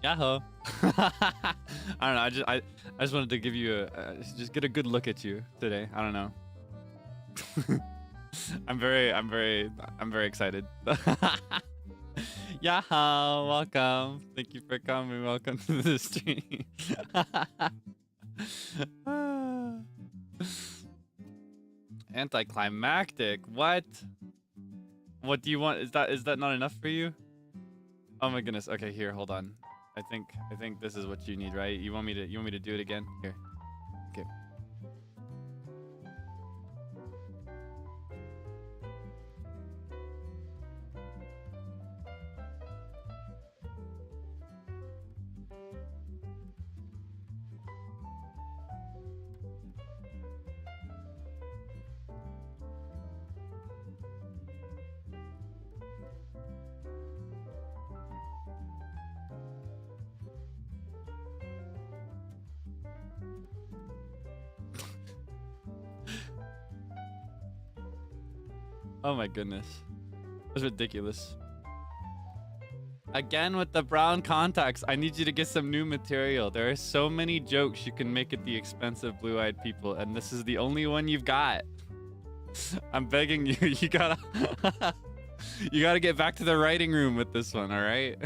Yahoo! I don't know. I just wanted to give you just get a good look at you today. I don't know. I'm very excited. Yahoo! Welcome. Thank you for coming. Welcome to the stream. Anticlimactic. What? What do you want? Is that not enough for you? Oh my goodness. Okay, here, hold on. I think this is what you need, right? You want me to do it again? Here. Okay. Oh my goodness. That's ridiculous. Again with the brown contacts. I need you to get some new material. There are so many jokes you can make at the expense of blue-eyed people, and this is the only one you've got. I'm begging you. You gotta you gotta get back to the writing room with this one, all right?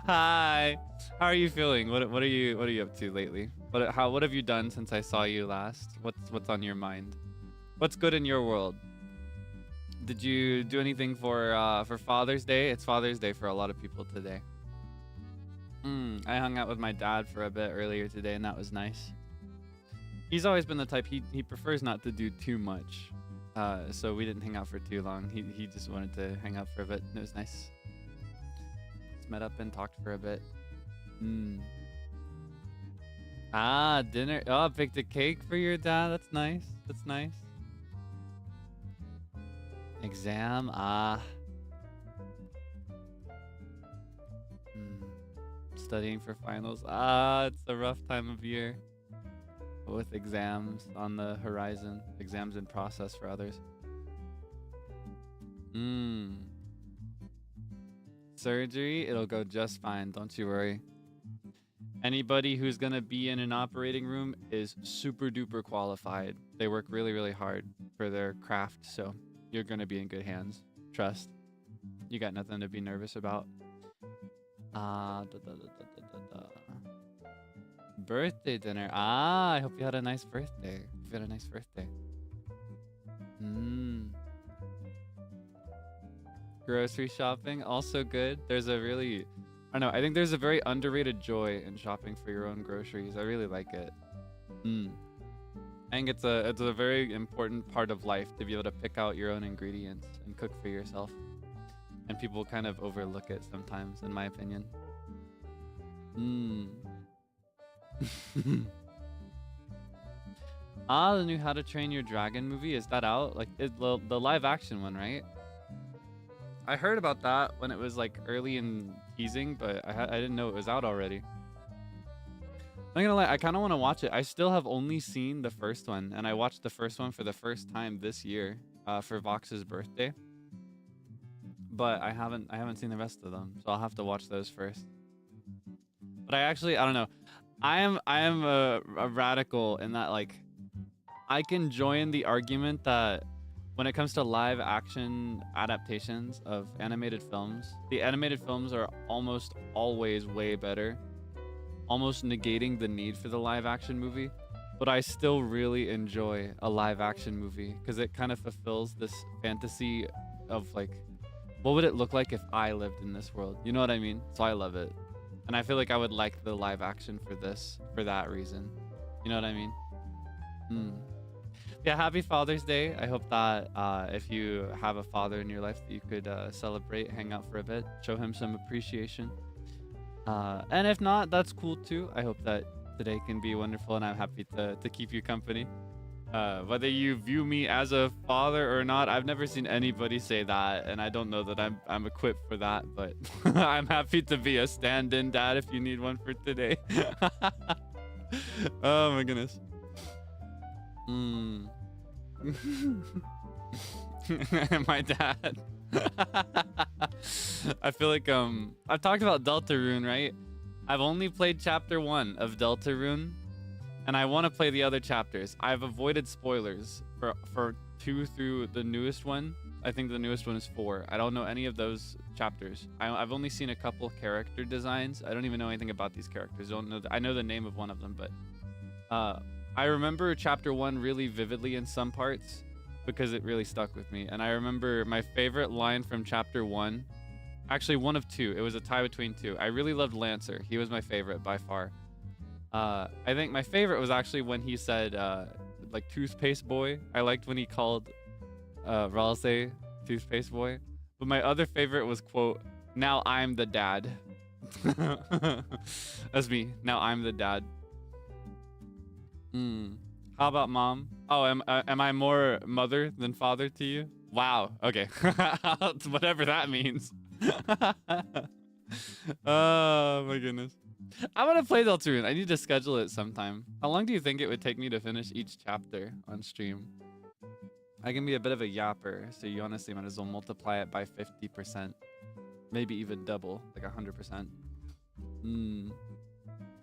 Hi. How are you feeling? What are you up to lately? What have you done since I saw you last? What's on your mind? What's good in your world? Did you do anything for Father's Day? It's Father's Day for a lot of people today. I hung out with my dad for a bit earlier today, and that was nice. He's always been the type, he prefers not to do too much. So we didn't hang out for too long. He just wanted to hang out for a bit, and it was nice. Just met up and talked for a bit. Ah, dinner. Oh, picked a cake for your dad. That's nice. That's nice. Exam. Ah. Studying for finals. Ah, it's a rough time of year. With exams on the horizon. Exams in process for others. Surgery. It'll go just fine. Don't you worry. Anybody who's gonna be in an operating room is super duper qualified. They work really, really hard for their craft, so you're gonna be in good hands. Trust. You got nothing to be nervous about. Birthday dinner. Ah, I hope you had a nice birthday. Hope you had a nice birthday. Grocery shopping, also good. There's a really, I don't know, I think there's a very underrated joy in shopping for your own groceries. I really like it. I think it's a very important part of life to be able to pick out your own ingredients and cook for yourself. And people kind of overlook it sometimes, in my opinion. The new How to Train Your Dragon movie, is that out? Like, the live action one, right? I heard about that when it was like early in teasing, but I didn't know it was out already. I'm not gonna lie, I kind of want to watch it. I still have only seen the first one, and I watched the first one for the first time this year for Vox's birthday. But I haven't seen the rest of them, so I'll have to watch those first. But I don't know. I am a radical in that, like, I can join the argument that when it comes to live action adaptations of animated films, the animated films are almost always way better, almost negating the need for the live action movie. But I still really enjoy a live action movie because it kind of fulfills this fantasy of, like, what would it look like if I lived in this world? You know what I mean? So I love it. And I feel like I would like the live action for that reason. You know what I mean? Yeah, happy Father's Day. I hope that if you have a father in your life that you could celebrate, hang out for a bit, show him some appreciation. And if not, that's cool too. I hope that today can be wonderful, and I'm happy to keep you company. Whether you view me as a father or not, I've never seen anybody say that, and I don't know that I'm equipped for that, but I'm happy to be a stand-in dad if you need one for today. Oh my goodness. My dad. I feel like I've talked about Deltarune, right? I've only played chapter 1 of Deltarune, and I want to play the other chapters. I've avoided spoilers for 2 through the newest one. I think the newest one is 4. I don't know any of those chapters. I've only seen a couple character designs. I don't even know anything about these characters. I know the name of one of them, but I remember chapter 1 really vividly in some parts because it really stuck with me. And I remember my favorite line from chapter 1, actually one of 2. It was a tie between 2. I really loved Lancer. He was my favorite by far. I think my favorite was actually when he said like toothpaste boy. I liked when he called Ralsei toothpaste boy. But my other favorite was, quote, "Now I'm the dad." That's me. Now I'm the dad. How about mom? Oh, am I more mother than father to you? Wow. Okay. Whatever that means. Oh my goodness. I want to play Deltarune. I need to schedule it sometime. How long do you think it would take me to finish each chapter on stream? I can be a bit of a yapper, so you honestly might as well multiply it by 50%. Maybe even double, like 100%.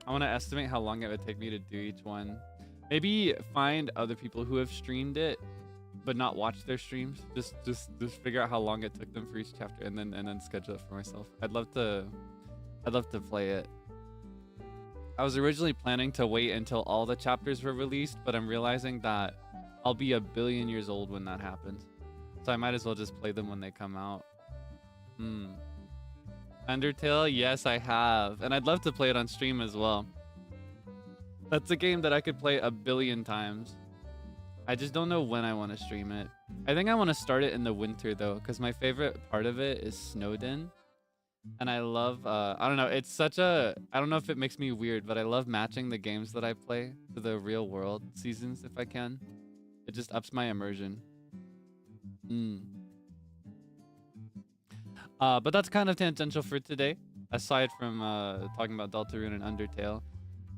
I want to estimate how long it would take me to do each one. Maybe find other people who have streamed it, but not watch their streams. Just figure out how long it took them for each chapter, and then schedule it for myself. I'd love to play it. I was originally planning to wait until all the chapters were released, but I'm realizing that I'll be 1 billion years old when that happens. So I might as well just play them when they come out. Undertale, yes, I have. And I'd love to play it on stream as well. That's a game that I could play 1 billion times. I just don't know when I want to stream it. I think I want to start it in the winter though, because my favorite part of it is Snowden. And I love, I don't know, it's such a, I don't know if it makes me weird, but I love matching the games that I play to the real world seasons if I can. It just ups my immersion. But that's kind of tangential for today, aside from talking about Deltarune and Undertale.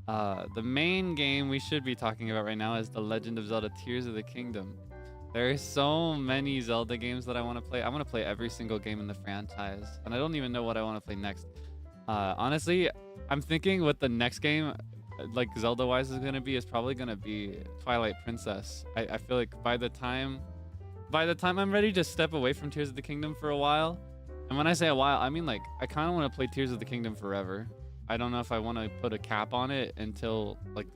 The main game we should be talking about right now is The Legend of Zelda Tears of the Kingdom. There are so many Zelda games that I want to play. I want to play every single game in the franchise, and I don't even know what I want to play next. Honestly, I'm thinking what the next game, like Zelda-wise, is going to be is probably going to be Twilight Princess. I feel like by the time I'm ready to step away from Tears of the Kingdom for a while, and when I say a while, I mean like I kind of want to play Tears of the Kingdom forever. I don't know if I want to put a cap on it until like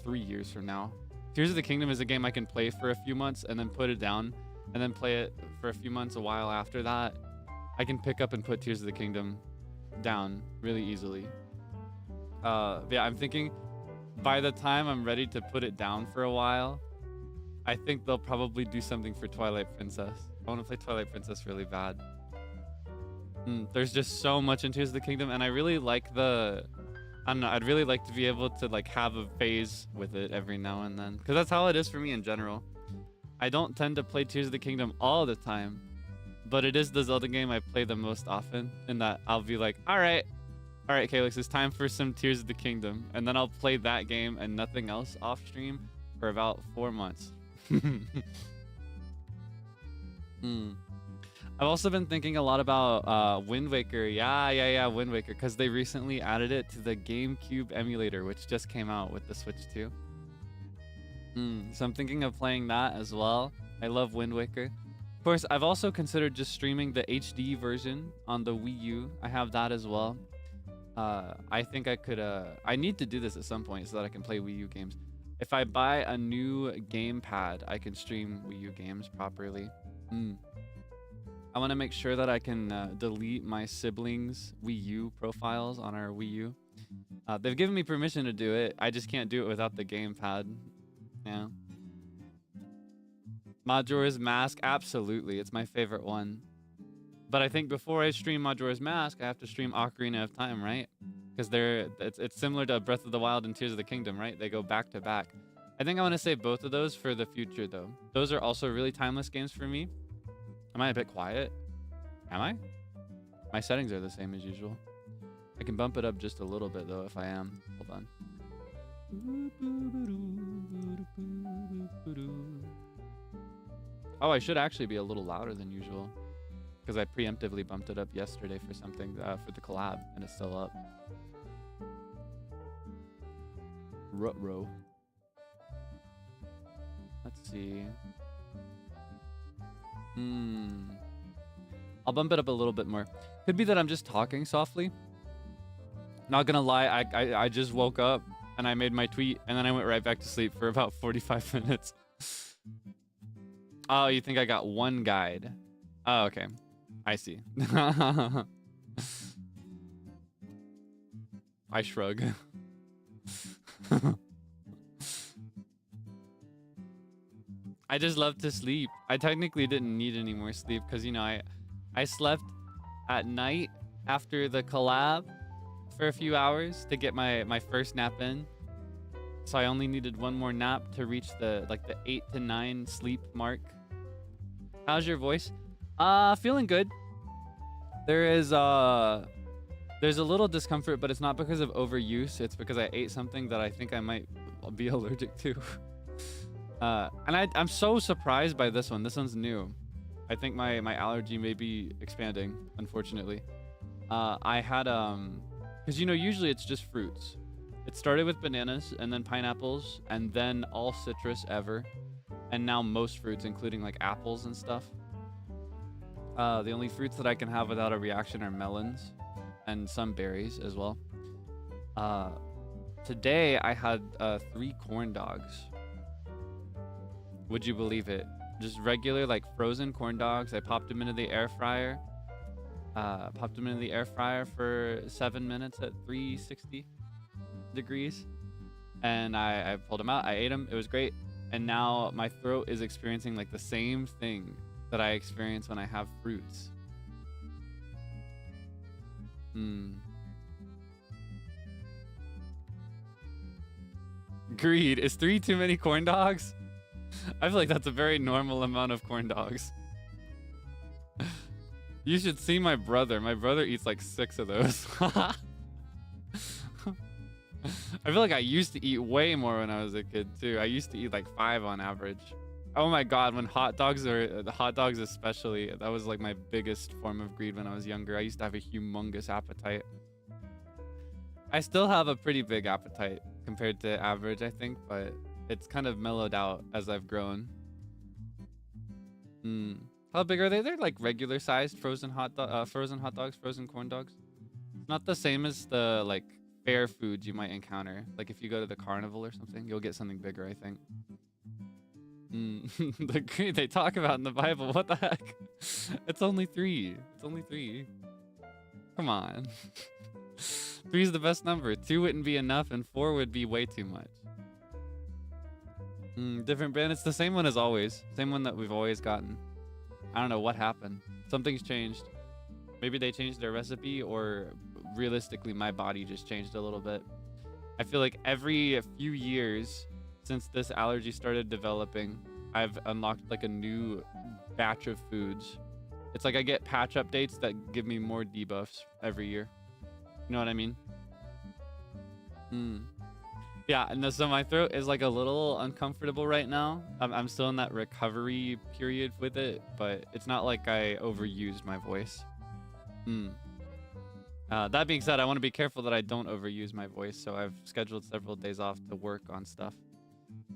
3 years from now. Tears of the Kingdom is a game I can play for a few months and then put it down, and then play it for a few months, a while after that. I can pick up and put Tears of the Kingdom down really easily. Yeah, I'm thinking by the time I'm ready to put it down for a while, I think they'll probably do something for Twilight Princess. I want to play Twilight Princess really bad. There's just so much in Tears of the Kingdom, and I really like the... I don't know, I'd really like to be able to like have a phase with it every now and then, because that's how it is for me in general. I don't tend to play Tears of the Kingdom all the time, but it is the Zelda game I play the most often, in that I'll be like, all right, Kaelix, it's time for some Tears of the Kingdom, and then I'll play that game and nothing else off stream for about 4 months. I've also been thinking a lot about Wind Waker. Yeah, Wind Waker, because they recently added it to the GameCube emulator, which just came out with the Switch 2. So I'm thinking of playing that as well. I love Wind Waker. Of course, I've also considered just streaming the HD version on the Wii U. I have that as well. I think I could... I need to do this at some point so that I can play Wii U games. If I buy a new gamepad, I can stream Wii U games properly. I want to make sure that I can delete my siblings' Wii U profiles on our Wii U. They've given me permission to do it. I just can't do it without the gamepad. Yeah. Majora's Mask, absolutely. It's my favorite one. But I think before I stream Majora's Mask, I have to stream Ocarina of Time, right? Because it's similar to Breath of the Wild and Tears of the Kingdom, right? They go back to back. I think I want to save both of those for the future, though. Those are also really timeless games for me. Am I a bit quiet? Am I? My settings are the same as usual. I can bump it up just a little bit, though, if I am. Hold on. Oh, I should actually be a little louder than usual because I preemptively bumped it up yesterday for something for the collab, and it's still up. Ruh-roh. Let's see. I'll bump it up a little bit more. Could be that I'm just talking softly. Not gonna lie, I just woke up and I made my tweet and then I went right back to sleep for about 45 minutes. Oh, you think I got one guide? Oh, okay. I see. I shrug. I just love to sleep. I technically didn't need any more sleep because, you know, I slept at night after the collab for a few hours to get my first nap in. So I only needed one more nap to reach the 8 to 9 sleep mark. How's your voice? Feeling good. There's a little discomfort, but it's not because of overuse. It's because I ate something that I think I might be allergic to. And I'm so surprised by this one. This one's new. I think my allergy may be expanding, unfortunately. I had because you know usually it's just fruits. It started with bananas and then pineapples and then all citrus ever, and now most fruits, including like apples and stuff. The only fruits that I can have without a reaction are melons and some berries as well. Today I had 3 corn dogs. Would you believe it? Just regular like frozen corn dogs. I popped them into the air fryer. Popped them into the air fryer for 7 minutes at 360 degrees. And I pulled them out. I ate them. It was great. And now my throat is experiencing like the same thing that I experience when I have fruits. Greed. Is 3 too many corn dogs? I feel like that's a very normal amount of corn dogs. You should see my brother. My brother eats like 6 of those. I feel like I used to eat way more when I was a kid too. I used to eat like 5 on average. Oh my god, when hot dogs especially, that was like my biggest form of greed when I was younger. I used to have a humongous appetite. I still have a pretty big appetite compared to average, I think, but it's kind of mellowed out as I've grown. How big are they? They're like regular sized frozen hot dogs, frozen corn dogs. It's not the same as the like fair foods you might encounter. Like if you go to the carnival or something, you'll get something bigger, I think. The greed they talk about in the Bible. What the heck? It's only 3. It's only 3. Come on. 3 is the best number. 2 wouldn't be enough, and 4 would be way too much. Different brand. It's the same one as always. Same one that we've always gotten. I don't know what happened. Something's changed. Maybe they changed their recipe, or realistically my body just changed a little bit. I feel like every few years since this allergy started developing, I've unlocked like a new batch of foods. It's like I get patch updates that give me more debuffs every year. You know what I mean? Yeah, and so my throat is like a little uncomfortable right now. I'm still in that recovery period with it, but it's not like I overused my voice. That being said, I want to be careful that I don't overuse my voice, so I've scheduled several days off to work on stuff.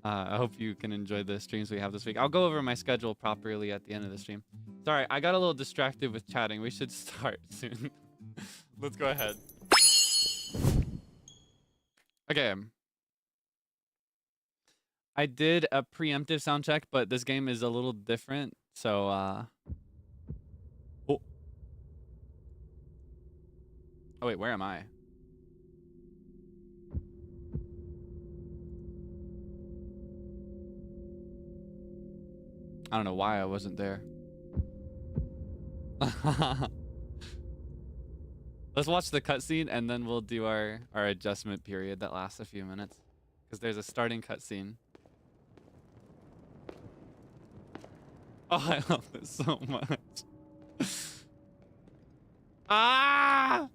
I hope you can enjoy the streams we have this week. I'll go over my schedule properly at the end of the stream. Sorry, I got a little distracted with chatting. We should start soon. Let's go ahead. Okay. I did a preemptive sound check, but this game is a little different, so oh wait, where am I? I don't know why I wasn't there. Let's watch the cutscene and then we'll do our adjustment period that lasts a few minutes, because there's a starting cutscene. Oh, I love this so much. Ah!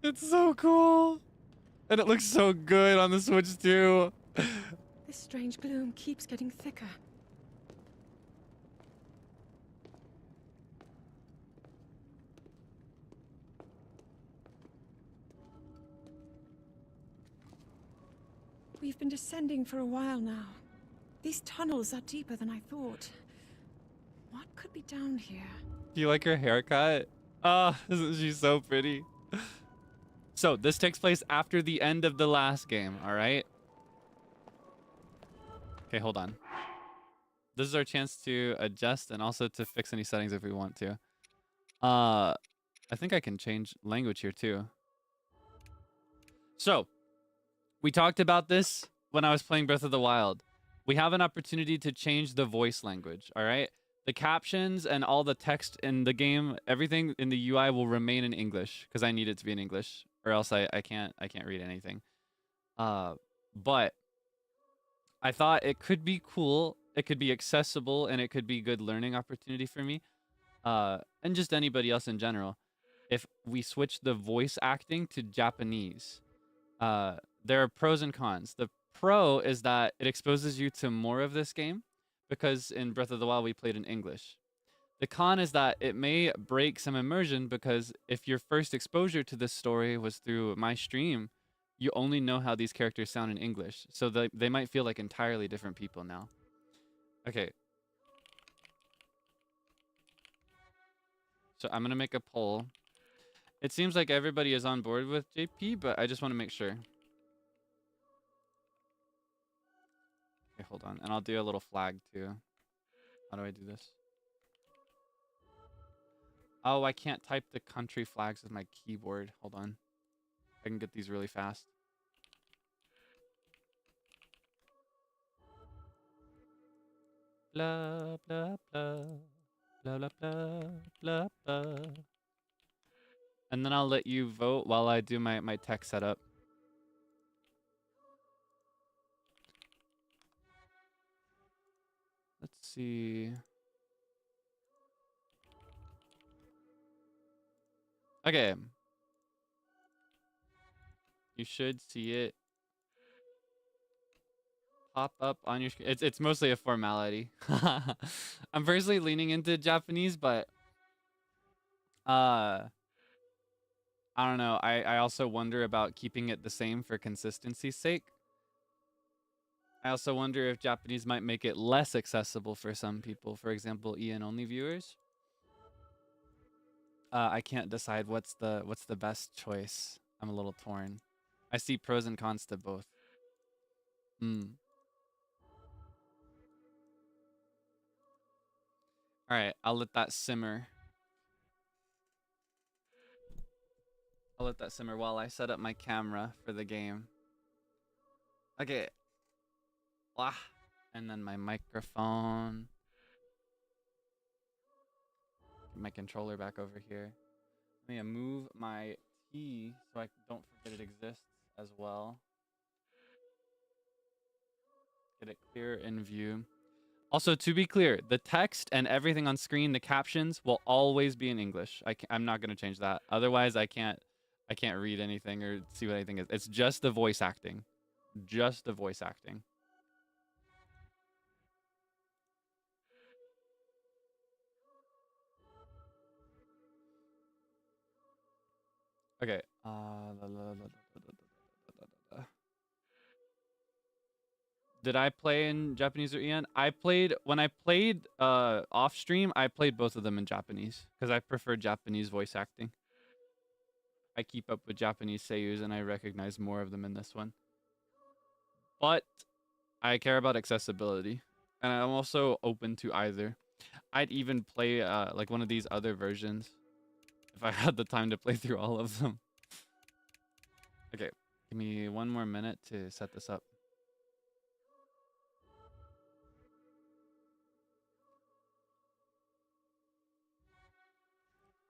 It's so cool. And it looks so good on the Switch too. This strange gloom keeps getting thicker. we've been descending for a while now. These tunnels are deeper than I thought. What could be down here? Do you like her haircut? Oh, isn't she so pretty? So this takes place after the end of the last game, all right? Okay, hold on. This is our chance to adjust and also to fix any settings if we want to. I think I can change language here too. So, we talked about this when I was playing Breath of the Wild. We have an opportunity to change the voice language, all right? The captions and all the text in the game, everything in the UI will remain in English because I need it to be in English or else I can't read anything. But I thought it could be cool, it could be accessible, and it could be good learning opportunity for me. And just anybody else in general. If we switch the voice acting to Japanese, there are pros and cons. The pro is that it exposes you to more of this game because in Breath of the Wild we played in English. The con is that it may break some immersion because if your first exposure to this story was through my stream, you only know how these characters sound in English. So they might feel like entirely different people now. Okay. So I'm going to make a poll. It seems like everybody is on board with JP, but I just want to make sure. Okay, hold on. And I'll do a little flag too. How do I do this? Oh, I can't type the country flags with my keyboard. Hold on. I can get these really fast. Blah, blah, blah. Blah, blah, blah, blah, blah. And then I'll let you vote while I do my tech setup. Let's see. Okay. You should see it pop up on your screen. It's mostly a formality. I'm personally leaning into Japanese, but I don't know. I also wonder about keeping it the same for consistency's sake. I also wonder if Japanese might make it less accessible for some people. For example, EN only viewers. I can't decide what's the best choice. I'm a little torn. I see pros and cons to both. All right, I'll let that simmer. I'll let that simmer while I set up my camera for the game. Okay. Blah. And then my microphone. Get my controller back over here. Let me move my T so I don't forget it exists as well. Get it clear in view. Also, to be clear, the text and everything on screen, the captions will always be in English. I'm not going to change that. Otherwise, I can't read anything or see what anything is. It's just the voice acting. Just the voice acting. Okay. Did I play in Japanese or EN? When I played off stream, I played both of them in Japanese because I prefer Japanese voice acting. I keep up with Japanese seiyus and I recognize more of them in this one. But I care about accessibility and I'm also open to either. I'd even play like one of these other versions if I had the time to play through all of them. Okay, give me one more minute to set this up.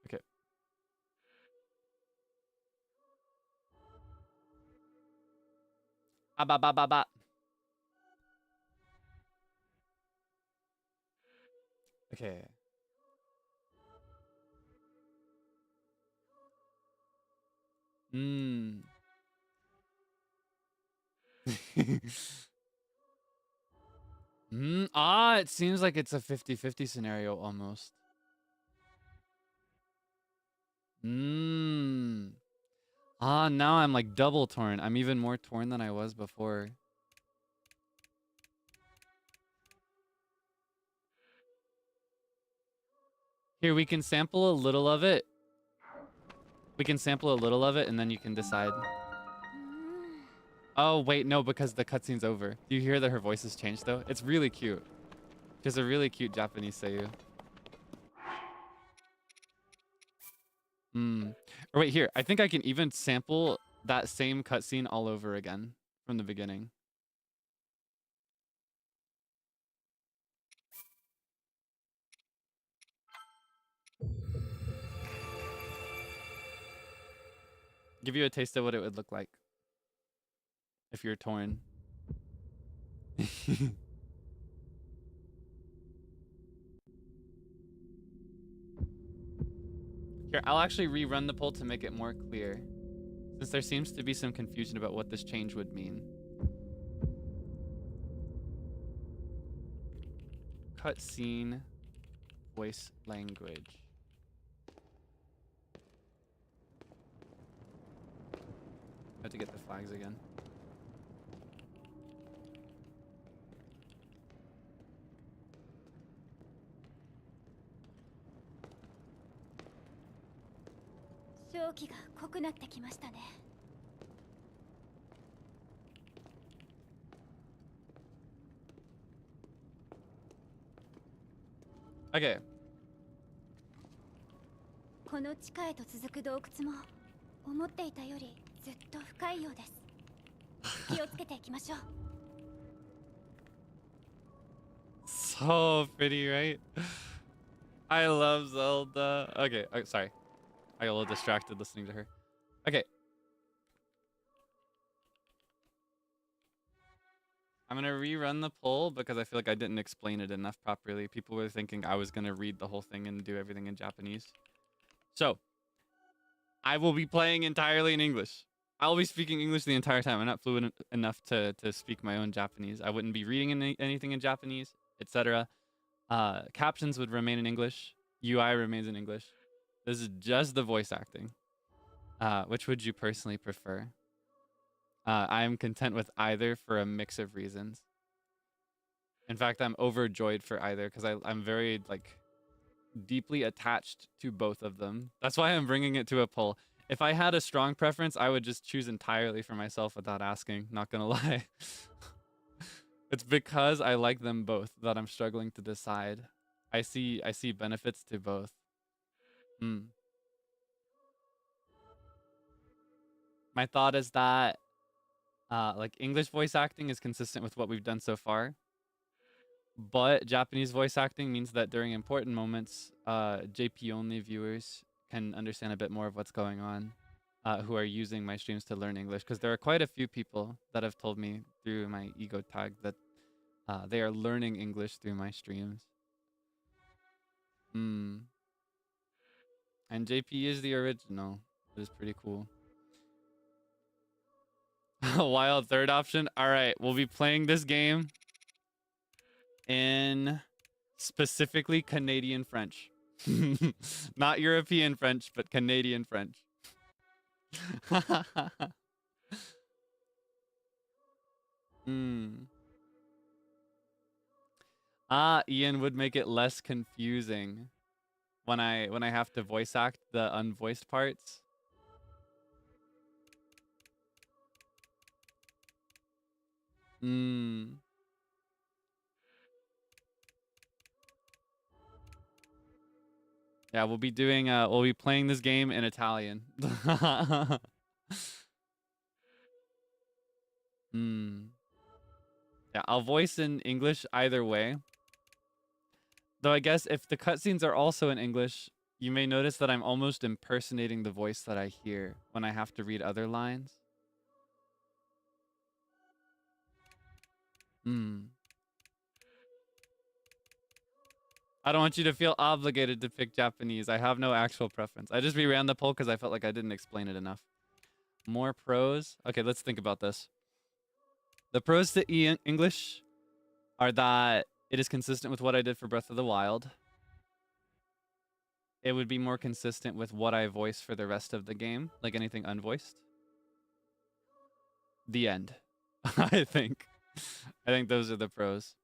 Okay. Ba. Okay. It seems like it's a 50-50 scenario almost. Now I'm like double torn. I'm even more torn than I was before. Here, we can sample a little of it. We can sample a little of it, and then you can decide. Oh, wait, no, because the cutscene's over. Do you hear that her voice has changed, though? It's really cute. She has a really cute Japanese seiyuu. Or wait, here. I think I can even sample that same cutscene all over again from the beginning. Give you a taste of what it would look like if you're torn. Here, I'll actually rerun the poll to make it more clear, since there seems to be some confusion about what this change would mean. Cutscene, voice language. I have to get the flags again. Okay. この地下へと続く洞窟も思っていたよりずっと深いようです。気をつけていきましょう。So pretty, right? I love Zelda. Okay, sorry. I got a little distracted listening to her. Okay. I'm gonna rerun the poll because I feel like I didn't explain it enough properly. People were thinking I was gonna read the whole thing and do everything in Japanese. So, I will be playing entirely in English. I'll be speaking English the entire time. I'm not fluent enough to speak my own Japanese. I wouldn't be reading anything in Japanese, etc. Captions would remain in English. UI remains in English. This is just the voice acting. Which would you personally prefer? I'm content with either for a mix of reasons. In fact, I'm overjoyed for either because I'm very like deeply attached to both of them. That's why I'm bringing it to a poll. If I had a strong preference, I would just choose entirely for myself without asking, not gonna lie. It's because I like them both that I'm struggling to decide. I see benefits to both. My thought is that like English voice acting is consistent with what we've done so far. But Japanese voice acting means that during important moments, JP only viewers can understand a bit more of what's going on, who are using my streams to learn English. Because there are quite a few people that have told me through my ego tag that they are learning English through my streams. And JP is the original. It is pretty cool. Wild third option. All right, we'll be playing this game in specifically Canadian French. Not European French, but Canadian French. Ian would make it less confusing when I have to voice act the unvoiced parts. Yeah, we'll be playing this game in Italian. Yeah, I'll voice in English either way. Though I guess if the cutscenes are also in English, you may notice that I'm almost impersonating the voice that I hear when I have to read other lines. I don't want you to feel obligated to pick Japanese. I have no actual preference. I just reran the poll because I felt like I didn't explain it enough. More pros? Okay, let's think about this. The pros to English are that it is consistent with what I did for Breath of the Wild. It would be more consistent with what I voice for the rest of the game, like anything unvoiced. The end. I think those are the pros.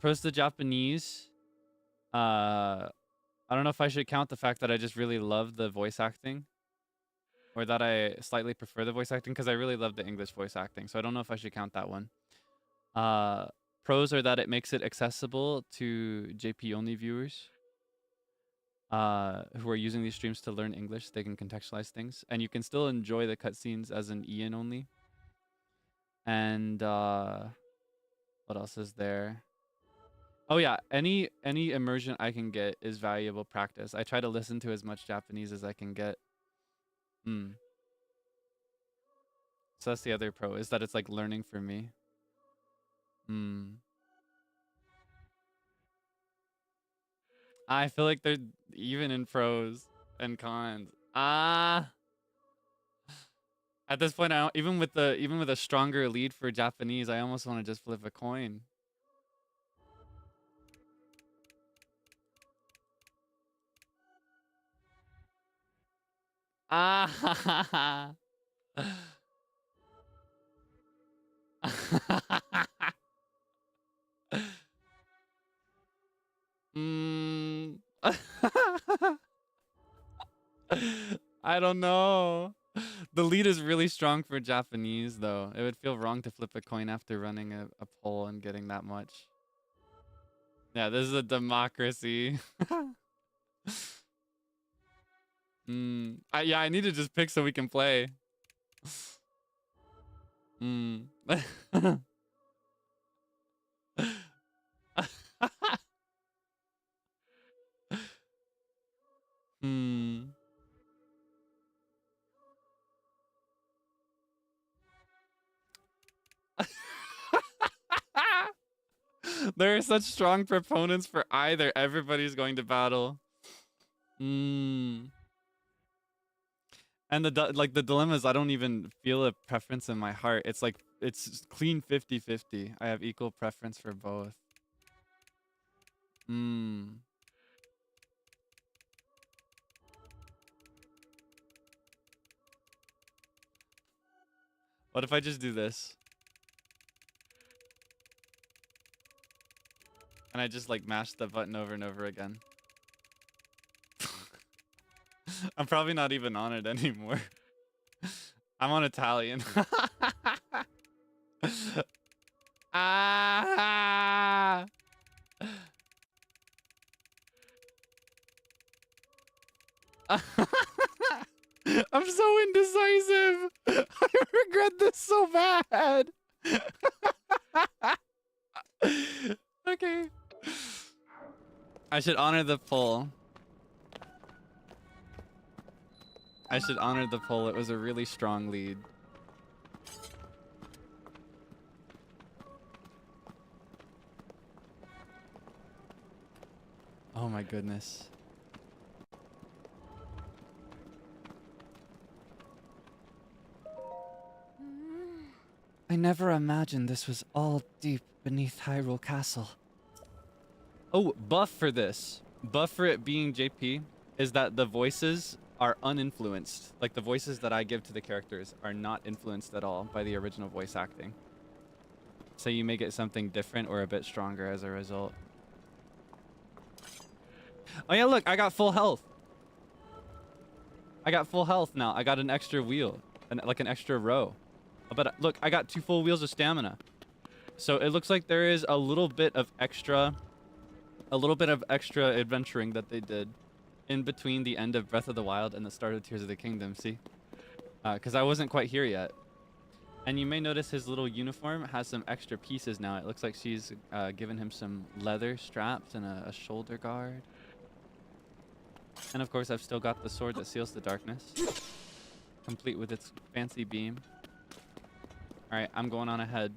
Pros to Japanese. I don't know if I should count the fact that I just really love the voice acting, or that I slightly prefer the voice acting, because I really love the English voice acting. So I don't know if I should count that one. Pros are that it makes it accessible to JP only viewers who are using these streams to learn English. They can contextualize things, and you can still enjoy the cutscenes as an EN only. And what else is there? Oh yeah, any immersion I can get is valuable practice. I try to listen to as much Japanese as I can get. So that's the other pro, is that it's like learning for me. I feel like they're even in pros and cons. At this point, even with a stronger lead for Japanese, I almost want to just flip a coin. I don't know. The lead is really strong for Japanese, though. It would feel wrong to flip a coin after running a poll and getting that much. Yeah, this is a democracy. Yeah, I need to just pick so we can play. There are such strong proponents for either. Everybody's going to battle. And the dilemma is I don't even feel a preference in my heart. It's like, it's clean 50-50. I have equal preference for both. What if I just do this? And I just like mash the button over and over again. I'm probably not even on it anymore. I'm on Italian. I'm so indecisive. I regret this so bad. Okay. I should honor the poll. I should honor the poll. It was a really strong lead. Oh my goodness. I never imagined this was all deep beneath Hyrule Castle. Oh, buff for this. Buff for it being JP is that the voices are uninfluenced. Like the voices that I give to the characters are not influenced at all by the original voice acting. So you may get something different or a bit stronger as a result. Oh yeah, look, I got full health. I got full health now. I got an extra wheel, like an extra row. But look, I got 2 full wheels of stamina. So it looks like there is a little bit of extra adventuring that they did in between the end of Breath of the Wild and the start of Tears of the Kingdom, see? Because I wasn't quite here yet. And you may notice his little uniform has some extra pieces now. It looks like she's given him some leather straps and a shoulder guard. And of course, I've still got the sword that seals the darkness, complete with its fancy beam. All right, I'm going on ahead.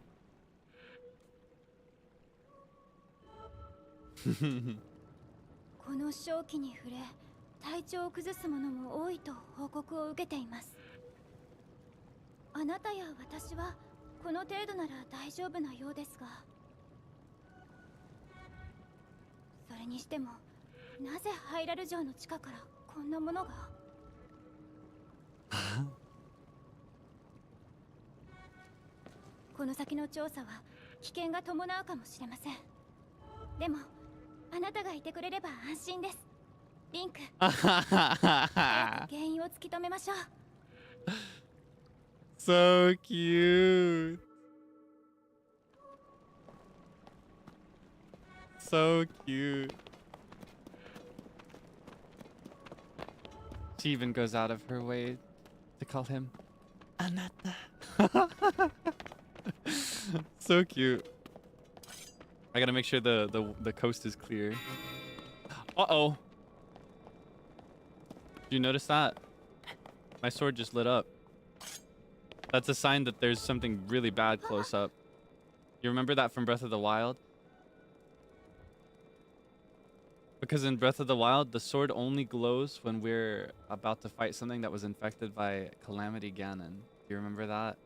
この正気に触れ、体調を崩す者も多いと報告を受けています。あなたや私はこの程度なら大丈夫なようですが、それにしてもなぜハイラル城の地下からこんなものが？この先の調査は危険が伴うかもしれません。でもあなたがいてくれれば安心です。リンク。原因を突き止めましょう。So cute. So cute. She even goes out of her way to call him Anata. So cute. I gotta make sure the coast is clear. Uh-oh. Did you notice that? My sword just lit up. That's a sign that there's something really bad close up. You remember that from Breath of the Wild? Because in Breath of the Wild, the sword only glows when we're about to fight something that was infected by Calamity Ganon. Do you remember that?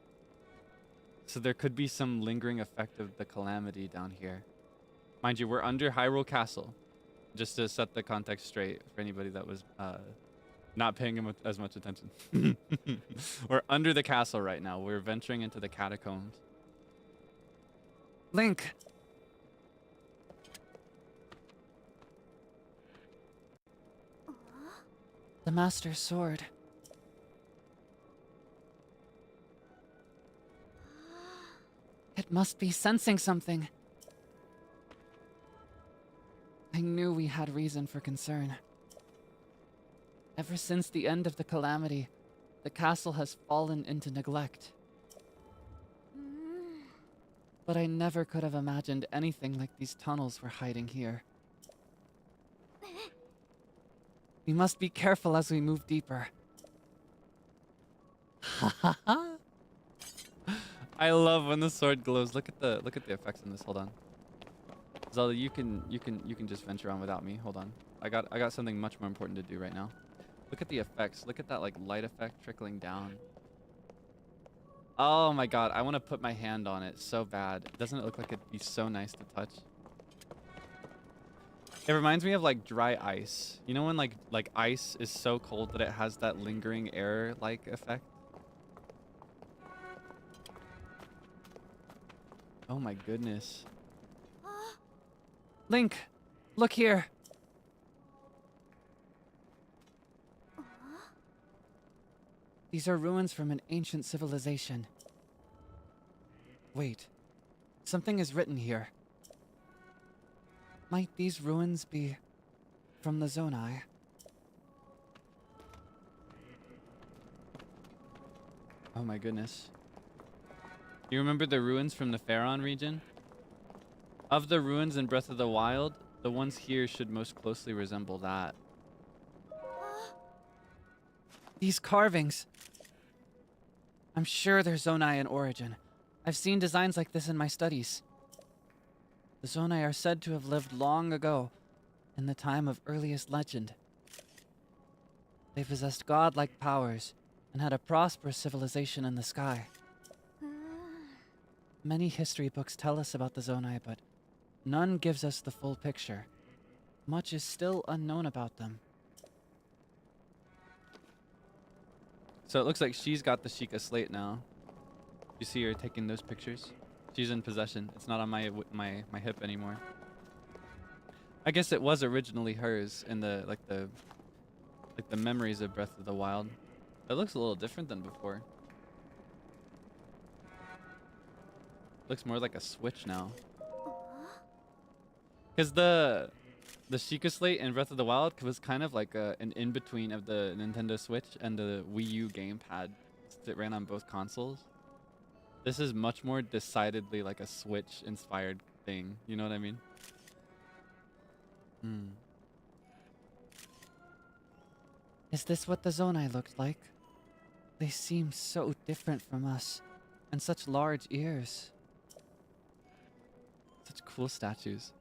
So there could be some lingering effect of the Calamity down here. Mind you, we're under Hyrule Castle. Just to set the context straight for anybody that was not paying as much attention. We're under the castle right now. We're venturing into the catacombs. Link! The Master's sword. It must be sensing something. I knew we had reason for concern. Ever since the end of the Calamity, the castle has fallen into neglect. But I never could have imagined anything like these tunnels were hiding here. We must be careful as we move deeper. I love when the sword glows. Look at the effects in this. Hold on. Zelda, you can just venture on without me. Hold on. I got something much more important to do right now. Look at the effects. Look at that like light effect trickling down. Oh my god, I want to put my hand on it so bad. Doesn't it look like it'd be so nice to touch? It reminds me of like dry ice. You know when like ice is so cold that it has that lingering air like effect? Oh my goodness. Link, look here. These are ruins from an ancient civilization. Wait, something is written here. Might these ruins be from the Zonai? Oh my goodness. You remember the ruins from the Faron region? Of the ruins in Breath of the Wild, the ones here should most closely resemble that. These carvings. I'm sure they're Zonai in origin. I've seen designs like this in my studies. The Zonai are said to have lived long ago, in the time of earliest legend. They possessed godlike powers, and had a prosperous civilization in the sky. Many history books tell us about the Zonai, but none gives us the full picture. Much is still unknown about them. So it looks like she's got the Sheikah slate now. You see her taking those pictures? She's in possession. It's not on my hip anymore. I guess it was originally hers in the memories of Breath of the Wild. It looks a little different than before. Looks more like a Switch now. Because the Sheikah slate in Breath of the Wild was kind of like an in-between of the Nintendo Switch and the Wii U gamepad that ran on both consoles. This is much more decidedly like a Switch-inspired thing. You know what I mean? Is this what the Zonai looked like? They seem so different from us, and such large ears. Such cool statues.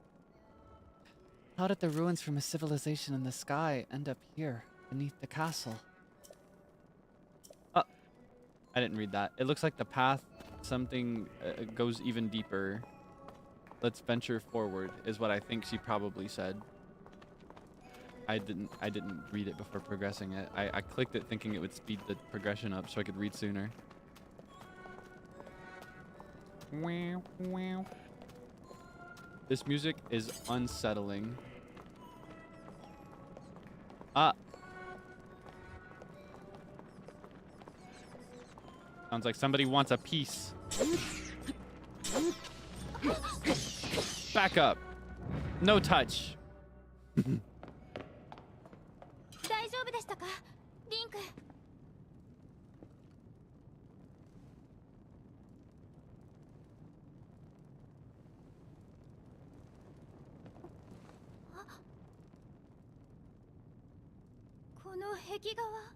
How did the ruins from a civilization in the sky end up here, beneath the castle? Oh, I didn't read that. It looks like the path, something goes even deeper. Let's venture forward, is what I think she probably said. I didn't read it before progressing it. I clicked it thinking it would speed the progression up so I could read sooner. This music is unsettling. Ah. Sounds like somebody wants a piece. Back up. No touch. 大丈夫でしたか、リンク。この壁画は。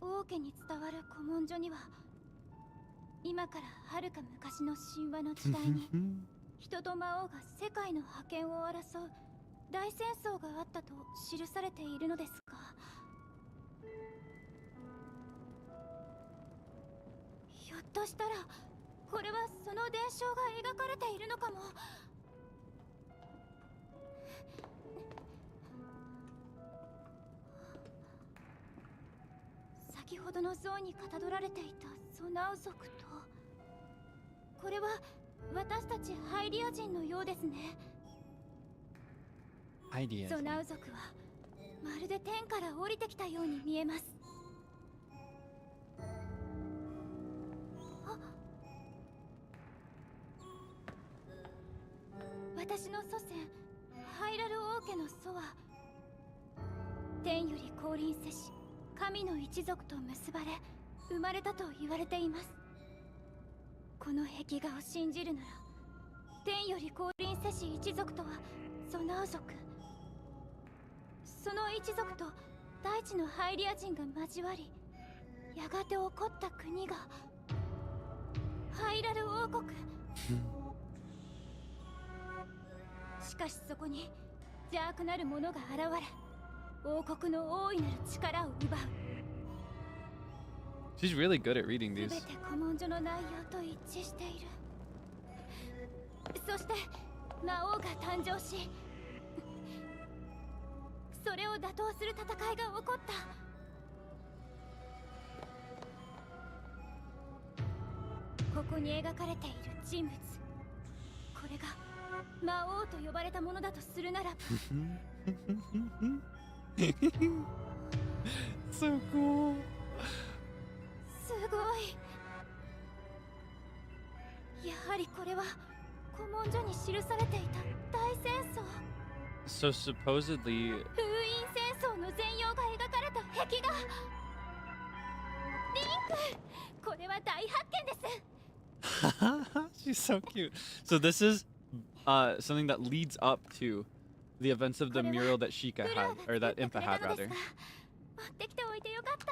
王家に伝わる古文書には、今からはるか昔の神話の時代に人と魔王が世界の覇権を争う大戦争があったと記されているのですが、ひょっとしたらこれはその伝承が描かれているのかも。先ほどの像にかたどられていたゾナウ族と、これは私たちハイリア人のようですね。ハイリア人。ゾナウ族はまるで天から降りてきたように見えます。私の祖先ハイラル王家の祖は天より降臨せし神の一族と結ばれ生まれたと言われています。この壁画を信じるなら、天より降臨せし一族とはゾナウ族。その一族と大地のハイリア人が交わり、やがて起こった国がハイラル王国。しかしそこに邪悪なる者が現れ、王国の大いなる力を奪う。 She's really good at reading 全 these. て古文書の内容と一致している。そして魔王が誕生し、それを打倒する戦いが起こった。ここに描かれている人物、これが魔王と呼ばれたものだとするならばSo cool. すごい。やはりこれは古文書に記されていた大戦争。 So supposedly 封印戦争の全容が描かれた壁画。リンク、これは大発見です。she's so cute. So this is something that leads up to the events of the mural that Sheikah had, or that Impa had rather. 持ってきておいてよかった。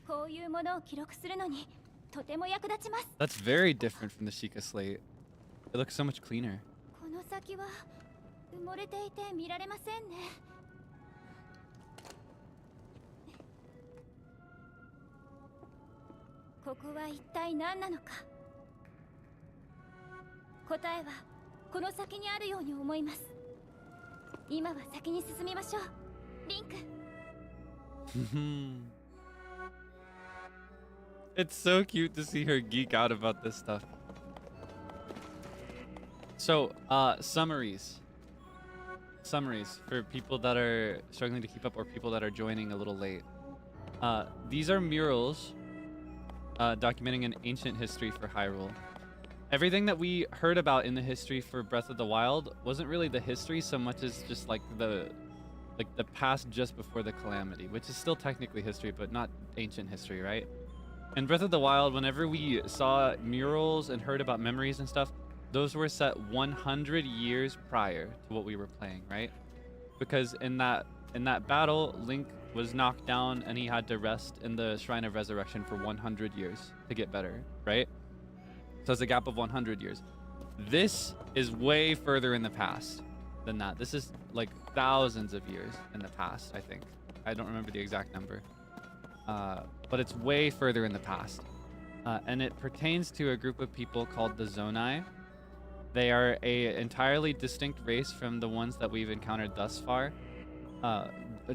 こういうものを記録するのにとても役立ちます。 That's very different from the Sheikah slate. It looks so much cleaner. この先は埋もれていて見られませんね。ここは一体何なのか。答えはこの先にあるように思います。今は先に進みましょう、リンク。It's so cute to see her geek out about this stuff. So, summaries for people that are struggling to keep up or people that are joining a little late. These are murals documenting an ancient history for Hyrule. Everything that we heard about in the history for Breath of the Wild wasn't really the history so much as just like the past just before the calamity, which is still technically history, but not ancient history, right? In Breath of the Wild, whenever we saw murals and heard about memories and stuff, those were set 100 years prior to what we were playing, right? Because in that battle, Link was knocked down and he had to rest in the Shrine of Resurrection for 100 years to get better, right? So it's a gap of 100 years. This is way further in the past than that. This is like thousands of years in the past, I think. I don't remember the exact number. But it's way further in the past. And it pertains to a group of people called the Zonai. They are a entirely distinct race from the ones that we've encountered thus far.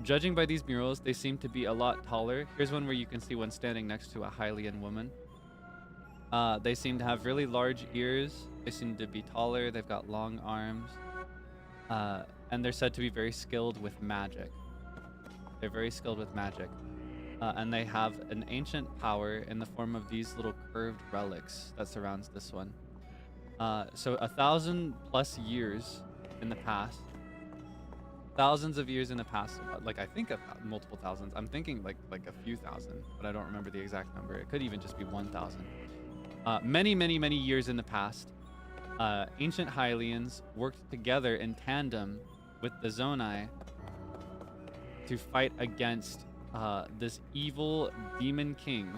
Judging by these murals, they seem to be a lot taller. Here's one where you can see one standing next to a Hylian woman. They seem to have really large ears. They seem to be taller. They've got long arms. And they're said to be very skilled with magic. They're very skilled with magic. And they have an ancient power in the form of these little curved relics that surrounds this one. So 1,000+ years in the past. Thousands of years in the past. Like, I think multiple thousands. I'm thinking like a few thousand, but I don't remember the exact number. It could even just be 1,000. Many years in the past, ancient Hylians worked together in tandem with the Zonai to fight against this evil demon king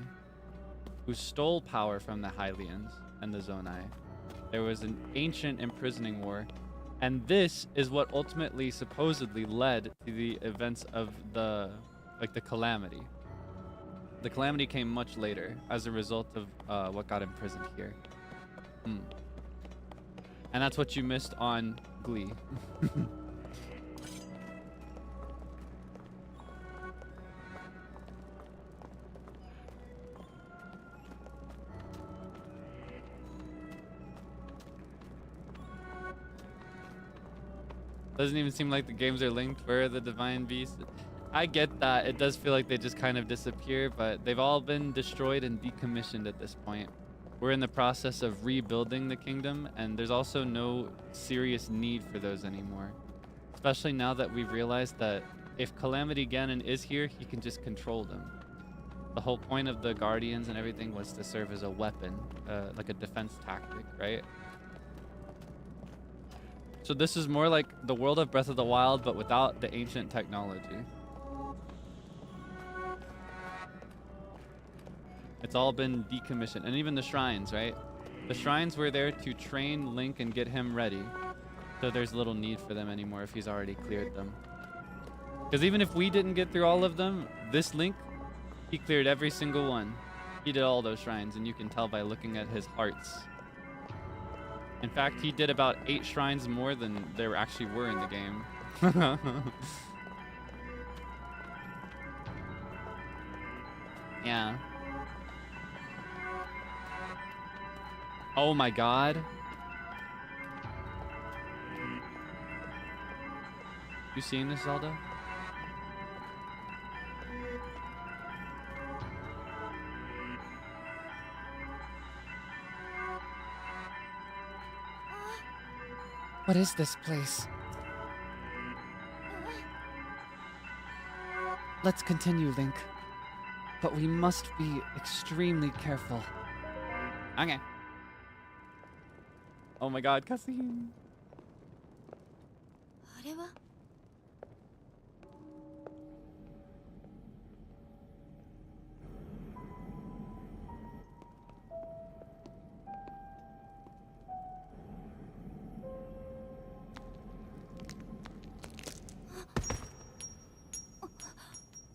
who stole power from the Hylians and the Zonai. There was an ancient imprisoning war, and this is what ultimately supposedly led to the events of the calamity. The calamity came much later as a result of what got imprisoned here. And that's what you missed on Glee. Doesn't even seem like the games are linked for the Divine Beast. I get that. It does feel like they just kind of disappear, but they've all been destroyed and decommissioned at this point. We're in the process of rebuilding the kingdom, and there's also no serious need for those anymore. Especially now that we've realized that if Calamity Ganon is here, he can just control them. The whole point of the Guardians and everything was to serve as a weapon, like a defense tactic, right? So this is more like the world of Breath of the Wild, but without the ancient technology. It's all been decommissioned. And even the shrines, right? The shrines were there to train Link and get him ready. So there's little need for them anymore if he's already cleared them. Because even if we didn't get through all of them, this Link, he cleared every single one. He did all those shrines, and you can tell by looking at his hearts. In fact, he did about 8 shrines more than there actually were in the game. Yeah. Oh my god. You seen this, Zelda? What is this place? Let's continue, Link. But we must be extremely careful. Okay. Oh my god, cutscene. あれは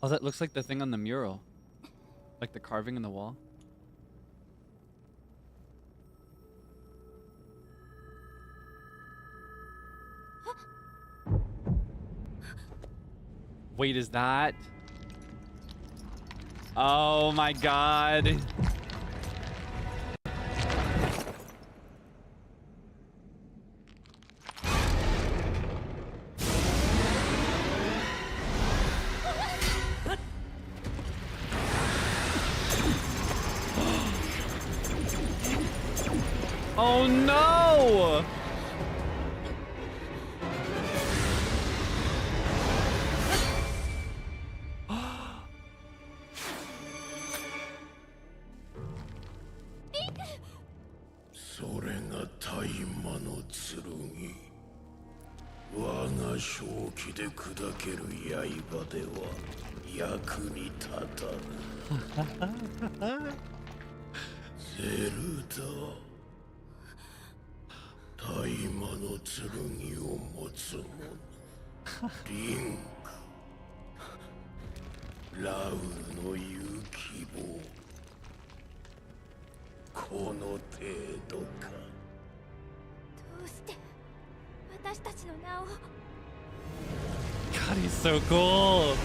Oh, that looks like the thing on the mural. Like the carving in the wall. Wait, is that? Oh my god. Oh no! Zelda. 大魔の剣を持つ者リンクラウルの言う希望この程度かどうして私たちの名を God, he's so cool.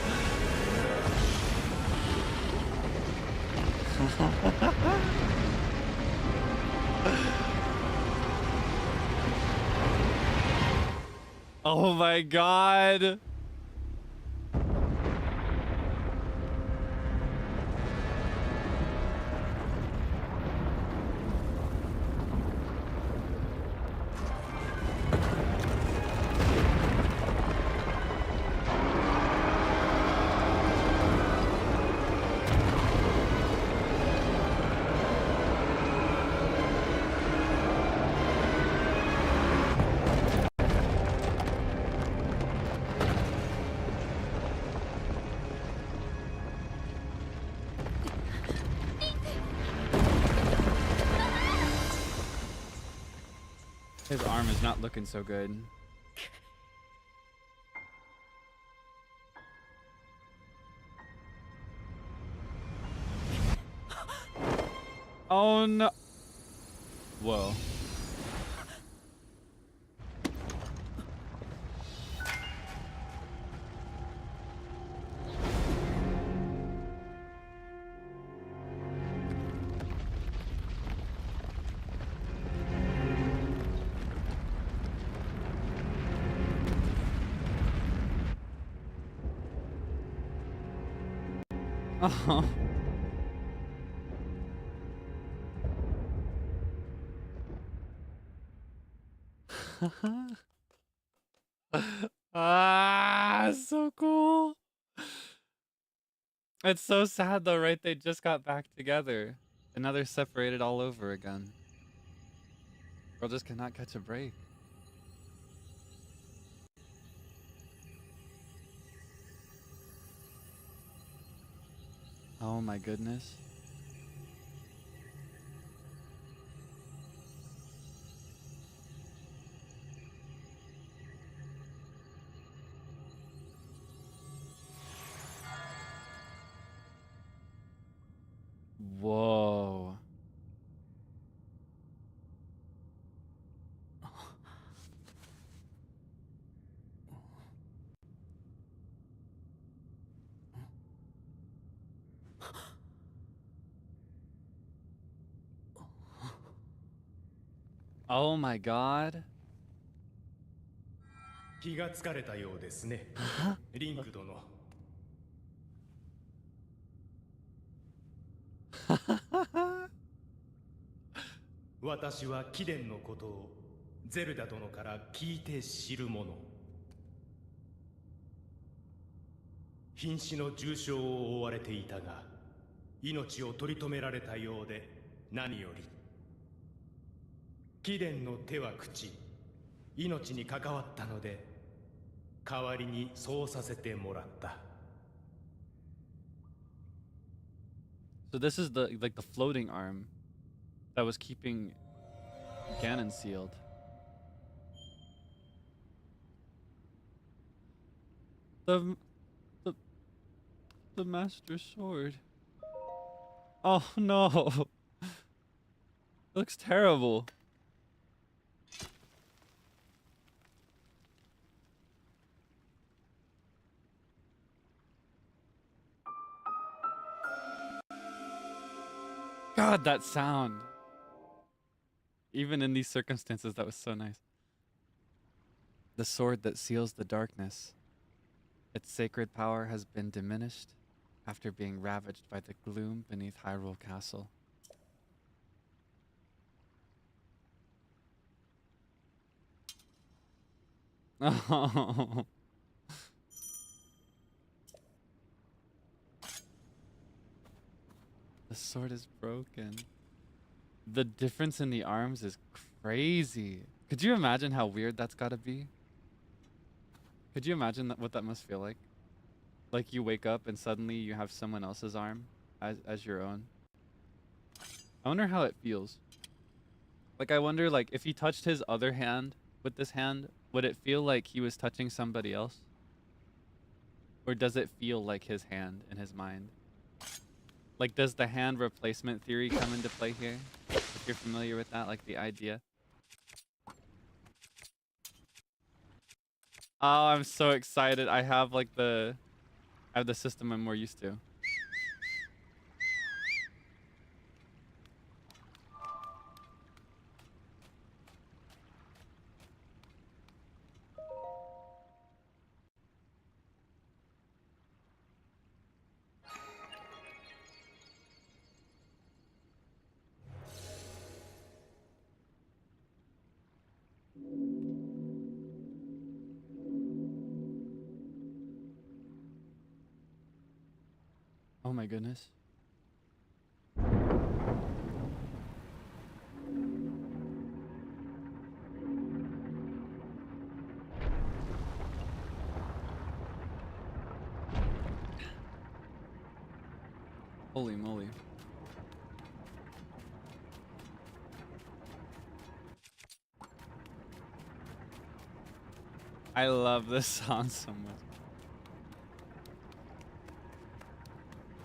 Oh my god. His arm is not looking so good. Oh no. Whoa. Oh. Ah, so cool. It's so sad though, right? They just got back together. And now they're separated all over again. Girl just cannot catch a break. Oh my goodness. Whoa. Oh my god. 気がつかれたようですね。リンク殿。私は貴殿のことをゼルダ殿から聞いて知る者。瀕死の重傷を負われていたが、命を取り留められたようで何より。貴殿の手は口、命に関わったので、代わりにそうさせてもらった。So this is the like the floating arm that was keeping Ganon sealed. The the Master Sword. Oh no. It looks terrible. God, that sound. Even in these circumstances, that was so nice. The sword that seals the darkness. Its sacred power has been diminished after being ravaged by the gloom beneath Hyrule Castle. Oh. The sword is broken. The difference in the arms is crazy. Could you imagine how weird that's gotta be? Could you imagine what that must feel like? Like you wake up and suddenly you have someone else's arm as your own. I wonder how it feels. Like I wonder like if he touched his other hand with this hand, would it feel like he was touching somebody else? Or does it feel like his hand in his mind? Like, does the hand replacement theory come into play here? If you're familiar with that, like the idea. Oh, I'm so excited. I have the system I'm more used to. Oh my goodness. Holy moly. I love this song so much.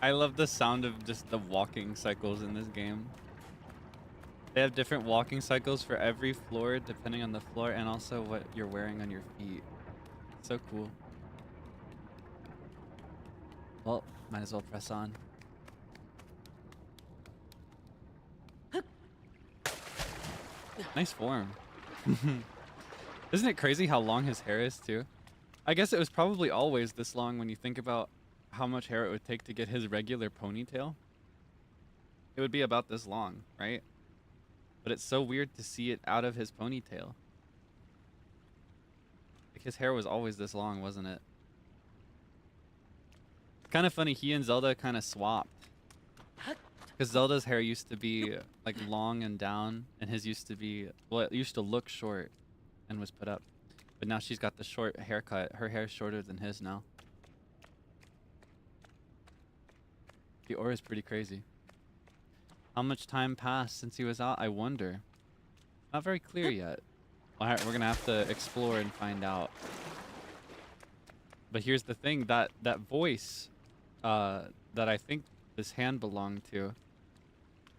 I love the sound of just the walking cycles in this game. They have different walking cycles for every floor depending on the floor and also what you're wearing on your feet. So cool. Well, might as well press on. Nice form. Isn't it crazy how long his hair is too? I guess it was probably always this long when you think about how much hair it would take to get his regular ponytail. It would be about this long, right? But it's so weird to see it out of his ponytail. Like his hair was always this long, wasn't it? It's kind of funny, he and Zelda kind of swapped. Because Zelda's hair used to be like long and down, and his used to be, well, it used to look short and was put up. But now she's got the short haircut. Her hair's shorter than his now. The aura is pretty crazy. How much time passed since he was out? I wonder. Not very clear yet. Alright, we're gonna have to explore and find out. But here's the thing, that voice that I think this hand belonged to,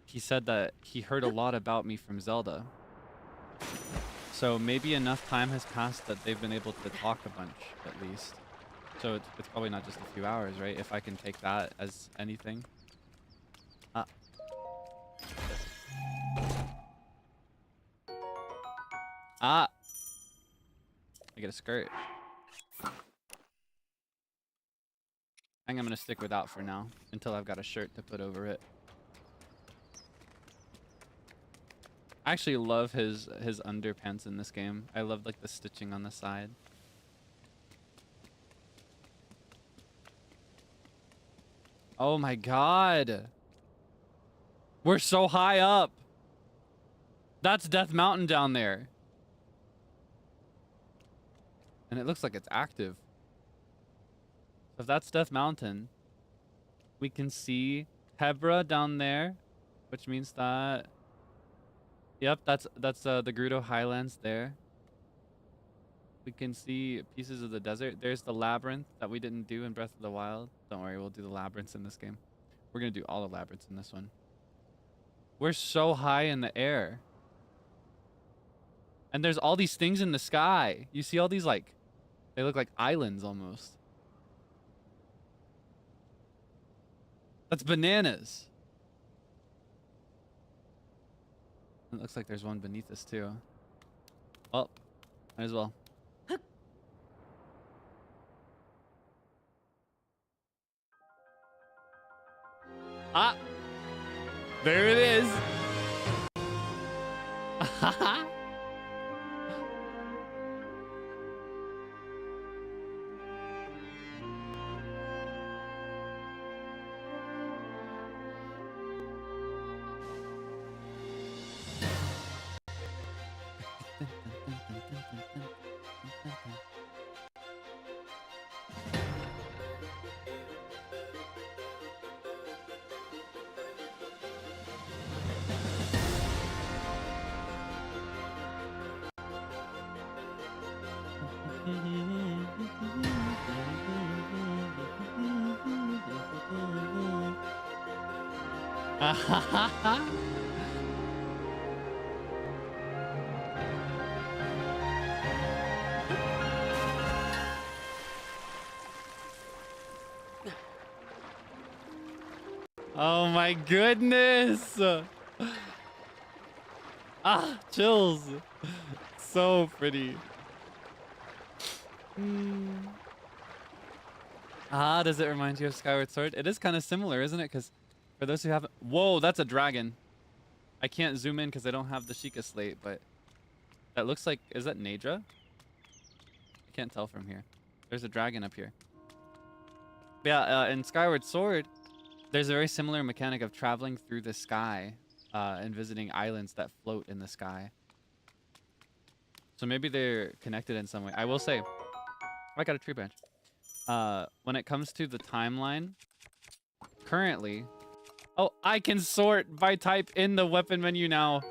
he said that he heard a lot about me from Zelda. So maybe enough time has passed that they've been able to talk a bunch, at least. So it's probably not just a few hours, right? If I can take that as anything. Ah. Ah! I get a skirt. I think I'm gonna stick with that for now, until I've got a shirt to put over it. I actually love his underpants in this game. I love like the stitching on the side. Oh my god. We're so high up. That's Death Mountain down there. And it looks like it's active. So if that's Death Mountain, we can see Hebra down there, which means that, yep, that's the Gerudo Highlands there. We can see pieces of the desert. There's the labyrinth that we didn't do in Breath of the Wild. Don't worry, we'll do the labyrinths in this game. We're gonna do all the labyrinths in this one. We're so high in the air. And there's all these things in the sky. You see all these, like, they look like islands almost. That's bananas. It looks like there's one beneath us too. Well, might as well. Ah! There it is! Oh my goodness! Ah, chills! So pretty. Ah, does it remind you of Skyward Sword? It is kind of similar, isn't it? Because for those who haven't... Whoa, that's a dragon. I can't zoom in because I don't have the Sheikah Slate, but that looks like... Is that Naedra? I can't tell from here. There's a dragon up here. Yeah, in Skyward Sword, There's a very similar mechanic of traveling through the sky and visiting islands that float in the sky. So maybe they're connected in some way. I will say, I got a tree branch. When it comes to the timeline, currently... Oh, I can sort by type in the weapon menu now.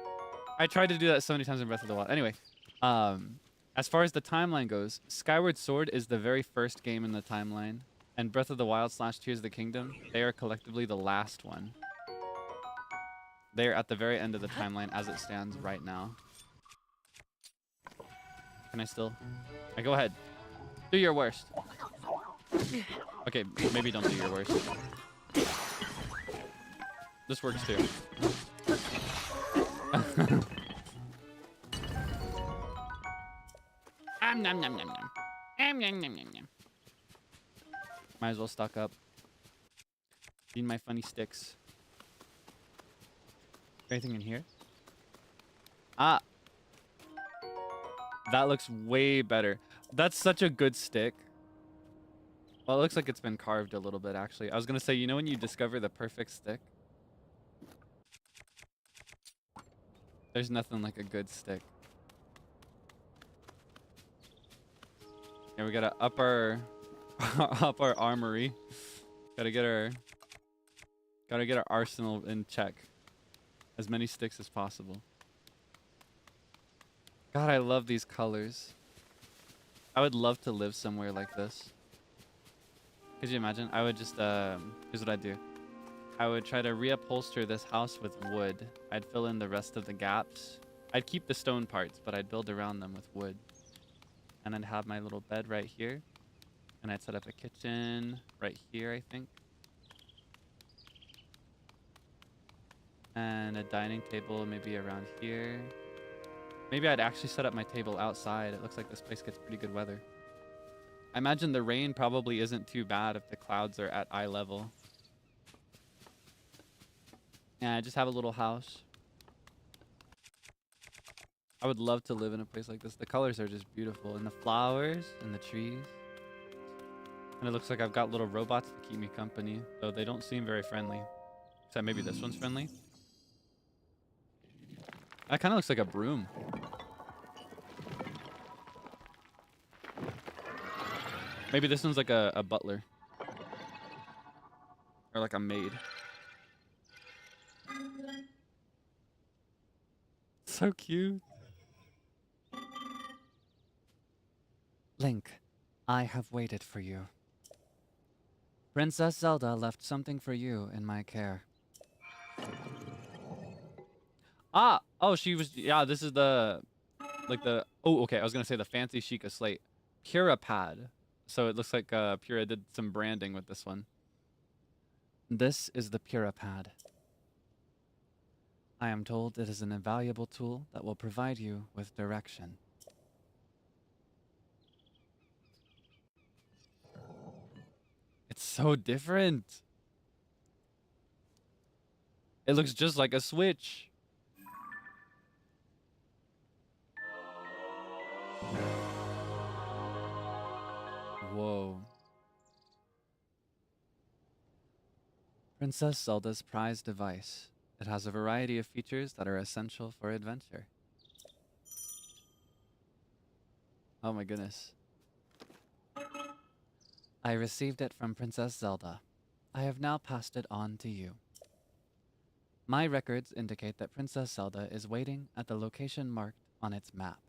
I tried to do that so many times in Breath of the Wild. Anyway, as far as the timeline goes, Skyward Sword is the very first game in the timeline. And Breath of the Wild / Tears of the Kingdom, they are collectively the last one. They're at the very end of the timeline as it stands right now. Can I still? Go ahead. Do your worst. Okay, maybe don't do your worst. This works too. Nom nom nom nom nom. Nom nom nom nom nom. Might as well stock up. Need my funny sticks. Anything in here? Ah. That looks way better. That's such a good stick. Well, it looks like it's been carved a little bit, actually. I was going to say, you know when you discover the perfect stick? There's nothing like a good stick. Yeah, we gotta up our up our armory. Gotta get our arsenal in check. As many sticks as possible. God, I love these colors. I would love to live somewhere like this. Could you imagine? I would just here's what I'd do. I would try to reupholster this house with wood. I'd fill in the rest of the gaps. I'd keep the stone parts, but I'd build around them with wood. And I'd have my little bed right here. And I'd set up a kitchen right here, I think. And a dining table maybe around here. Maybe I'd actually set up my table outside. It looks like this place gets pretty good weather. I imagine the rain probably isn't too bad if the clouds are at eye level. Yeah, I just have a little house. I would love to live in a place like this. The colors are just beautiful. And the flowers and the trees. And it looks like I've got little robots to keep me company. Though they don't seem very friendly. Except maybe this one's friendly. That kind of looks like a broom. Maybe this one's like a butler. Or like a maid. So cute. Link, I have waited for you. Princess Zelda left something for you in my care. Ah! Oh, she was... Yeah, this is the... Like the... Oh, okay. I was going to say the fancy Sheikah slate. Purapad. So it looks like Pura did some branding with this one. This is the Purapad. I am told it is an invaluable tool that will provide you with direction. It's so different. It looks just like a Switch. Whoa. Princess Zelda's prized device. It has a variety of features that are essential for adventure. Oh my goodness. I received it from Princess Zelda. I have now passed it on to you. My records indicate that Princess Zelda is waiting at the location marked on its map.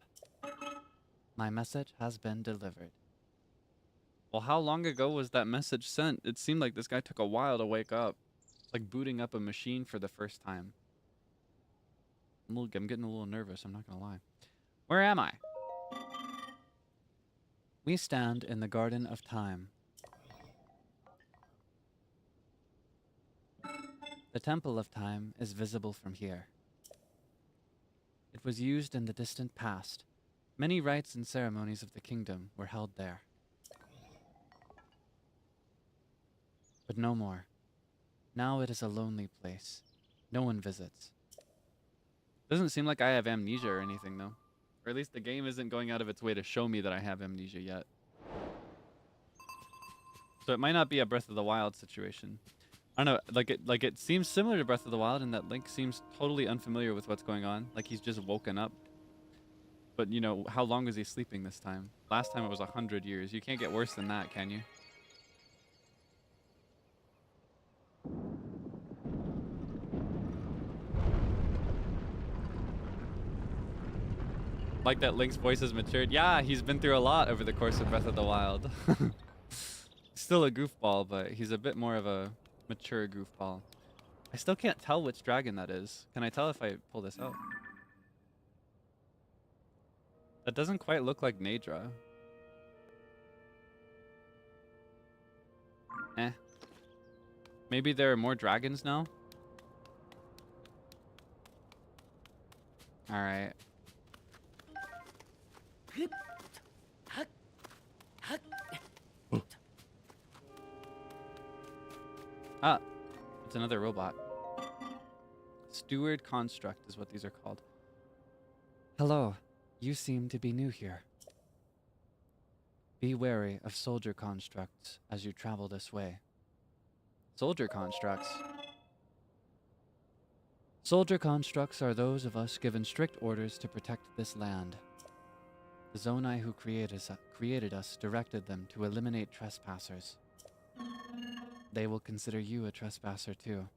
My message has been delivered. Well, how long ago was that message sent? It seemed like this guy took a while to wake up. Like booting up a machine for the first time. I'm getting a little nervous, I'm not gonna lie. Where am I? We stand in the Garden of Time. The Temple of Time is visible from here. It was used in the distant past. Many rites and ceremonies of the kingdom were held there. But no more. Now it is a lonely place. No one visits. Doesn't seem like I have amnesia or anything, though. Or at least the game isn't going out of its way to show me that I have amnesia yet. So it might not be a Breath of the Wild situation. I don't know, like it seems similar to Breath of the Wild in that Link seems totally unfamiliar with what's going on. Like he's just woken up. But you know, how long was he sleeping this time? Last time it was 100 years. You can't get worse than that, can you? Like that Link's voice has matured. Yeah, he's been through a lot over the course of Breath of the Wild. Still a goofball, but he's a bit more of a mature goofball. I still can't tell which dragon that is. Can I tell if I pull this out? That doesn't quite look like Nadra. Eh. Maybe there are more dragons now? Alright. Ah, it's another robot. Steward construct is what these are called. Hello, you seem to be new here. Be wary of soldier constructs as you travel this way. Soldier constructs. Soldier constructs are those of us given strict orders to protect this land. The Zonai who created us directed them to eliminate trespassers. They will consider you a trespasser too.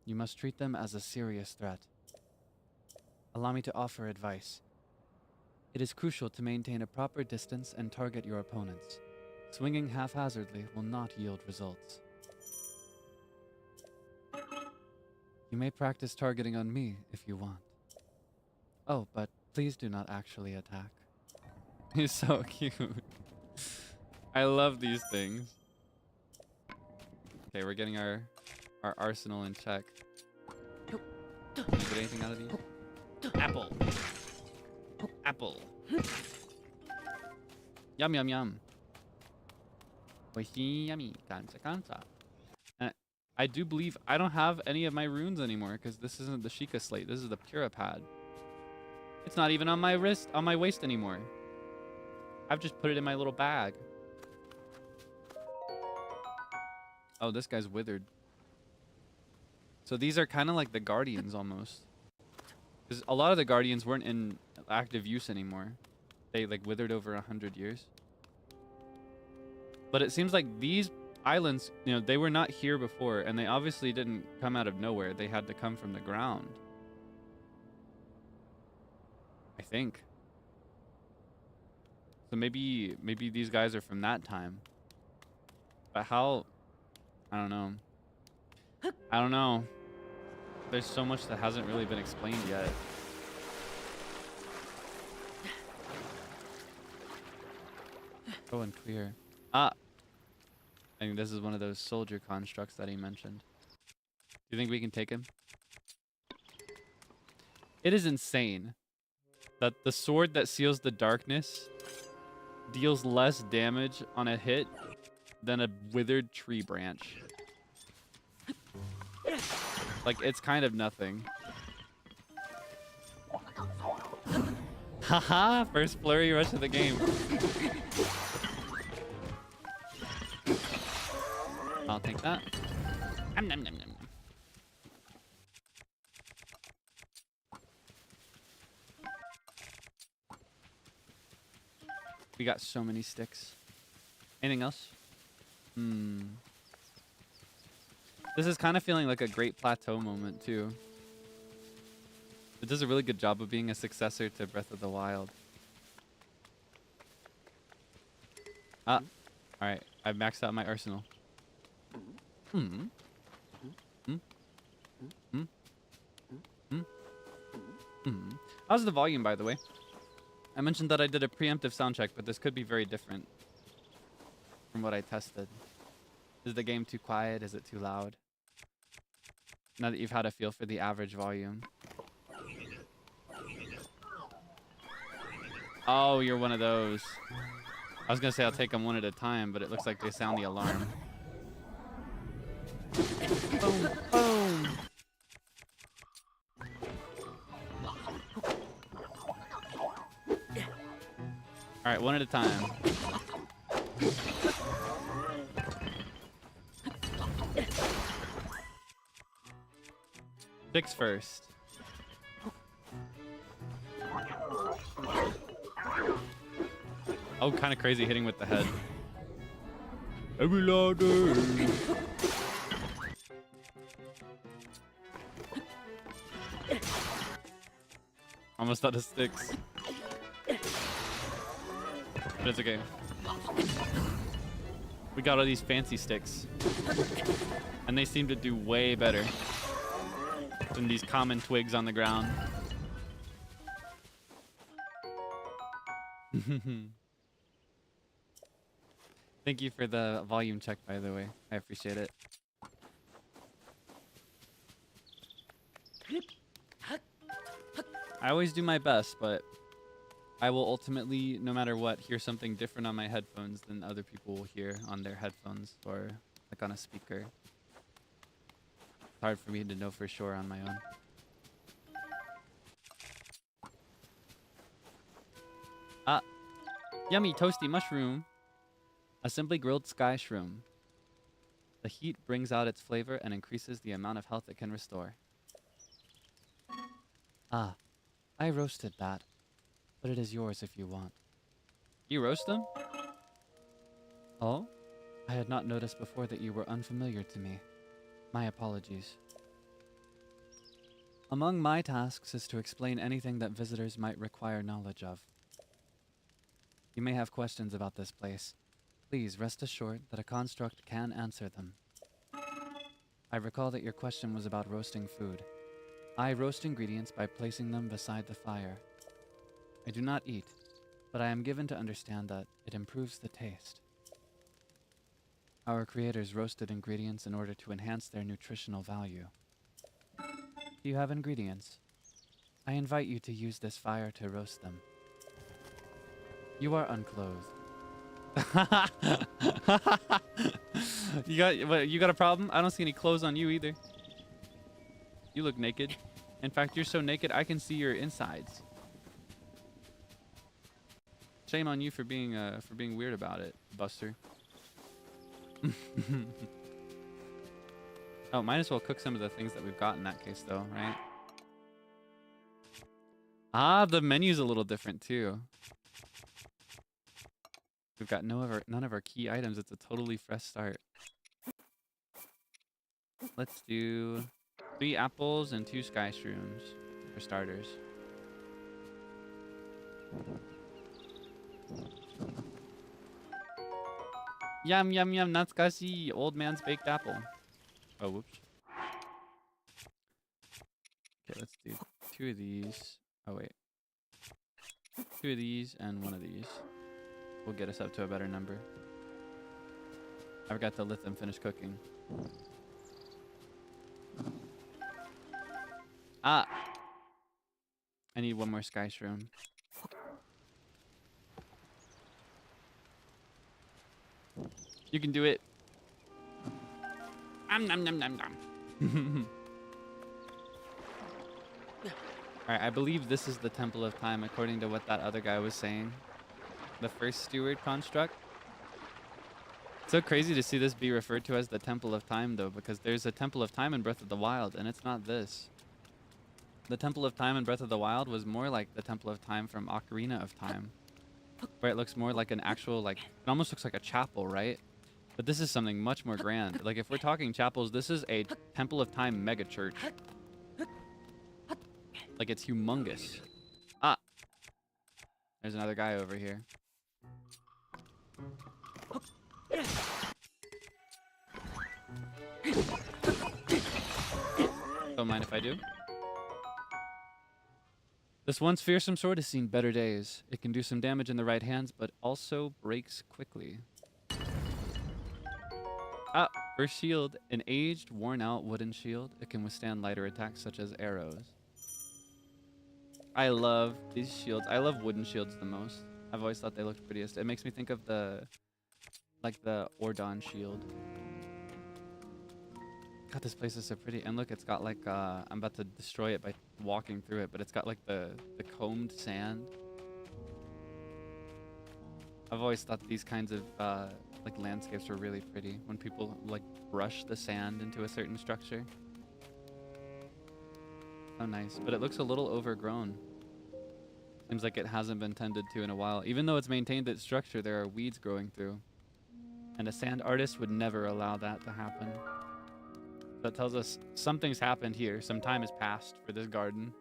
You must treat them as a serious threat. Allow me to offer advice. It is crucial to maintain a proper distance and target your opponents. Swinging haphazardly will not yield results. You may practice targeting on me if you want. Oh, but please do not actually attack. He's so cute. I love these things. Okay, we're getting our arsenal in check. Can you get anything out of these? Apple. Apple. Yum yum yum. Oishi yummy. Kansa kansa. I do believe I don't have any of my runes anymore because this isn't the Sheikah slate. This is the Puripad. It's not even on my wrist, on my waist anymore. I've just put it in my little bag. Oh, this guy's withered. So these are kind of like the Guardians almost. Because a lot of the Guardians weren't in active use anymore. They like withered over 100 years. But it seems like these islands, you know, they were not here before, and they obviously didn't come out of nowhere. They had to come from the ground. I think. So maybe these guys are from that time. But how? I don't know. I don't know. There's so much that hasn't really been explained yet. Oh, and clear. Ah! I think this is one of those soldier constructs that he mentioned. Do you think we can take him? It is insane that the sword that seals the darkness deals less damage on a hit than a withered tree branch. Like, it's kind of nothing. Haha! First flurry rush of the game. I'll take that. Nom, nom, nom, nom. We got so many sticks. Anything else? This is kind of feeling like a Great Plateau moment too. It does a really good job of being a successor to Breath of the Wild. Ah, alright. I've maxed out my arsenal. How's the volume, by the way? I mentioned that I did a preemptive sound check, but this could be very different from what I tested. Is the game too quiet? Is it too loud? Now that you've had a feel for the average volume. Oh, you're one of those. I was gonna say I'll take them one at a time, but it looks like they sound the alarm. Boom, boom. All right, one at a time. Sticks first. Oh, kind of crazy hitting with the head. Every ladder. Almost out of sticks. But it's okay. We got all these fancy sticks. And they seem to do way better than these common twigs on the ground. Thank you for the volume check, by the way. I appreciate it. I always do my best, but I will ultimately, no matter what, hear something different on my headphones than other people will hear on their headphones or like on a speaker. It's hard for me to know for sure on my own. Ah, yummy toasty mushroom. A simply grilled sky shroom. The heat brings out its flavor and increases the amount of health it can restore. Ah, I roasted that, but it is yours if you want. You roast them? Oh? I had not noticed before that you were unfamiliar to me. My apologies. Among my tasks is to explain anything that visitors might require knowledge of. You may have questions about this place. Please rest assured that a construct can answer them. I recall that your question was about roasting food. I roast ingredients by placing them beside the fire. I do not eat, but I am given to understand that it improves the taste. Our creators roasted ingredients in order to enhance their nutritional value. Do you have ingredients? I invite you to use this fire to roast them. You are unclothed. You got a problem? I don't see any clothes on you either. You look naked. In fact, you're so naked I can see your insides. Shame on you for being weird about it, Buster. Oh, might as well cook some of the things that we've got in that case, though, right? Ah, the menu's a little different too. We've got none of our key items. It's a totally fresh start. Let's do 3 apples and 2 sky shrooms for starters. Yum yum yum, natsukashi, old man's baked apple. Oh, whoops. Okay, let's do 2 of these. Oh wait, 2 of these and 1 of these. Will get us up to a better number. I forgot to let them finish cooking. Ah! I need 1 more sky shroom. You can do it. Nom nom nom nom. Alright, I believe this is the Temple of Time according to what that other guy was saying. The first Steward construct. It's so crazy to see this be referred to as the Temple of Time, though, because there's a Temple of Time in Breath of the Wild, and it's not this. The Temple of Time in Breath of the Wild was more like the Temple of Time from Ocarina of Time, where it looks more like an actual, like, it almost looks like a chapel, right? But this is something much more grand. Like, if we're talking chapels, this is a Temple of Time mega church. Like, it's humongous. Ah! There's another guy over here. Don't mind if I do. This once fearsome sword has seen better days. It can do some damage in the right hands, but also breaks quickly. Ah, first shield. An aged, worn-out wooden shield. It can withstand lighter attacks such as arrows. I love these shields. I love wooden shields the most. I've always thought they looked prettiest. It makes me think of the Ordon shield. God, this place is so pretty. And look, it's got like, I'm about to destroy it by walking through it, but it's got like the combed sand. I've always thought these kinds of like landscapes were really pretty when people like brush the sand into a certain structure. Oh, nice. But it looks a little overgrown. Seems like it hasn't been tended to in a while. Even though it's maintained its structure, there are weeds growing through. And a sand artist would never allow that to happen. That tells us something's happened here. Some time has passed for this garden.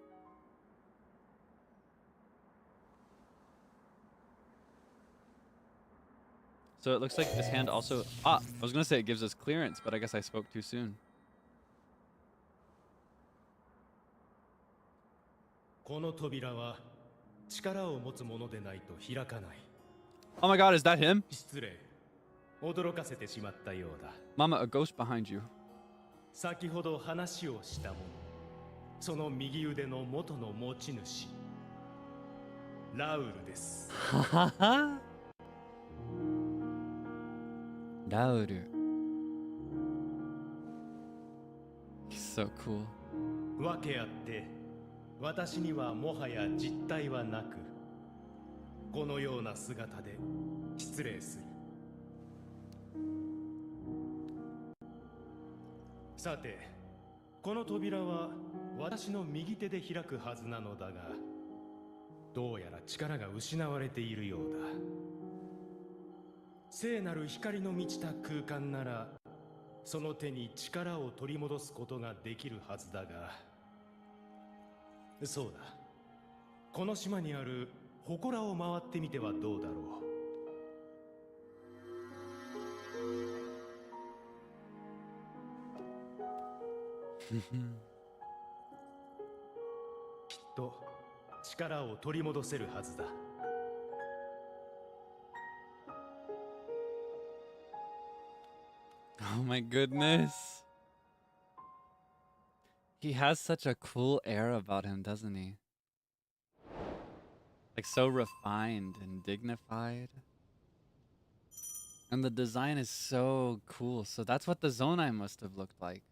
So it looks like this hand also... Ah, I was going to say it gives us clearance, but I guess I spoke too soon. Oh my god, is that him? Mama, a ghost behind you. 先ほど話をしたもの、その右腕の元の持ち主、ラウルです。ラウル。He's so cool. わけあって、私にはもはや実体はなく、このような姿で失礼する。さて、この扉は私の右手で開くはずなのだが、どうやら力が失われているようだ。聖なる光の満ちた空間なら、その手に力を取り戻すことができるはずだが、そうだ。この島にある祠を回ってみてはどうだろう。きっと力を取り戻せるはずだ。Oh my goodness. He has such a cool air about him, doesn't he? Like so refined and dignified. And the design is so cool. So that's what the Zonai must have looked like.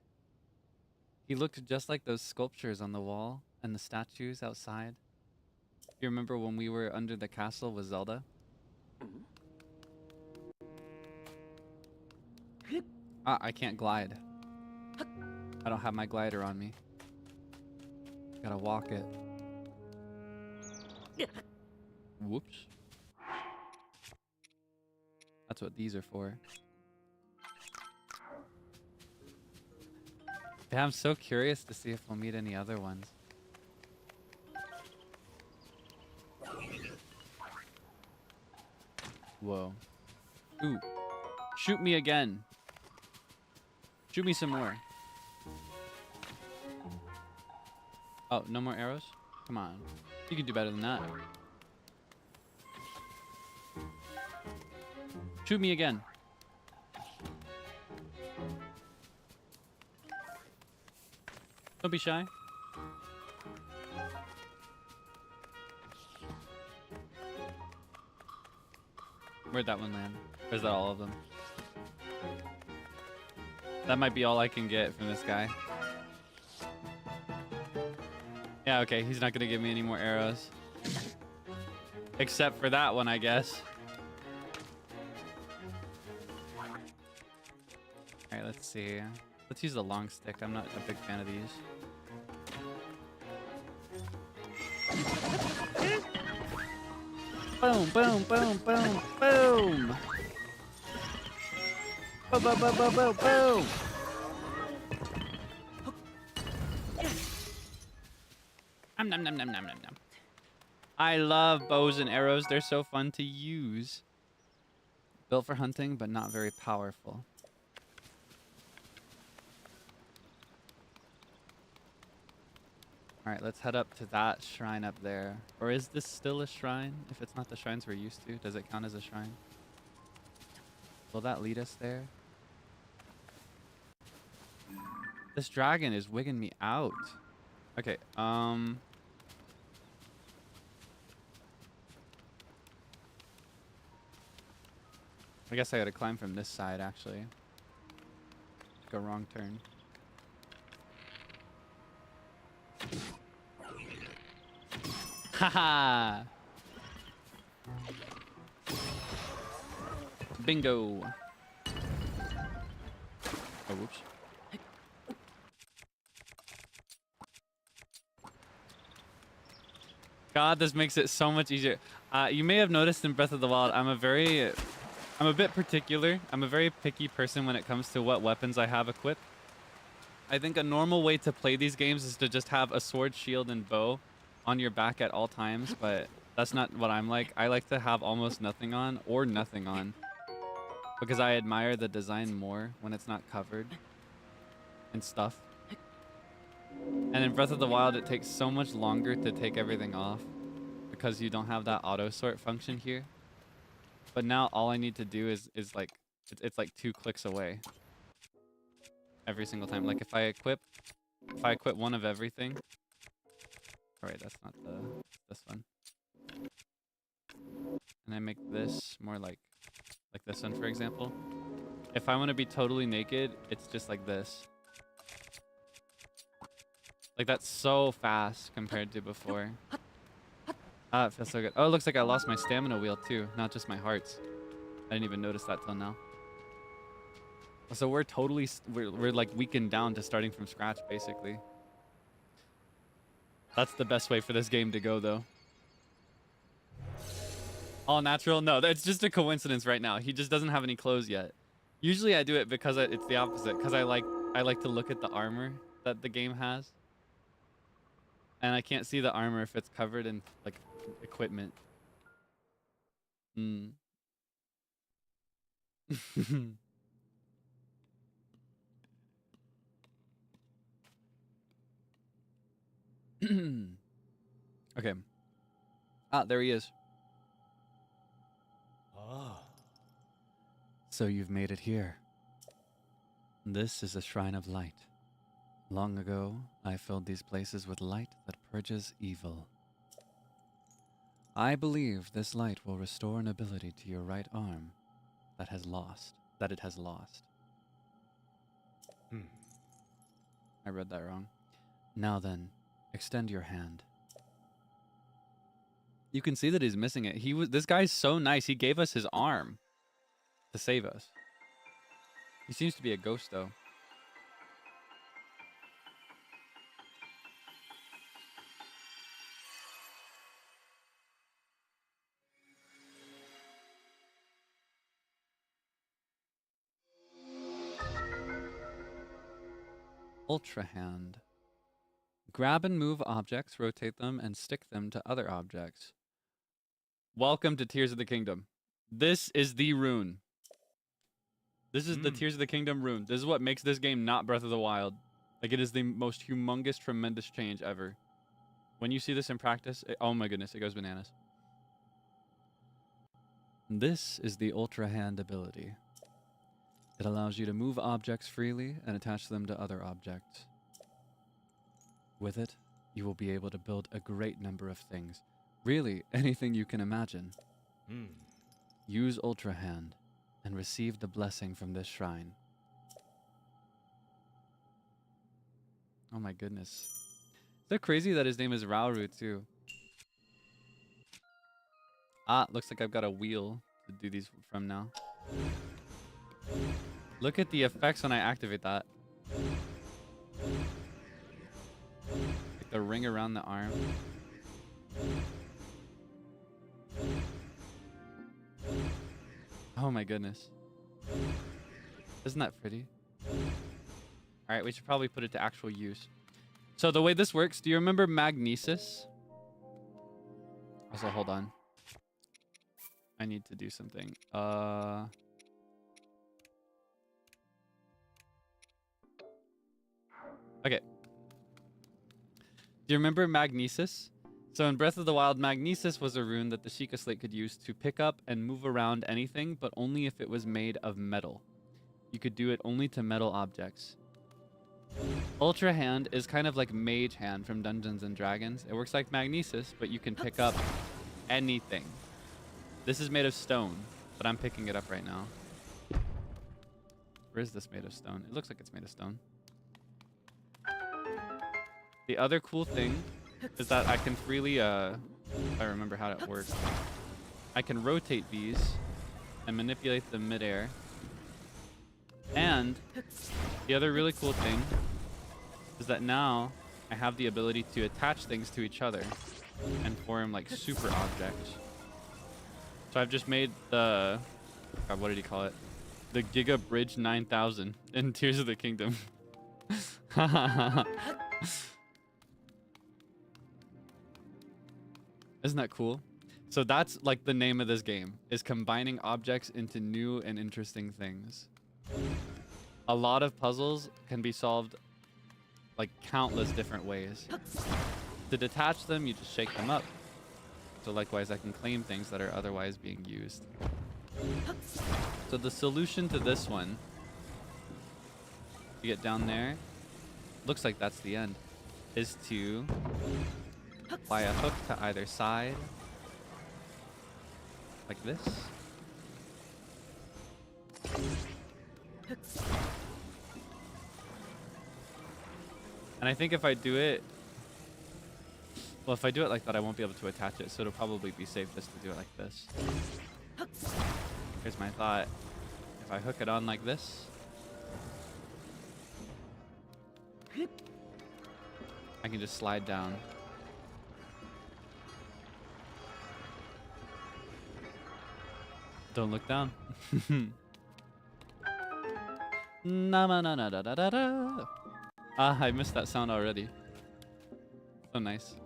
He looked just like those sculptures on the wall and the statues outside. You remember when we were under the castle with Zelda? Ah, I can't glide. I don't have my glider on me. Gotta walk it. Whoops. That's what these are for. Yeah, I'm so curious to see if we'll meet any other ones. Whoa. Ooh. Shoot me again. Shoot me some more. Oh, no more arrows? Come on. You can do better than that. Shoot me again. Don't be shy. Where'd that one land? Or is that all of them? That might be all I can get from this guy. Yeah, okay, he's not gonna give me any more arrows. Except for that one, I guess. Alright, let's see. Let's use the long stick. I'm not a big fan of these. Boom, boom, boom, boom, boom! Boom, boom, boom, boom, boom, boom! Nom, nom, nom, nom, nom, nom, nom. I love bows and arrows. They're so fun to use. Built for hunting, but not very powerful. Alright, let's head up to that shrine up there. Or is this still a shrine? If it's not the shrines we're used to, does it count as a shrine? Will that lead us there? This dragon is wigging me out. Okay, I guess I gotta climb from this side, actually. Took a wrong turn. Haha! Bingo! Oh, whoops. God, this makes it so much easier. You may have noticed in Breath of the Wild, I'm a bit particular. I'm a very picky person when it comes to what weapons I have equipped. I think a normal way to play these games is to just have a sword, shield, and bow on your back at all times, but that's not what I'm like. I like to have almost nothing on or nothing on because I admire the design more when it's not covered and stuff. And in Breath of the Wild, it takes so much longer to take everything off because you don't have that auto sort function here. But now all I need to do is like, it's like 2 clicks away every single time. Like if I equip one of everything. All right, that's not this one. And I make this more like this one, for example. If I want to be totally naked, it's just like this. Like that's so fast compared to before. Ah, it feels so good. Oh, it looks like I lost my stamina wheel too, not just my hearts. I didn't even notice that till now. So we're totally, we're like weakened down to starting from scratch, basically. That's the best way for this game to go, though. All natural? No, it's just a coincidence right now. He just doesn't have any clothes yet. Usually I do it because it's the opposite, because I like to look at the armor that the game has. And I can't see the armor if it's covered in like equipment. Okay. Ah, there he is. Ah. So you've made it here. This is a shrine of light. Long ago, I filled these places with light that purges evil. I believe this light will restore an ability to your right arm that it has lost. I read that wrong. Now then, extend your hand. You can see that he's missing it. This guy's so nice. He gave us his arm to save us. He seems to be a ghost, though. Ultrahand. Grab and move objects, rotate them, and stick them to other objects. Welcome to Tears of the Kingdom. This is the rune. This is the Tears of the Kingdom rune. This is what makes this game not Breath of the Wild. Like, it is the most humongous, tremendous change ever. When you see this in practice, oh my goodness, it goes bananas. This is the Ultrahand ability. It allows you to move objects freely and attach them to other objects. With it, you will be able to build a great number of things. Really, anything you can imagine. Use Ultrahand and receive the blessing from this shrine. Oh my goodness. Is that crazy that his name is Rauru too? Ah, looks like I've got a wheel to do these from now. Look at the effects when I activate that. Like the ring around the arm. Oh my goodness. Isn't that pretty? Alright, we should probably put it to actual use. So the way this works, do you remember magnesis? Also, hold on. I need to do something. Okay. Do you remember magnesis? So in Breath of the Wild, magnesis was a rune that the Sheikah Slate could use to pick up and move around anything, but only if it was made of metal. You could do it only to metal objects. Ultra Hand is kind of like Mage Hand from Dungeons and Dragons. It works like magnesis, but you can pick up anything. This is made of stone, but I'm picking it up right now. Where is this made of stone? It looks like it's made of stone. The other cool thing is that I can freely, if I remember how it works, I can rotate these and manipulate them midair. And the other really cool thing is that now I have the ability to attach things to each other. and form like super objects. So I've just made the, God, what did he call it? The Giga Bridge 9000 in Tears of the Kingdom. Isn't that cool? So that's like the name of this game, is combining objects into new and interesting things. A lot of puzzles can be solved like countless different ways. To detach them, you just shake them up. So likewise, I can claim things that are otherwise being used. So the solution to this one, you get down there, looks like that's the end, is to apply a hook to either side, like this. And I think if I do it, well, if I do it like that, I won't be able to attach it, so it'll probably be safest to do it like this. Here's my thought. If I hook it on like this, I can just slide down. Don't look down. Na na na na da da da da. Ah, I missed that sound already. So nice.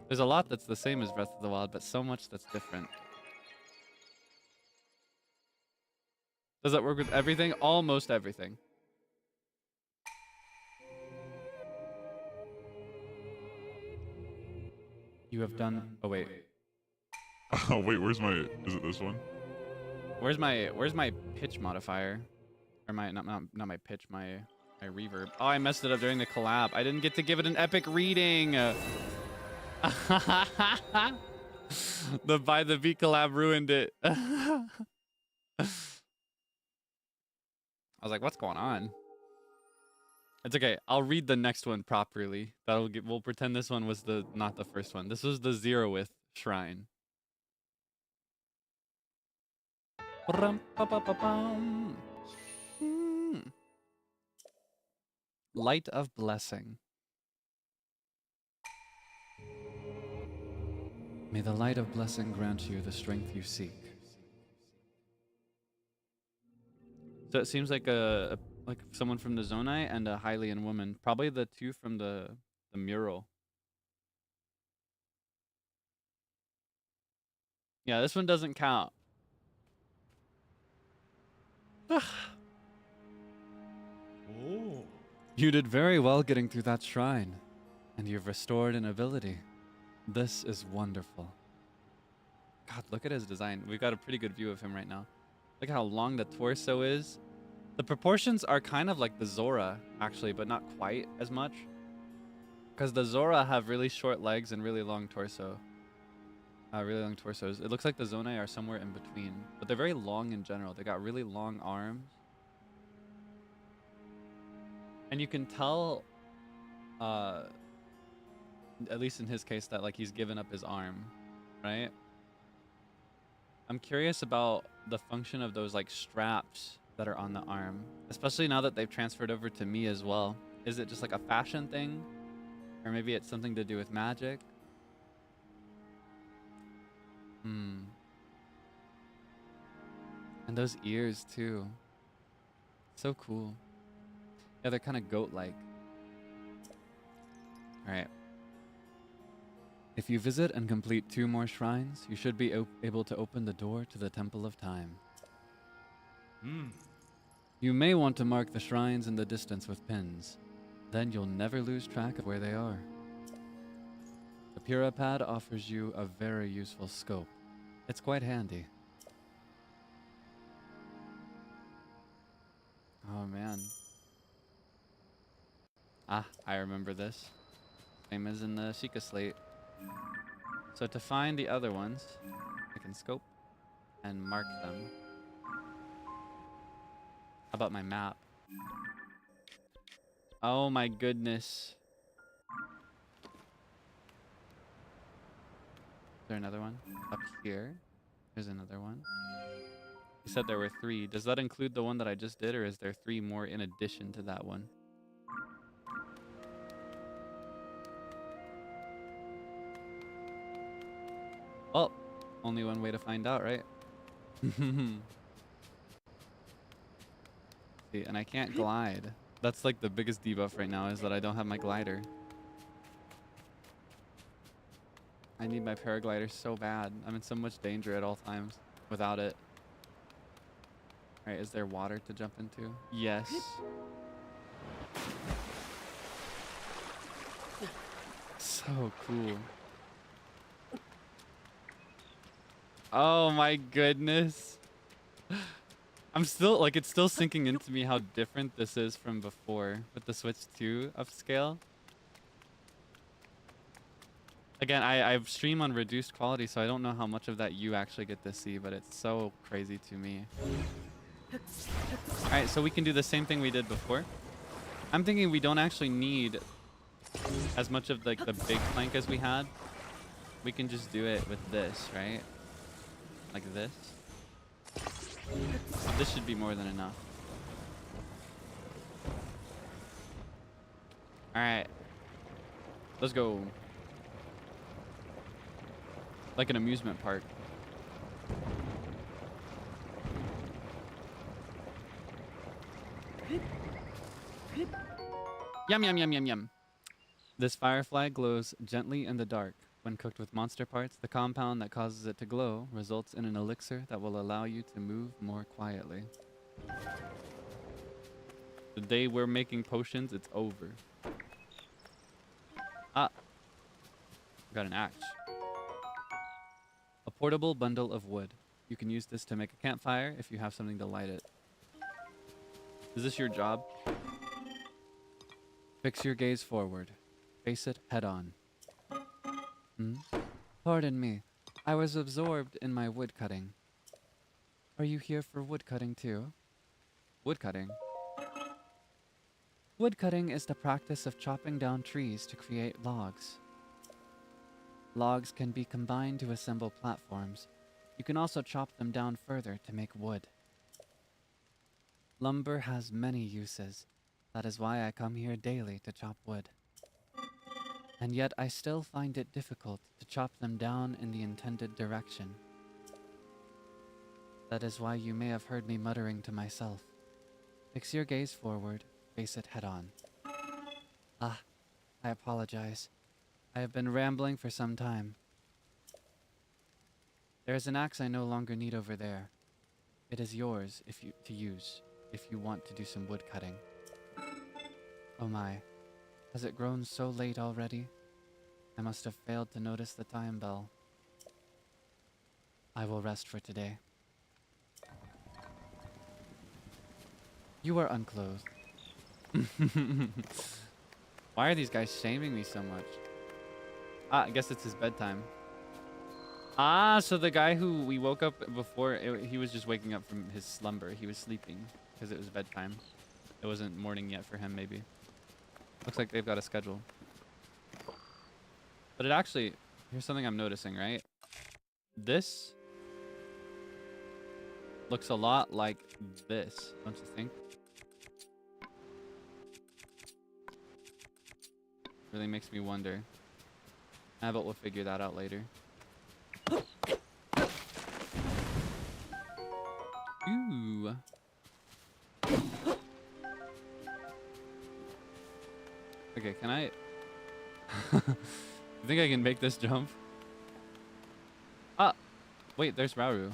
There's a lot that's the same as Breath of the Wild, but so much that's different. Does that work with everything? Almost everything. You have done... Oh, wait. Oh, wait, where's my... Is it this one? Where's my pitch modifier? Or my... Not my pitch, my reverb. Oh, I messed it up during the collab. I didn't get to give it an epic reading. The By the Beat collab ruined it. I was like, what's going on? It's okay. I'll read the next one properly. We'll pretend this one was not the first one. This was the 0th shrine. Light of Blessing. May the light of blessing grant you the strength you seek. So it seems like like someone from the Zonai and a Hylian woman. Probably the two from the mural. Yeah, this one doesn't count. Oh. You did very well getting through that shrine, and you've restored an ability. This is wonderful. God, look at his design. We've got a pretty good view of him right now. Look how long the torso is. The proportions are kind of like the Zora, actually, but not quite as much. Because the Zora have really short legs and really long torso. Really long torsos. It looks like the Zonai are somewhere in between. But they're very long in general. They got really long arms. And you can tell, at least in his case, that like he's given up his arm, right? I'm curious about the function of those like straps that are on the arm, especially now that they've transferred over to me as well. Is it just like a fashion thing? Or maybe it's something to do with magic? And those ears too. So cool. Yeah, they're kind of goat-like. Alright. If you visit and complete 2 more shrines, you should be able to open the door to the Temple of Time. You may want to mark the shrines in the distance with pins. Then you'll never lose track of where they are. The Purapad offers you a very useful scope. It's quite handy. Oh man. Ah, I remember this. Same as in the Sheikah Slate. So to find the other ones, I can scope and mark them. How about my map? Oh my goodness. Is there another one? Up here. There's another one. You said there were 3. Does that include the one that I just did, or is there 3 more in addition to that one? Well, only one way to find out, right? See, and I can't glide. That's like the biggest debuff right now is that I don't have my glider. I need my paraglider so bad. I'm in so much danger at all times without it. All right, is there water to jump into? Yes. So cool. Oh my goodness. I'm still, like, it's still sinking into me how different this is from before with the Switch 2 upscale. Again, I stream on reduced quality, so I don't know how much of that you actually get to see, but it's so crazy to me. All right, so we can do the same thing we did before. I'm thinking we don't actually need as much of like the big plank as we had. We can just do it with this, right? Like this. This should be more than enough. All right, let's go. Like an amusement park. Yum, yum, yum, yum, yum. This firefly glows gently in the dark. When cooked with monster parts, the compound that causes it to glow results in an elixir that will allow you to move more quietly. The day we're making potions, it's over. Ah. Got an axe. A portable bundle of wood. You can use this to make a campfire if you have something to light it. Is this your job? Fix your gaze forward. Face it head on. Pardon me. I was absorbed in my woodcutting. Are you here for woodcutting too? Woodcutting? Woodcutting is the practice of chopping down trees to create logs. Logs can be combined to assemble platforms. You can also chop them down further to make wood. Lumber has many uses. That is why I come here daily to chop wood. And yet I still find it difficult to chop them down in the intended direction. That is why you may have heard me muttering to myself. Fix your gaze forward, face it head on. Ah, I apologize. I have been rambling for some time. There is an axe I no longer need over there. It is yours to use if you want to do some wood cutting. Oh my, has it grown so late already? I must have failed to notice the time bell. I will rest for today. You are unclothed. Why are these guys shaming me so much? Ah, I guess it's his bedtime. Ah, so the guy who we woke up before, he was just waking up from his slumber. He was sleeping because it was bedtime. It wasn't morning yet for him, maybe. Looks like they've got a schedule. But it actually, here's something I'm noticing, right? This looks a lot like this, don't you think? Really makes me wonder. But we'll figure that out later. Ooh. Okay, can I... You think I can make this jump? Ah! Wait, there's Rauru.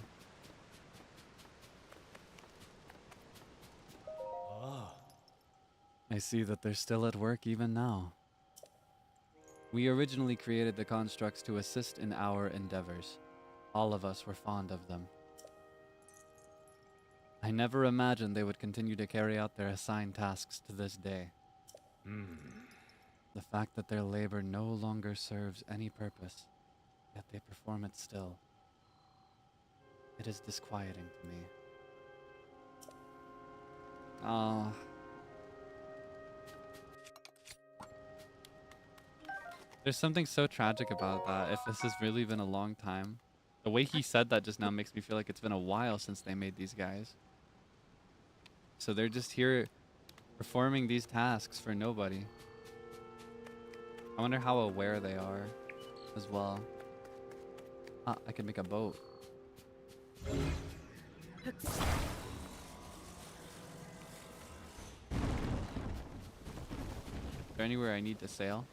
I see that they're still at work even now. We originally created the constructs to assist in our endeavors. All of us were fond of them. I never imagined they would continue to carry out their assigned tasks to this day. The fact that their labor no longer serves any purpose, yet they perform it still. It is disquieting to me. Ah. There's something so tragic about that, if this has really been a long time. The way he said that just now makes me feel like it's been a while since they made these guys. So they're just here performing these tasks for nobody. I wonder how aware they are as well. Ah, I can make a boat. Is there anywhere I need to sail?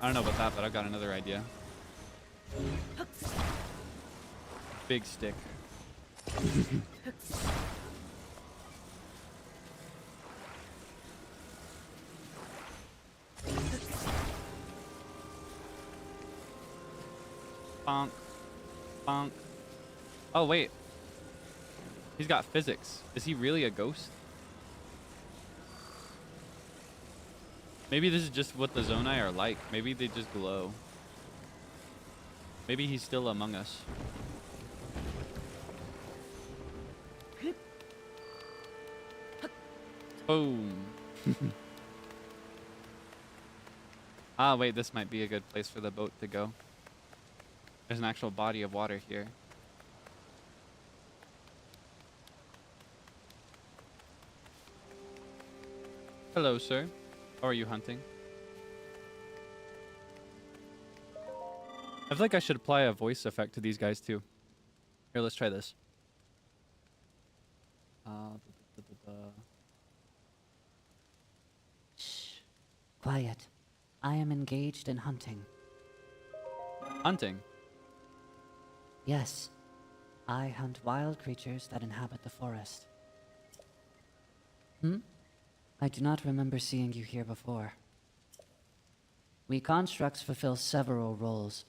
I don't know about that, but I've got another idea. Big stick. Bonk. Bonk. Oh, wait. He's got physics. Is he really a ghost? Maybe this is just what the Zonai are like. Maybe they just glow. Maybe he's still among us. Boom. Ah, wait, this might be a good place for the boat to go. There's an actual body of water here. Hello, sir. How are you hunting? I feel like I should apply a voice effect to these guys too. Here, let's try this. Shh. Quiet. I am engaged in hunting. Hunting? Yes. I hunt wild creatures that inhabit the forest. I do not remember seeing you here before. We constructs fulfill several roles.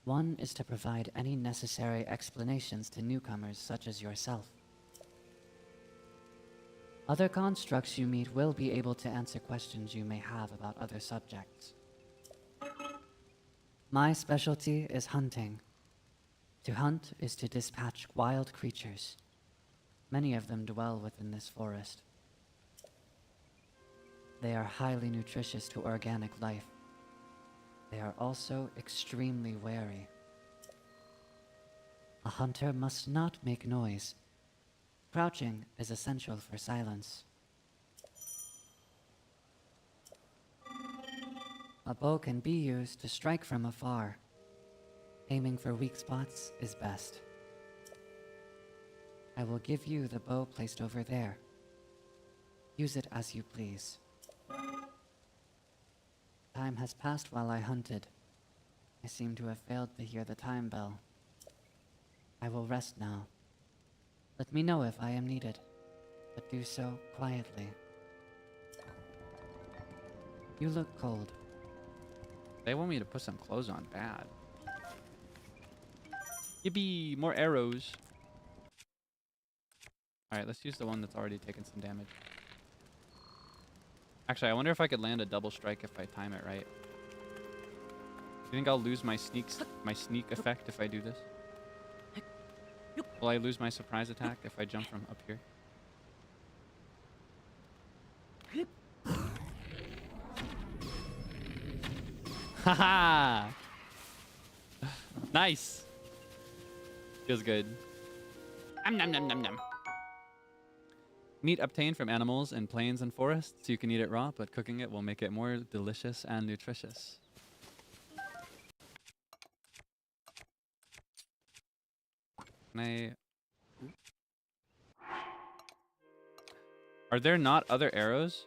One is to provide any necessary explanations to newcomers such as yourself. Other constructs you meet will be able to answer questions you may have about other subjects. My specialty is hunting. To hunt is to dispatch wild creatures. Many of them dwell within this forest. They are highly nutritious to organic life. They are also extremely wary. A hunter must not make noise. Crouching is essential for silence. A bow can be used to strike from afar. Aiming for weak spots is best. I will give you the bow placed over there. Use it as you please. Time has passed while I hunted. I seem to have failed to hear the time bell. I will rest now. Let me know if I am needed, but do so quietly. You look cold. They want me to put some clothes on bad. Yippee! More arrows. Alright, let's use the one that's already taken some damage. Actually, I wonder if I could land a double strike if I time it right. Do you think I'll lose my sneak effect if I do this? Will I lose my surprise attack if I jump from up here? Haha! Nice! Feels good. Nom nom nom nom. Meat obtained from animals in plains and forests. You can eat it raw, but cooking it will make it more delicious and nutritious. Are there not other arrows?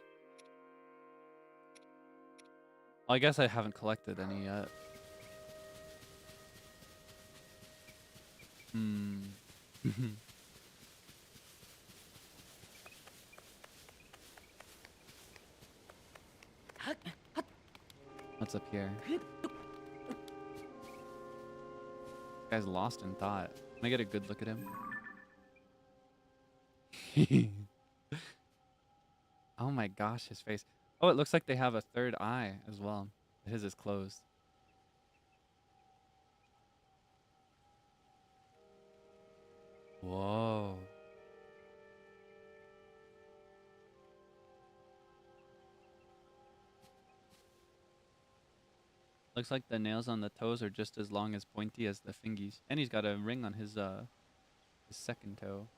Well, I guess I haven't collected any yet. What's up here? Guy's lost in thought. Can I get a good look at him? Oh my gosh, his face. Oh, it looks like they have a third eye as well. His is closed. Whoa. Looks like the nails on the toes are just as long as pointy as the fingies. And he's got a ring on his second toe.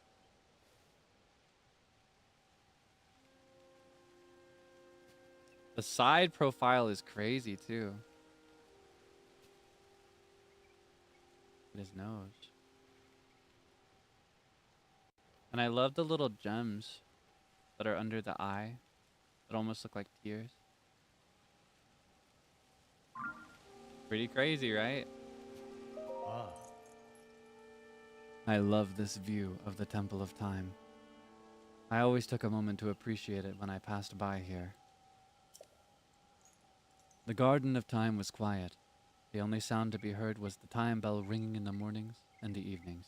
The side profile is crazy too. His nose. And I love the little gems that are under the eye that almost look like tears. Pretty crazy, right? Ah. I love this view of the Temple of Time. I always took a moment to appreciate it when I passed by here. The Garden of Time was quiet. The only sound to be heard was the time bell ringing in the mornings and the evenings.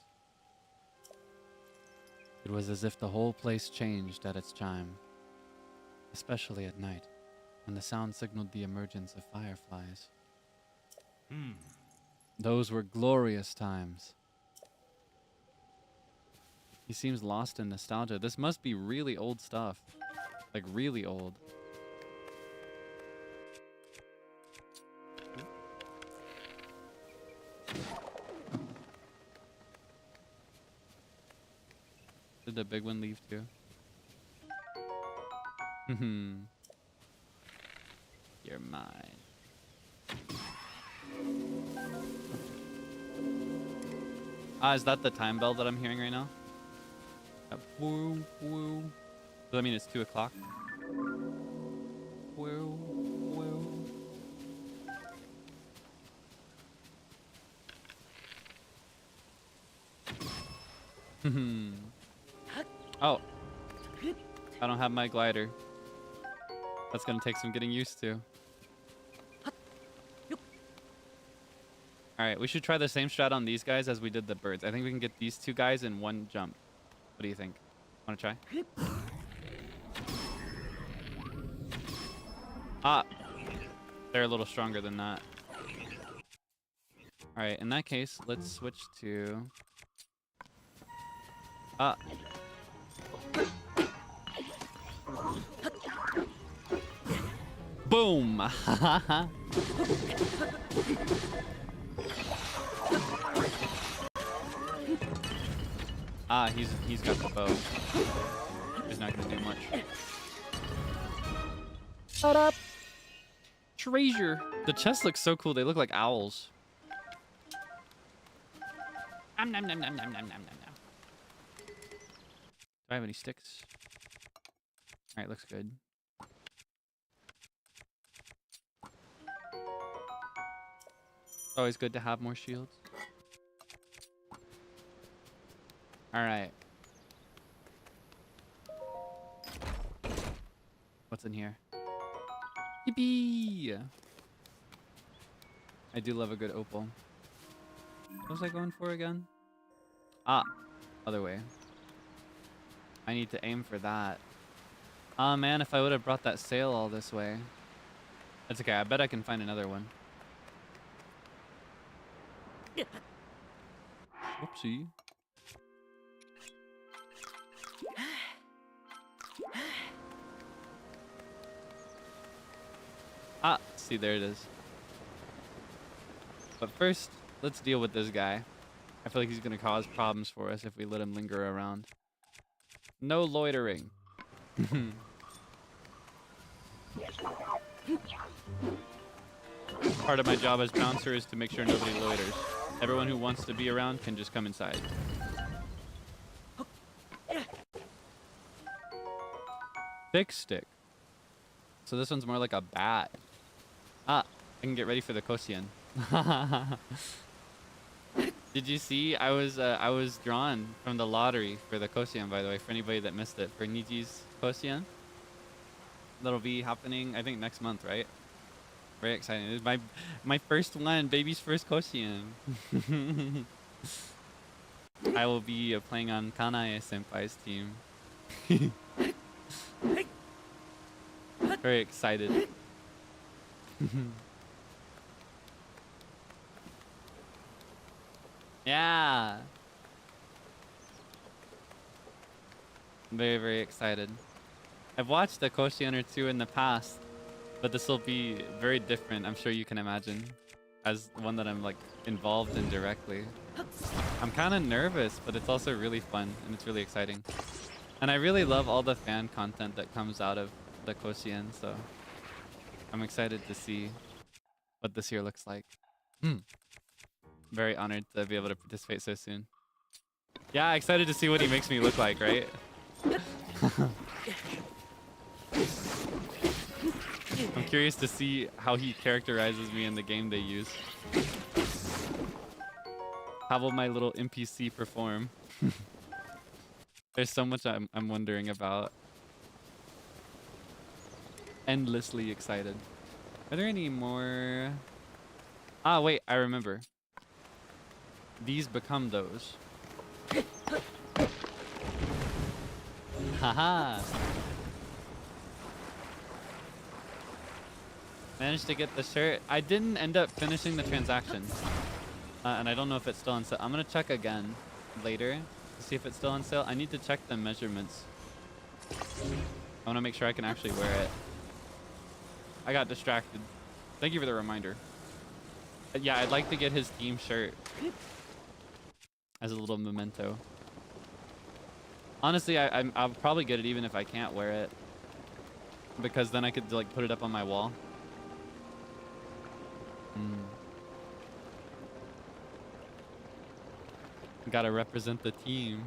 It was as if the whole place changed at its chime, especially at night, when the sound signaled the emergence of fireflies. Those were glorious times. He seems lost in nostalgia. This must be really old stuff. Like, really old. Did the big one leave too? You're mine. Ah, is that the time bell that I'm hearing right now? Woo, woo. Does that mean it's 2 o'clock? Woo, woo. Oh. I don't have my glider. That's gonna take some getting used to. Alright, we should try the same strat on these guys as we did the birds. I think we can get these two guys in one jump. What do you think? Wanna try? Ah! They're a little stronger than that. Alright, in that case, let's switch to... Ah! Boom! Ah, he's got the bow. He's not gonna do much. Shut up! Treasure! The chests look so cool. They look like owls. Nom nom nom nom nom nom nom nom. Do I have any sticks? Alright, looks good. Always good to have more shields. Alright. What's in here? Yippee! I do love a good opal. What was I going for again? Ah, other way. I need to aim for that. Ah, man, if I would have brought that sail all this way. That's okay, I bet I can find another one. Whoopsie. Ah, see, there it is. But first, let's deal with this guy. I feel like he's gonna cause problems for us if we let him linger around. No loitering. Part of my job as bouncer is to make sure nobody loiters. Everyone who wants to be around can just come inside. Thick stick. So this one's more like a bat. Ah, I can get ready for the Kosian. Did you see? I was drawn from the lottery for the Kosian, by the way, for anybody that missed it, for Niji's Kosian. That'll be happening, I think, next month, right? Very exciting. It's my first one, baby's first Kosian. I will be playing on Kanae Senpai's team. Very excited. Yeah. Very, very excited. I've watched a Koshian or two in the past, but this will be very different, I'm sure you can imagine, as one that I'm like involved in directly. I'm kind of nervous, but it's also really fun and it's really exciting. And I really love all the fan content that comes out of the Koshian, so I'm excited to see what this year looks like. Very honored to be able to participate so soon. Yeah, excited to see what he makes me look like, right? I'm curious to see how he characterizes me in the game they use. How will my little NPC perform? There's so much I'm wondering about. Endlessly excited. Are there any more? Ah, wait, I remember. These become those. Haha. Managed to get the shirt. I didn't end up finishing the transaction. And I don't know if it's still on sale. I'm going to check again later to see if it's still on sale. I need to check the measurements. I want to make sure I can actually wear it. I got distracted. Thank you for the reminder. But yeah, I'd like to get his team shirt as a little memento. Honestly, I'll probably get it even if I can't wear it, because then I could like put it up on my wall. Gotta represent the team.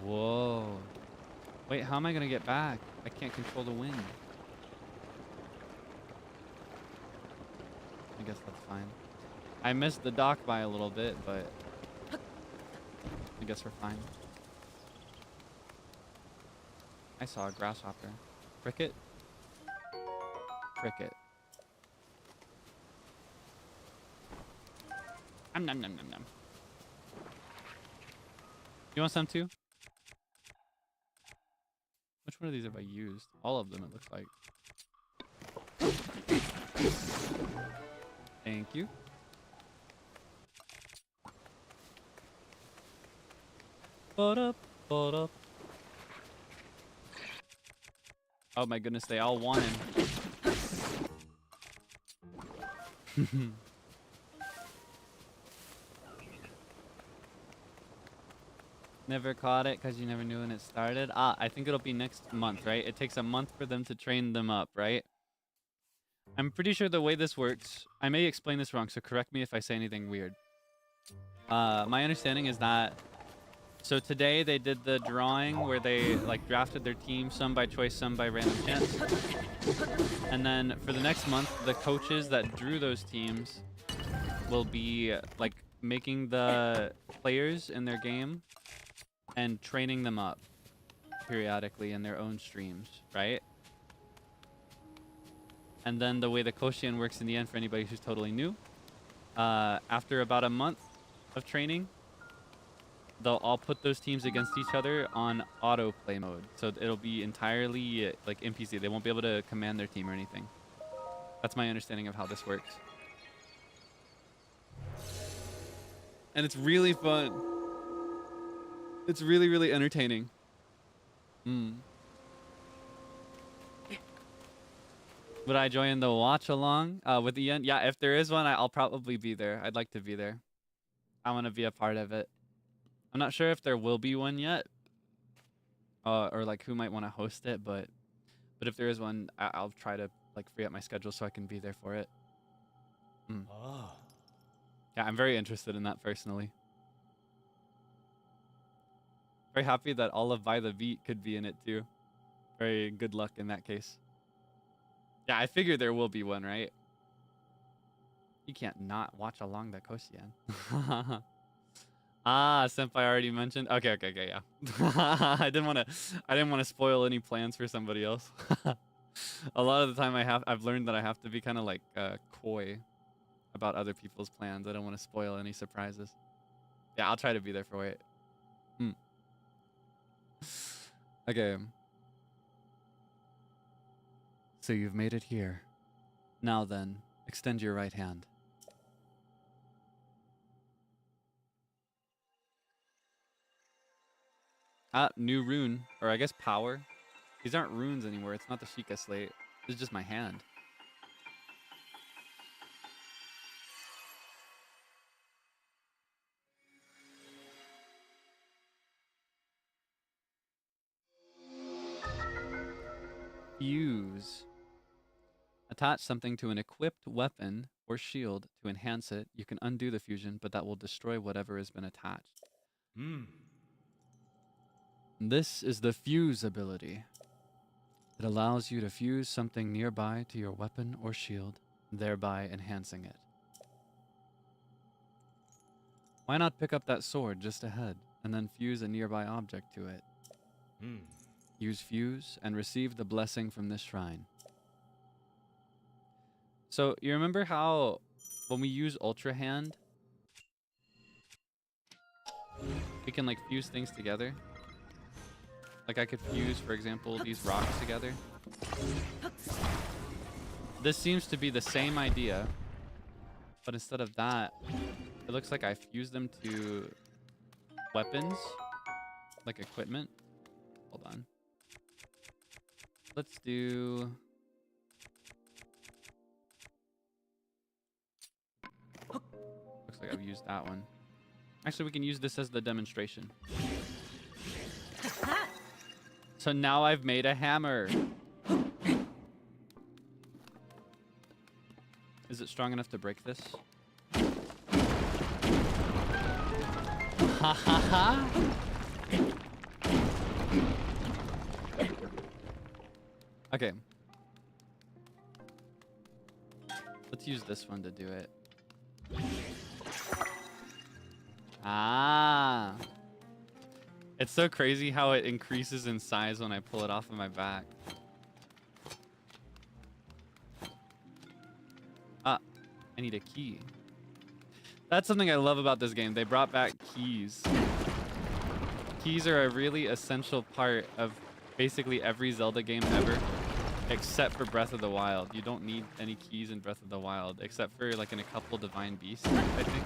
Whoa. Wait, how am I gonna get back? I can't control the wind. I guess that's fine. I missed the dock by a little bit, but I guess we're fine. I saw a grasshopper. Cricket? Cricket. Nom nom nom nom nom. You want some too? Which one of these have I used? All of them, it looks like. Thank you. Oh my goodness, they all want him. Never caught it because you never knew when it started. Ah, I think it'll be next month, right? It takes a month for them to train them up, right? I'm pretty sure the way this works, I may explain this wrong, so correct me if I say anything weird. My understanding is that, so today they did the drawing where they like drafted their team, some by choice, some by random chance. And then for the next month, the coaches that drew those teams will be like making the players in their game and training them up periodically in their own streams, right? And then the way the Koshien works in the end, for anybody who's totally new, after about a month of training, they'll all put those teams against each other on autoplay mode. So it'll be entirely like NPC. They won't be able to command their team or anything. That's my understanding of how this works. And it's really fun. It's really, really entertaining. Would I join the watch along with the end? Yeah, if there is one, I'll probably be there. I'd like to be there. I want to be a part of it. I'm not sure if there will be one yet, or like who might want to host it, but if there is one, I'll try to like free up my schedule so I can be there for it. Yeah, I'm very interested in that personally. Very happy that all of By the Beat could be in it too. Very good luck in that case. Yeah, I figure there will be one, right? You can't not watch along the Koshien. Ah, Senpai already mentioned. Okay, yeah. I didn't want to spoil any plans for somebody else. A lot of the time I've learned that I have to be kind of like coy about other people's plans. I don't want to spoil any surprises. Yeah, I'll try to be there for it. Okay. So you've made it here. Now then, extend your right hand. Ah, new rune. Or I guess power. These aren't runes anymore. It's not the Sheikah Slate. This is just my hand. fuse. Attach something to an equipped weapon or shield to enhance it. You can undo the fusion, but that will destroy whatever has been attached. This is the fuse ability. It allows you to fuse something nearby to your weapon or shield, thereby enhancing it. Why not pick up that sword just ahead and then fuse a nearby object to it? Use fuse and receive the blessing from this shrine. So you remember how when we use Ultrahand, we can like fuse things together? Like I could fuse, for example, these rocks together. This seems to be the same idea, but instead of that, it looks like I fused them to weapons, like equipment. Hold on. Let's do... Looks like I've used that one. Actually, we can use this as the demonstration. So now I've made a hammer. Is it strong enough to break this? Ha ha ha! Okay. Let's use this one to do it. Ah! It's so crazy how it increases in size when I pull it off of my back. Ah, I need a key. That's something I love about this game. They brought back keys. Keys are a really essential part of basically every Zelda game ever, except for Breath of the Wild. You don't need any keys in Breath of the Wild, except for like in a couple Divine Beasts, I think.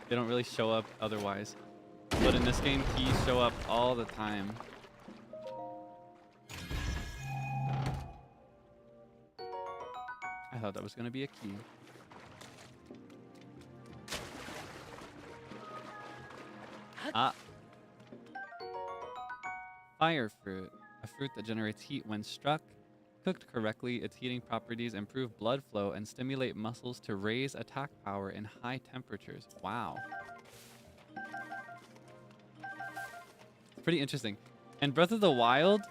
They don't really show up otherwise. But in this game, keys show up all the time. I thought that was going to be a key. Ah. Fire fruit. A fruit that generates heat when struck. Cooked correctly, its heating properties improve blood flow and stimulate muscles to raise attack power in high temperatures. Wow. Pretty interesting. In Breath of the Wild,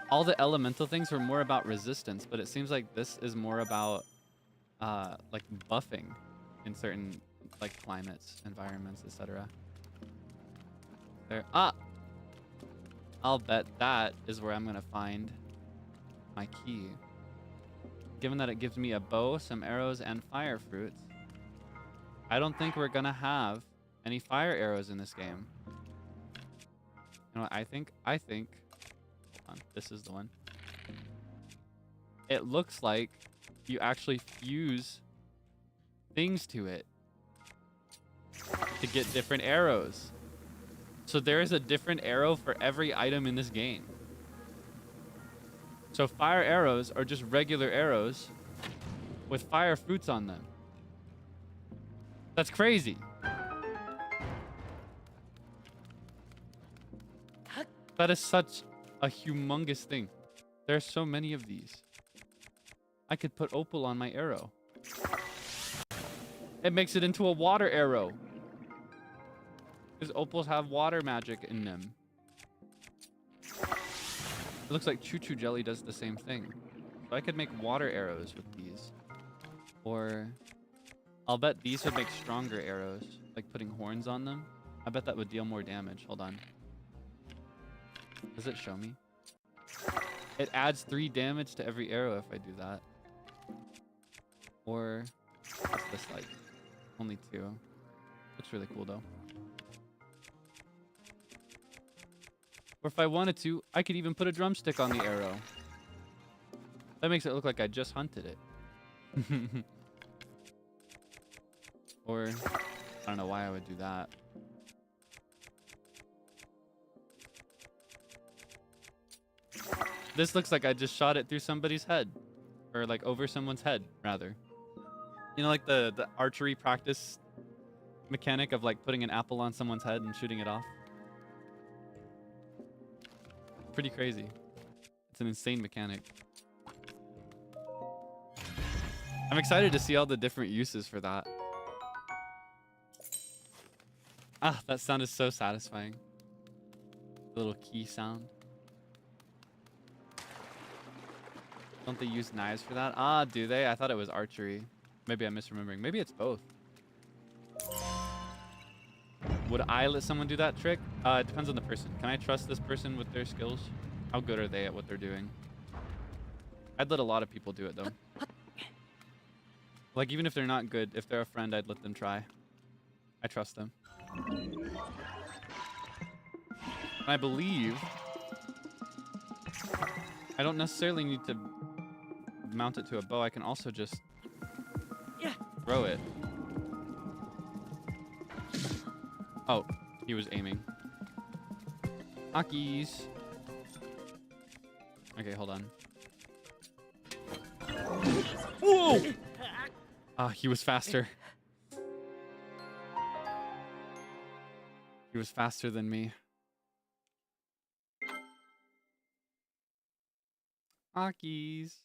all the elemental things were more about resistance, but it seems like this is more about like buffing in certain like climates, environments, etc. There. Ah! I'll bet that is where I'm gonna find my key. Given that it gives me a bow, some arrows, and fire fruits, I don't think we're gonna have any fire arrows in this game. You know what I think? I think... Hold on, this is the one. It looks like you actually fuse things to it to get different arrows. So there is a different arrow for every item in this game. So fire arrows are just regular arrows with fire fruits on them. That's crazy. That is such a humongous thing. There are so many of these. I could put opal on my arrow. It makes it into a water arrow. Because opals have water magic in them. It looks like Choo Choo Jelly does the same thing. So I could make water arrows with these. Or I'll bet these would make stronger arrows. Like putting horns on them. I bet that would deal more damage. Hold on. Does it show me? It adds 3 damage to every arrow if I do that. Or what's this like? Only 2. Looks really cool though. Or if I wanted to, I could even put a drumstick on the arrow. That makes it look like I just hunted it. Or I don't know why I would do that. This looks like I just shot it through somebody's head. Or like over someone's head, rather. You know, like the archery practice mechanic of like putting an apple on someone's head and shooting it off. Pretty crazy. It's an insane mechanic. I'm excited to see all the different uses for that. Ah, that sound is so satisfying. The little key sound. Don't they use knives for that? Ah, do they? I thought it was archery. Maybe I'm misremembering. Maybe it's both. Would I let someone do that trick? It depends on the person. Can I trust this person with their skills? How good are they at what they're doing? I'd let a lot of people do it, though. Like, even if they're not good, if they're a friend, I'd let them try. I trust them. And I believe I don't necessarily need to mount it to a bow. I can also just throw it. Oh, he was aiming. Hockeys. Okay, hold on. Whoa! Ah, he was faster. He was faster than me. Hockeys.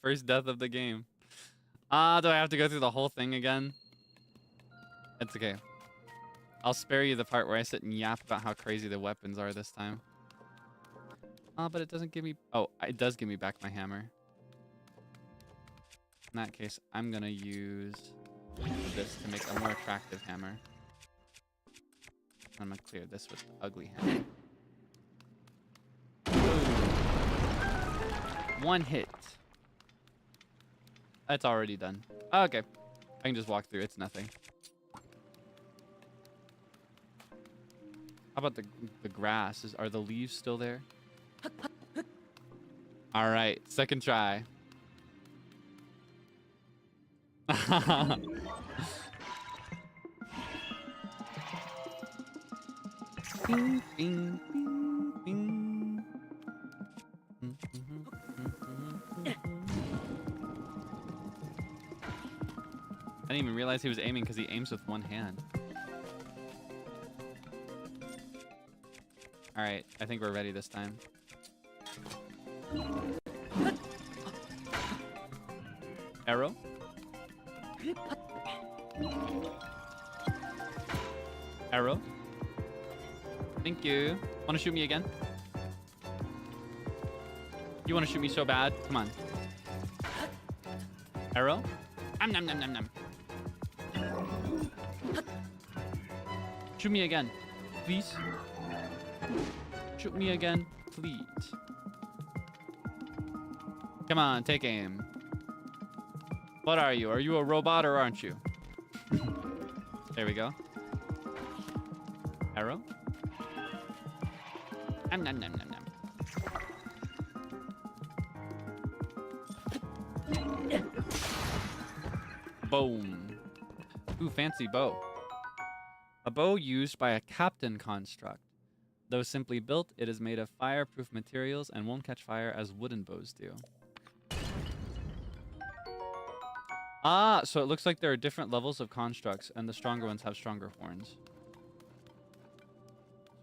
First death of the game. Ah, do I have to go through the whole thing again? It's okay. I'll spare you the part where I sit and yap about how crazy the weapons are this time. But it doesn't give me... Oh, it does give me back my hammer. In that case, I'm gonna use this to make a more attractive hammer. I'm gonna clear this with the ugly hammer. Boom. One hit. That's already done. Oh, okay. I can just walk through. It's nothing. How about the grass? Are the leaves still there? All right, second try. Bing, bing, bing, bing. I didn't even realize he was aiming because he aims with one hand. All right, I think we're ready this time. Arrow. Arrow. Thank you. Want to shoot me again? You want to shoot me so bad? Come on. Arrow. Nom nom nom nom nom. Shoot me again, please. Shoot me again, please. Come on, take aim. What are you? Are you a robot or aren't you? There we go. Arrow. Nom nom nom nom nom. Boom. Ooh, fancy bow. A bow used by a captain construct. Though simply built, it is made of fireproof materials and won't catch fire as wooden bows do. Ah, so it looks like there are different levels of constructs, and the stronger ones have stronger horns.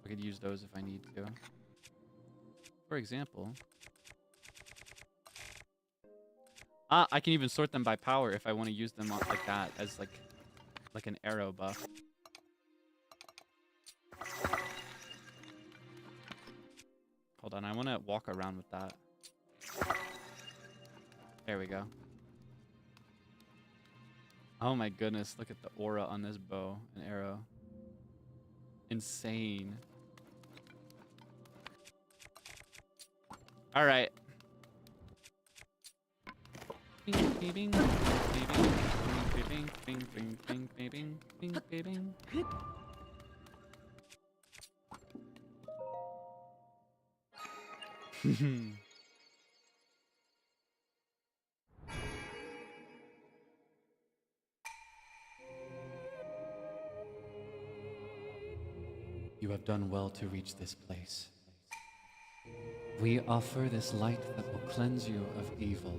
I could use those if I need to. For example... Ah, I can even sort them by power if I want to use them like that, as like an arrow buff. Hold on, I want to walk around with that. There we go. Oh my goodness, look at the aura on this bow and arrow. Insane. All right. Bing, bing, bing, bing, bing, bing, bing, bing, bing, bing, bing. You have done well to reach this place. We offer this light that will cleanse you of evil.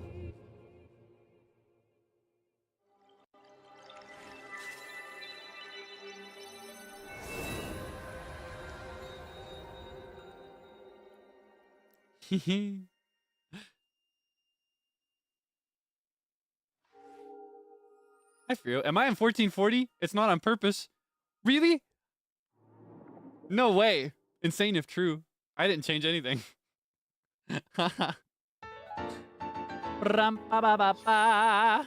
I feel. Am I in 1440? It's not on purpose. Really? No way. Insane if true. I didn't change anything. Ram-pa-ba-ba-ba.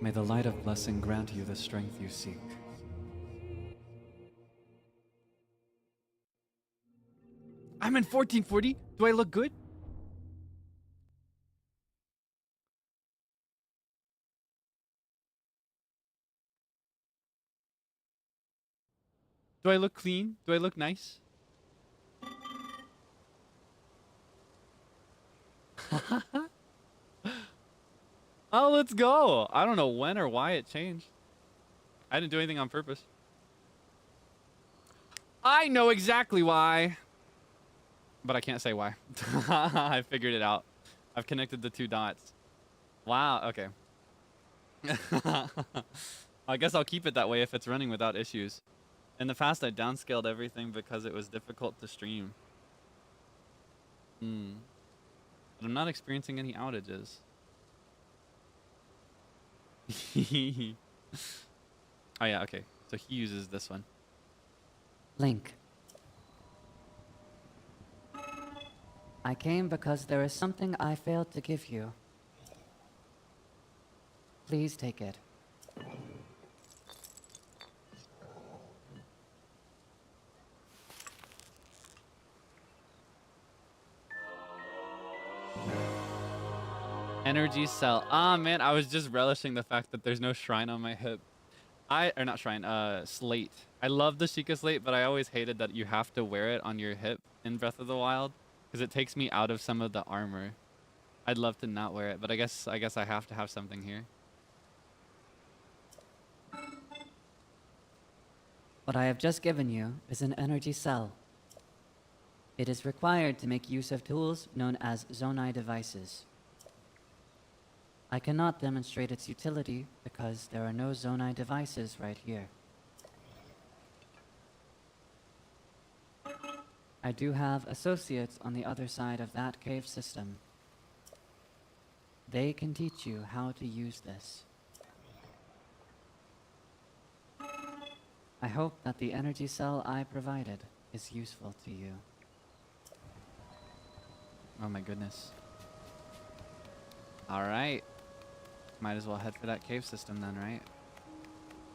May the light of blessing grant you the strength you seek. I'm in 1440. Do I look good? Do I look clean? Do I look nice? Oh, let's go. I don't know when or why it changed. I didn't do anything on purpose. I know exactly why. But I can't say why. I figured it out. I've connected the two dots. Wow, okay. I guess I'll keep it that way if it's running without issues. In the past, I downscaled everything because it was difficult to stream. But I'm not experiencing any outages. Oh yeah, okay. So he uses this one. Link. I came because there is something I failed to give you. Please take it. Energy cell. Ah, man, I was just relishing the fact that there's no shrine on my hip. Or not shrine, slate. I love the Sheikah slate, but I always hated that you have to wear it on your hip in Breath of the Wild because it takes me out of some of the armor. I'd love to not wear it, but I guess I have to have something here. What I have just given you is an energy cell. It is required to make use of tools known as Zonai devices. I cannot demonstrate its utility because there are no Zonai devices right here. I do have associates on the other side of that cave system. They can teach you how to use this. I hope that the energy cell I provided is useful to you. Oh my goodness. All right. Might as well head for that cave system then, right?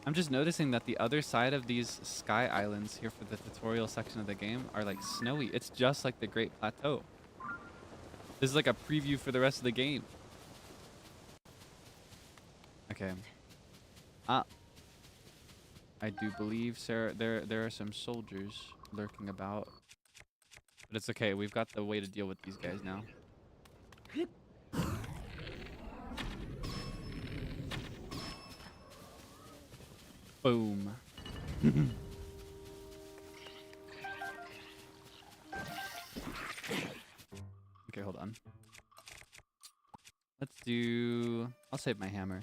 I'm just noticing that the other side of these sky islands here for the tutorial section of the game are like snowy. It's just like the Great Plateau. This is like a preview for the rest of the game. Okay. I do believe, Sarah, there are some soldiers lurking about. But it's okay. We've got the way to deal with these guys now. Boom. Okay, hold on. Let's do... I'll save my hammer.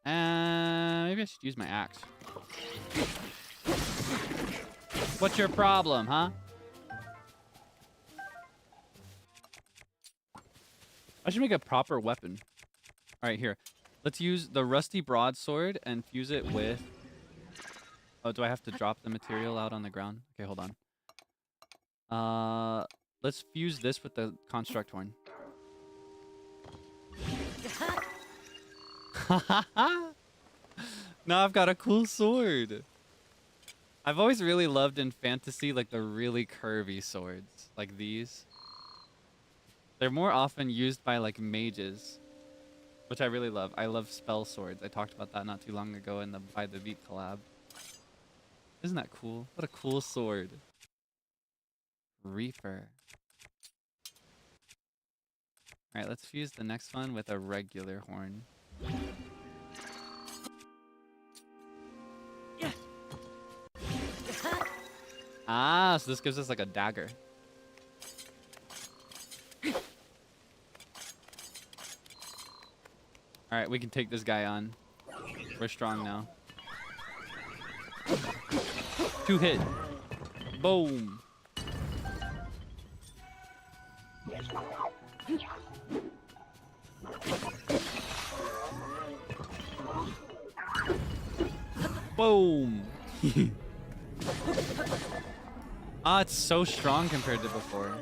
Maybe I should use my axe. What's your problem, huh? I should make a proper weapon. All right, here. Let's use the rusty broadsword and fuse it with... Oh, do I have to drop the material out on the ground? Okay, hold on. Let's fuse this with the construct horn. Now I've got a cool sword. I've always really loved in fantasy like the really curvy swords, like these. They're more often used by like mages, which I really love. I love spell swords. I talked about that not too long ago in the By the Beat collab. Isn't that cool? What a cool sword. Reaper. Alright, let's fuse the next one with a regular horn. Ah, so this gives us like a dagger. Alright, we can take this guy on. We're strong now. Two hit. Boom. Boom. Ah, it's so strong compared to before.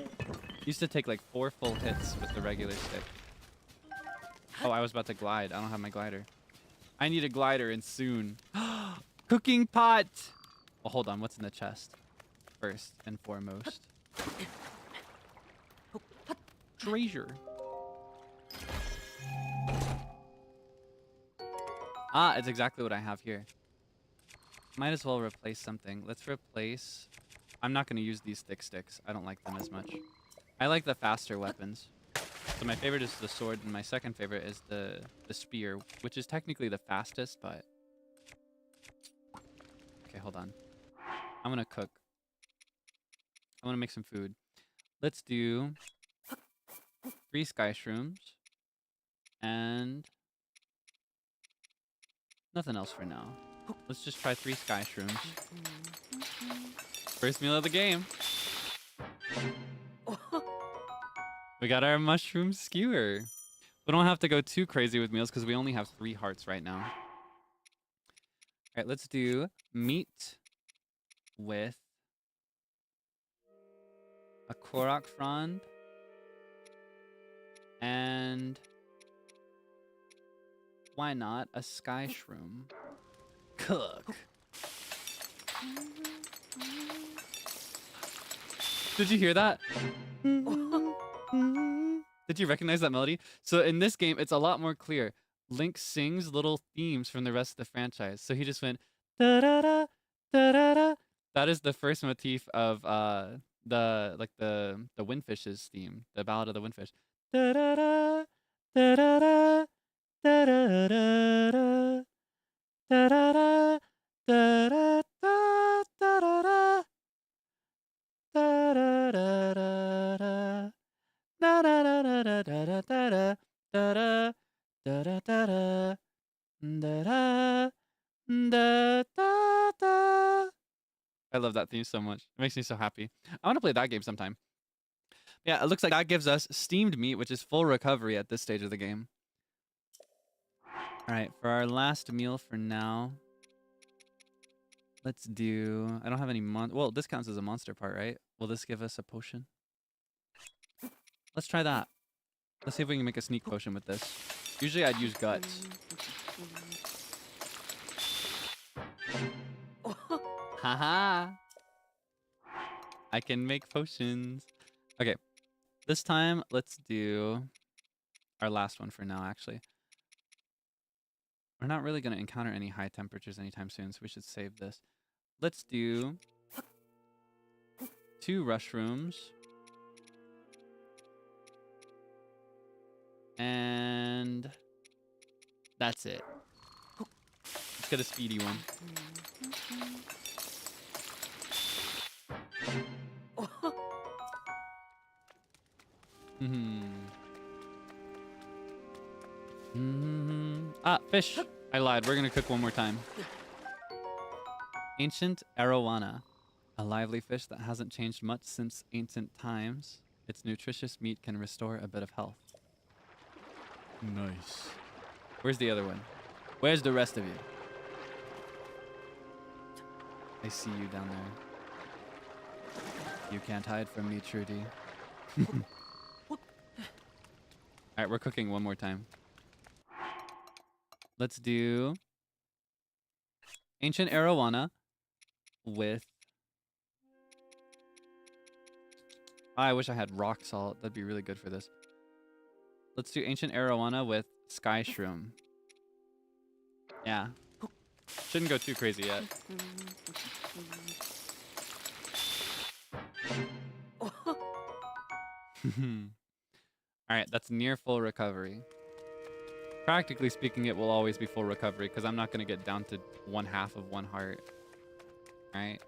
Used to take like 4 full hits with the regular stick. Oh, I was about to glide. I don't have my glider. I need a glider and soon. Cooking pot. Oh, hold on. What's in the chest? First and foremost. Treasure. Ah, it's exactly what I have here. Might as well replace something. Let's replace... I'm not going to use these thick sticks. I don't like them as much. I like the faster weapons. So my favorite is the sword, and my second favorite is the spear, which is technically the fastest, but... Okay, hold on. I'm going to cook. I want to make some food. Let's do 3 sky shrooms. And... nothing else for now. Let's just try 3 sky shrooms. First meal of the game. We got our mushroom skewer. We don't have to go too crazy with meals because we only have 3 hearts right now. All right, let's do meat with a Korok frond and why not a sky shroom? Cook. Did you hear that? Did you recognize that melody? So in this game, it's a lot more clear. Link sings little themes from the rest of the franchise. So he just went da da da da da da. That is the first motif of the Windfish's theme, the Ballad of the Windfish. Da da da da da da da da da da da da da da da da da da. Da da da da da da da da da da da da da da da da da da. I love that theme so much. It makes me so happy. I want to play that game sometime. Yeah, it looks like that gives us steamed meat, which is full recovery at this stage of the game. All right, for our last meal for now, let's do... I don't have any well, this counts as a monster part, right? Will this give us a potion? Let's try that. Let's see if we can make a sneak potion with this. Usually I'd use guts. Haha! I can make potions. Okay. This time, let's do our last one for now, actually. We're not really going to encounter any high temperatures anytime soon, so we should save this. Let's do 2 rushrooms. And that's it. Let's get a speedy one. Ah, fish. I lied. We're gonna cook one more time. Ancient arowana. A lively fish that hasn't changed much since ancient times. Its nutritious meat can restore a bit of health. Nice. Where's the other one? Where's the rest of you? I see you down there. You can't hide from me, Trudy. Alright, we're cooking one more time. Let's do ancient arowana with... I wish I had rock salt. That'd be really good for this. Let's do ancient arowana with sky shroom. Yeah. Shouldn't go too crazy yet. Alright, that's near full recovery. Practically speaking, it will always be full recovery because I'm not going to get down to 1/2 of 1 heart. Alright.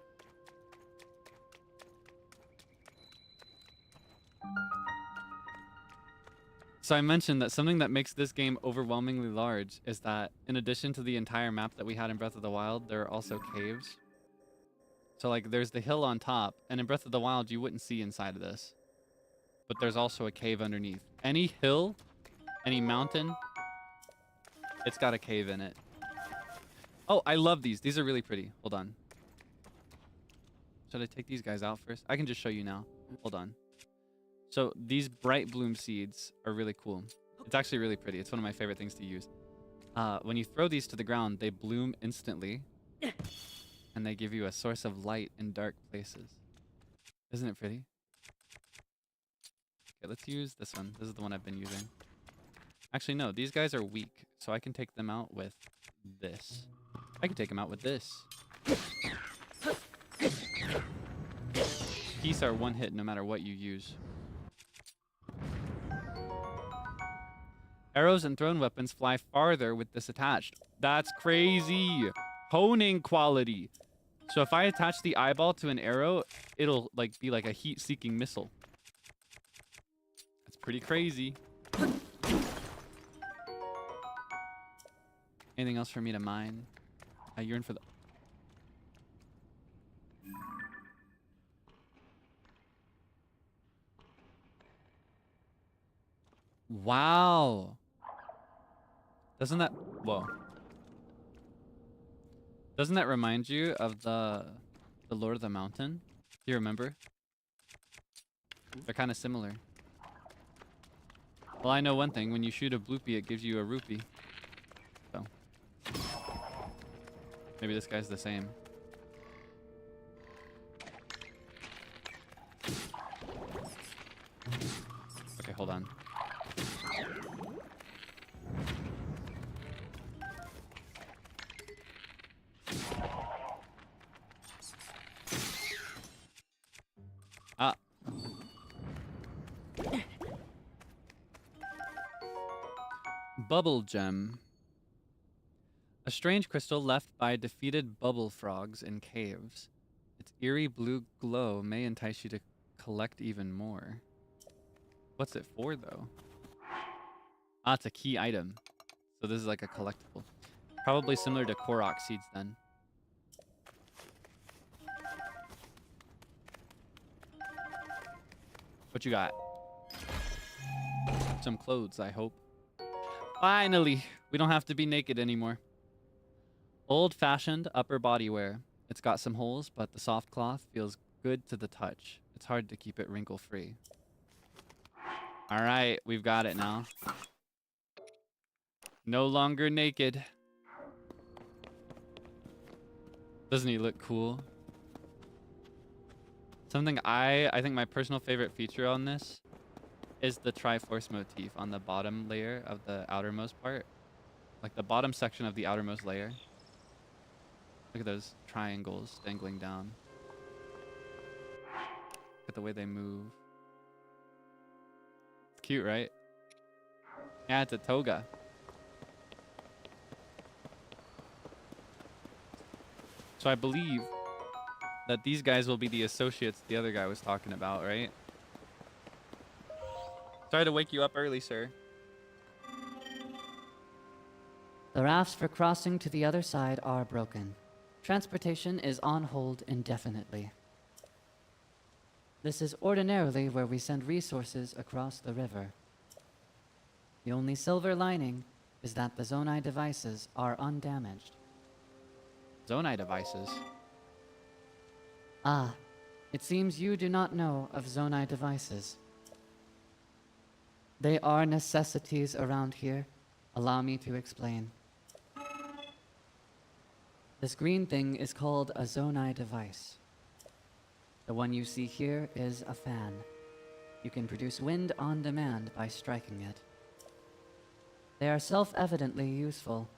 So I mentioned that something that makes this game overwhelmingly large is that in addition to the entire map that we had in Breath of the Wild, there are also caves. So like there's the hill on top, and in Breath of the Wild you wouldn't see inside of this. But there's also a cave underneath. Any hill, any mountain, it's got a cave in it. Oh, I love these. These are really pretty. Hold on. Should I take these guys out first? I can just show you now. Hold on. So these bright bloom seeds are really cool. It's actually really pretty. It's one of my favorite things to use. When you throw these to the ground, they bloom instantly. And they give you a source of light in dark places. Isn't it pretty? Okay, let's use this one. This is the one I've been using. Actually, no. These guys are weak. So I can take them out with this. I can take them out with this. Geese are one hit no matter what you use. Arrows and thrown weapons fly farther with this attached. That's crazy. Honing quality. So if I attach the eyeball to an arrow, it'll like be like a heat-seeking missile. That's pretty crazy. Anything else for me to mine? I yearn for the... Wow. Doesn't that... Whoa. Doesn't that remind you of the Lord of the Mountain? Do you remember? They're kind of similar. Well, I know one thing. When you shoot a bloopy, it gives you a rupee. So. Maybe this guy's the same. Okay, hold on. Ah. Bubble gem. A strange crystal left by defeated bubble frogs in caves. Its eerie blue glow may entice you to collect even more. What's it for, though? Ah, it's a key item. So this is like a collectible. Probably similar to Korok seeds, then. What you got? Some clothes, I hope. Finally! We don't have to be naked anymore. Old-fashioned upper body wear. It's got some holes, but the soft cloth feels good to the touch. It's hard to keep it wrinkle-free. Alright, we've got it now. No longer naked. Doesn't he look cool? Something I think my personal favorite feature on this is the Triforce motif on the bottom layer of the outermost part. Like the bottom section of the outermost layer. Look at those triangles dangling down. Look at the way they move. It's cute, right? Yeah, it's a toga. So I believe that these guys will be the associates the other guy was talking about, right? Sorry to wake you up early, sir. The rafts for crossing to the other side are broken. Transportation is on hold indefinitely. This is ordinarily where we send resources across the river. The only silver lining is that the Zonai devices are undamaged. Zonai devices? Ah, it seems you do not know of Zonai devices. They are necessities around here. Allow me to explain. This green thing is called a Zonai device. The one you see here is a fan. You can produce wind on demand by striking it. They are self-evidently useful.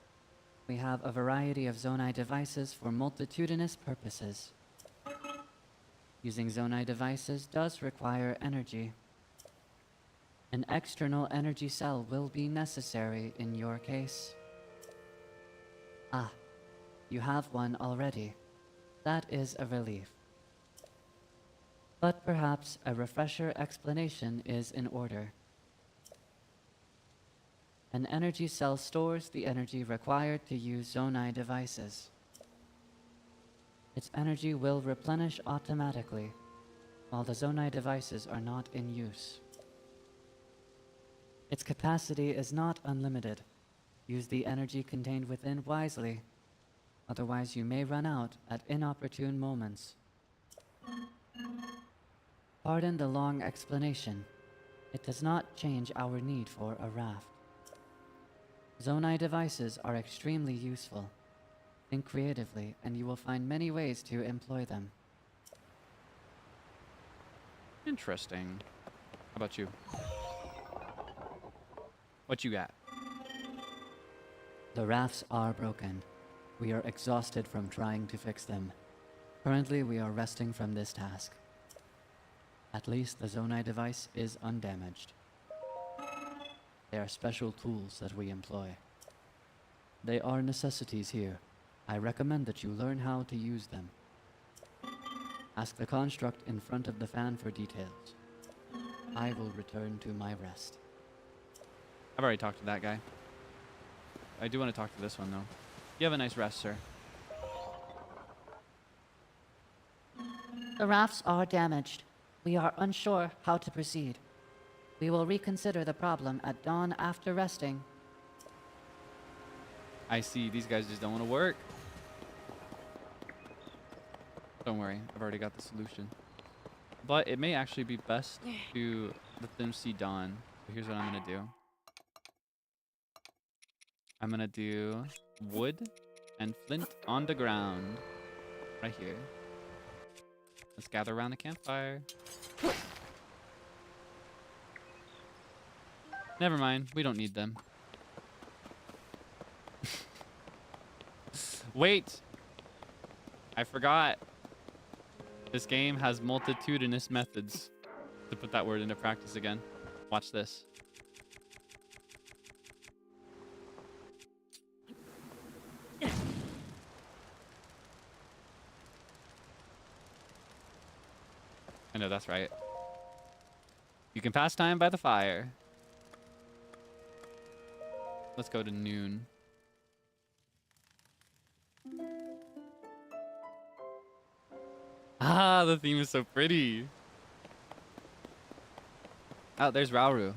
We have a variety of Zonai devices for multitudinous purposes. Using Zonai devices does require energy. An external energy cell will be necessary in your case. Ah, you have one already. That is a relief. But perhaps a refresher explanation is in order. An energy cell stores the energy required to use Zonai devices. Its energy will replenish automatically, while the Zonai devices are not in use. Its capacity is not unlimited. Use the energy contained within wisely, otherwise you may run out at inopportune moments. Pardon the long explanation. It does not change our need for a raft. Zonai devices are extremely useful. Think creatively, and you will find many ways to employ them. Interesting. How about you? What you got? The rafts are broken. We are exhausted from trying to fix them. Currently, we are resting from this task. At least the Zonai device is undamaged. They are special tools that we employ. They are necessities here. I recommend that you learn how to use them. Ask the construct in front of the fan for details. I will return to my rest. I've already talked to that guy. I do want to talk to this one, though. You have a nice rest, sir. The rafts are damaged. We are unsure how to proceed. We will reconsider the problem at dawn after resting. I see. These guys just don't want to work. Don't worry. I've already got the solution. But it may actually be best to let them see dawn. So here's what I'm going to do. I'm going to do wood and flint on the ground. Right here. Let's gather around the campfire. Never mind. We don't need them. Wait! I forgot. This game has multitudinous methods. To put that word into practice again. Watch this. I know that's right. You can pass time by the fire. Let's go to noon. Ah, the theme is so pretty. Oh, there's Rauru.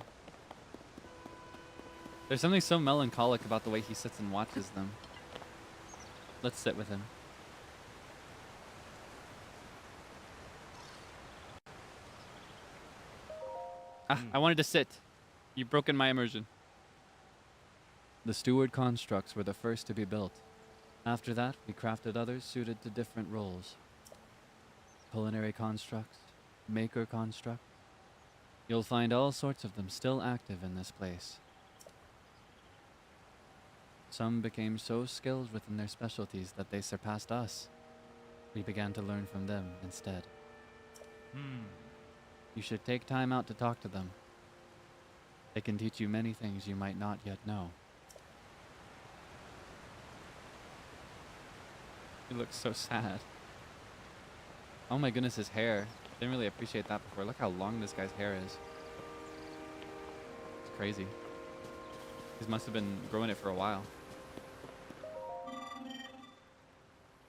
There's something so melancholic about the way he sits and watches them. Let's sit with him. Ah, I wanted to sit. You've broken my immersion. The Steward constructs were the first to be built. After that, we crafted others suited to different roles. Culinary constructs, maker constructs. You'll find all sorts of them still active in this place. Some became so skilled within their specialties that they surpassed us. We began to learn from them instead. You should take time out to talk to them. They can teach you many things you might not yet know. He looks so sad. Oh my goodness, his hair. Didn't really appreciate that before. Look how long this guy's hair is. It's crazy. He must have been growing it for a while.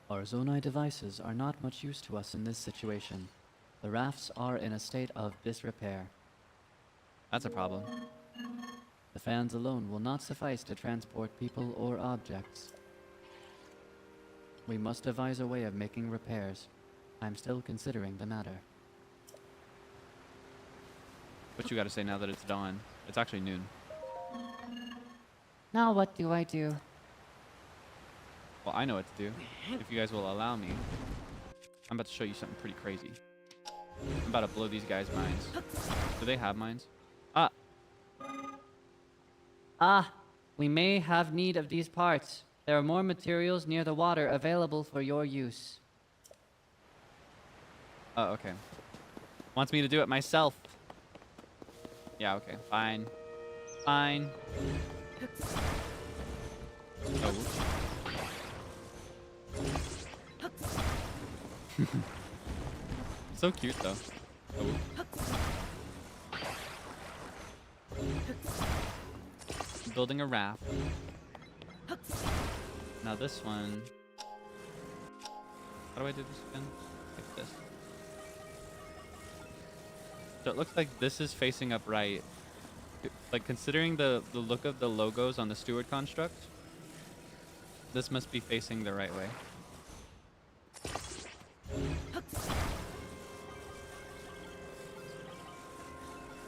Our Zonai devices are not much use to us in this situation. The rafts are in a state of disrepair. That's a problem. The fans alone will not suffice to transport people or objects. We must devise a way of making repairs. I'm still considering the matter. What you gotta say now that it's dawn? It's actually noon. Now what do I do? Well, I know what to do. If you guys will allow me. I'm about to show you something pretty crazy. I'm about to blow these guys' minds. Do they have minds? We may have need of these parts. There are more materials near the water available for your use. Oh, okay. Wants me to do it myself. Yeah, okay. Fine. Fine. Oh. So cute, though. Oh. Building a raft. Now this one. How do I do this again? Like this. So it looks like this is facing up right. Like, considering the look of the logos on the Steward construct, this must be facing the right way.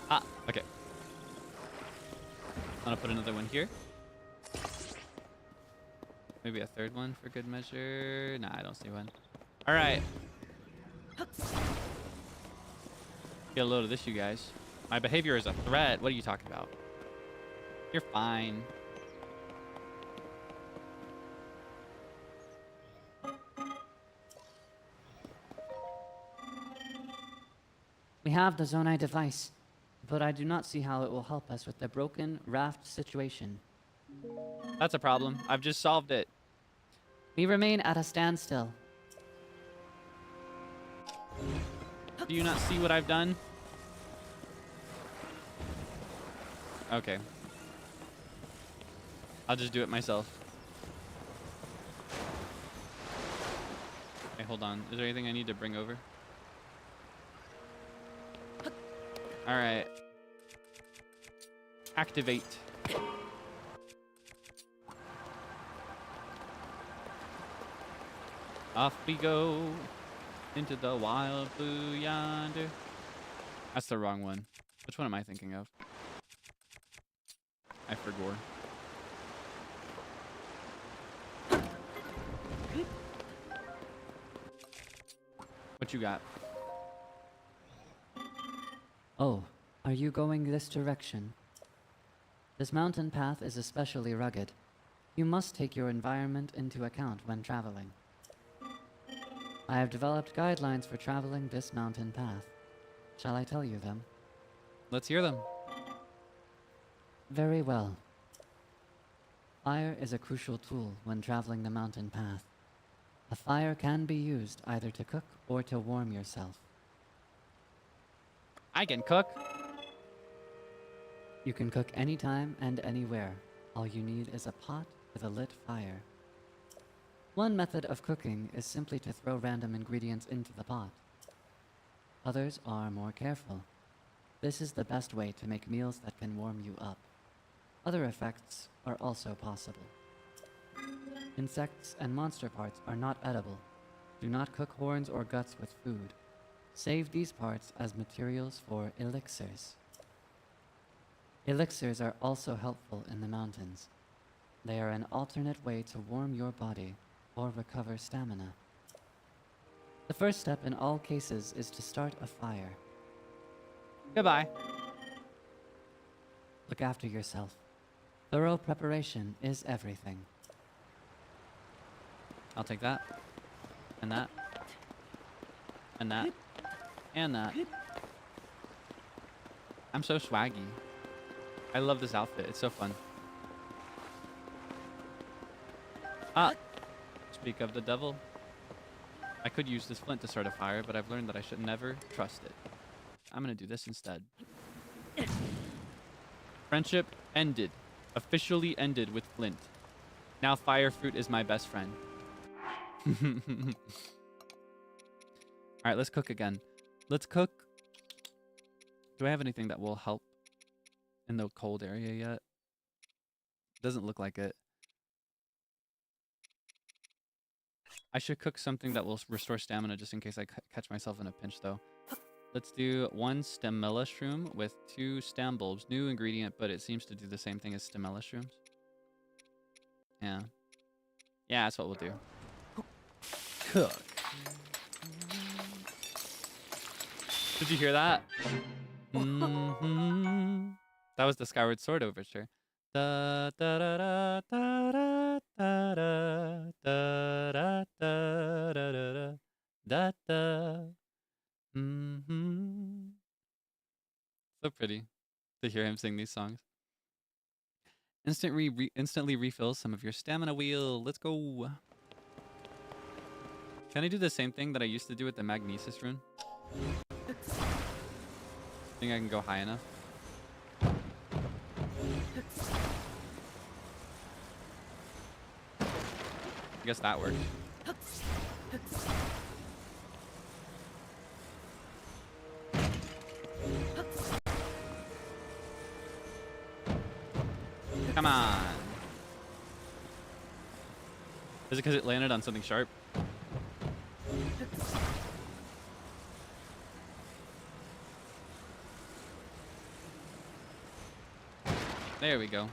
Ah, okay. I'm gonna put another one here. Maybe a third one for good measure. Nah, I don't see one. All right. Get a load of this, you guys. My behavior is a threat. What are you talking about? You're fine. We have the Zonai device, but I do not see how it will help us with the broken raft situation. That's a problem. I've just solved it. We remain at a standstill. Do you not see what I've done? Okay. I'll just do it myself. Okay, hold on. Is there anything I need to bring over? Alright. Activate. Off we go into the wild blue yonder. That's the wrong one. Which one am I thinking of? I forgot. What you got? Oh, are you going this direction? This mountain path is especially rugged. You must take your environment into account when traveling. I have developed guidelines for traveling this mountain path. Shall I tell you them? Let's hear them. Very well. Fire is a crucial tool when traveling the mountain path. A fire can be used either to cook or to warm yourself. I can cook. You can cook anytime and anywhere. All you need is a pot with a lit fire. One method of cooking is simply to throw random ingredients into the pot. Others are more careful. This is the best way to make meals that can warm you up. Other effects are also possible. Insects and monster parts are not edible. Do not cook horns or guts with food. Save these parts as materials for elixirs. Elixirs are also helpful in the mountains. They are an alternate way to warm your body or recover stamina. The first step in all cases is to start a fire. Goodbye. Look after yourself. Thorough preparation is everything. I'll take that. And that. And that. And that. I'm so swaggy. I love this outfit. It's so fun. Ah! Speak of the devil. I could use this flint to start a fire, but I've learned that I should never trust it. I'm gonna do this instead. Friendship ended. Officially ended with flint. Now fire fruit is my best friend. Alright, let's cook again. Let's cook. Do I have anything that will help in the cold area yet? Doesn't look like it. I should cook something that will restore stamina just in case I catch myself in a pinch, though. Let's do 1 stemella shroom with 2 stam bulbs. New ingredient, but it seems to do the same thing as stemella shrooms. Yeah. Yeah, that's what we'll do. Cook. Did you hear that? Mm-hmm. That was the Skyward Sword overture. Da da da da da da da da da da da da da. Mm-hmm. So pretty to hear him sing these songs. Instantly refills some of your stamina wheel. Let's go. Can I do the same thing that I used to do with the Magnesis rune? Think I can go high enough? I guess that worked. Come on. Is it because it landed on something sharp? There we go.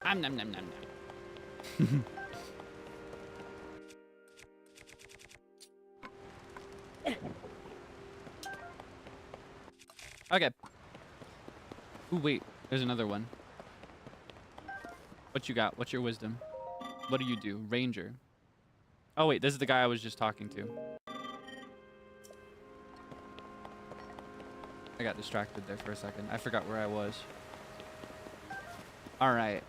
Nom nom nom nom nom. Okay. Ooh, wait. There's another one. What you got? What's your wisdom? What do you do? Ranger. Oh, wait. This is the guy I was just talking to. I got distracted there for a second. I forgot where I was. All right.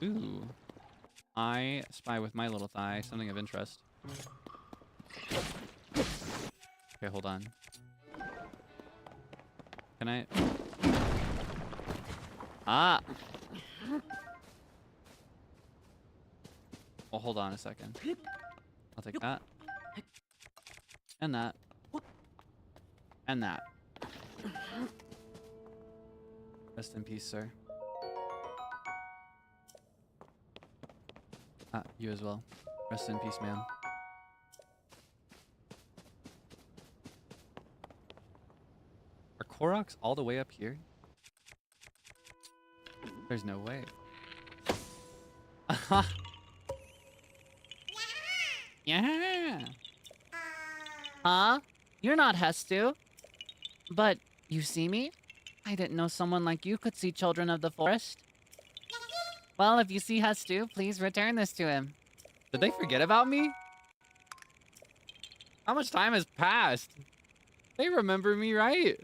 Ooh. I spy with my little thigh something of interest. Okay, hold on. Can I? Ah! Well, hold on a second. I'll take that. And that. And that. Rest in peace, sir. Ah, you as well. Rest in peace, man. Are Koroks all the way up here? There's no way. Yeah. Huh? You're not Hestu. But you see me? I didn't know someone like you could see children of the forest. Well, if you see Hestu, please return this to him. Did they forget about me? How much time has passed? They remember me, right?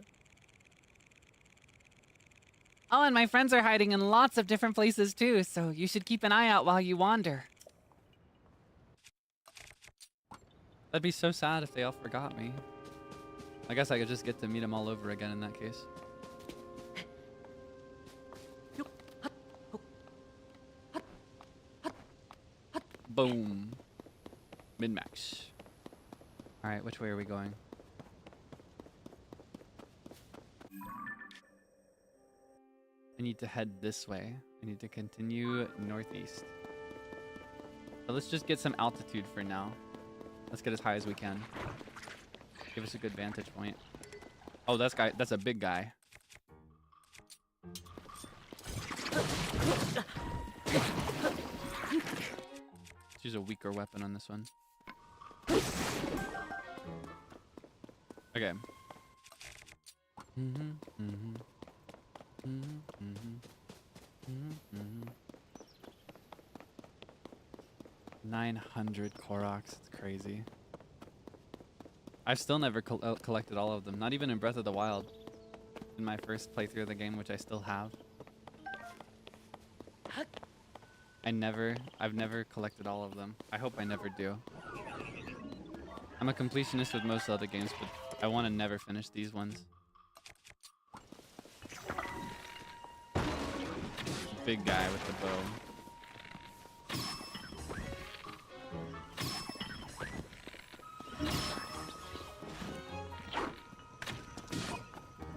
Oh, and my friends are hiding in lots of different places too, so you should keep an eye out while you wander. That'd be so sad if they all forgot me. I guess I could just get to meet them all over again in that case. Boom. Min-max. Alright, which way are we going? I need to head this way. I need to continue northeast. So let's just get some altitude for now. Let's get as high as we can. Give us a good vantage point. Oh, that's a big guy. Let's use a weaker weapon on this one. Okay. 900 Koroks. It's crazy. I've still never collected all of them. Not even in Breath of the Wild. In my first playthrough of the game, which I still have. I've never collected all of them. I hope I never do. I'm a completionist with most other games, but I want to never finish these ones. Big guy with the bow.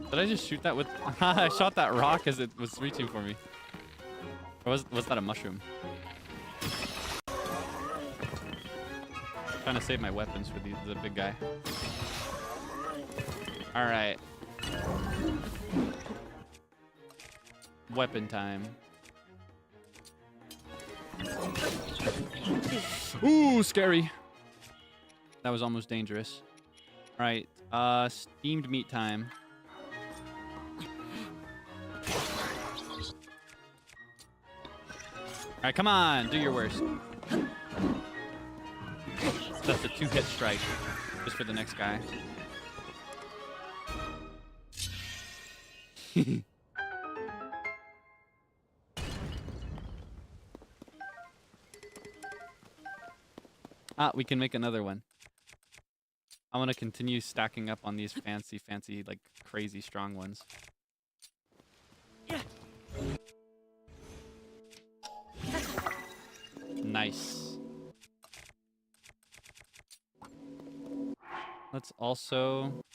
Did I just shoot that with... I shot that rock as it was reaching for me. Or was that a mushroom? Trying to save my weapons for the big guy. Alright. Weapon time. Ooh, scary. That was almost dangerous. Alright, steamed meat time. Alright, come on, do your worst. That's a 2-hit strike, just for the next guy. Ah, we can make another one. I want to continue stacking up on these fancy, like, crazy strong ones. Nice. Let's also...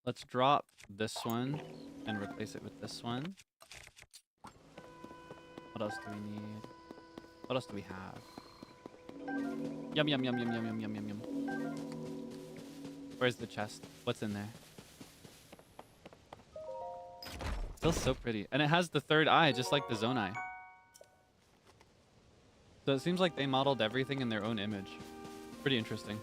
Let's drop this one and replace it with this one. What else do we need? What else do we have? Yum, yum, yum, yum, yum, yum, yum, yum, yum. Where's the chest? What's in there? Still so pretty. And it has the third eye, just like the Zonai. So it seems like they modeled everything in their own image. Pretty interesting.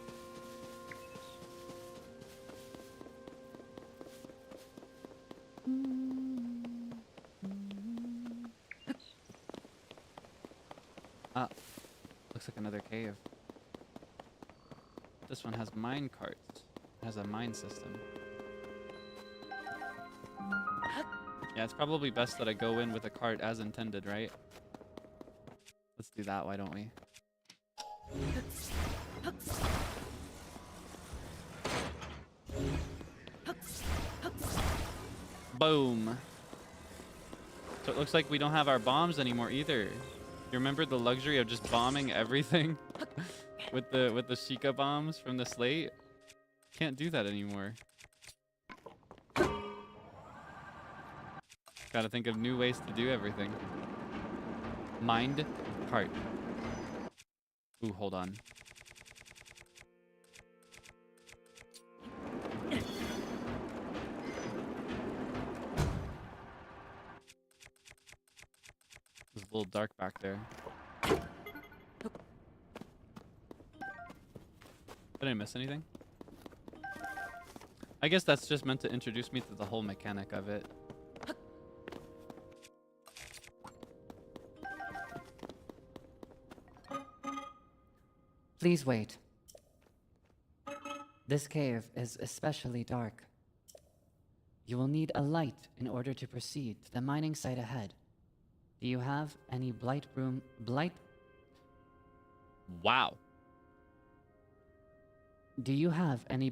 Ah, looks like another cave. This one has mine carts. It has a mine system. Yeah, it's probably best that I go in with a cart as intended, right? Let's do that, why don't we? Boom. So it looks like we don't have our bombs anymore either. You remember the luxury of just bombing everything with the Sheikah bombs from the slate? Can't do that anymore. Gotta think of new ways to do everything. Mind cart. Ooh, hold on. It's a little dark back there. Did I miss anything? I guess that's just meant to introduce me to the whole mechanic of it. Please wait. This cave is especially dark. You will need a light in order to proceed to the mining site ahead. Do you have any blight? Wow. Do you have any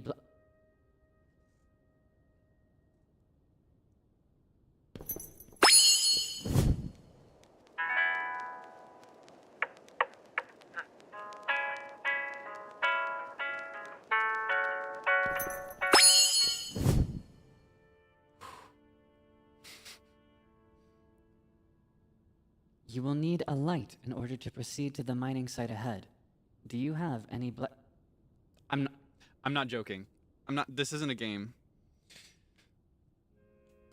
You will need a light in order to proceed to the mining site ahead. Do you have any I'm not joking. This isn't a game.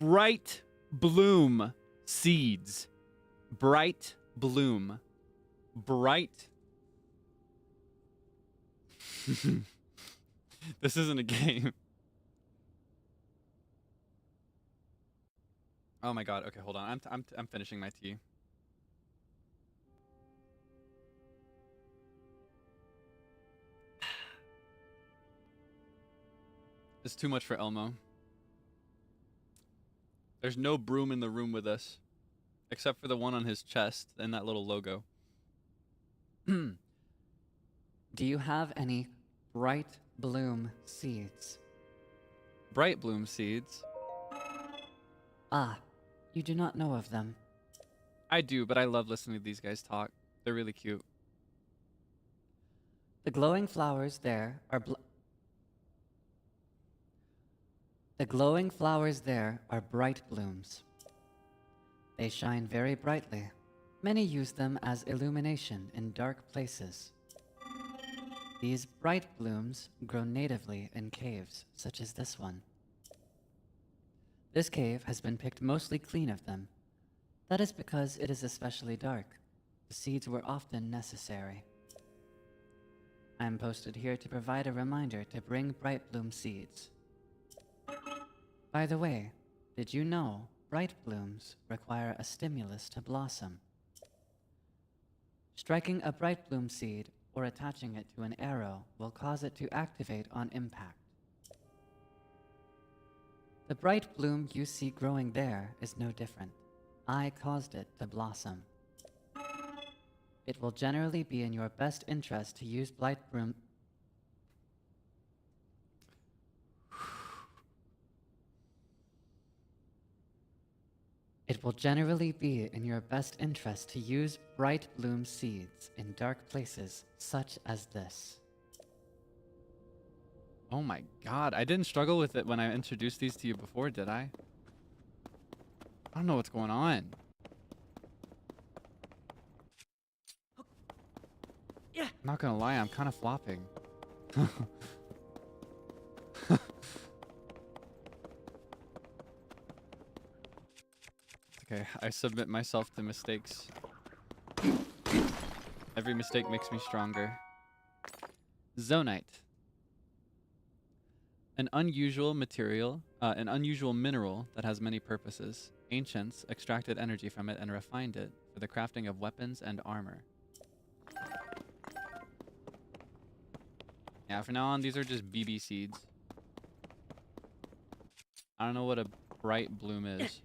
Bright bloom seeds. Bright bloom. Bright. This isn't a game. Oh my god. Okay, hold on. I'm finishing my tea. It's too much for Elmo. There's no broom in the room with us. Except for the one on his chest and that little logo. Do you have any bright bloom seeds? Bright bloom seeds? Ah, you do not know of them. I do, but I love listening to these guys talk. They're really cute. The glowing flowers there are The glowing flowers there are bright blooms. They shine very brightly. Many use them as illumination in dark places. These bright blooms grow natively in caves, such as this one. This cave has been picked mostly clean of them. That is because it is especially dark. The seeds were often necessary. I am posted here to provide a reminder to bring bright bloom seeds. By the way, did you know bright blooms require a stimulus to blossom? Striking a bright bloom seed or attaching it to an arrow will cause it to activate on impact. The bright bloom you see growing there is no different. I caused it to blossom. It will generally be in your best interest to use bright bloom. It will generally be in your best interest to use bright bloom seeds in dark places such as this. Oh my god, I didn't struggle with it when I introduced these to you before, did I? I don't know what's going on. I'm not gonna lie, I'm kind of flopping. Okay, I submit myself to mistakes. Every mistake makes me stronger. Zonite. An unusual material, an unusual mineral that has many purposes. Ancients extracted energy from it and refined it for the crafting of weapons and armor. Yeah, from now on, these are just BB seeds. I don't know what a bright bloom is.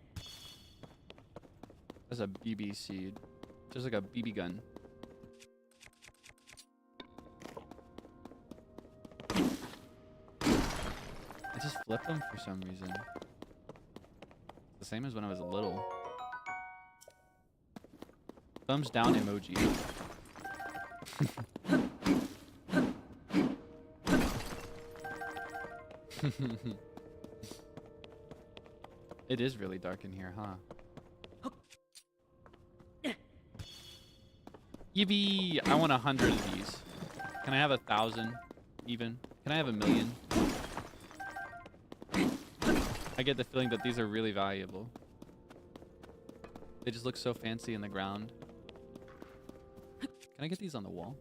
That's a BB seed. Just like a BB gun. I just flipped them for some reason. The same as when I was little. Thumbs down emoji. It is really dark in here, huh? Yippee! I want 100 of these. Can I have 1,000 even? Can I have 1,000,000? I get the feeling that these are really valuable. They just look so fancy in the ground. Can I get these on the wall?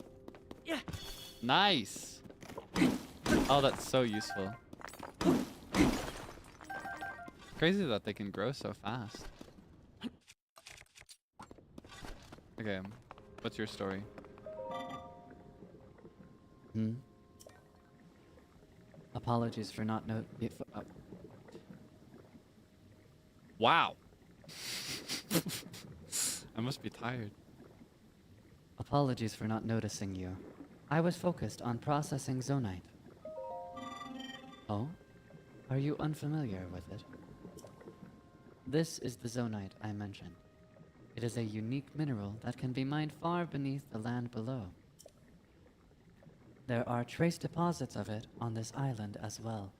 Yeah. Nice! Oh, that's so useful. Crazy that they can grow so fast. Okay, what's your story? Apologies for not Wow. I must be tired. Apologies for not noticing you. I was focused on processing Zonite. Oh? Are you unfamiliar with it? This is the Zonite I mentioned. It is a unique mineral that can be mined far beneath the land below. There are trace deposits of it on this island as well,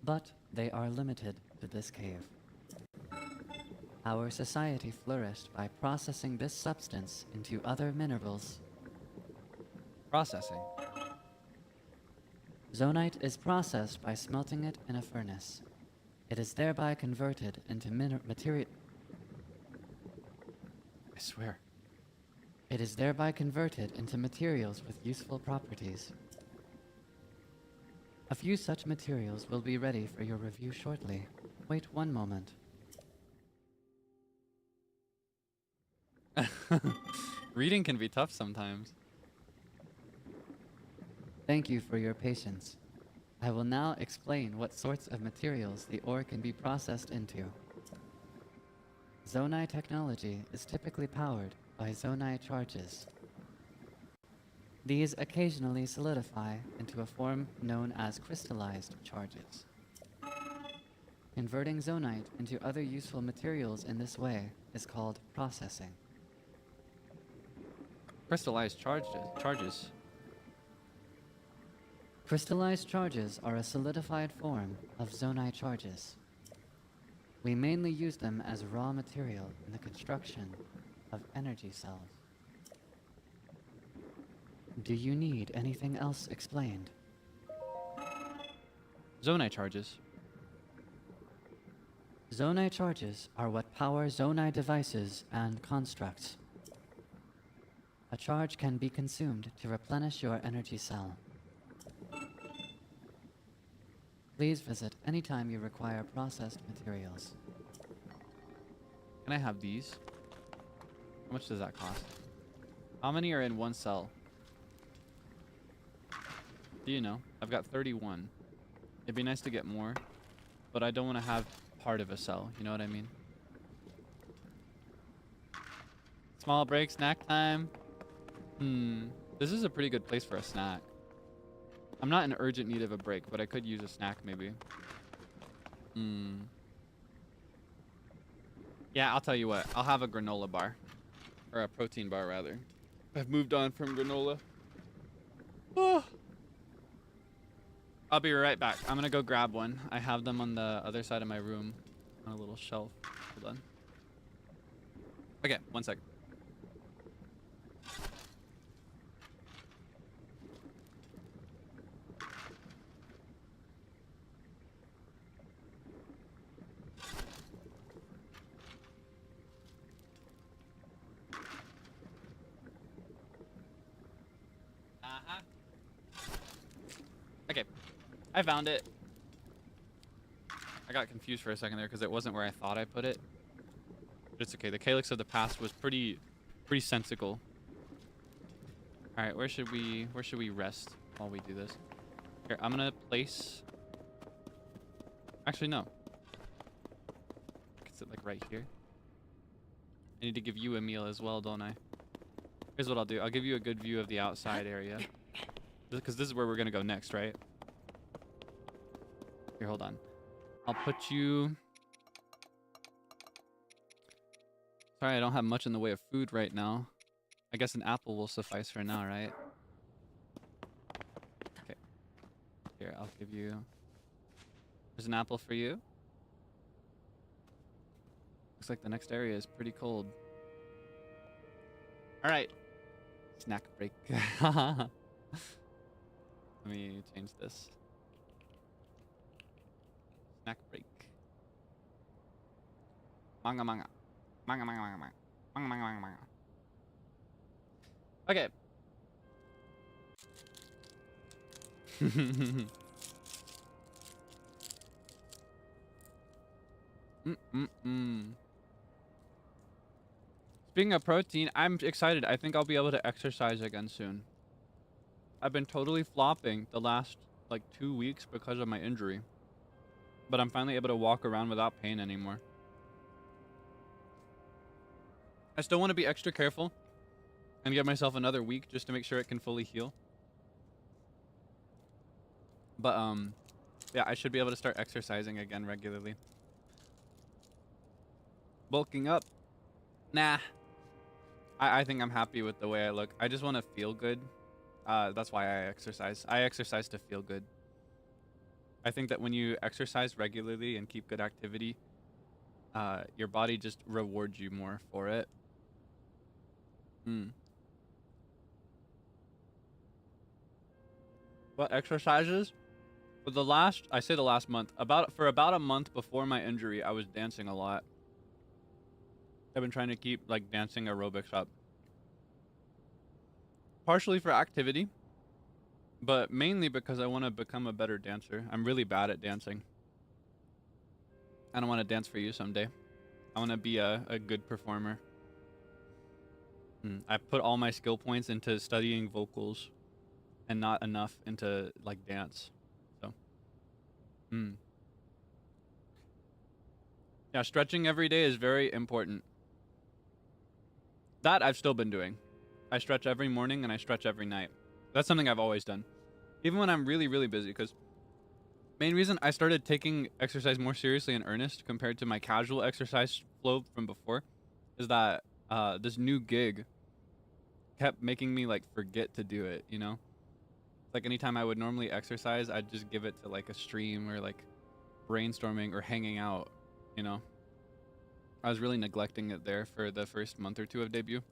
but they are limited to this cave. Our society flourished by processing this substance into other minerals. Processing. Zonite is processed by smelting it in a furnace. It is thereby converted into material. I swear. It is thereby converted into materials with useful properties. A few such materials will be ready for your review shortly. Wait one moment. Reading can be tough sometimes. Thank you for your patience. I will now explain what sorts of materials the ore can be processed into. Zonai technology is typically powered by Zonai charges. These occasionally solidify into a form known as crystallized charges. Converting Zonite into other useful materials in this way is called processing. Crystallized charges. Crystallized charges are a solidified form of Zonai charges. We mainly use them as raw material in the construction of energy cells. Do you need anything else explained? Zonai charges. Zonai charges are what power Zonai devices and constructs. A charge can be consumed to replenish your energy cell. Please visit anytime you require processed materials. Can I have these? How much does that cost? How many are in one cell? Do you know? I've got 31. It'd be nice to get more, but I don't want to have part of a cell. You know what I mean? Small break, snack time. This is a pretty good place for a snack. I'm not in urgent need of a break, but I could use a snack maybe. Yeah, I'll tell you what. I'll have a granola bar. Or a protein bar, rather. I've moved on from granola. Oh. I'll be right back. I'm gonna go grab one. I have them on the other side of my room on a little shelf. Hold on. Okay, 1 second. Okay, I found it. I got confused for a second there because it wasn't where I thought I put it. But it's okay. The Kaelix of the past was pretty sensical. All right, where should we rest while we do this? Here, I'm gonna place. Actually, no. I can sit like right here. I need to give you a meal as well, don't I? Here's what I'll do. I'll give you a good view of the outside area. Because this is where we're gonna go next, right? Here, hold on. I'll put you... Sorry, I don't have much in the way of food right now. I guess an apple will suffice for now, right? Okay. Here, I'll give you... There's an apple for you. Looks like the next area is pretty cold. Alright. Snack break. Let me change this. Snack break. Manga manga. Manga manga manga manga. Manga manga manga manga. Okay. Speaking of protein, I'm excited. I think I'll be able to exercise again soon. I've been totally flopping the last like 2 weeks because of my injury. But I'm finally able to walk around without pain anymore. I still want to be extra careful and give myself another week just to make sure it can fully heal. But yeah, I should be able to start exercising again regularly. Bulking up? Nah. I think I'm happy with the way I look. I just want to feel good. That's why I exercise. I exercise to feel good. I think that when you exercise regularly and keep good activity, your body just rewards you more for it. What exercises? For the last, I say the last month, for about a month before my injury, I was dancing a lot. I've been trying to keep like dancing aerobics up. Partially for activity, but mainly because I want to become a better dancer. I'm really bad at dancing. I don't want to dance for you someday. I want to be a good performer. I put all my skill points into studying vocals and not enough into like dance. So, yeah, stretching every day is very important. That I've still been doing. I stretch every morning and I stretch every night. That's something I've always done. Even when I'm really, really busy, because main reason I started taking exercise more seriously and earnest compared to my casual exercise flow from before is that this new gig kept making me like forget to do it, you know? Like anytime I would normally exercise, I'd just give it to like a stream or like brainstorming or hanging out, you know? I was really neglecting it there for the first month or two of debut.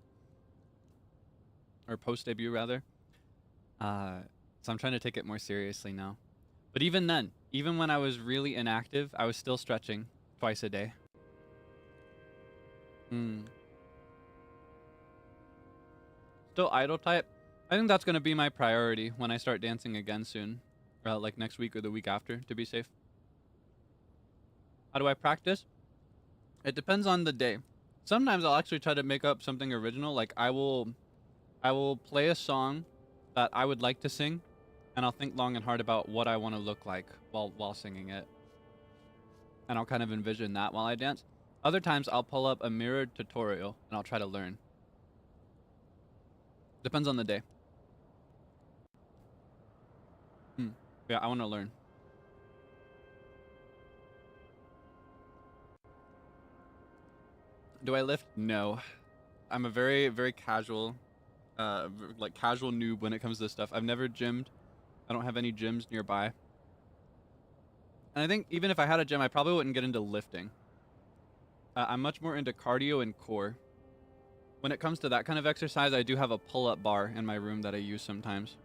Or post-debut, rather. So I'm trying to take it more seriously now. But even then, even when I was really inactive, I was still stretching twice a day. Still idle type. I think that's going to be my priority when I start dancing again soon. Like next week or the week after, to be safe. How do I practice? It depends on the day. Sometimes I'll actually try to make up something original. Like I will play a song that I would like to sing, and I'll think long and hard about what I want to look like while singing it. And I'll kind of envision that while I dance. Other times I'll pull up a mirrored tutorial and I'll try to learn. Depends on the day. Yeah, I want to learn. Do I lift? No. I'm a very, very casual, like casual noob when it comes to this stuff. I've never gymmed. I don't have any gyms nearby. And I think even if I had a gym, I probably wouldn't get into lifting. I'm much more into cardio and core. When it comes to that kind of exercise, I do have a pull-up bar in my room that I use sometimes.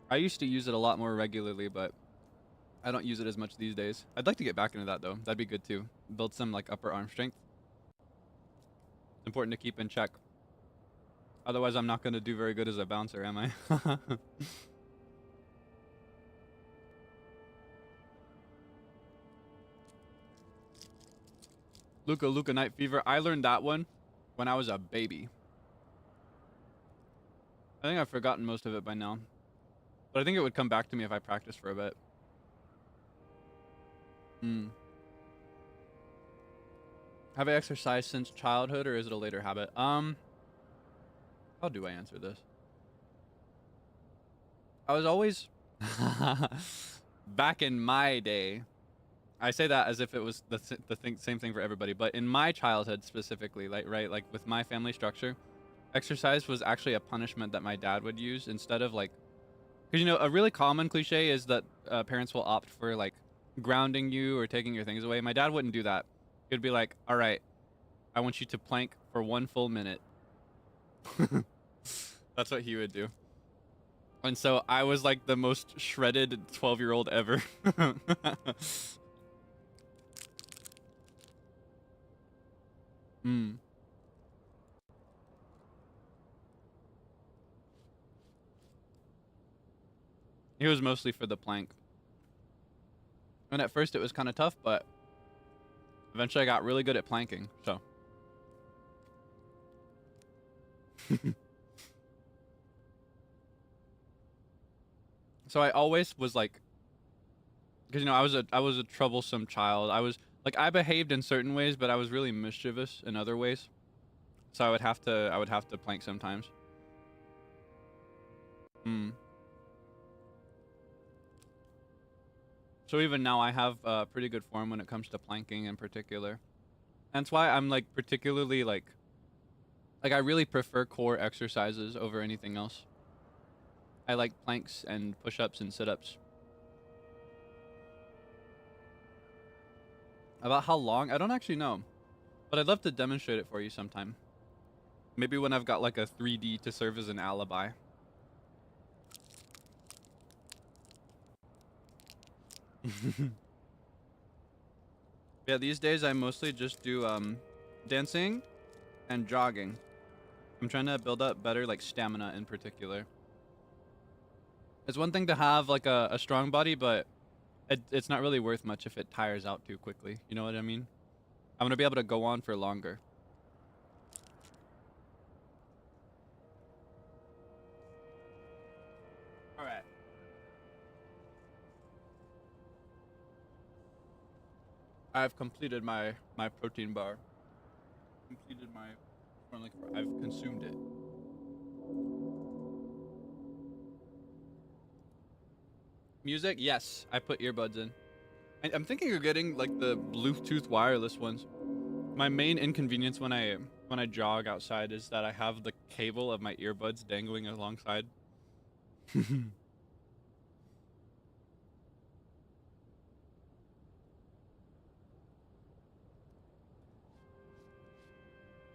I used to use it a lot more regularly, but I don't use it as much these days. I'd like to get back into that though. That'd be good too. Build some like upper arm strength. It's important to keep in check. Otherwise, I'm not going to do very good as a bouncer, am I? Luca Night Fever. I learned that one when I was a baby. I think I've forgotten most of it by now. But I think it would come back to me if I practiced for a bit. Have I exercised since childhood or is it a later habit? How do I answer this? I was always back in my day. I say that as if it was the same thing for everybody, but in my childhood specifically, like with my family structure, exercise was actually a punishment that my dad would use instead of like, because you know, a really common cliche is that parents will opt for like grounding you or taking your things away. My dad wouldn't do that. He'd be like, all right, I want you to plank for 1 full minute. That's what he would do. And so I was like the most shredded 12-year-old ever. He was mostly for the plank. And at first it was kind of tough, but eventually I got really good at planking, so. So I always was like, because you know, I was a troublesome child. I was like, I behaved in certain ways, but I was really mischievous in other ways. So I would have to plank sometimes. So even now I have pretty good form when it comes to planking in particular. That's why I'm like particularly like I really prefer core exercises over anything else. I like planks and push-ups and sit-ups. About how long? I don't actually know. But I'd love to demonstrate it for you sometime. Maybe when I've got like a 3D to serve as an alibi. Yeah, these days I mostly just do dancing and jogging. I'm trying to build up better like stamina in particular. It's one thing to have like a strong body, but it's not really worth much if it tires out too quickly. You know what I mean? I'm gonna be able to go on for longer. All right. I've completed my protein bar. Completed my. I've consumed it. Music? Yes, I put earbuds in. I'm thinking of getting like the Bluetooth wireless ones. My main inconvenience when I jog outside is that I have the cable of my earbuds dangling alongside.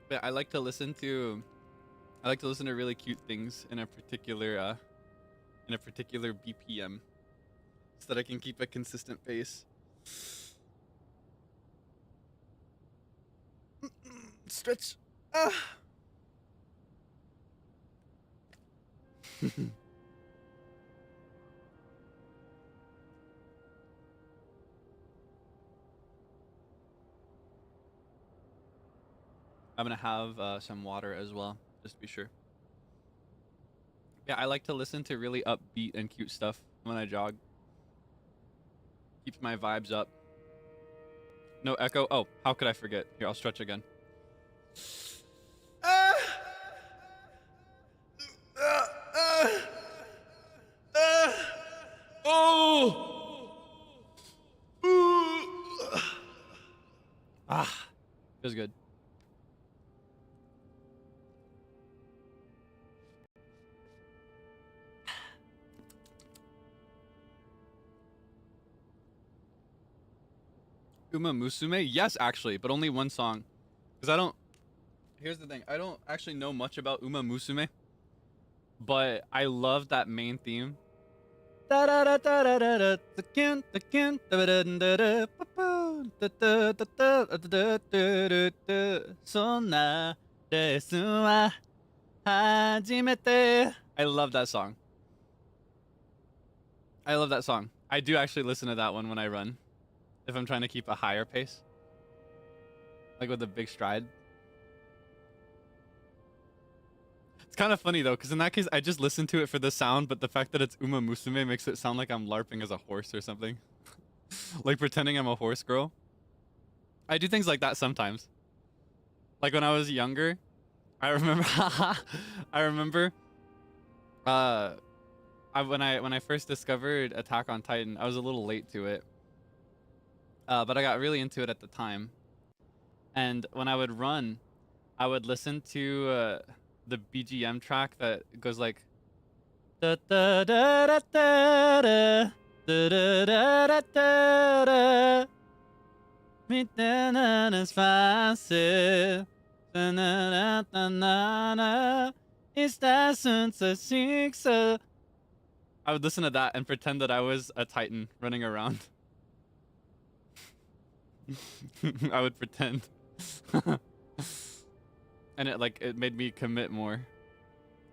But I like to listen to really cute things in a particular BPM so that I can keep a consistent pace. Stretch. I'm gonna have some water as well, just to be sure. Yeah, I like to listen to really upbeat and cute stuff when I jog. Keeps my vibes up. No echo. Oh, how could I forget? Here, I'll stretch again. Feels good. Uma Musume? Yes, actually, but only one song. Because I don't... Here's the thing. I don't actually know much about Uma Musume. But I love that main theme. I love that song. I love that song. I do actually listen to that one when I run. If I'm trying to keep a higher pace. Like with a big stride. It's kind of funny though, because in that case, I just listen to it for the sound, but the fact that it's Uma Musume makes it sound like I'm LARPing as a horse or something. Like pretending I'm a horse girl. I do things like that sometimes. Like when I was younger, I remember when I first discovered Attack on Titan, I was a little late to it. But I got really into it at the time. And when I would run, I would listen to the BGM track that goes like da da da da da da da da da da da is fácil. I would listen to that and pretend that I was a Titan running around. I would pretend. And it made me commit more.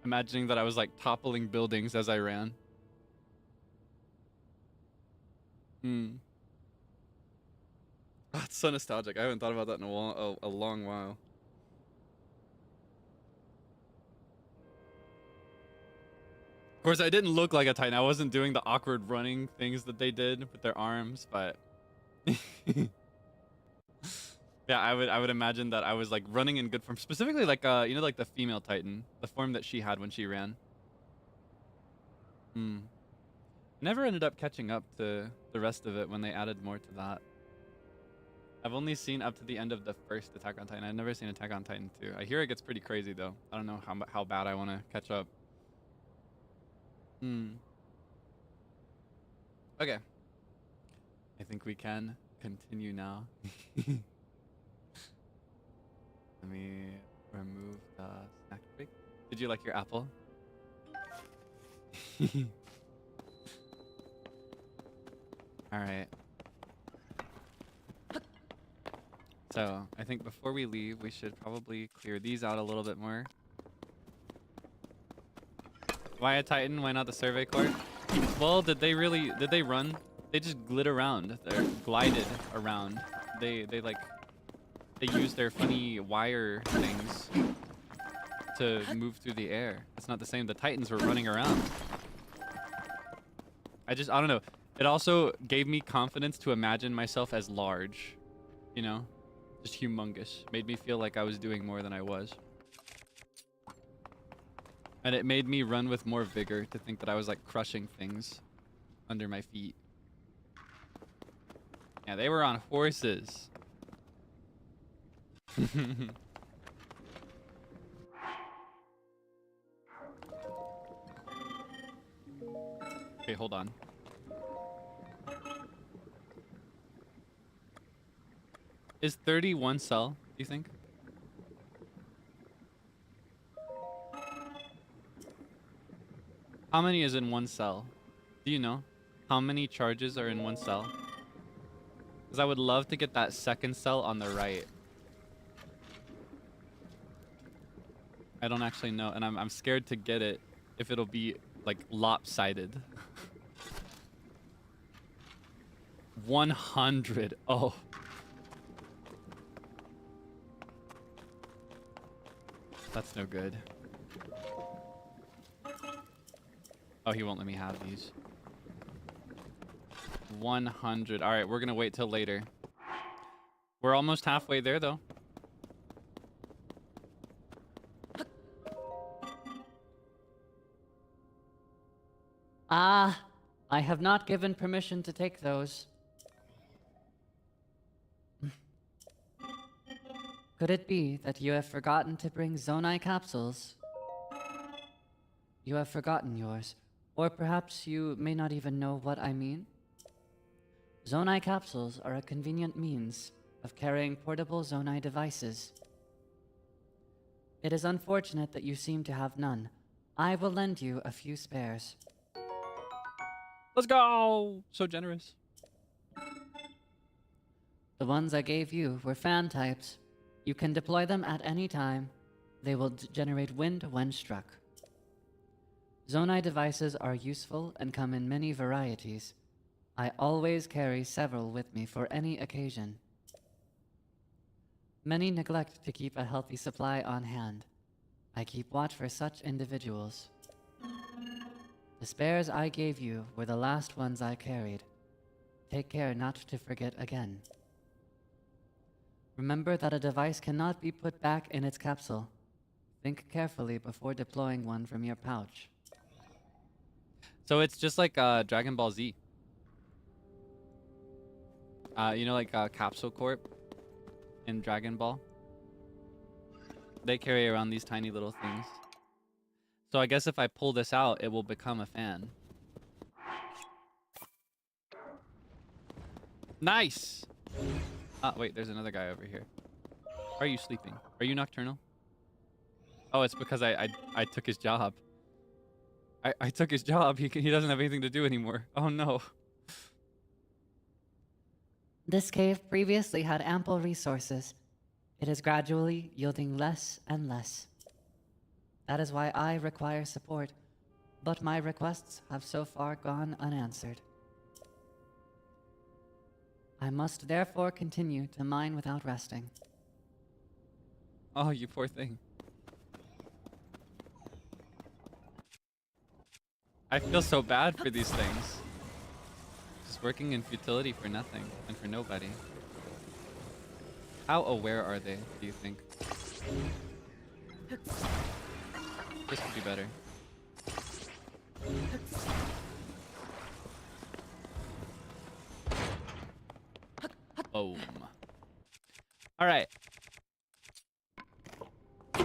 Imagining that I was like toppling buildings as I ran. Oh, it's so nostalgic. I haven't thought about that in a long while. Of course, I didn't look like a Titan. I wasn't doing the awkward running things that they did with their arms, but yeah, I would imagine that I was like running in good form, specifically like you know, like the female Titan, the form that she had when she ran. Never ended up catching up to the rest of it when they added more to that. I've only seen up to the end of the first Attack on Titan. I've never seen Attack on Titan 2. I hear it gets pretty crazy though. I don't know how bad I want to catch up. Okay. I think we can continue now. Let me remove the snack break. Did you like your apple? Alright. So, I think before we leave, we should probably clear these out a little bit more. Why a Titan? Why not the Survey Corps? Well, did they run? They just glid around. They glided around. They use their funny wire things to move through the air. It's not the same. The Titans were running around. I don't know. It also gave me confidence to imagine myself as large, you know, just humongous. Made me feel like I was doing more than I was. And it made me run with more vigor to think that I was like crushing things under my feet. Yeah, they were on horses. Okay, hold on. Is 31 cell, do you think? How many is in one cell? Do you know how many charges are in one cell? Because I would love to get that second cell on the right. I don't actually know, and I'm scared to get it if it'll be like lopsided. 100. Oh. That's no good. Oh, he won't let me have these. 100. All right, we're gonna wait till later. We're almost halfway there, though. Ah, I have not given permission to take those. Could it be that you have forgotten to bring Zonai capsules? You have forgotten yours. Or perhaps you may not even know what I mean? Zonai capsules are a convenient means of carrying portable Zonai devices. It is unfortunate that you seem to have none. I will lend you a few spares. Let's go! So generous. The ones I gave you were fan types. You can deploy them at any time. They will generate wind when struck. Zonai devices are useful and come in many varieties. I always carry several with me for any occasion. Many neglect to keep a healthy supply on hand. I keep watch for such individuals. The spares I gave you were the last ones I carried. Take care not to forget again. Remember that a device cannot be put back in its capsule. Think carefully before deploying one from your pouch. So it's just like Dragon Ball Z. You know, like Capsule Corp in Dragon Ball? They carry around these tiny little things. So I guess if I pull this out, it will become a fan. Nice! Wait, there's another guy over here. Are you sleeping? Are you nocturnal? Oh, it's because I took his job. I took his job. He doesn't have anything to do anymore. Oh no. This cave previously had ample resources. It is gradually yielding less and less. That is why I require support, but my requests have so far gone unanswered. I must therefore continue to mine without resting. Oh, you poor thing. I feel so bad for these things. Just working in futility for nothing and for nobody. How aware are they, do you think? This could be better. Boom. Alright.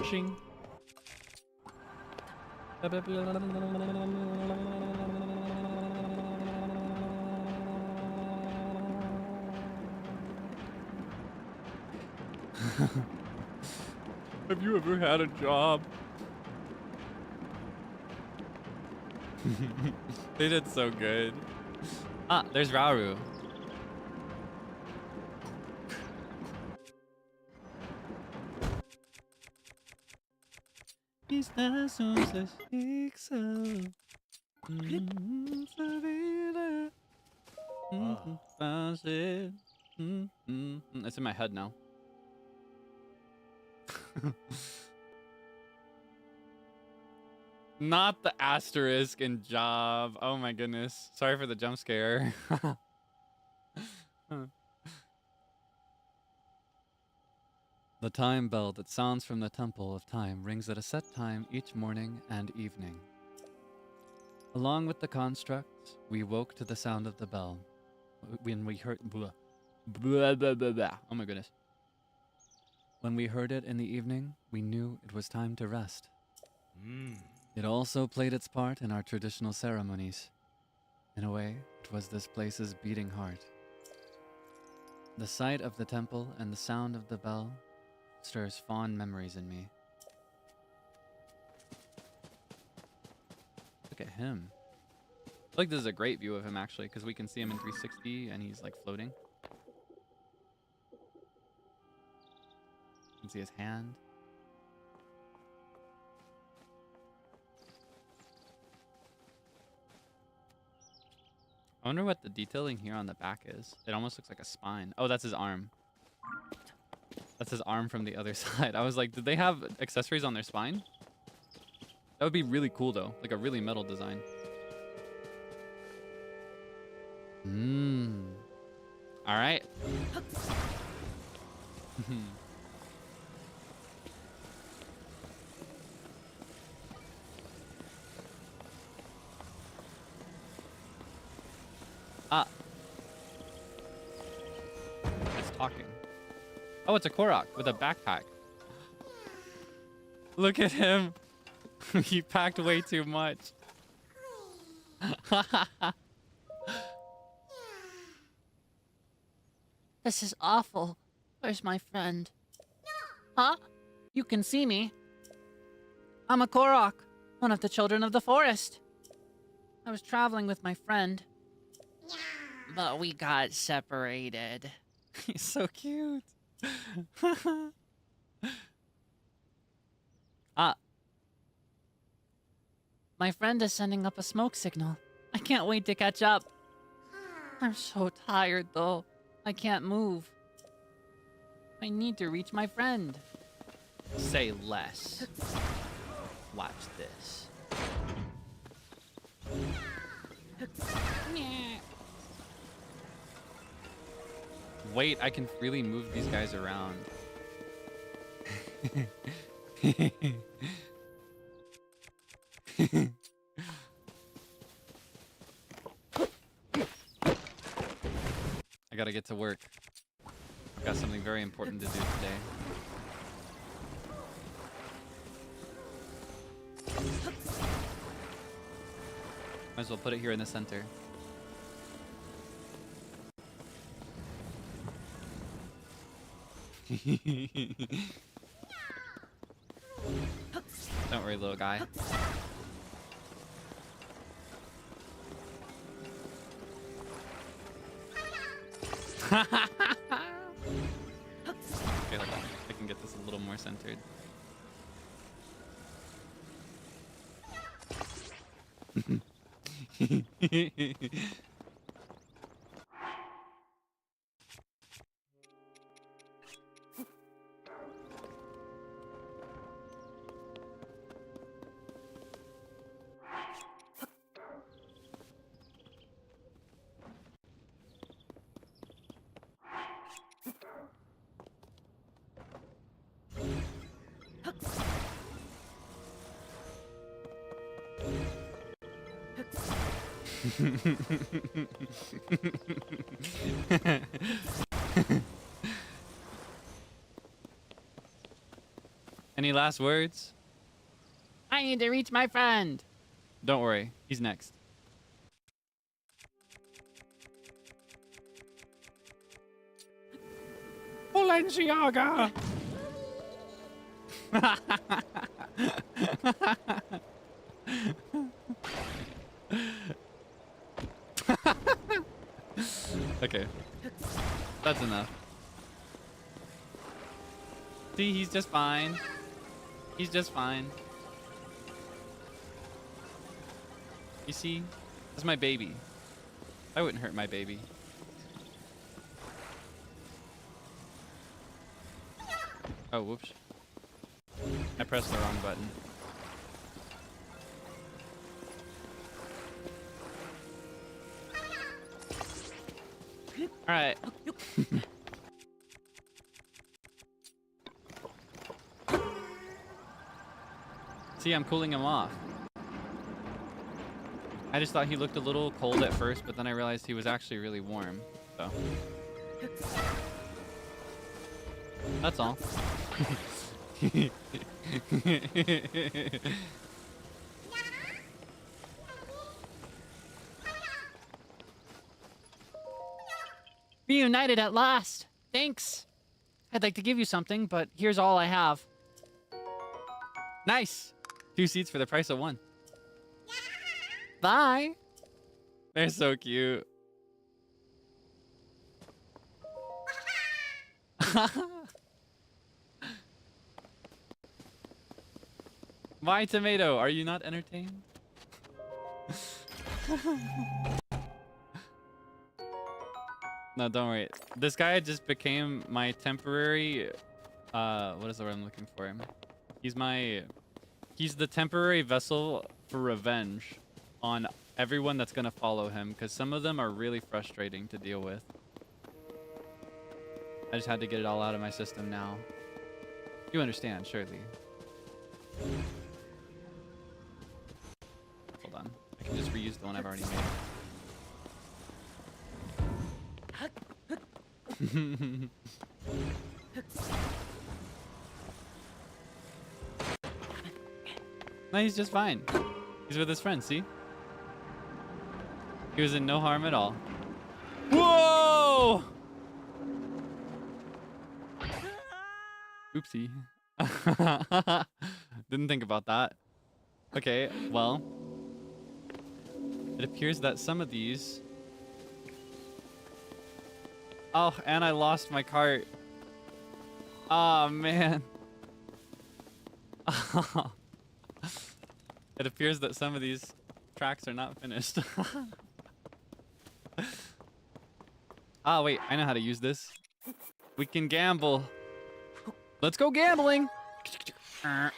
Shing. Have you ever had a job? They did so good. There's Rauru. It's in my head now. Not the asterisk in job. Oh my goodness. Sorry for the jump scare. The time bell that sounds from the Temple of Time rings at a set time each morning and evening. Along with the constructs, we woke to the sound of the bell. When we heard... Blah, blah, blah, blah, blah. Oh my goodness. When we heard it in the evening, we knew it was time to rest. It also played its part in our traditional ceremonies. In a way, it was this place's beating heart. The sight of the temple and the sound of the bell stirs fond memories in me. Look at him. I feel like this is a great view of him actually, because we can see him in 360 and he's like floating. You can see his hand. I wonder what the detailing here on the back is. It almost looks like a spine. Oh, that's his arm. That's his arm from the other side. I was like, did they have accessories on their spine? That would be really cool though. Like a really metal design. All right. It's talking. Oh, it's a Korok with a backpack. Look at him. He packed way too much. This is awful. Where's my friend? Huh? You can see me. I'm a Korok, one of the children of the forest. I was traveling with my friend, but we got separated. He's so cute. My friend is sending up a smoke signal. I can't wait to catch up. I'm so tired, though. I can't move. I need to reach my friend. Say less. Watch this. Wait, I can really move these guys around. I gotta get to work. I've got something very important to do today. Might as well put it here in the center. Don't worry, little guy. Okay, hold on. I can get this a little more centered. Any last words? I need to reach my friend. Don't worry, he's next. Balenciaga! Okay. That's enough. See, he's just fine. He's just fine. You see? That's my baby. I wouldn't hurt my baby. Oh, whoops. I pressed the wrong button. Alright. See, I'm cooling him off. I just thought he looked a little cold at first, but then I realized he was actually really warm. So. That's all. Reunited at last. Thanks. I'd like to give you something, but here's all I have. Nice. 2 seats for the price of 1. Bye. They're so cute. Why, Tomato? Are you not entertained? No, don't worry. This guy just became my temporary... what is the word I'm looking for? He's the temporary vessel for revenge on everyone that's gonna follow him, because some of them are really frustrating to deal with. I just had to get it all out of my system now. You understand, surely. Hold on. I can just reuse the one I've already made. No, he's just fine. He's with his friends, see? He was in no harm at all. Whoa! Oopsie. Didn't think about that. Okay, well. It appears that some of these... Oh, and I lost my cart. Oh, man. It appears that some of these tracks are not finished. Ah, wait, I know how to use this. We can gamble. Let's go gambling.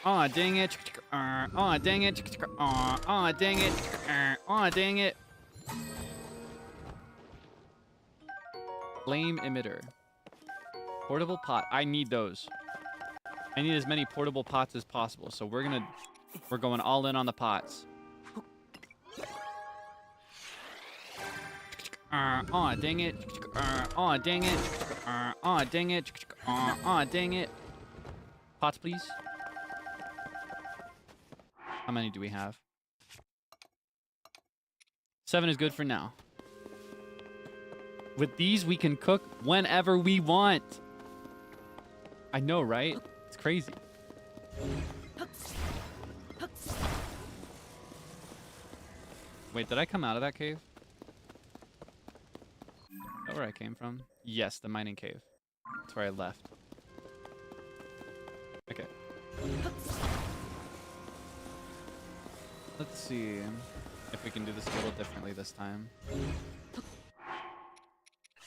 Aw, dang it. Aw, dang it. Aw, dang it. Aw, dang it. Flame emitter. Portable pot. I need those. I need as many portable pots as possible. So we're going all in on the pots. Aw, dang it. Aw, dang it. Aw, dang it. Aw, dang it. Pots, please. How many do we have? 7 is good for now. With these, we can cook whenever we want. I know, right? It's crazy. Wait, did I come out of that cave? Is that where I came from? Yes, the mining cave. That's where I left. Okay. Let's see if we can do this a little differently this time.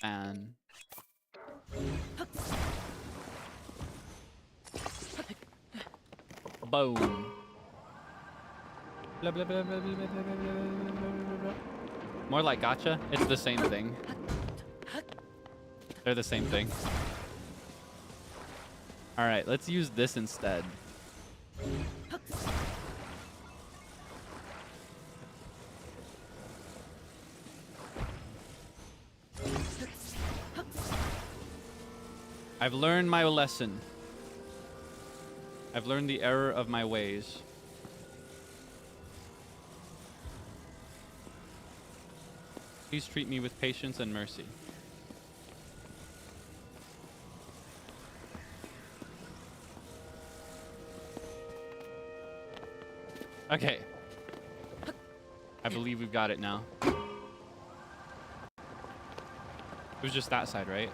And... boom. Blah, blah, blah, blah, blah, blah, blah, blah, blah, blah. More like gotcha. It's the same thing. They're the same thing. Alright, let's use this instead. I've learned my lesson. I've learned the error of my ways. Please treat me with patience and mercy. Okay. I believe we've got it now. It was just that side, right?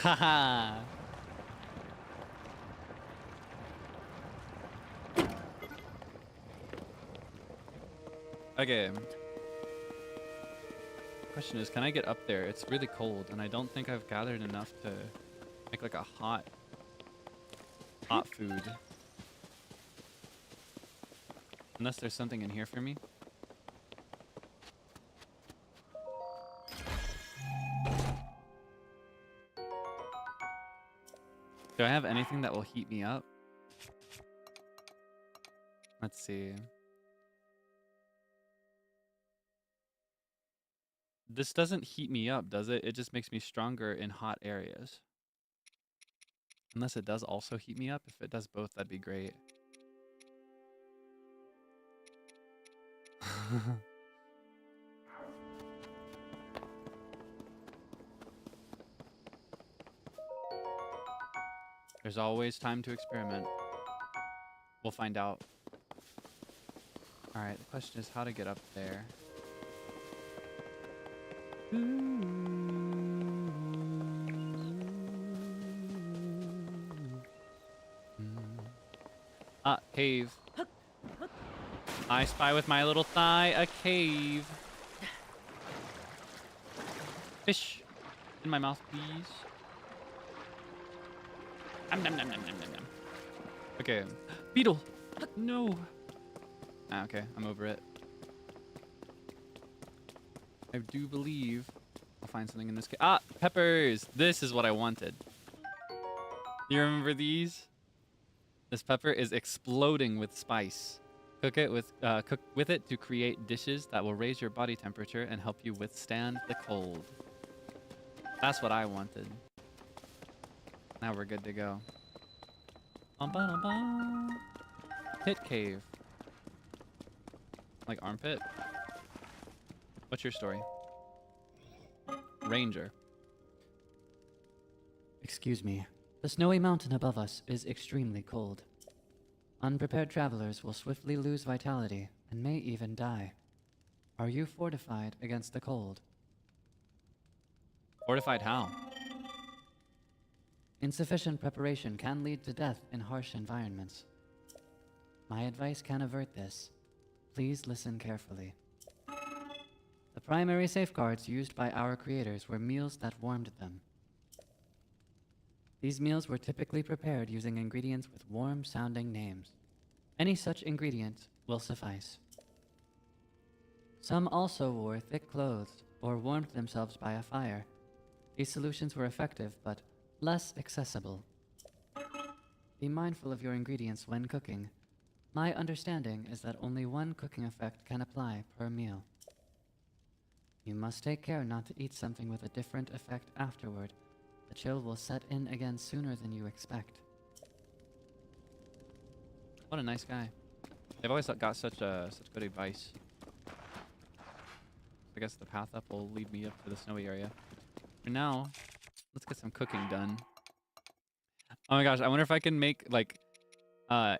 Haha. Okay. Question is, can I get up there? It's really cold, and I don't think I've gathered enough to make like a hot food. Unless there's something in here for me. Do I have anything that will heat me up? Let's see. This doesn't heat me up, does it? It just makes me stronger in hot areas. Unless it does also heat me up. If it does both, that'd be great. There's always time to experiment. We'll find out. Alright, the question is how to get up there. Ah, cave. I spy with my little thigh a cave. Fish in my mouth, please. Nom, nom, nom, nom, nom, nom. Okay. Beetle! No! Ah, okay, I'm over it. I do believe I'll find something in this cave. Ah! Peppers! This is what I wanted. You remember these? This pepper is exploding with spice. Cook with it to create dishes that will raise your body temperature and help you withstand the cold. That's what I wanted. Now we're good to go. Pit cave. Like armpit? What's your story? Ranger. Excuse me. The snowy mountain above us is extremely cold. Unprepared travelers will swiftly lose vitality and may even die. Are you fortified against the cold? Fortified how? Insufficient preparation can lead to death in harsh environments. My advice can avert this. Please listen carefully. The primary safeguards used by our creators were meals that warmed them. These meals were typically prepared using ingredients with warm-sounding names. Any such ingredient will suffice. Some also wore thick clothes or warmed themselves by a fire. These solutions were effective, but less accessible. Be mindful of your ingredients when cooking. My understanding is that only one cooking effect can apply per meal. You must take care not to eat something with a different effect afterward. The chill will set in again sooner than you expect. What a nice guy. They've always got such good advice. I guess the path up will lead me up to the snowy area. For now, let's get some cooking done. Oh my gosh, I wonder if I can make like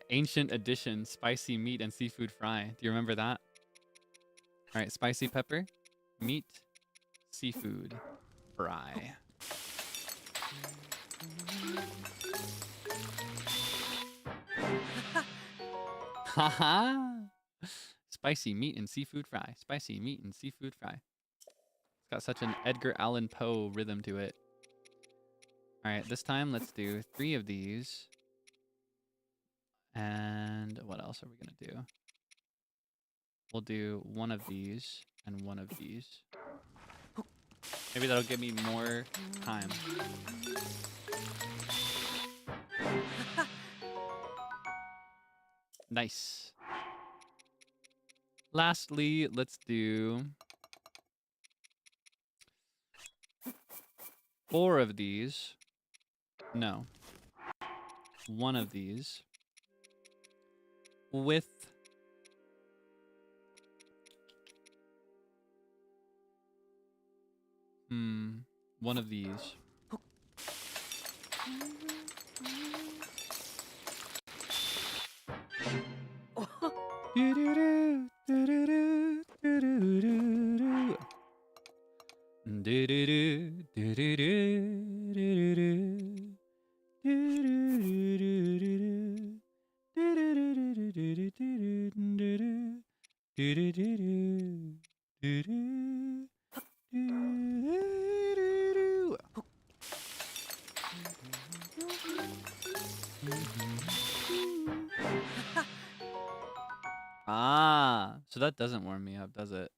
ancient edition spicy meat and seafood fry. Do you remember that? All right, spicy pepper, meat, seafood fry. Haha! Spicy meat and seafood fry. Spicy meat and seafood fry. It's got such an Edgar Allan Poe rhythm to it. Alright, this time let's do 3 of these. And what else are we going to do? We'll do 1 of these and 1 of these. Maybe that'll give me more time. Nice. Lastly, let's do 4 of these. No. 1 of these. With one of these. Ah, so that doesn't warm me up, does it?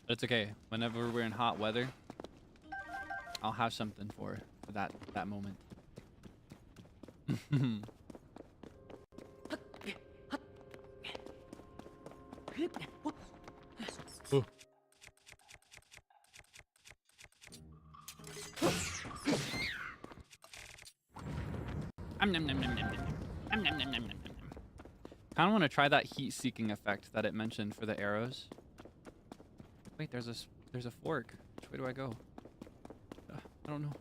But it's okay. Whenever we're in hot weather, I'll have something for that moment. Oh. Kind of want to try that heat-seeking effect that it mentioned for the arrows. Wait, there's a fork. Which way do I go? I don't know.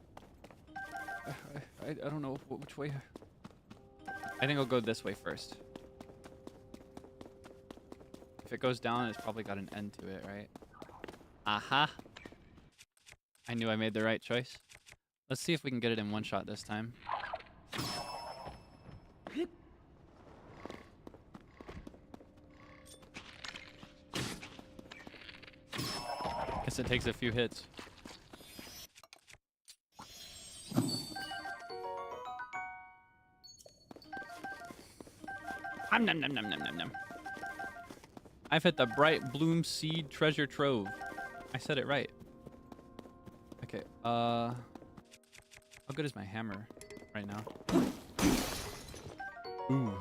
I don't know which way. I think I'll go this way first. If it goes down, it's probably got an end to it, right? Aha! I knew I made the right choice. Let's see if we can get it in one shot this time. Guess it takes a few hits. Nom nom nom nom nom nom nom. I've hit the bright bloom seed treasure trove. I said it right. Okay, how good is my hammer right now? Ooh.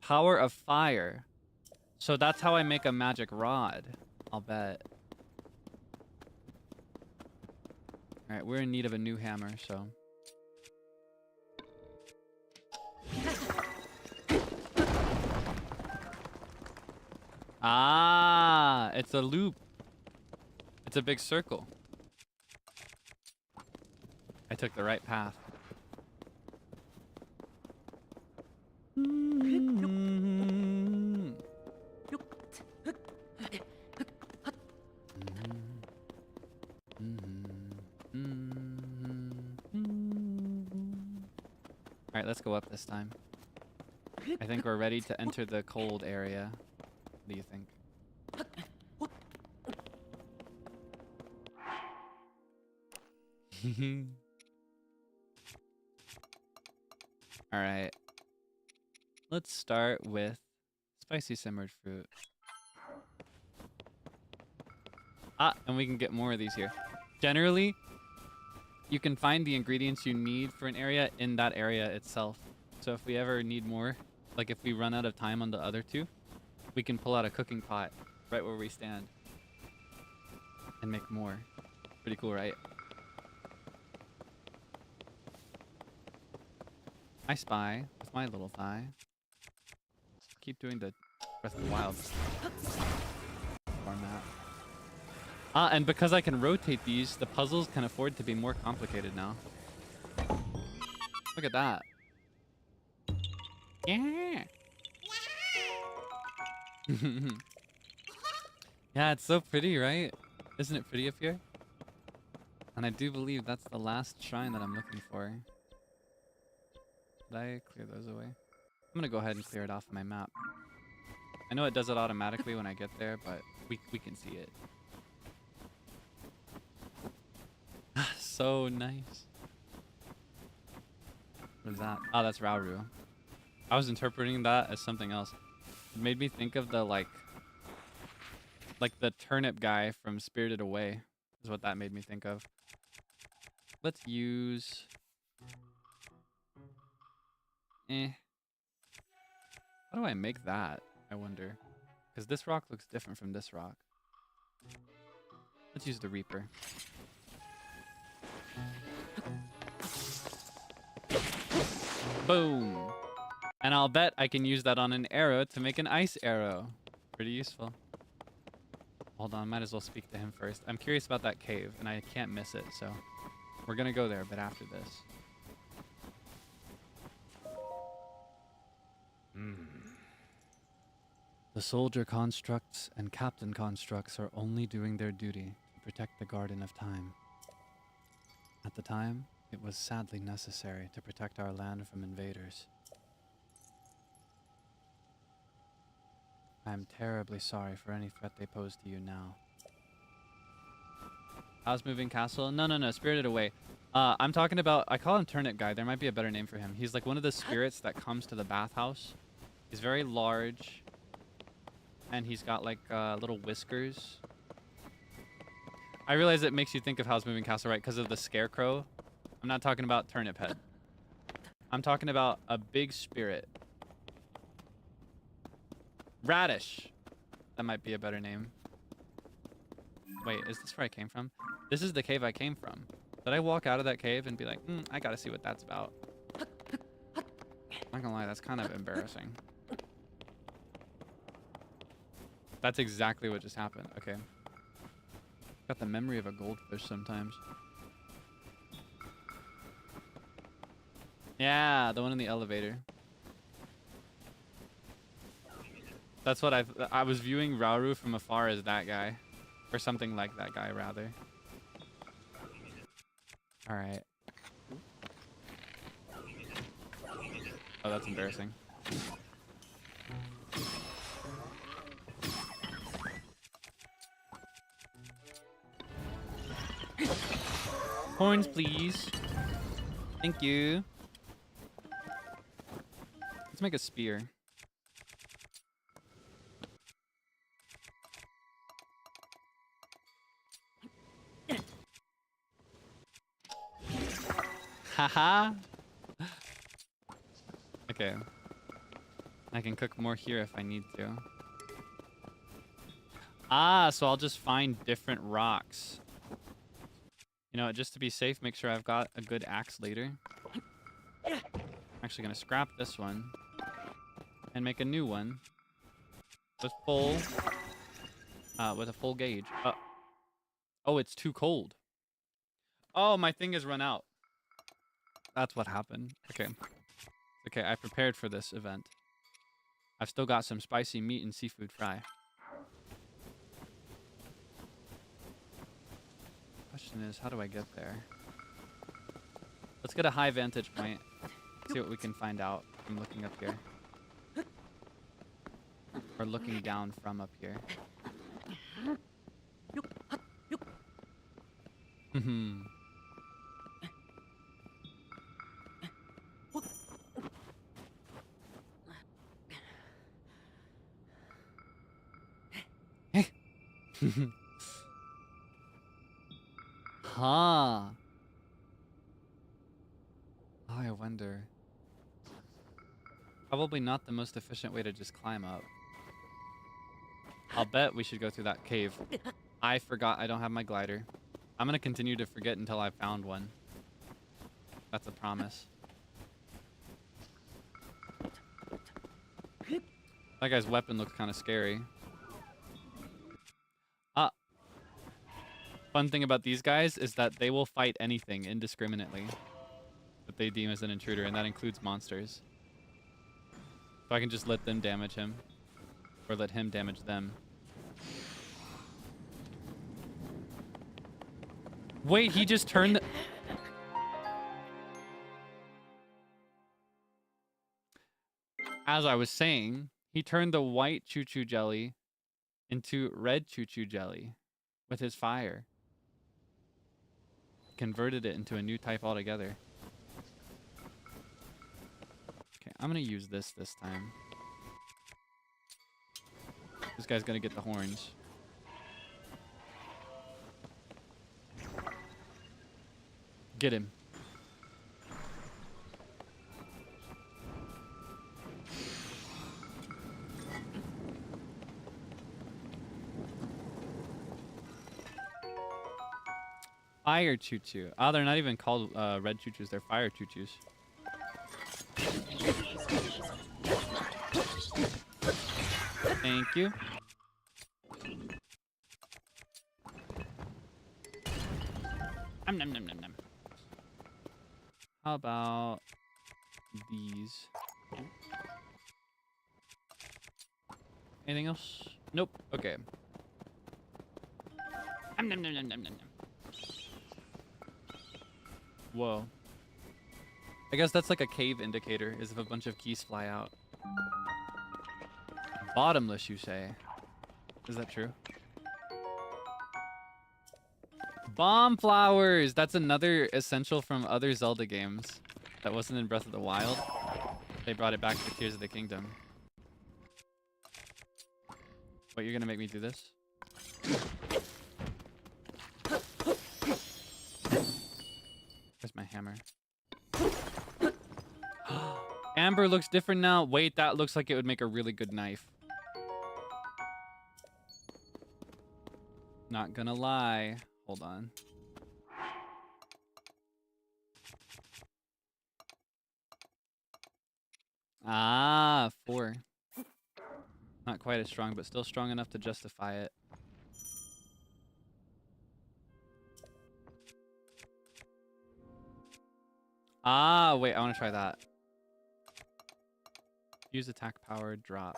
Power of fire. So that's how I make a magic rod. I'll bet. Alright, we're in need of a new hammer, so. Ah, it's a loop. It's a big circle. I took the right path. Alright, let's go up this time. I think we're ready to enter the cold area. What do you think? Alright. Let's start with spicy simmered fruit. Ah, and we can get more of these here. Generally, you can find the ingredients you need for an area in that area itself. So if we ever need more, like if we run out of time on the other two, we can pull out a cooking pot right where we stand and make more. Pretty cool, right? I spy with my little thigh. Keep doing the Breath of the Wild format. Ah, and because I can rotate these, the puzzles can afford to be more complicated now. Look at that. Yeah. Yeah, it's so pretty, right? Isn't it pretty up here? And I do believe that's the last shrine that I'm looking for. Did I clear those away? I'm gonna go ahead and clear it off my map. I know it does it automatically when I get there, but we can see it. So nice. What is that? Oh, that's Rauru. I was interpreting that as something else. It made me think of the like the turnip guy from Spirited Away is what that made me think of. Let's use how do I make that? I wonder. Because this rock looks different from this rock. Let's use the Reaper. Boom. And I'll bet I can use that on an arrow to make an ice arrow. Pretty useful. Hold on, might as well speak to him first. I'm curious about that cave, and I can't miss it, so we're gonna go there, but after this. The soldier constructs and captain constructs are only doing their duty to protect the Garden of Time. At the time, it was sadly necessary to protect our land from invaders. I am terribly sorry for any threat they pose to you now. House Moving Castle? No, Spirited Away. I'm talking about, I call him Turnip Guy. There might be a better name for him. He's like one of the spirits that comes to the bathhouse. He's very large. And he's got like little whiskers. I realize it makes you think of House Moving Castle, right? Because of the scarecrow. I'm not talking about Turnip Head. I'm talking about a big spirit. Radish. That might be a better name. Wait, is this where I came from? This is the cave I came from. Did I walk out of that cave and be like, I gotta see what that's about? Not gonna lie, that's kind of embarrassing. That's exactly what just happened. Okay. Got the memory of a goldfish sometimes. Yeah, the one in the elevator. That's what I was viewing Rauru from afar as that guy. Or something like that guy, rather. Alright. Oh, that's embarrassing. Horns, please. Thank you. Let's make a spear. Haha. Okay. I can cook more here if I need to. Ah, so I'll just find different rocks. You know, just to be safe, make sure I've got a good axe later. I'm actually gonna scrap this one and make a new one with a full gauge. Oh, it's too cold. Oh, my thing has run out. That's what happened. Okay. Okay, I prepared for this event. I've still got some spicy meat and seafood fry. Question is, how do I get there? Let's get a high vantage point. See what we can find out from looking up here. Or looking down from up here. Huh. Oh, I wonder. Probably not the most efficient way to just climb up. I'll bet we should go through that cave. I forgot I don't have my glider. I'm gonna continue to forget until I found one. That's a promise. That guy's weapon looks kind of scary. Fun thing about these guys is that they will fight anything indiscriminately that they deem as an intruder, and that includes monsters. So I can just let them damage him, or let him damage them. Wait, he just turned the... As I was saying, he turned the white choo-choo jelly into red choo-choo jelly with his fire. Converted it into a new type altogether. Okay, I'm gonna use this time. This guy's gonna get the horns. Get him. Fire choo-choo. Ah, they're not even called red choo-choos. They're fire choo-choos. Thank you. Nom, nom, nom, nom, nom. How about these? Anything else? Nope. Okay. Nom, nom, nom, nom, nom, nom, nom. Whoa. I guess that's like a cave indicator, is if a bunch of keys fly out. Bottomless, you say? Is that true? Bomb flowers! That's another essential from other Zelda games that wasn't in Breath of the Wild. They brought it back for Tears of the Kingdom. Wait, you're gonna make me do this? Where's my hammer? Amber looks different now. Wait, that looks like it would make a really good knife. Not gonna lie. Hold on. Ah, 4. Not quite as strong, but still strong enough to justify it. Ah, wait, I want to try that. Use attack power, drop.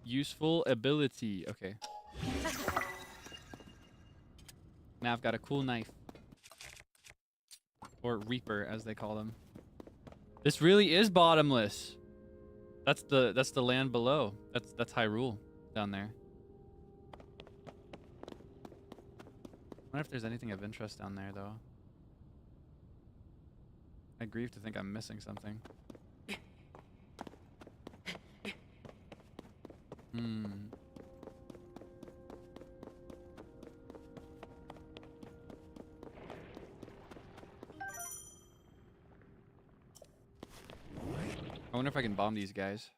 Useful ability. Okay. Now I've got a cool knife. Or reaper, as they call them. This really is bottomless. That's the land below. That's Hyrule down there. I wonder if there's anything of interest down there, though. I grieve to think I'm missing something. I wonder if I can bomb these guys.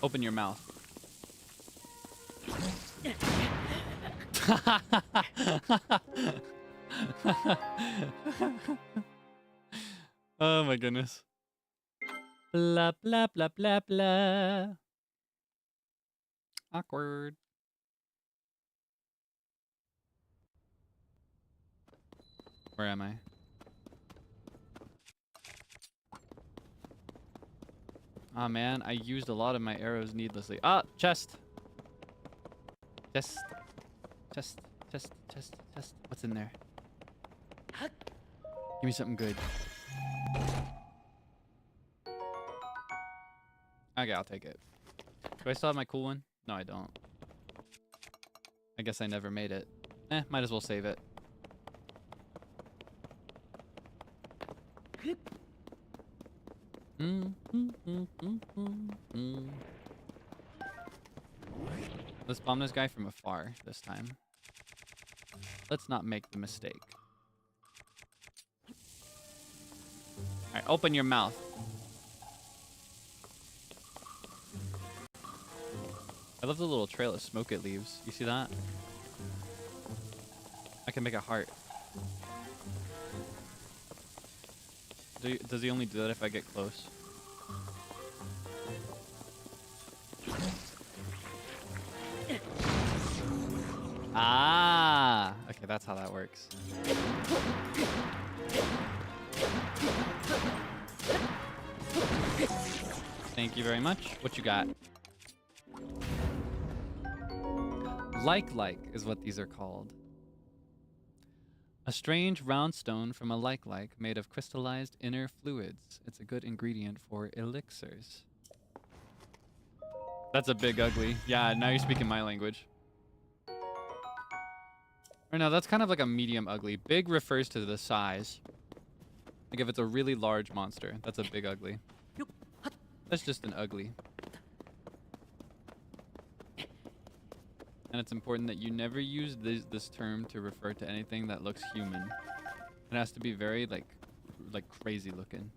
Open your mouth. Oh my goodness. Blah, blah, blah, blah, blah. Awkward. Where am I? Ah, man, I used a lot of my arrows needlessly. Ah, chest. Chest. Chest. Chest. Chest. Chest. What's in there? Give me something good. Okay, I'll take it. Do I still have my cool one? No, I don't. I guess I never made it. Might as well save it. Let's bomb this guy from afar this time. Let's not make the mistake. Alright, open your mouth. I love the little trail of smoke it leaves. You see that? I can make a heart. Does he only do that if I get close? Ah! Okay, that's how that works. Thank you very much. What you got? Like is what these are called. A strange round stone from a like made of crystallized inner fluids. It's a good ingredient for elixirs. That's a big ugly. Yeah, now you're speaking my language. Or no, that's kind of like a medium ugly. Big refers to the size. Like if it's a really large monster, that's a big ugly. That's just an ugly. And it's important that you never use this term to refer to anything that looks human. It has to be very like crazy looking.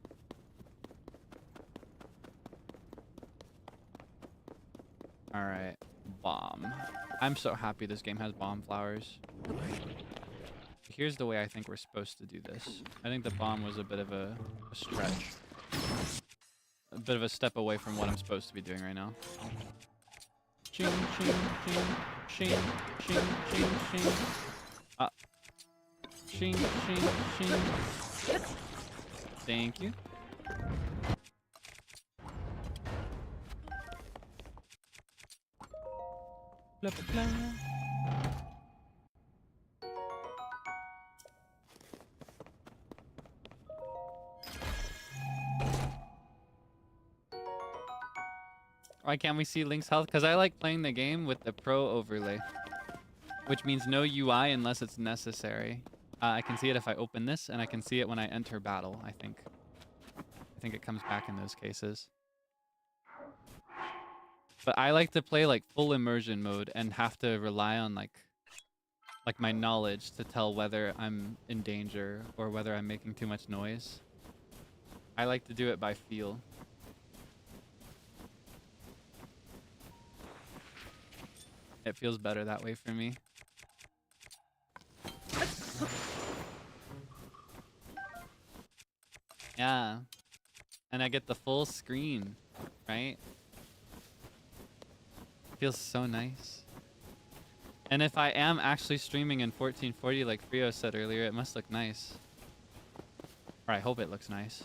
All right, bomb. I'm so happy this game has bomb flowers. Here's the way I think we're supposed to do this. I think the bomb was a bit of a stretch. A bit of a step away from what I'm supposed to be doing right now. Ching, ching, ching, ching, ching, ching, ching. Ching, ching, ching. Thank you. Blah, blah, blah. Why can't we see Link's health? Because I like playing the game with the pro overlay, which means no UI unless it's necessary. I can see it if I open this, and I can see it when I enter battle, I think. I think it comes back in those cases. But I like to play like full immersion mode and have to rely on like my knowledge to tell whether I'm in danger or whether I'm making too much noise. I like to do it by feel. It feels better that way for me. Yeah. And I get the full screen, right? Feels so nice. And if I am actually streaming in 1440 like Frio said earlier, it must look nice. Or I hope it looks nice.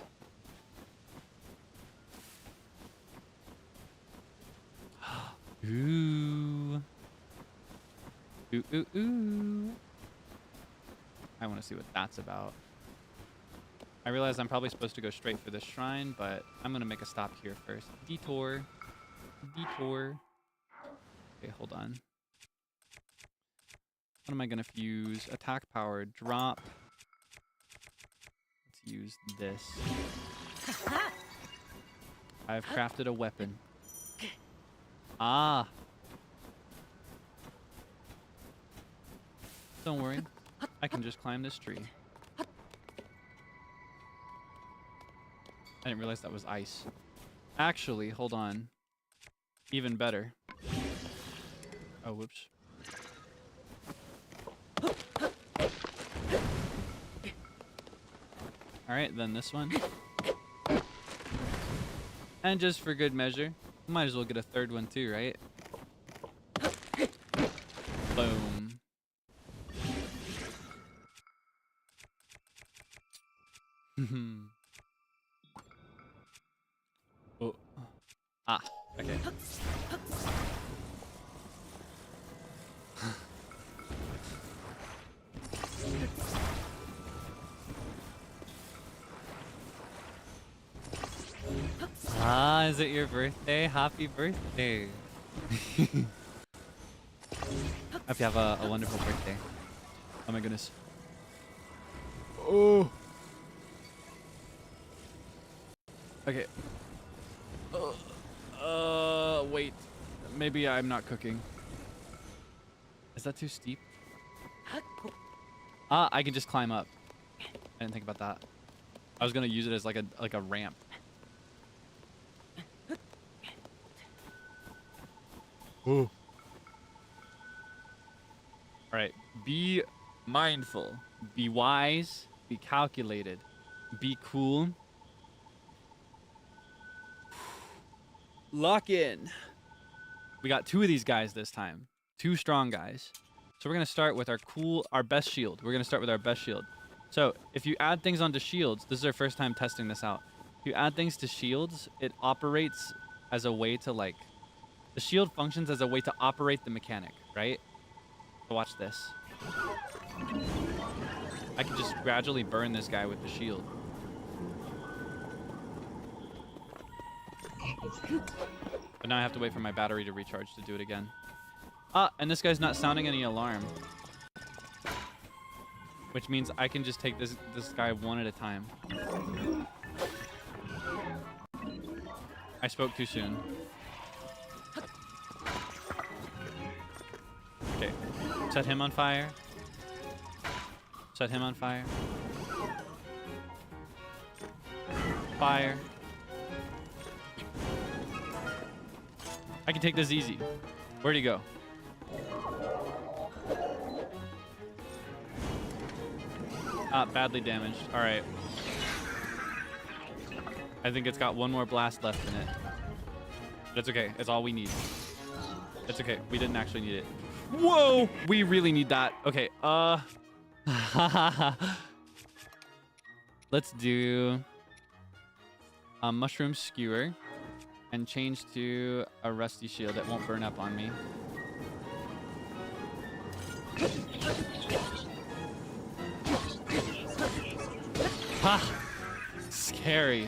Ooh. Ooh, ooh, ooh. I want to see what that's about. I realize I'm probably supposed to go straight for this shrine, but I'm going to make a stop here first. Detour. Detour. Okay, hold on. What am I going to fuse? Attack power. Drop. Let's use this. I've crafted a weapon. Ah. Don't worry. I can just climb this tree. I didn't realize that was ice. Actually, hold on. Even better. Oh, whoops. Alright, then this one. And just for good measure, might as well get a third one too, right? Boom. Oh. Ah, okay. Ah, is it your birthday? Happy birthday. Hope you have a wonderful birthday. Oh my goodness. Oh. Okay. Wait. Maybe I'm not cooking. Is that too steep? Ah, I can just climb up. I didn't think about that. I was gonna use it as like a ramp. Ooh. All right. Be mindful. Be wise. Be calculated. Be cool. Lock in. We got 2 of these guys this time. 2 strong guys. So we're gonna start with our best shield. We're gonna start with our best shield. So if you add things onto shields, this is our first time testing this out. If you add things to shields, it operates as a way to like, the shield functions as a way to operate the mechanic, right? So watch this. I can just gradually burn this guy with the shield. But now I have to wait for my battery to recharge to do it again. Ah, and this guy's not sounding any alarm. Which means I can just take this guy one at a time. I spoke too soon. Okay. Set him on fire. Set him on fire. Fire. I can take this easy. Where'd he go? Ah, badly damaged. All right. I think it's got one more blast left in it. That's okay. It's all we need. It's okay. We didn't actually need it. Whoa! We really need that. Okay. Let's do a mushroom skewer and change to a rusty shield that won't burn up on me. Ha! Scary.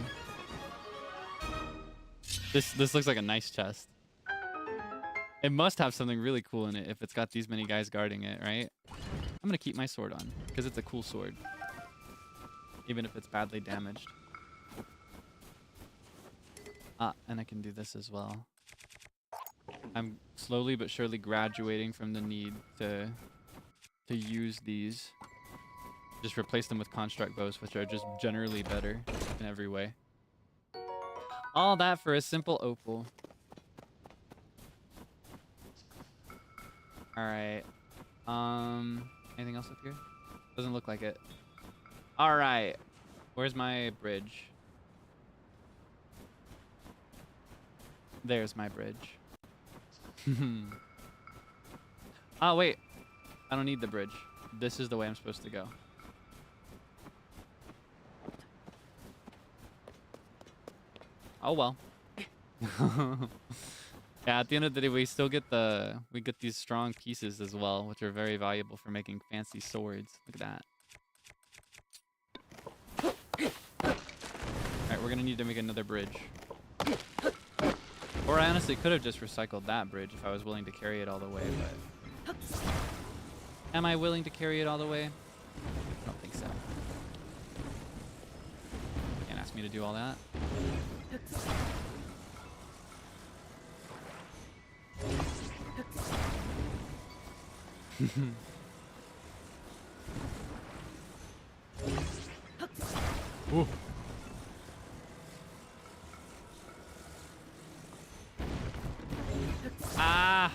This looks like a nice chest. It must have something really cool in it if it's got these many guys guarding it, right? I'm gonna keep my sword on because it's a cool sword, even if it's badly damaged. Ah, and I can do this as well. I'm slowly but surely graduating from the need to use these. Just replace them with construct bows, which are just generally better in every way. All that for a simple opal. All right. Anything else up here? Doesn't look like it. All right. Where's my bridge? There's my bridge. Oh, wait. I don't need the bridge. This is the way I'm supposed to go. Oh, well. Yeah, at the end of the day, we still get these strong pieces as well, which are very valuable for making fancy swords. Look at that. Alright, we're gonna need to make another bridge. Or I honestly could have just recycled that bridge if I was willing to carry it all the way, but... Am I willing to carry it all the way? I don't think so. Can't ask me to do all that. Ooh. Ah!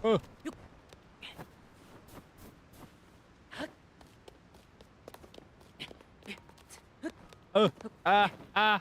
Oh. Oh. Ah. Ah.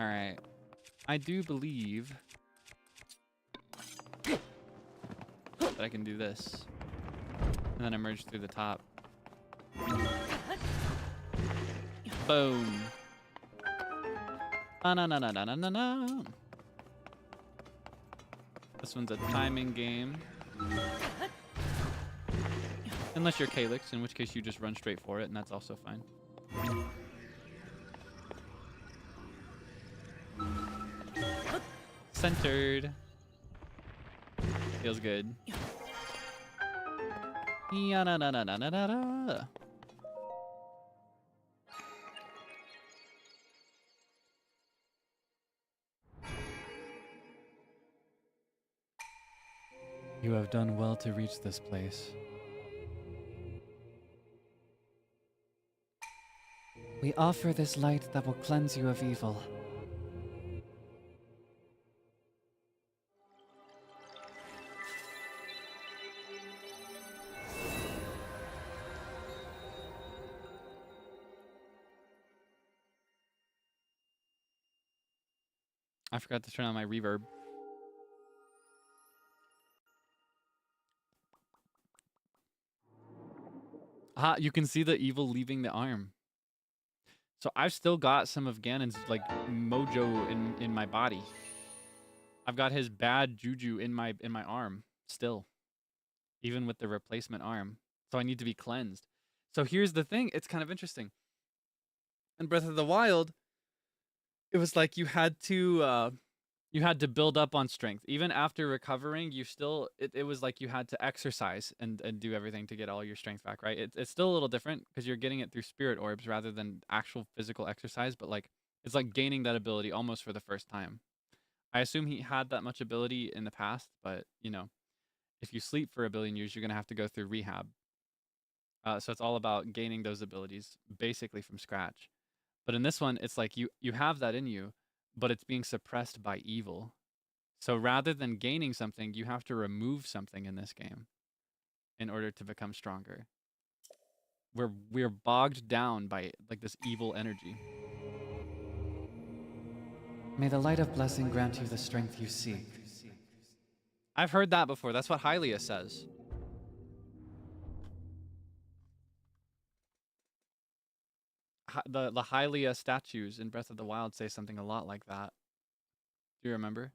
All right. I do believe that I can do this. And then emerge through the top. Boom. Na-na-na-na-na-na-na. This one's a timing game. Unless you're Kaelix, in which case you just run straight for it, and that's also fine. Centered. Feels good. Ya-na-na-na-na-na-na. You have done well to reach this place. We offer this light that will cleanse you of evil. I forgot to turn on my reverb. Ah, you can see the evil leaving the arm. So I've still got some of Ganon's like mojo in my body. I've got his bad juju in my arm still, even with the replacement arm. So I need to be cleansed. So here's the thing, it's kind of interesting. In Breath of the Wild, it was like you had to build up on strength. Even after recovering, you still it was like you had to exercise and do everything to get all your strength back, right? It's still a little different because you're getting it through spirit orbs rather than actual physical exercise, but like it's like gaining that ability almost for the first time. I assume he had that much ability in the past, but you know, if you sleep for 1 billion years, you're gonna have to go through rehab. So it's all about gaining those abilities basically from scratch. But in this one, it's like you have that in you, but it's being suppressed by evil. So rather than gaining something, you have to remove something in this game in order to become stronger. We're bogged down by like this evil energy. May the light of blessing grant you the strength you seek. I've heard that before. That's what Hylia says. The Hylia statues in Breath of the Wild say something a lot like that. Do you remember?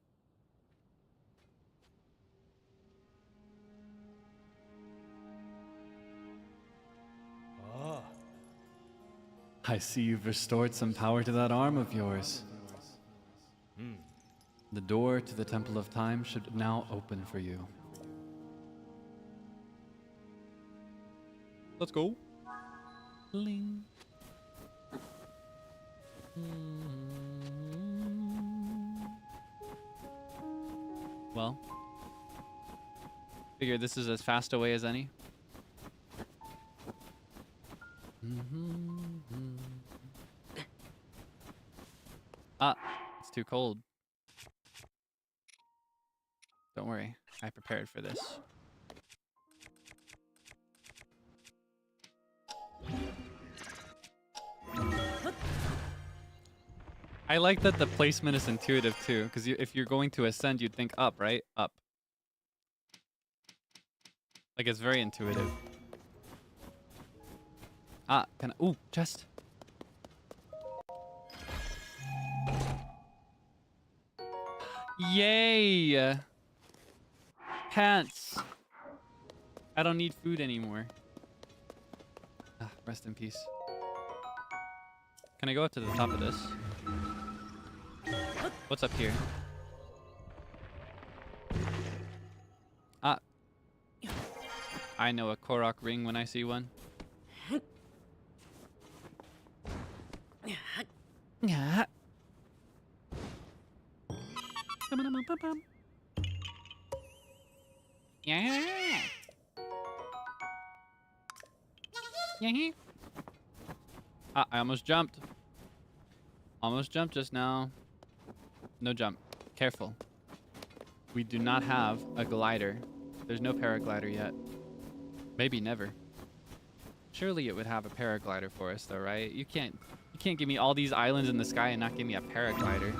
Ah. I see you've restored some power to that arm of yours. The door to the Temple of Time should now open for you. Let's go. Ling. Well, figure this is as fast a way as any. Ah, it's too cold. Don't worry, I prepared for this. I like that the placement is intuitive too, because if you're going to ascend, you'd think up, right? Up. Like it's very intuitive. Ah, can I? Ooh, chest. Yay! Pants. I don't need food anymore. Ah, rest in peace. Can I go up to the top of this? What's up here? Ah. I know a Korok ring when I see one. Yeah. Yeah. Yeah. Ah, I almost jumped. Almost jumped just now. No jump. Careful. We do not have a glider. There's no paraglider yet. Maybe never. Surely it would have a paraglider for us though, right? You can't You can't give me all these islands in the sky and not give me a paraglider.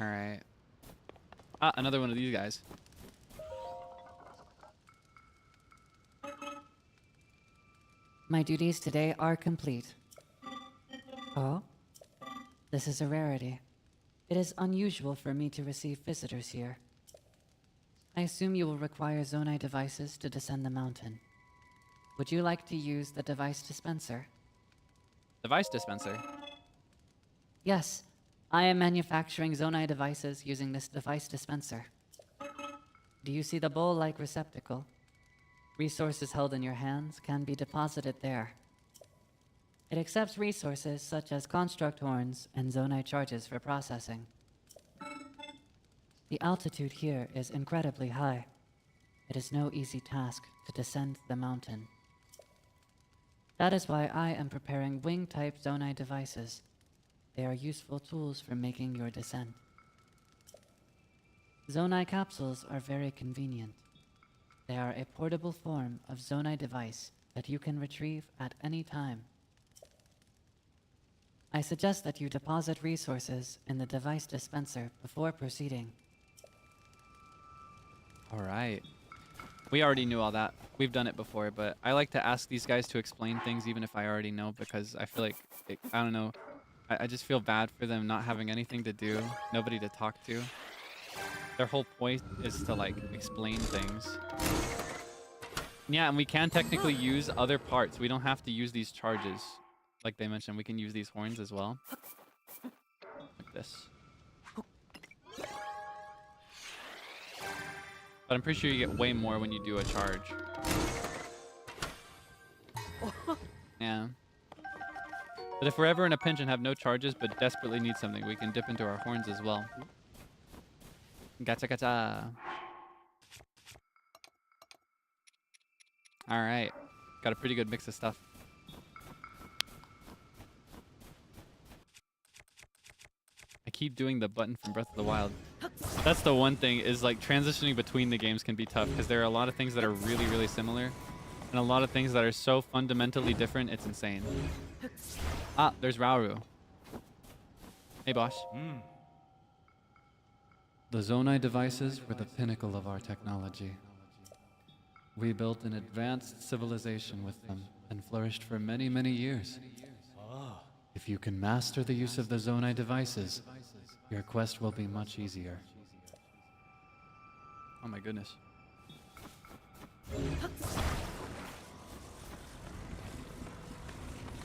Alright. Ah, another one of these guys. My duties today are complete. Oh? This is a rarity. It is unusual for me to receive visitors here. I assume you will require Zonai devices to descend the mountain. Would you like to use the device dispenser? Device dispenser. Yes, I am manufacturing Zonai devices using this device dispenser. Do you see the bowl-like receptacle? Resources held in your hands can be deposited there. It accepts resources such as construct horns and Zonai charges for processing. The altitude here is incredibly high. It is no easy task to descend the mountain. That is why I am preparing wing-type Zonai devices. They are useful tools for making your descent. Zonai capsules are very convenient. They are a portable form of Zonai device that you can retrieve at any time. I suggest that you deposit resources in the device dispenser before proceeding. Alright. We already knew all that. We've done it before, but I like to ask these guys to explain things even if I already know, because I feel like, I don't know, I just feel bad for them not having anything to do, nobody to talk to. Their whole point is to, like, explain things. Yeah, and we can technically use other parts. We don't have to use these charges. Like they mentioned, we can use these horns as well. Like this. But I'm pretty sure you get way more when you do a charge. Yeah. But if we're ever in a pinch and have no charges but desperately need something, we can dip into our horns as well. Gacha gacha. Alright. Got a pretty good mix of stuff. I keep doing the button from Breath of the Wild. That's the one thing, is like transitioning between the games can be tough because there are a lot of things that are really, really similar and a lot of things that are so fundamentally different, it's insane. Ah, there's Rauru. Hey, boss. The Zonai devices were the pinnacle of our technology. We built an advanced civilization with them and flourished for many, many years. If you can master the use of the Zonai devices, your quest will be much easier. Oh my goodness.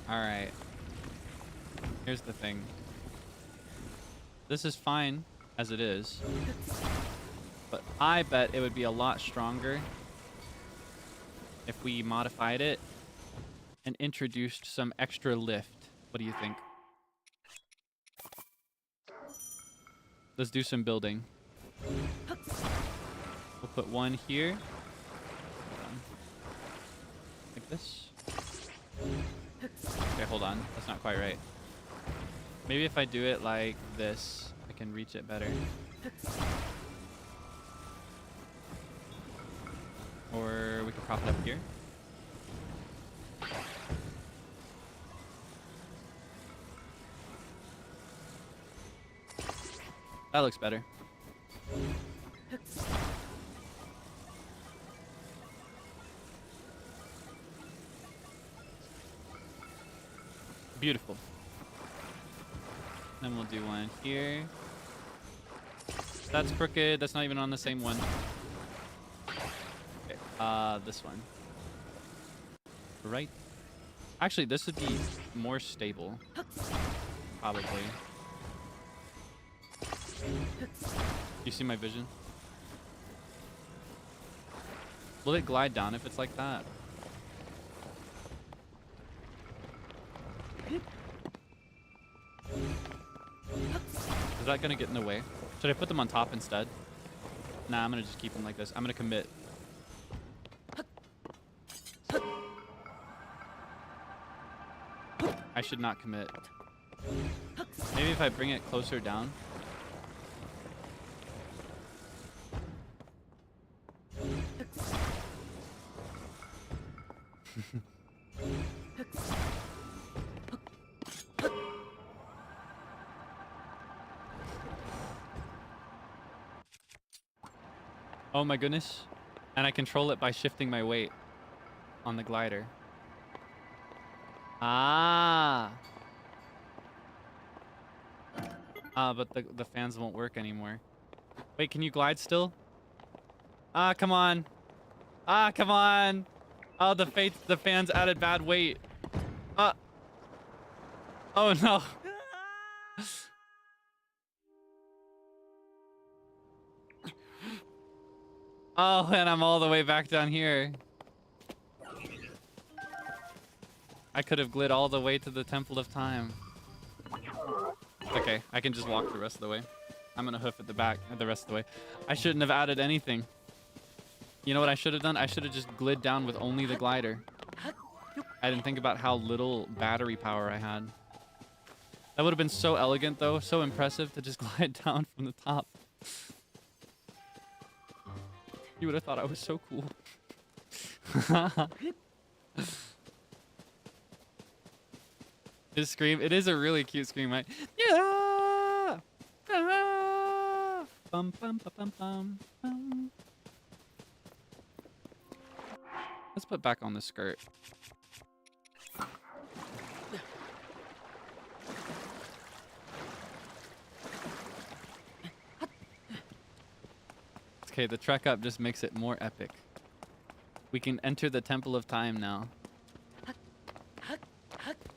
Alright. Here's the thing. This is fine as it is. But I bet it would be a lot stronger if we modified it and introduced some extra lift. What do you think? Let's do some building. We'll put one here. Hold on. Like this. Okay, hold on. That's not quite right. Maybe if I do it like this, I can reach it better. Or we can prop it up here. That looks better. Beautiful. Then we'll do one here. That's crooked. That's not even on the same one. Okay. This one. Right. Actually, this would be more stable. Probably. You see my vision? Will it glide down if it's like that? Is that gonna get in the way? Should I put them on top instead? Nah, I'm gonna just keep them like this. I'm gonna commit. I should not commit. Maybe if I bring it closer down. Oh my goodness. And I control it by shifting my weight on the glider. Ah. But the fans won't work anymore. Wait, can you glide still? Ah, come on. Ah, come on. Oh, the fans added bad weight. Oh no. Oh, and I'm all the way back down here. I could have glid all the way to the Temple of Time. Okay, I can just walk the rest of the way. I'm gonna hoof at the back the rest of the way. I shouldn't have added anything. You know what I should have done? I should have just glid down with only the glider. I didn't think about how little battery power I had. That would have been so elegant though, so impressive to just glide down from the top. You would have thought I was so cool. His scream, it is a really cute scream, right? Yeah! Ah! Bum, bum, bum, bum, bum, bum. Let's put back on the skirt. Okay, the trek up just makes it more epic. We can enter the Temple of Time now.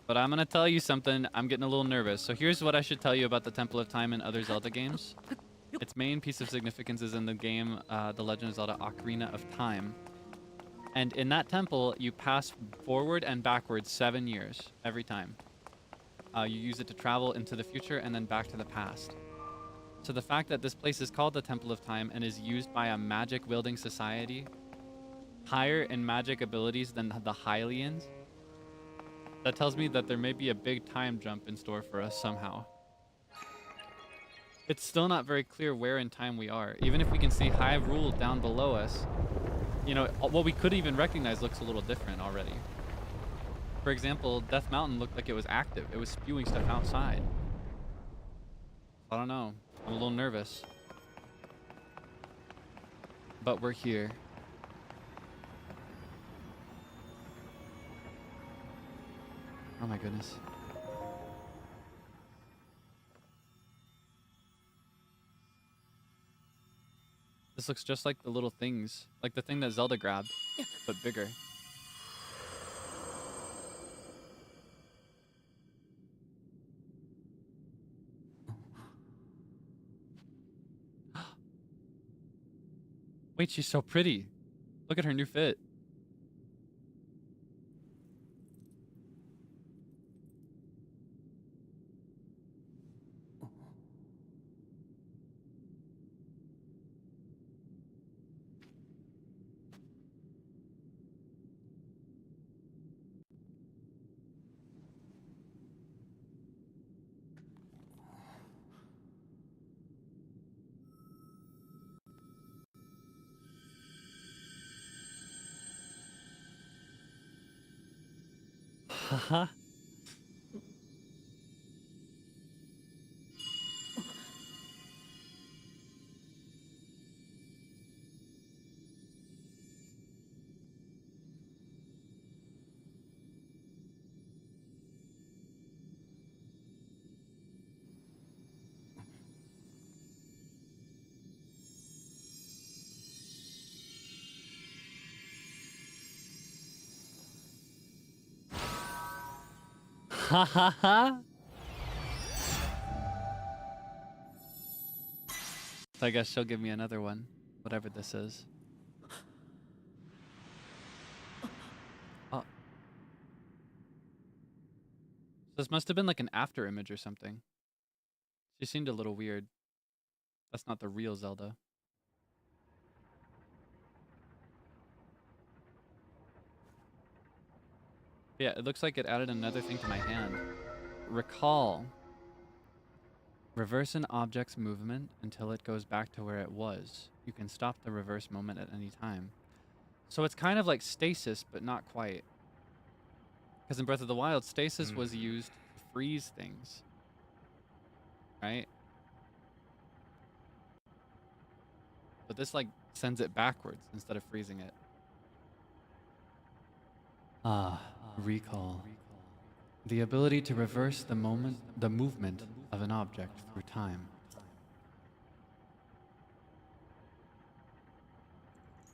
But I'm gonna tell you something, I'm getting a little nervous. So here's what I should tell you about the Temple of Time in other Zelda games. Its main piece of significance is in the game, The Legend of Zelda Ocarina of Time. And in that temple, you pass forward and backwards 7 years every time. You use it to travel into the future and then back to the past. So the fact that this place is called the Temple of Time and is used by a magic-wielding society higher in magic abilities than the Hylians, that tells me that there may be a big time jump in store for us somehow. It's still not very clear where in time we are. Even if we can see Hyrule down below us, you know, what we could even recognize looks a little different already. For example, Death Mountain looked like it was active. It was spewing stuff outside. I don't know. I'm a little nervous. But we're here. Oh my goodness. This looks just like the little things, like the thing that Zelda grabbed, but bigger. Wait, she's so pretty. Look at her new fit. Haha. Ha ha ha. So I guess she'll give me another one, whatever this is. Oh. This must have been like an after image or something. She seemed a little weird. That's not the real Zelda. Yeah, it looks like it added another thing to my hand. Recall. Reverse an object's movement until it goes back to where it was. You can stop the reverse moment at any time. So it's kind of like stasis, but not quite. Because in Breath of the Wild, stasis was used to freeze things. Right? But this like sends it backwards instead of freezing it. Ah, recall. The ability to reverse the movement of an object through time.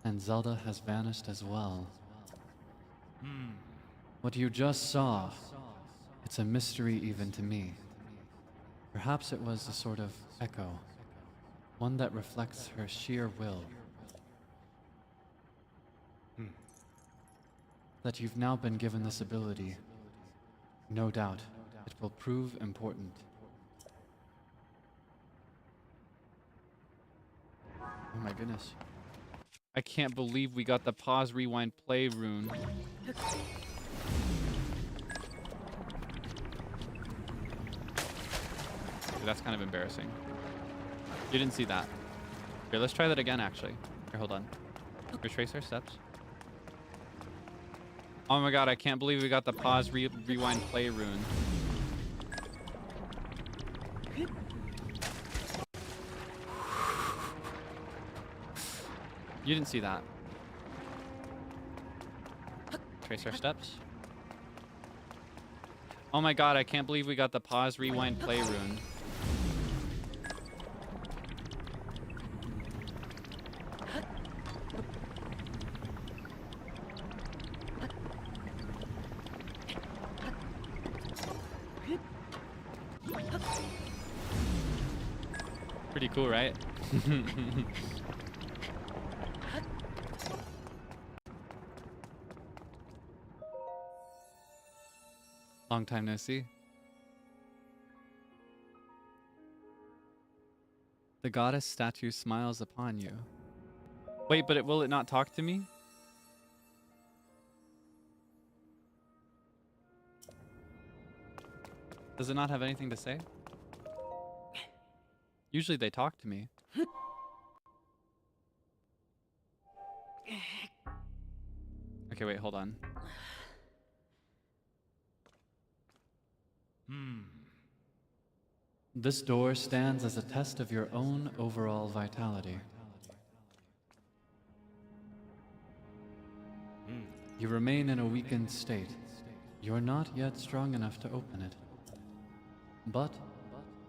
And Zelda has vanished as well. What you just saw, it's a mystery even to me. Perhaps it was a sort of echo, one that reflects her sheer will. That you've now been given this ability, no doubt it will prove important. Oh my goodness. I can't believe we got the pause, rewind, play rune. That's kind of embarrassing. You didn't see that. Here, let's try that again, actually. Here, hold on. Retrace our steps. Oh my god, I can't believe we got the pause, rewind, play rune. You didn't see that. Trace our steps. Oh my god, I can't believe we got the pause, rewind, play rune. Pretty cool, right? Long time no see. The goddess statue smiles upon you. Wait, but will it not talk to me? Does it not have anything to say? Usually they talk to me. Okay, wait, hold on. This door stands as a test of your own overall vitality. You remain in a weakened state. You're not yet strong enough to open it. But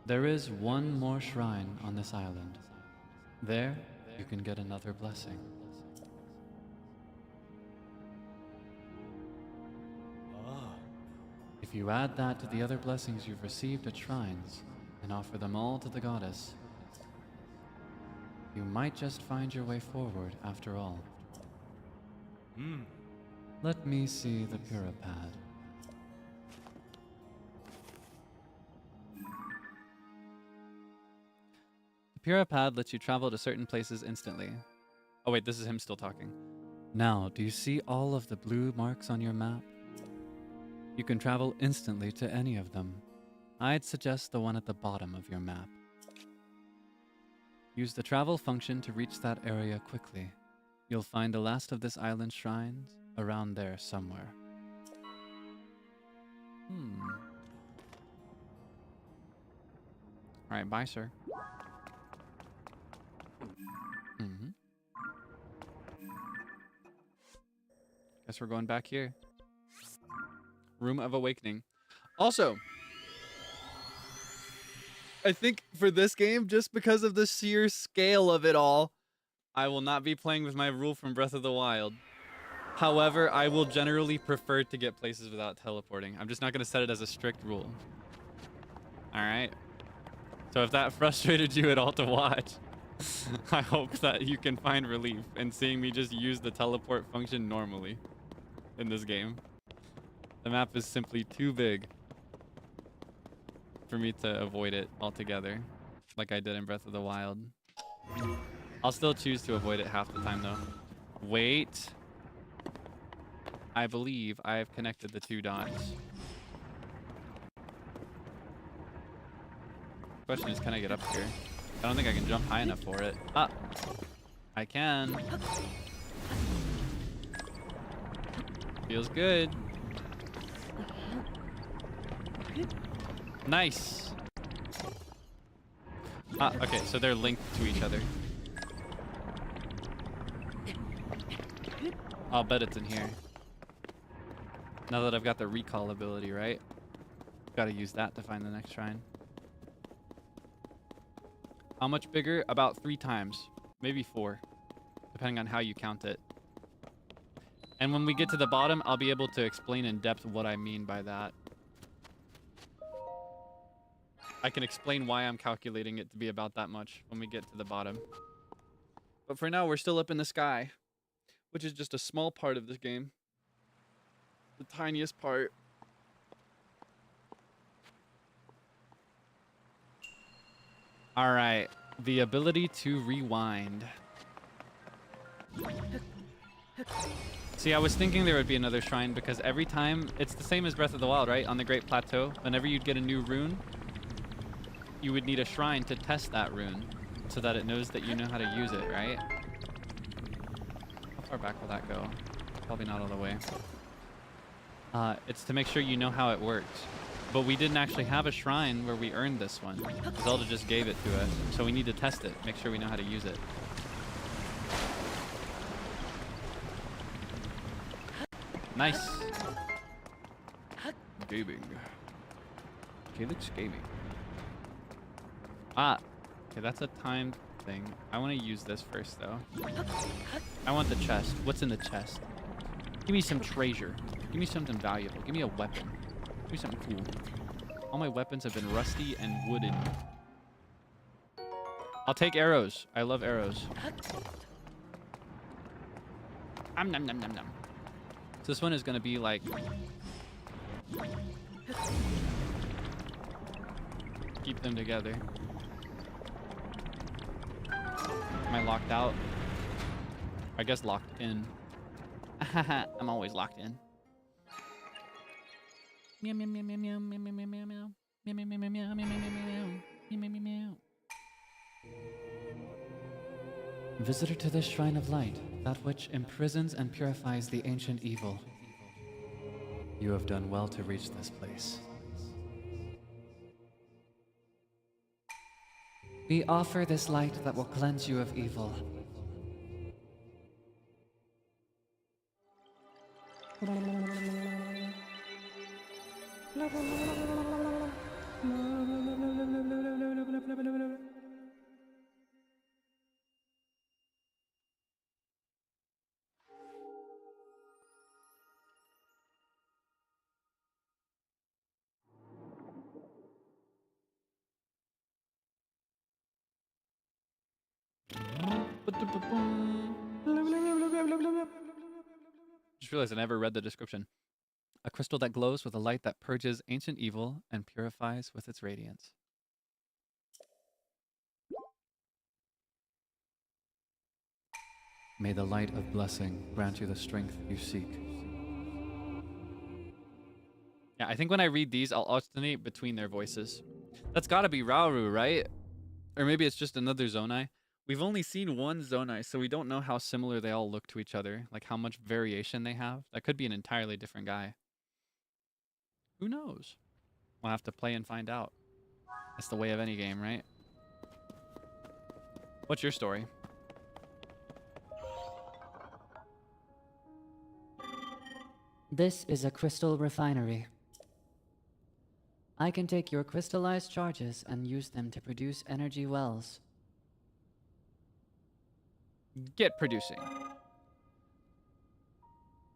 there is one more shrine on this island. There, you can get another blessing. If you add that to the other blessings you've received at shrines, and offer them all to the goddess, you might just find your way forward after all. Let me see the Puripad. The Puripad lets you travel to certain places instantly. Oh wait, this is him still talking. Now, do you see all of the blue marks on your map? You can travel instantly to any of them. I'd suggest the one at the bottom of your map. Use the travel function to reach that area quickly. You'll find the last of this island's shrines around there somewhere. Alright, bye, sir. Guess we're going back here. Room of Awakening. Also, I think for this game, just because of the sheer scale of it all, I will not be playing with my rule from Breath of the Wild. However, I will generally prefer to get places without teleporting. I'm just not going to set it as a strict rule. Alright? So if that frustrated you at all to watch, I hope that you can find relief in seeing me just use the teleport function normally in this game. The map is simply too big for me to avoid it altogether, like I did in Breath of the Wild. I'll still choose to avoid it half the time though. Wait. I believe I have connected the two dots. Question is, can I get up here? I don't think I can jump high enough for it. Ah! I can. Feels good. Nice. Ah, okay, so they're linked to each other. I'll bet it's in here. Now that I've got the recall ability, right? Gotta use that to find the next shrine. How much bigger? About 3 times. Maybe 4. Depending on how you count it. And when we get to the bottom, I'll be able to explain in depth what I mean by that. I can explain why I'm calculating it to be about that much when we get to the bottom. But for now, we're still up in the sky, which is just a small part of this game. The tiniest part. All right, the ability to rewind. See, I was thinking there would be another shrine because every time, it's the same as Breath of the Wild, right? On the Great Plateau, whenever you'd get a new rune, you would need a shrine to test that rune so that it knows that you know how to use it, right? How far back will that go? Probably not all the way. It's to make sure you know how it works. But we didn't actually have a shrine where we earned this one. Zelda just gave it to us. So we need to test it, make sure we know how to use it. Nice. Gaming. Kaelix Gaming. Ah, okay, that's a timed thing. I want to use this first, though. I want the chest. What's in the chest? Give me some treasure. Give me something valuable. Give me a weapon. Give me something cool. All my weapons have been rusty and wooden. I'll take arrows. I love arrows. Nom nom nom nom nom. So this one is going to be like... keep them together. Am I locked out? I guess locked in. I'm always locked in. Meow meow meow meow meow meow meow meow meow meow meow meow meow meow meow meow meow meow meow. Visitor to this shrine of light, that which imprisons and purifies the ancient evil. You have done well to reach this place. We offer this light that will cleanse you of evil. Just realized I never read the description. A crystal that glows with a light that purges ancient evil and purifies with its radiance. May the light of blessing grant you the strength you seek. Yeah, I think when I read these, I'll alternate between their voices. That's gotta be Rauru, right? Or maybe it's just another Zonai. We've only seen one Zonai, so we don't know how similar they all look to each other. Like how much variation they have. That could be an entirely different guy. Who knows? We'll have to play and find out. That's the way of any game, right? What's your story? This is a crystal refinery. I can take your crystallized charges and use them to produce energy wells. Get producing.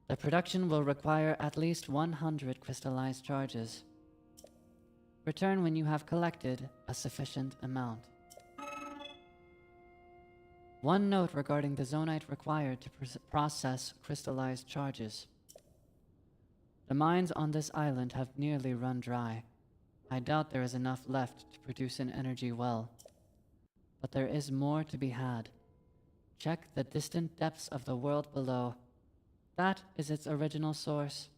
The production will require at least 100 crystallized charges. Return when you have collected a sufficient amount. One note regarding the zonite required to process crystallized charges. The mines on this island have nearly run dry. I doubt there is enough left to produce an energy well. But there is more to be had. Check the distant depths of the world below. That is its original source.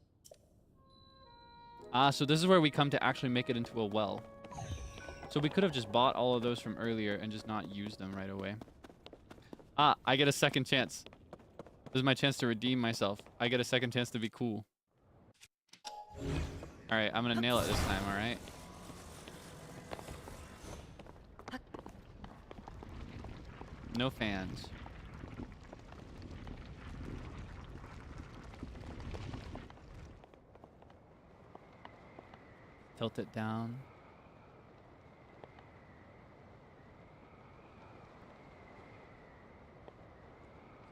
Ah, so this is where we come to actually make it into a well. So we could have just bought all of those from earlier and just not used them right away. Ah, I get a second chance. This is my chance to redeem myself. I get a second chance to be cool. Alright, I'm gonna nail it this time, alright? No fans. Tilt it down.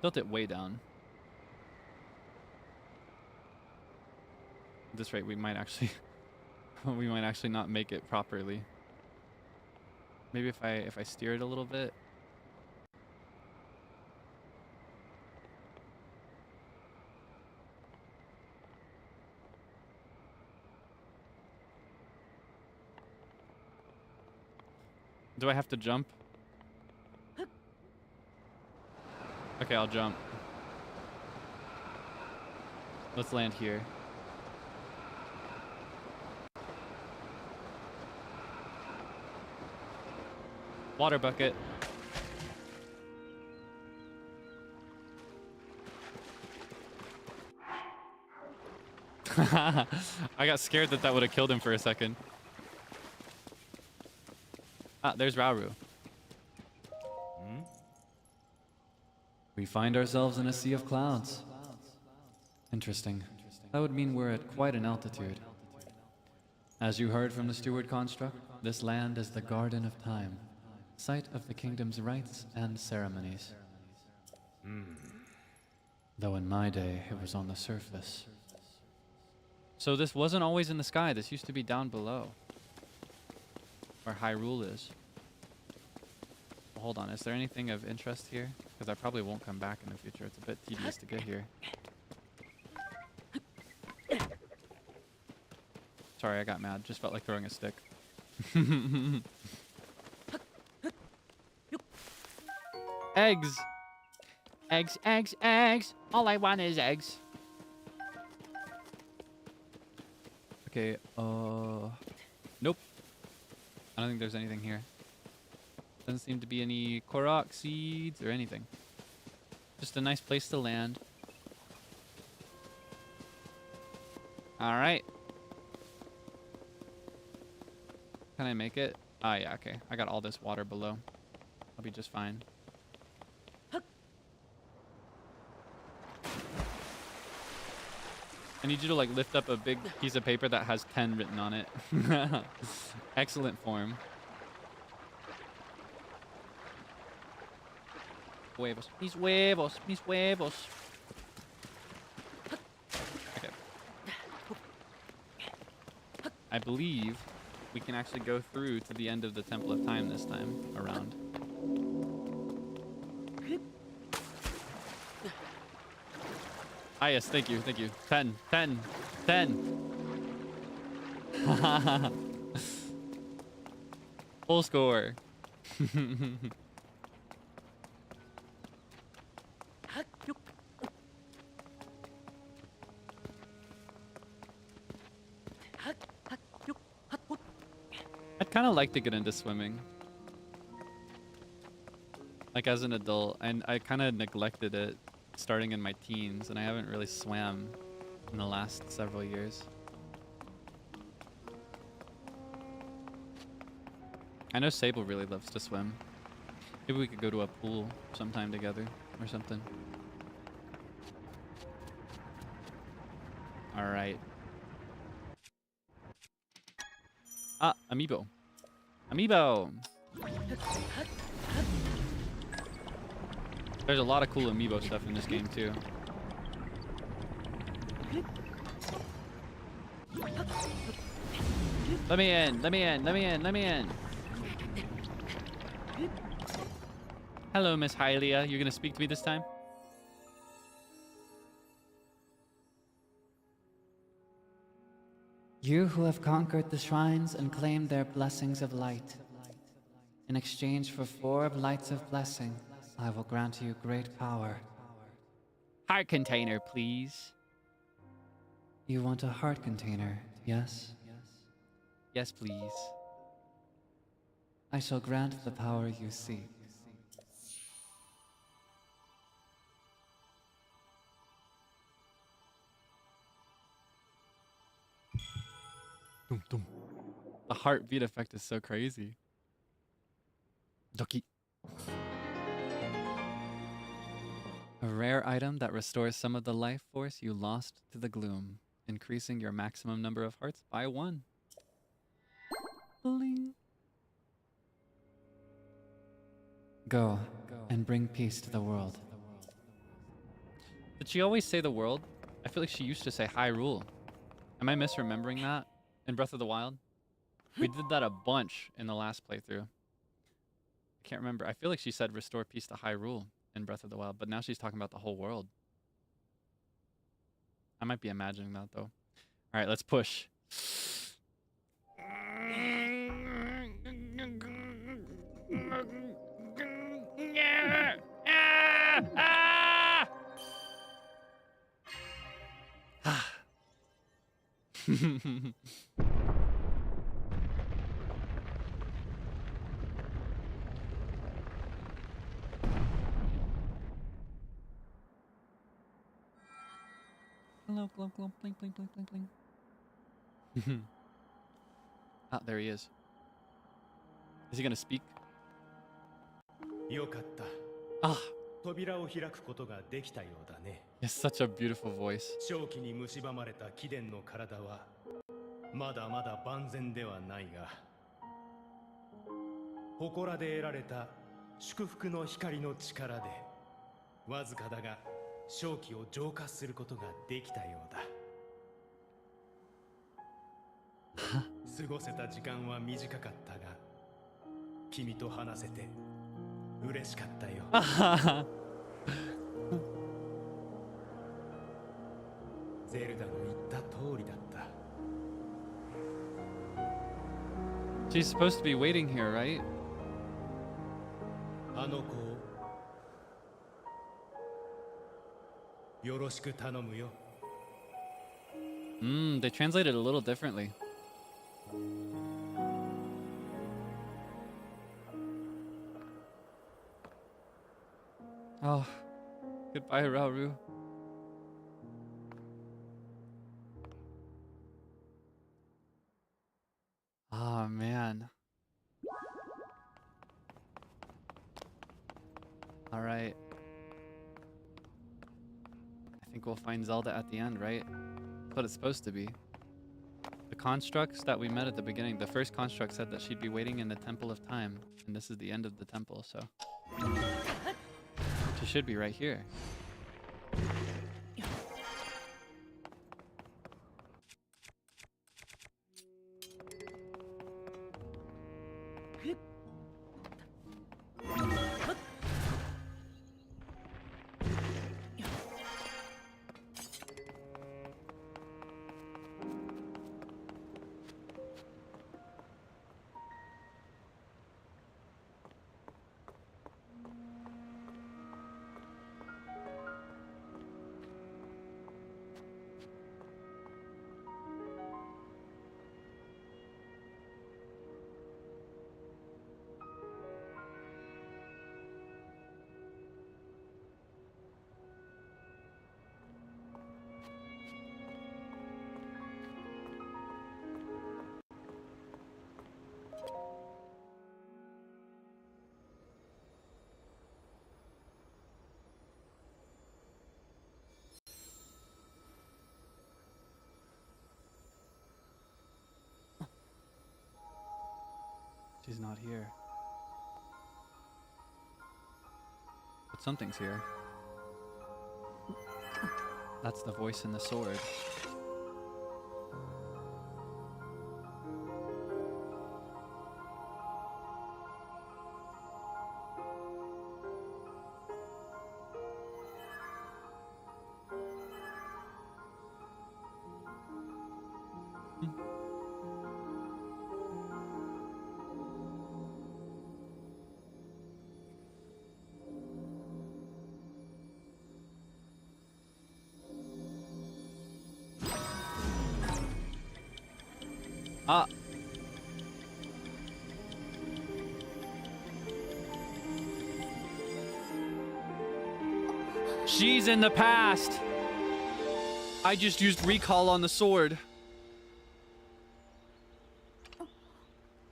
Tilt it way down. At this rate, we might actually we might actually not make it properly. Maybe if I steer it a little bit. Do I have to jump? Okay, I'll jump. Let's land here. Water bucket. I got scared that would have killed him for a second. Ah, there's Rauru. We find ourselves in a sea of clouds. Interesting. That would mean we're at quite an altitude. As you heard from the Steward construct, this land is the Garden of Time, site of the kingdom's rites and ceremonies. Though in my day, it was on the surface. So this wasn't always in the sky. This used to be down below, where Hyrule is. Well, hold on, is there anything of interest here? Because I probably won't come back in the future. It's a bit tedious to get here. Sorry, I got mad. Just felt like throwing a stick. Eggs! Eggs, eggs, eggs! All I want is eggs. Okay, nope. I don't think there's anything here. Doesn't seem to be any Korok seeds or anything. Just a nice place to land. Alright. Can I make it? Ah, yeah, okay. I got all this water below. I'll be just fine. I need you to like lift up a big piece of paper that has 10 written on it. Excellent form. Huevos. Mis huevos. Mis huevos. Okay. I believe we can actually go through to the end of the Temple of Time this time around. Ah, yes, thank you, thank you. 10, 10, 10. Full score. I'd kind of like to get into swimming. Like as an adult, and I kind of neglected it starting in my teens, and I haven't really swam in the last several years. I know Sable really loves to swim. Maybe we could go to a pool sometime together or something. All right. Ah, amiibo. Amiibo! There's a lot of cool amiibo stuff in this game too. Let me in, let me in, let me in, let me in. Hello, Miss Hylia. You're gonna speak to me this time? You who have conquered the shrines and claimed their blessings of light. In exchange for 4 lights of blessing, I will grant you great power. Heart container, please. You want a heart container, yes? Yes, please. I shall grant the power you seek. Dum, dum. The heartbeat effect is so crazy. Doki. A rare item that restores some of the life force you lost to the gloom, increasing your maximum number of hearts by 1. Bling. Go and bring peace to the world. Did she always say the world? I feel like she used to say Hyrule. Am I misremembering that in Breath of the Wild? We did that a bunch in the last playthrough. I can't remember. I feel like she said restore peace to Hyrule in Breath of the Wild, but now she's talking about the whole world. I might be imagining that though. All right, let's push. Hello, glump, glump, blink, blink, blink, blink, blink. Ah, there he is. Is he gonna speak? よかった。 Ah, 扉を開くことができたようだね。 he has such a beautiful voice. 正気に蝕まれた貴殿の体はまだまだ万全ではないが、祠で得られた祝福の光の力でわずかだが正気を浄化することができたようだ。過ごせた時間は短かったが、君と話せて嬉しかったよ。ゼルダの言った通りだった。 She's supposed to be waiting here, right? あの子をよろしく頼むよ。 They translate it a little differently. Oh, goodbye, Rauru. Oh, man. All right. I think we'll find Zelda at the end, right? That's what it's supposed to be. The constructs that we met at the beginning, the first construct said that she'd be waiting in the Temple of Time, and this is the end of the temple, so she should be right here. She's not here. But something's here. That's the voice in the sword. Ah. She's in the past. I just used recall on the sword.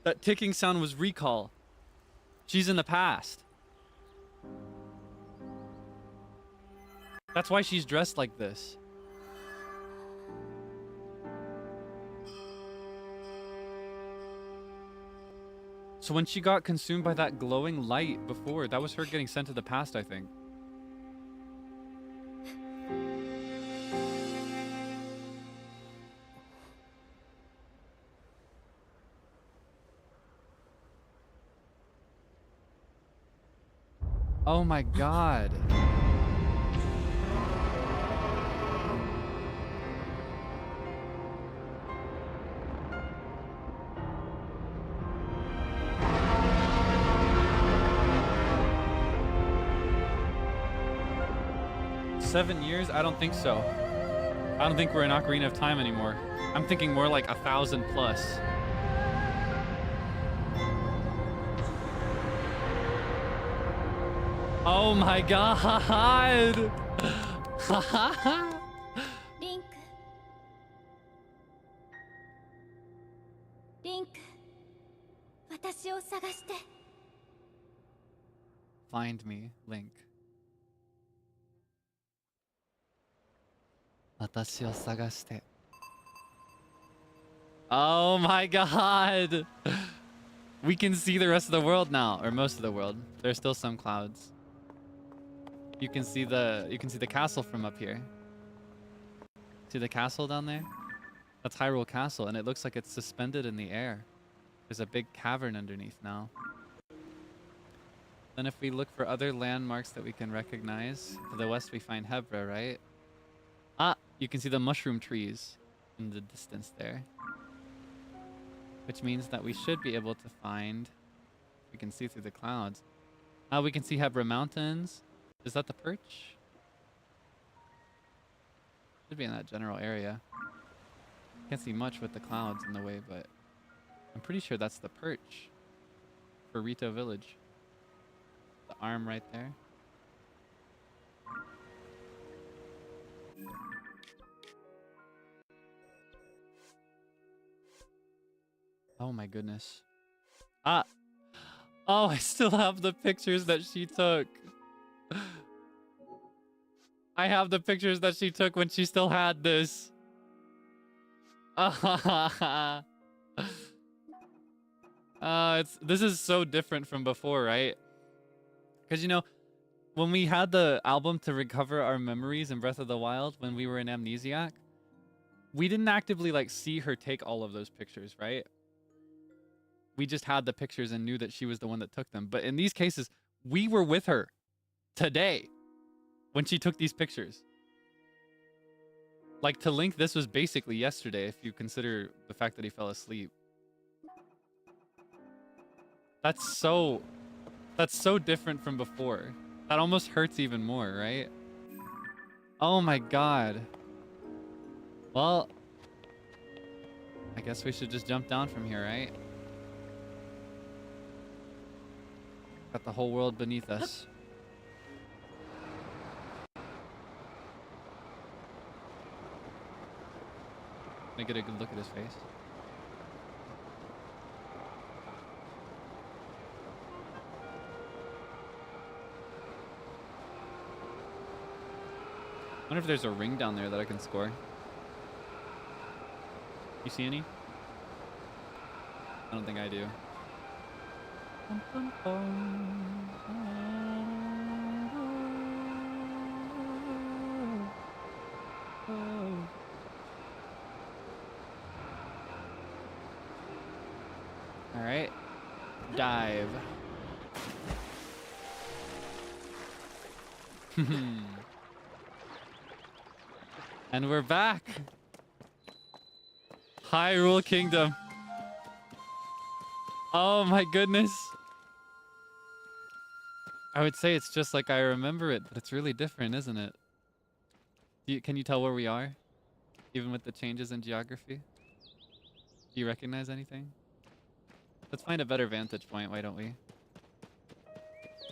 That ticking sound was recall. She's in the past. That's why she's dressed like this. So when she got consumed by that glowing light before, that was her getting sent to the past, I think. Oh my god. $7 years? I don't think so. I don't think we're in Ocarina of Time anymore. I'm thinking more like 1,000 plus. Oh my god! リンクリンク私を探して Find me, Link. 私を探して. Oh my god! We can see the rest of the world now, or most of the world. There's still some clouds. You can see the castle from up here. See the castle down there? That's Hyrule Castle, and it looks like it's suspended in the air. There's a big cavern underneath now. Then if we look for other landmarks that we can recognize, to the west we find Hebra, right? Ah, you can see the mushroom trees in the distance there. Which means that we should be able to find... We can see through the clouds. We can see Hebra Mountains. Is that the perch? Should be in that general area. Can't see much with the clouds in the way, but I'm pretty sure that's the perch for Rito Village. The arm right there. Oh my goodness. Ah! Oh, I still have the pictures that she took. I have the pictures that she took when she still had this. This is so different from before, right? Because, you know, when we had the album to recover our memories in Breath of the Wild, when we were in Amnesiac, we didn't actively, like, see her take all of those pictures, right? We just had the pictures and knew that she was the one that took them. But in these cases, we were with her today when she took these pictures. Like, to Link, this was basically yesterday, if you consider the fact that he fell asleep. That's so different from before. That almost hurts even more, right? Oh my god. Well, I guess we should just jump down from here, right? Got the whole world beneath us. Let me get a good look at his face. I wonder if there's a ring down there that I can score. You see any? I don't think I do. All right, dive. And we're back. Hyrule Kingdom. Oh my goodness. I would say it's just like I remember it, but it's really different, isn't it? Can you tell where we are? Even with the changes in geography? Do you recognize anything? Let's find a better vantage point, why don't we?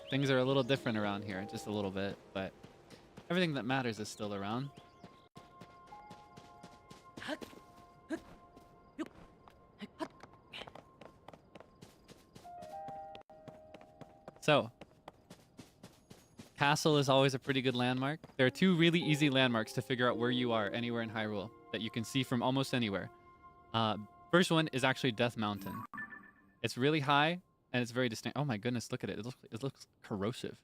Things are a little different around here, just a little bit, but everything that matters is still around. So, castle is always a pretty good landmark. There are two really easy landmarks to figure out where you are anywhere in Hyrule that you can see from almost anywhere. First one is actually Death Mountain. It's really high, and it's very distinct. Oh my goodness, look at it. It looks corrosive.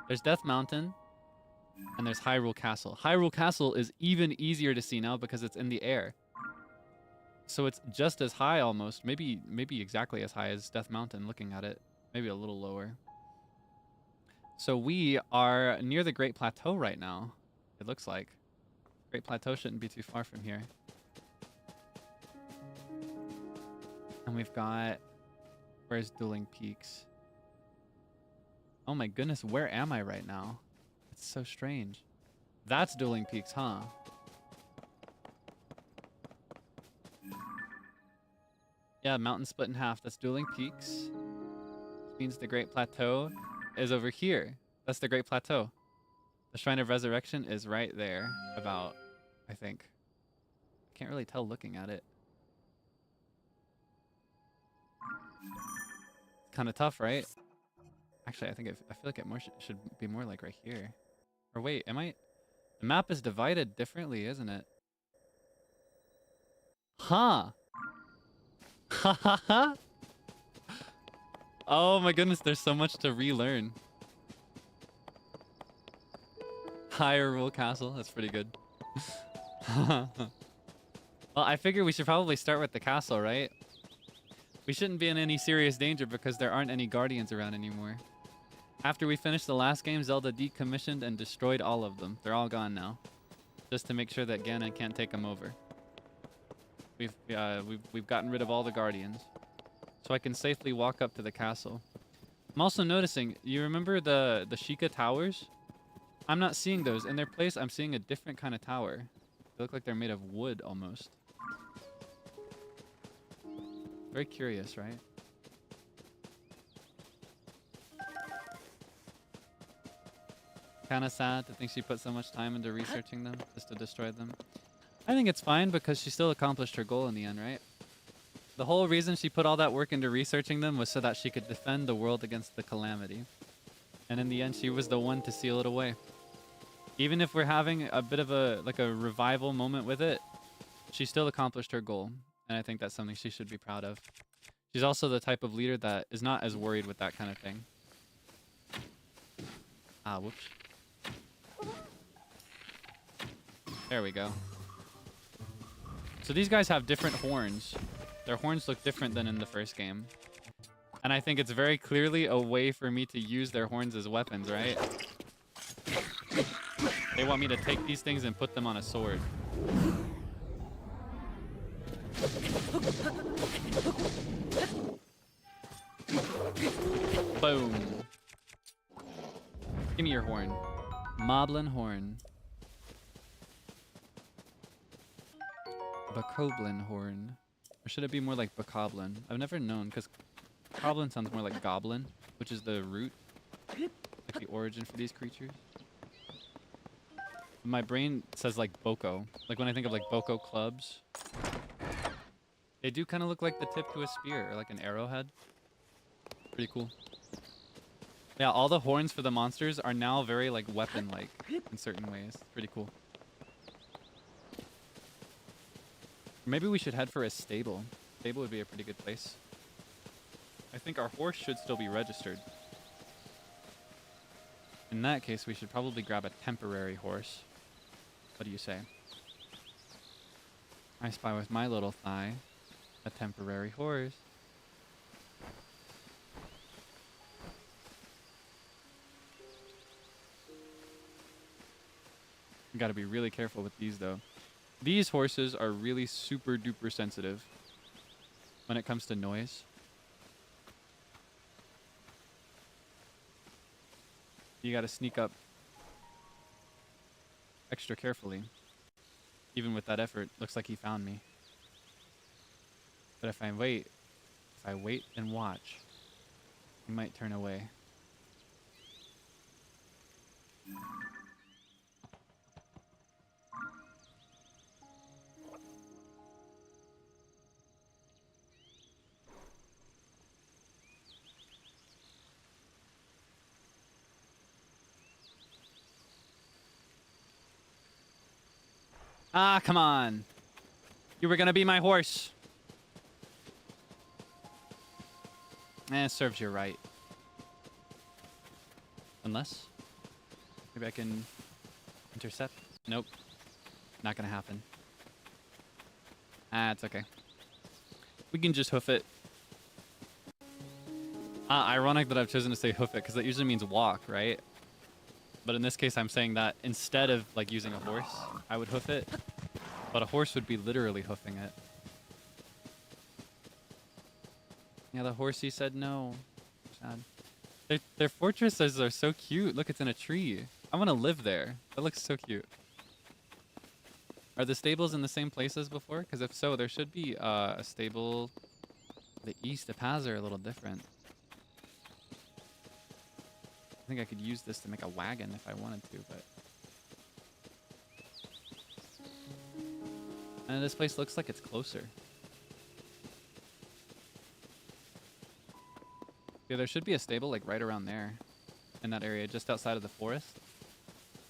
There's Death Mountain, and there's Hyrule Castle. Hyrule Castle is even easier to see now because it's in the air. So it's just as high almost, maybe exactly as high as Death Mountain looking at it. Maybe a little lower. So we are near the Great Plateau right now, it looks like. Great Plateau shouldn't be too far from here. And we've got... Where's Dueling Peaks? Oh my goodness, where am I right now? It's so strange. That's Dueling Peaks, huh? Yeah, mountain split in half. That's Dueling Peaks. Which means the Great Plateau is over here. That's the Great Plateau. The Shrine of Resurrection is right there, about, I think. Can't really tell looking at it. It's kind of tough, right? Actually, I feel like it should be more like right here. Or wait, am I... The map is divided differently, isn't it? Huh! Ha ha ha! Oh my goodness, there's so much to relearn. Hyrule Castle, that's pretty good. Well, I figure we should probably start with the castle, right? We shouldn't be in any serious danger because there aren't any guardians around anymore. After we finished the last game, Zelda decommissioned and destroyed all of them. They're all gone now. Just to make sure that Ganon can't take them over. We've gotten rid of all the guardians. So I can safely walk up to the castle. I'm also noticing, you remember the Sheikah towers? I'm not seeing those. In their place, I'm seeing a different kind of tower. They look like they're made of wood almost. Very curious, right? Kind of sad to think she put so much time into researching them just to destroy them. I think it's fine because she still accomplished her goal in the end, right? The whole reason she put all that work into researching them was so that she could defend the world against the calamity. And in the end, she was the one to seal it away. Even if we're having a bit of a revival moment with it, she still accomplished her goal. And I think that's something she should be proud of. She's also the type of leader that is not as worried with that kind of thing. Ah, whoops. There we go. So these guys have different horns. Their horns look different than in the first game. And I think it's very clearly a way for me to use their horns as weapons, right? They want me to take these things and put them on a sword. Boom. Give me your horn. Moblin horn. Bokoblin horn. Or should it be more like Bokoblin? I've never known, because Goblin sounds more like goblin, which is the root, like the origin for these creatures. My brain says like Boko. Like when I think of like Boko clubs, they do kind of look like the tip to a spear or like an arrowhead. Pretty cool. Yeah, all the horns for the monsters are now very like weapon-like in certain ways. Pretty cool. Maybe we should head for a stable. Stable would be a pretty good place. I think our horse should still be registered. In that case, we should probably grab a temporary horse. What do you say? I spy with my little thigh a temporary horse. You gotta be really careful with these though. These horses are really super duper sensitive when it comes to noise. You gotta sneak up extra carefully. Even with that effort, looks like he found me. But if I wait and watch, he might turn away. Ah, come on. You were gonna be my horse. Serves you right. Unless maybe I can intercept. Nope. Not gonna happen. It's okay. We can just hoof it. Ironic that I've chosen to say hoof it, because that usually means walk, right? But in this case, I'm saying that instead of like using a horse, I would hoof it. But a horse would be literally hoofing it. Yeah, the horsey said no. Sad. Their fortresses are so cute. Look, it's in a tree. I want to live there. That looks so cute. Are the stables in the same place as before? Because if so, there should be a stable to the east. The paths are a little different. I think I could use this to make a wagon if I wanted to, but... And this place looks like it's closer. Yeah, there should be a stable like right around there. In that area, just outside of the forest.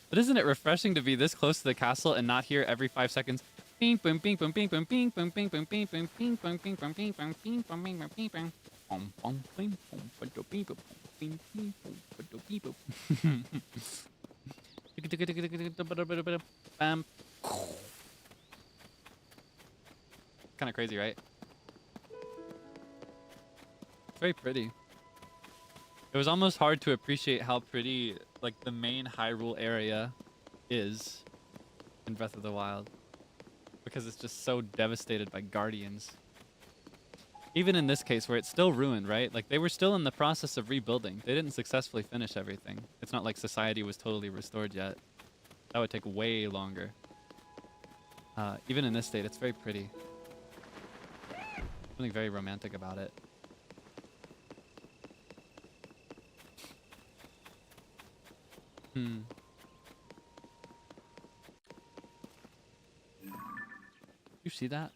But isn't it refreshing to be this close to the castle and not hear every 5 seconds? Bing boom bing boom bing boom bing boom bing boom bing boom bing boom bing boom bing boom bing boom bing boom bing boom bong bong bing boom bing bing boom bing bing boom bam. Kind of crazy, right? Very pretty. It was almost hard to appreciate how pretty, like, the main Hyrule area is in Breath of the Wild. Because it's just so devastated by guardians. Even in this case, where it's still ruined, right? Like, they were still in the process of rebuilding. They didn't successfully finish everything. It's not like society was totally restored yet. That would take way longer. Even in this state, it's very pretty. Something very romantic about it. You see that?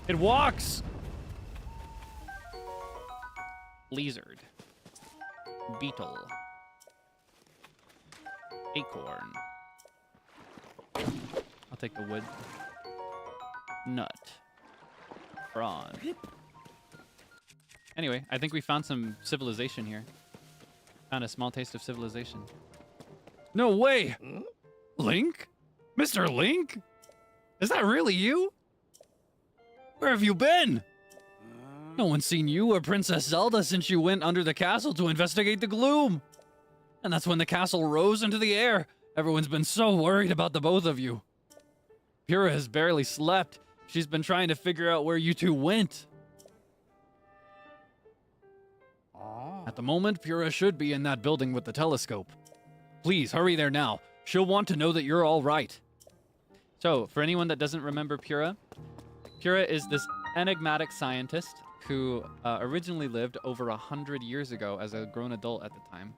It walks! Lizard. Beetle. Acorn. I'll take the wood. Nut. Prawn. Anyway, I think we found some civilization here. Found a small taste of civilization. No way! Link? Mr. Link? Is that really you? Where have you been? No one's seen you or Princess Zelda since you went under the castle to investigate the gloom. And that's when the castle rose into the air. Everyone's been so worried about the both of you. Pyrrha has barely slept. She's been trying to figure out where you two went. At the moment, Pyrrha should be in that building with the telescope. Please, hurry there now. She'll want to know that you're all right. So, for anyone that doesn't remember Pyrrha, Pyrrha is this enigmatic scientist who originally lived over 100 years ago as a grown adult at the time.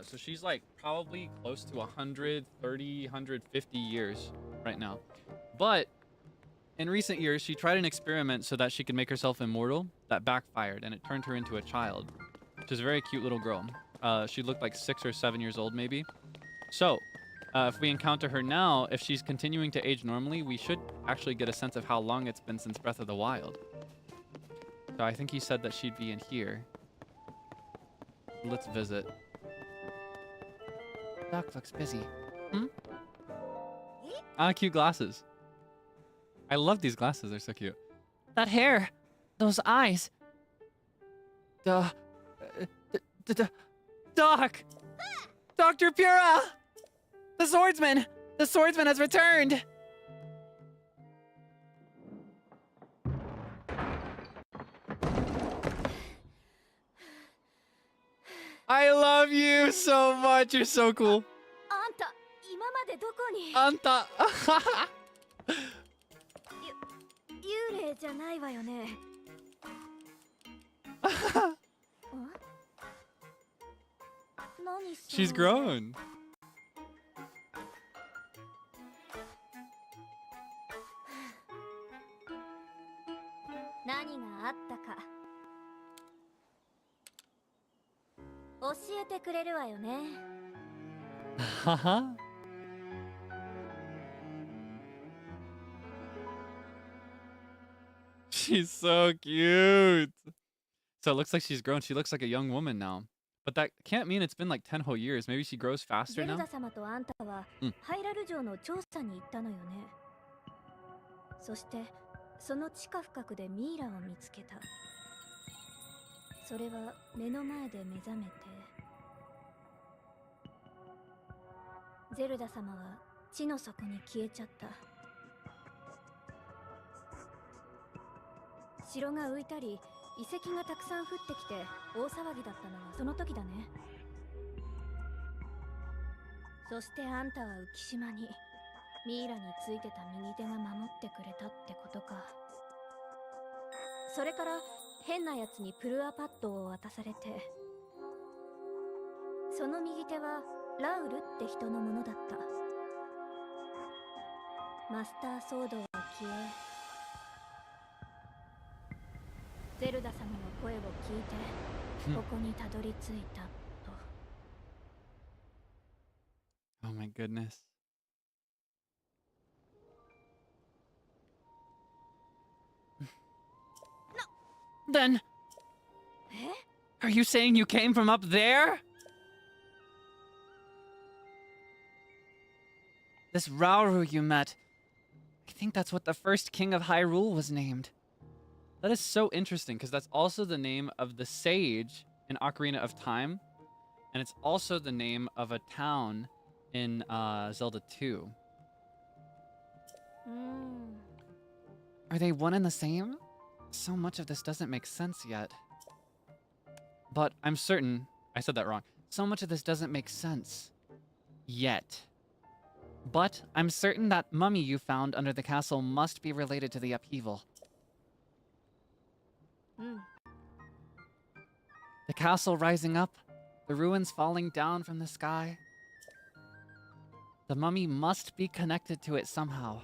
So she's like probably close to 130, 150 years right now. But in recent years, she tried an experiment so that she could make herself immortal that backfired, and it turned her into a child. She's a very cute little girl. She looked like 6 or 7 years old, maybe. So, if we encounter her now, if she's continuing to age normally, we should actually get a sense of how long it's been since Breath of the Wild. So I think he said that she'd be in here. Let's visit. Doc looks busy. Cute glasses. I love these glasses. They're so cute. That hair. Those eyes. Doc! Dr. Pyrrha! The swordsman! The swordsman has returned! I love you so much. You're so cool. あんた今までどこにAnta. 幽霊じゃないわよね She's grown. 何があったか教えてくれるわよね。Haha. She's so cute. So it looks like she's grown. She looks like a young woman now. But that can't mean it's been like 10 whole years. Maybe she grows faster ゼル now? ダ様とあんたは、ハイラル城の調査に行ったのよね。そしてその地下深くでミイラを見つけた。それは目の前で目覚めて、ゼルダ様は地の底に消えちゃった。城が浮いたり遺跡がたくさん降ってきて大騒ぎだったのはその時だね。そしてあんたは浮島にミイラについてた右手が守ってくれたってことか。それから変なやつにプルアパッドを渡されて、その右手はラウルって人のものだった。マスターソードは消え、ゼルダ様の声を聞いてここにたどり着いたと。Oh my goodness. Then, are you saying you came from up there? This Rauru you met, I think that's what the first king of Hyrule was named. That is so interesting, because that's also the name of the sage in Ocarina of Time, and it's also the name of a town in Zelda 2. Are they one and the same? So much of this doesn't make sense yet. But I'm certain... I said that wrong. So much of this doesn't make sense. Yet. But I'm certain that mummy you found under the castle must be related to the upheaval. The castle rising up, the ruins falling down from the sky. The mummy must be connected to it somehow.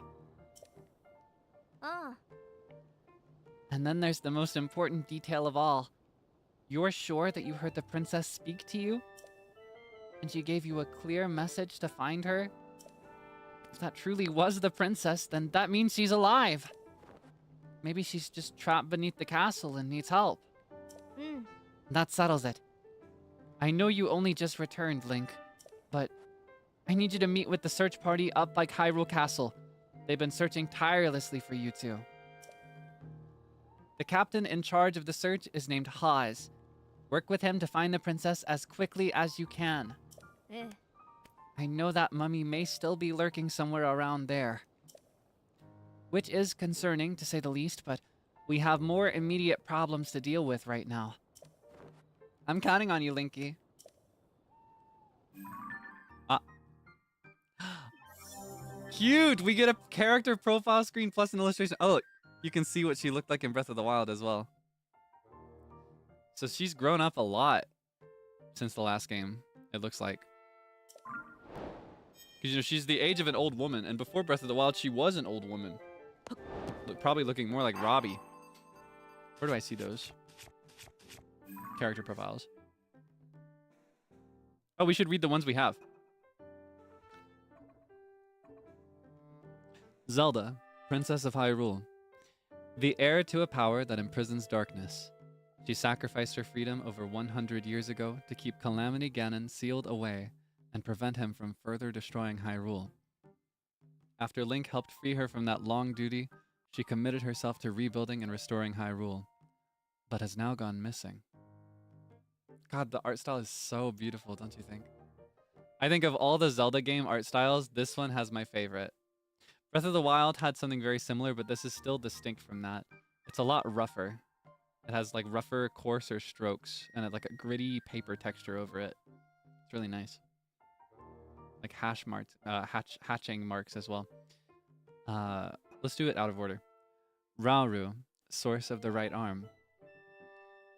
And then there's the most important detail of all. You're sure that you heard the princess speak to you? And she gave you a clear message to find her? If that truly was the princess, then that means she's alive. Maybe she's just trapped beneath the castle and needs help. That settles it. I know you only just returned, Link, but I need you to meet with the search party up by Hyrule Castle. They've been searching tirelessly for you two. The captain in charge of the search is named Haz. Work with him to find the princess as quickly as you can. I know that mummy may still be lurking somewhere around there. Which is concerning, to say the least, but we have more immediate problems to deal with right now. I'm counting on you, Linky. Cute! We get a character profile screen plus an illustration. Oh, you can see what she looked like in Breath of the Wild as well. So she's grown up a lot since the last game, it looks like. Because, you know, she's the age of an old woman, and before Breath of the Wild, she was an old woman. Probably looking more like Robbie. Where do I see those? Character profiles. Oh, we should read the ones we have. Zelda, Princess of Hyrule. The heir to a power that imprisons darkness. She sacrificed her freedom over 100 years ago to keep Calamity Ganon sealed away and prevent him from further destroying Hyrule. After Link helped free her from that long duty, she committed herself to rebuilding and restoring Hyrule, but has now gone missing. God, the art style is so beautiful, don't you think? I think of all the Zelda game art styles, this one has my favorite. Breath of the Wild had something very similar, but this is still distinct from that. It's a lot rougher. It has like rougher, coarser strokes and like a gritty paper texture over it. It's really nice. Like hatching marks as well. Let's do it out of order. Rauru, source of the right arm.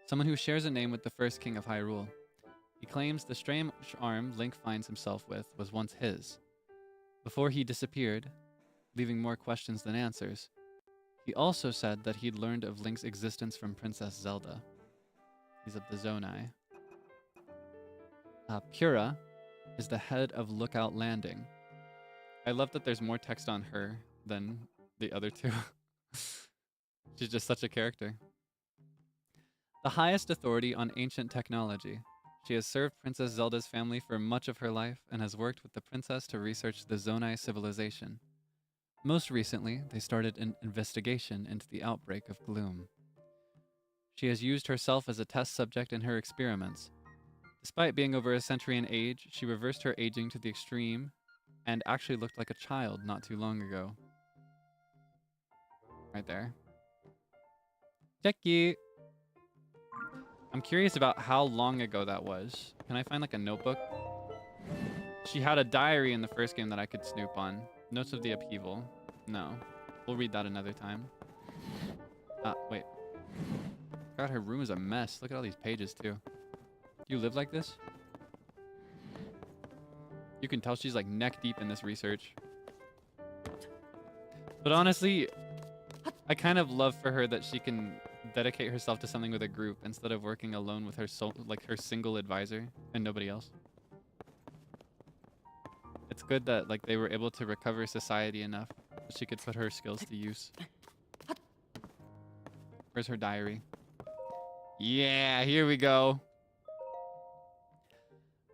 Someone who shares a name with the first king of Hyrule. He claims the strange arm Link finds himself with was once his. Before he disappeared, leaving more questions than answers, he also said that he'd learned of Link's existence from Princess Zelda. He's of the Zonai. Pura is the head of Lookout Landing. I love that there's more text on her than the other two. She's just such a character. The highest authority on ancient technology. She has served Princess Zelda's family for much of her life and has worked with the princess to research the Zonai civilization. Most recently, they started an investigation into the outbreak of gloom. She has used herself as a test subject in her experiments. Despite being over a century in age, she reversed her aging to the extreme and actually looked like a child not too long ago. Right there. Checky! I'm curious about how long ago that was. Can I find like a notebook? She had a diary in the first game that I could snoop on. Notes of the upheaval. No. We'll read that another time. Wait. God, her room is a mess. Look at all these pages too. You live like this? You can tell she's like neck deep in this research. But honestly, I kind of love for her that she can dedicate herself to something with a group instead of working alone with her her single advisor and nobody else. It's good that like they were able to recover society enough that she could put her skills to use. Where's her diary? Yeah, here we go.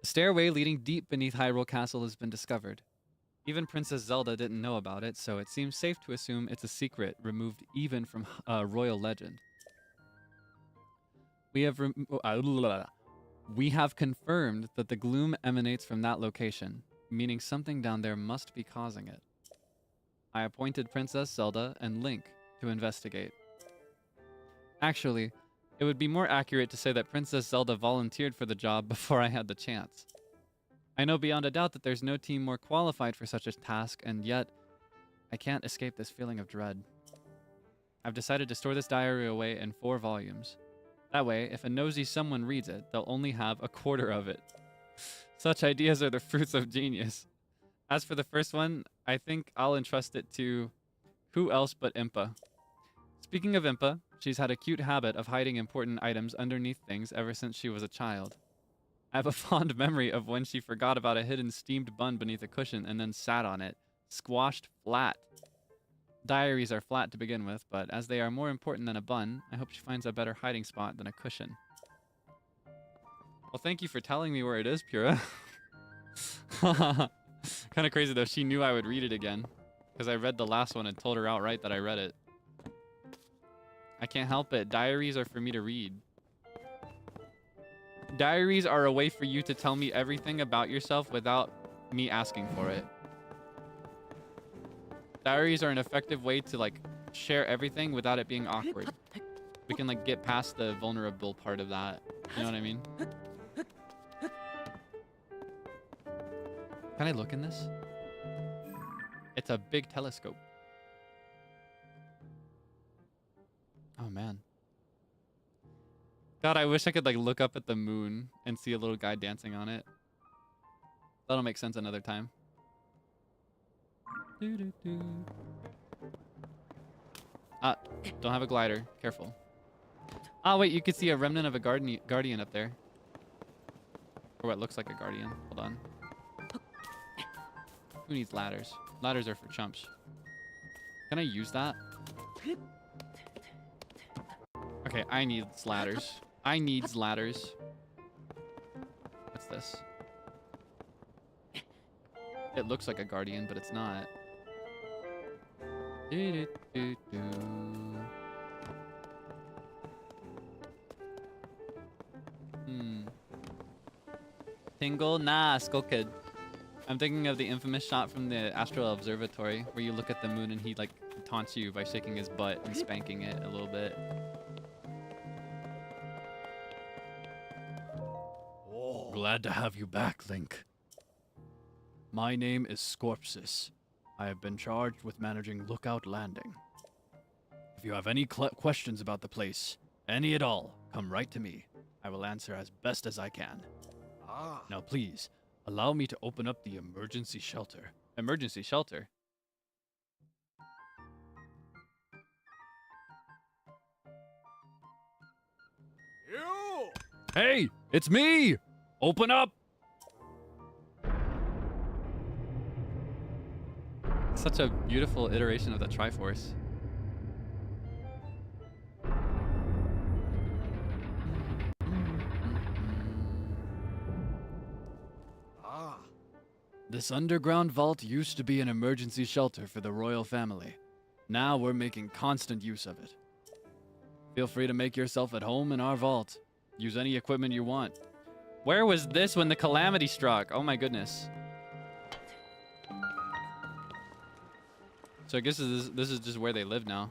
A stairway leading deep beneath Hyrule Castle has been discovered. Even Princess Zelda didn't know about it, so it seems safe to assume it's a secret removed even from royal legend. We have confirmed that the gloom emanates from that location, meaning something down there must be causing it. I appointed Princess Zelda and Link to investigate. Actually, it would be more accurate to say that Princess Zelda volunteered for the job before I had the chance. I know beyond a doubt that there's no team more qualified for such a task, and yet, I can't escape this feeling of dread. I've decided to store this diary away in 4 volumes. That way, if a nosy someone reads it, they'll only have a quarter of it. Such ideas are the fruits of genius. As for the first one, I think I'll entrust it to who else but Impa. Speaking of Impa, she's had a cute habit of hiding important items underneath things ever since she was a child. I have a fond memory of when she forgot about a hidden steamed bun beneath a cushion and then sat on it, squashed flat. Diaries are flat to begin with, but as they are more important than a bun, I hope she finds a better hiding spot than a cushion. Well, thank you for telling me where it is, Pura. Kind of crazy though, she knew I would read it again, because I read the last one and told her outright that I read it. I can't help it. Diaries are for me to read. Diaries are a way for you to tell me everything about yourself without me asking for it. Diaries are an effective way to like share everything without it being awkward. We can like get past the vulnerable part of that. You know what I mean? Can I look in this? It's a big telescope. Oh man. God, I wish I could like look up at the moon and see a little guy dancing on it. That'll make sense another time. Ah, don't have a glider. Careful. Ah, wait, you could see a remnant of a guardian up there. Or what looks like a guardian. Hold on. Who needs ladders? Ladders are for chumps. Can I use that? Okay, I need ladders. I needs ladders. What's this? It looks like a guardian, but it's not. Tingle? Nah, Skull Kid. I'm thinking of the infamous shot from the Astral Observatory where you look at the moon and he like taunts you by shaking his butt and spanking it a little bit. Glad to have you back, Link. My name is Scorpsis. I have been charged with managing Lookout Landing. If you have any questions about the place, any at all, come right to me. I will answer as best as I can. Now please, allow me to open up the emergency shelter. Emergency shelter? You! Hey, it's me! Open up! Such a beautiful iteration of the Triforce. This underground vault used to be an emergency shelter for the royal family. Now we're making constant use of it. Feel free to make yourself at home in our vault. Use any equipment you want. Where was this when the calamity struck? Oh my goodness. So I guess this is just where they live now.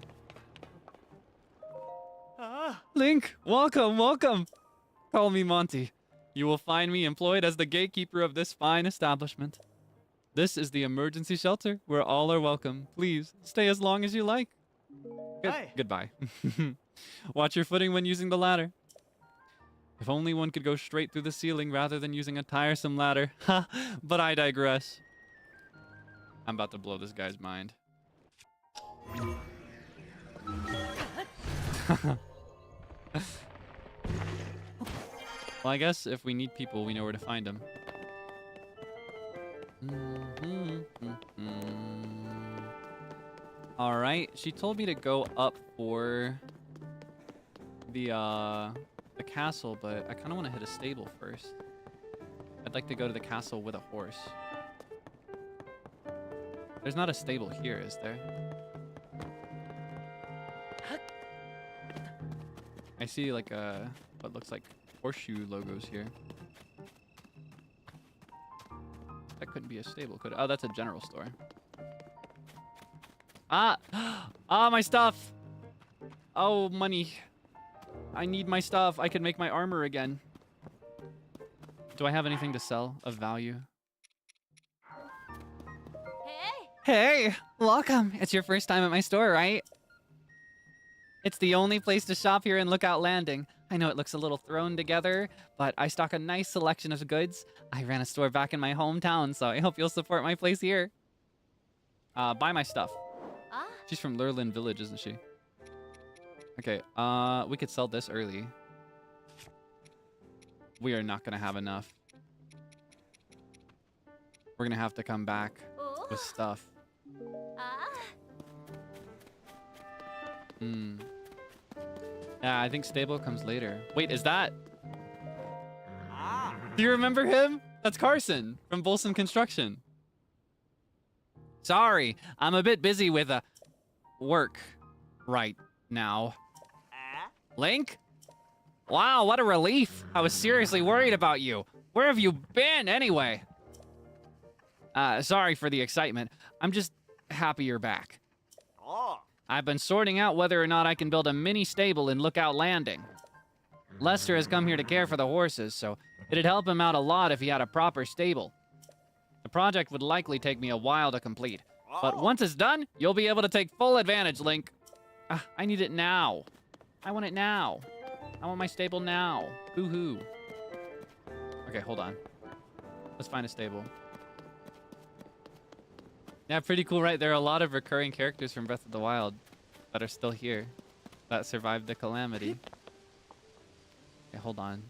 Link, welcome, welcome. Call me Monty. You will find me employed as the gatekeeper of this fine establishment. This is the emergency shelter where all are welcome. Please stay as long as you like. Goodbye. Watch your footing when using the ladder. If only one could go straight through the ceiling rather than using a tiresome ladder. Ha! But I digress. I'm about to blow this guy's mind. Well, I guess if we need people, we know where to find them. All right, she told me to go up for the castle, but I kind of want to hit a stable first. I'd like to go to the castle with a horse. There's not a stable here, is there? I see like what looks like horseshoe logos here. That couldn't be a stable, could it? Oh, that's a general store. Ah! Ah, my stuff! Oh, money. I need my stuff. I can make my armor again. Do I have anything to sell of value? Hey! Welcome! It's your first time at my store, right? It's the only place to shop here in Lookout Landing. I know it looks a little thrown together, but I stock a nice selection of goods. I ran a store back in my hometown, so I hope you'll support my place here. Buy my stuff. She's from Lurlin Village, isn't she? Okay, we could sell this early. We are not gonna have enough. We're gonna have to come back with stuff. Yeah, I think stable comes later. Wait, is that? Do you remember him? That's Carson from Bolson Construction. Sorry, I'm a bit busy with work right now. Link? Wow, what a relief. I was seriously worried about you. Where have you been anyway? Sorry for the excitement. I'm just happy you're back. I've been sorting out whether or not I can build a mini stable in Lookout Landing. Lester has come here to care for the horses, so it'd help him out a lot if he had a proper stable. The project would likely take me a while to complete, but once it's done, you'll be able to take full advantage, Link. I need it now. I want it now. I want my stable now. Boo-hoo. Okay, hold on. Let's find a stable. Yeah, pretty cool, right? There are a lot of recurring characters from Breath of the Wild that are still here, that survived the calamity. Okay, hold on.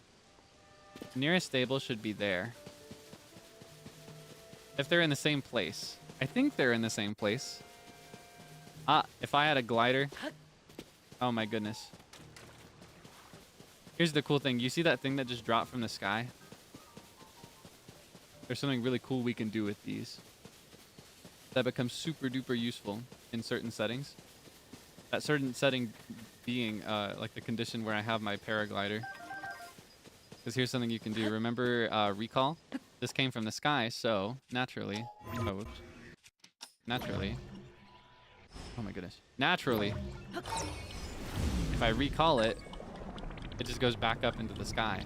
Nearest stable should be there. If they're in the same place. I think they're in the same place. If I had a glider. Oh my goodness. Here's the cool thing. You see that thing that just dropped from the sky? There's something really cool we can do with these that becomes super duper useful in certain settings. That certain setting being like the condition where I have my paraglider. Because here's something you can do. Remember recall? This came from the sky, so naturally. Oh, whoops. Naturally. Oh my goodness. Naturally. If I recall it, it just goes back up into the sky.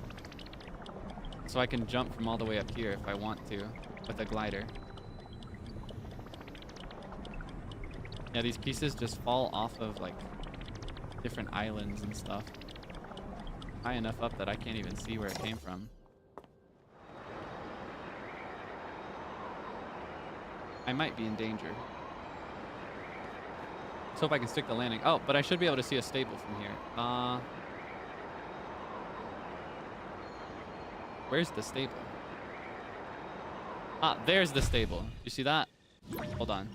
So I can jump from all the way up here if I want to with a glider. Yeah, these pieces just fall off of like different islands and stuff. High enough up that I can't even see where it came from. I might be in danger. Let's hope I can stick the landing. Oh, but I should be able to see a stable from here. Where's the stable? Ah, there's the stable. You see that? Hold on.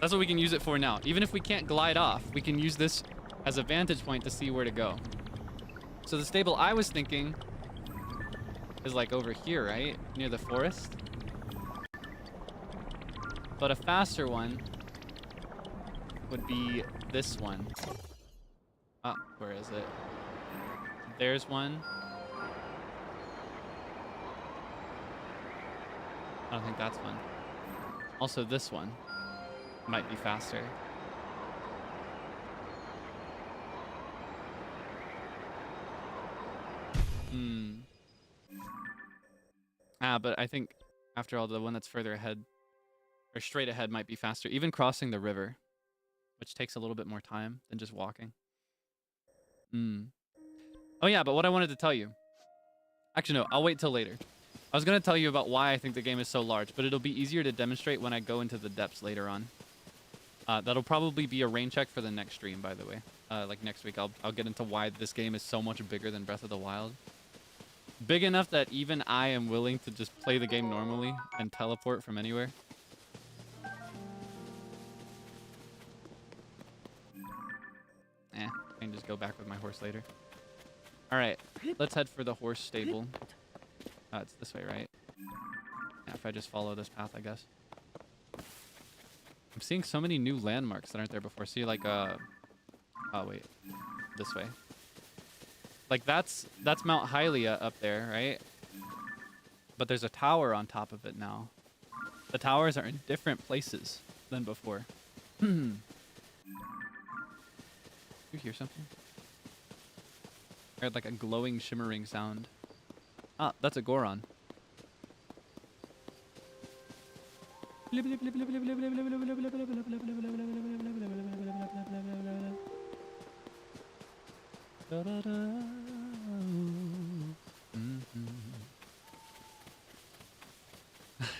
That's what we can use it for now. Even if we can't glide off, we can use this as a vantage point to see where to go. So the stable I was thinking is like over here, right? Near the forest. But a faster one would be this one. Oh, where is it? There's one. I don't think that's one. Also, this one might be faster. But I think after all, the one that's further ahead or straight ahead might be faster. Even crossing the river, which takes a little bit more time than just walking. Oh yeah, but what I wanted to tell you. Actually, no, I'll wait till later. I was going to tell you about why I think the game is so large, but it'll be easier to demonstrate when I go into the depths later on. That'll probably be a rain check for the next stream, by the way. Like next week, I'll get into why this game is so much bigger than Breath of the Wild. Big enough that even I am willing to just play the game normally and teleport from anywhere. I can just go back with my horse later. All right, let's head for the horse stable. It's this way, right? Yeah, if I just follow this path, I guess. I'm seeing so many new landmarks that aren't there before. See, like, oh, wait. This way. Like, that's Mount Hylia up there, right? But there's a tower on top of it now. The towers are in different places than before. You hear something? I heard like a glowing, shimmering sound. Ah, that's a Goron.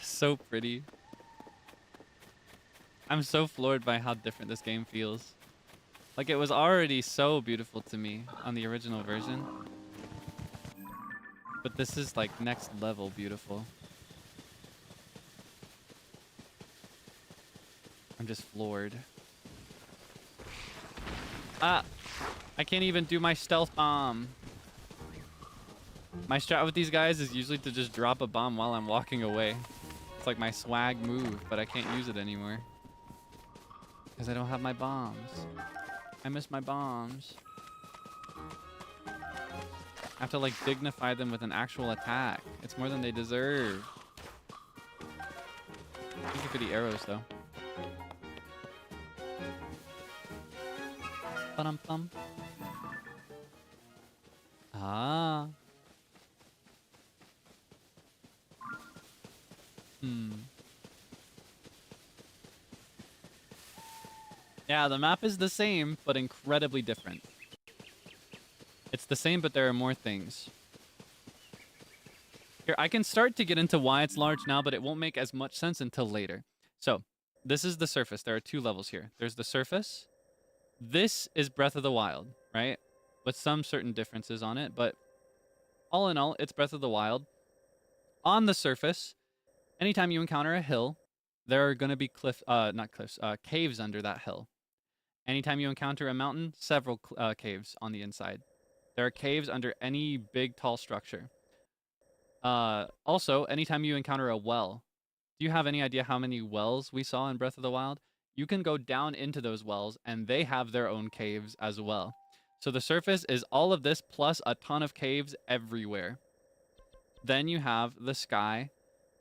So pretty. I'm so floored by how different this game feels. Like, it was already so beautiful to me on the original version. But this is like next level beautiful. I'm just floored. Ah! I can't even do my stealth bomb. My strat with these guys is usually to just drop a bomb while I'm walking away. It's like my swag move, but I can't use it anymore. Because I don't have my bombs. I miss my bombs. I have to like dignify them with an actual attack. It's more than they deserve. Thank you for the arrows though. Ba-dum-bum. Ah. Yeah, the map is the same, but incredibly different. It's the same, but there are more things. Here, I can start to get into why it's large now, but it won't make as much sense until later. So, this is the surface. There are two levels here. There's the surface. This is Breath of the Wild, right? With some certain differences on it, but all in all, it's Breath of the Wild. On the surface, anytime you encounter a hill, there are going to be caves under that hill. Anytime you encounter a mountain, several caves on the inside. There are caves under any big, tall structure. Also, anytime you encounter a well, do you have any idea how many wells we saw in Breath of the Wild? You can go down into those wells, and they have their own caves as well. So the surface is all of this plus a ton of caves everywhere. Then you have the sky.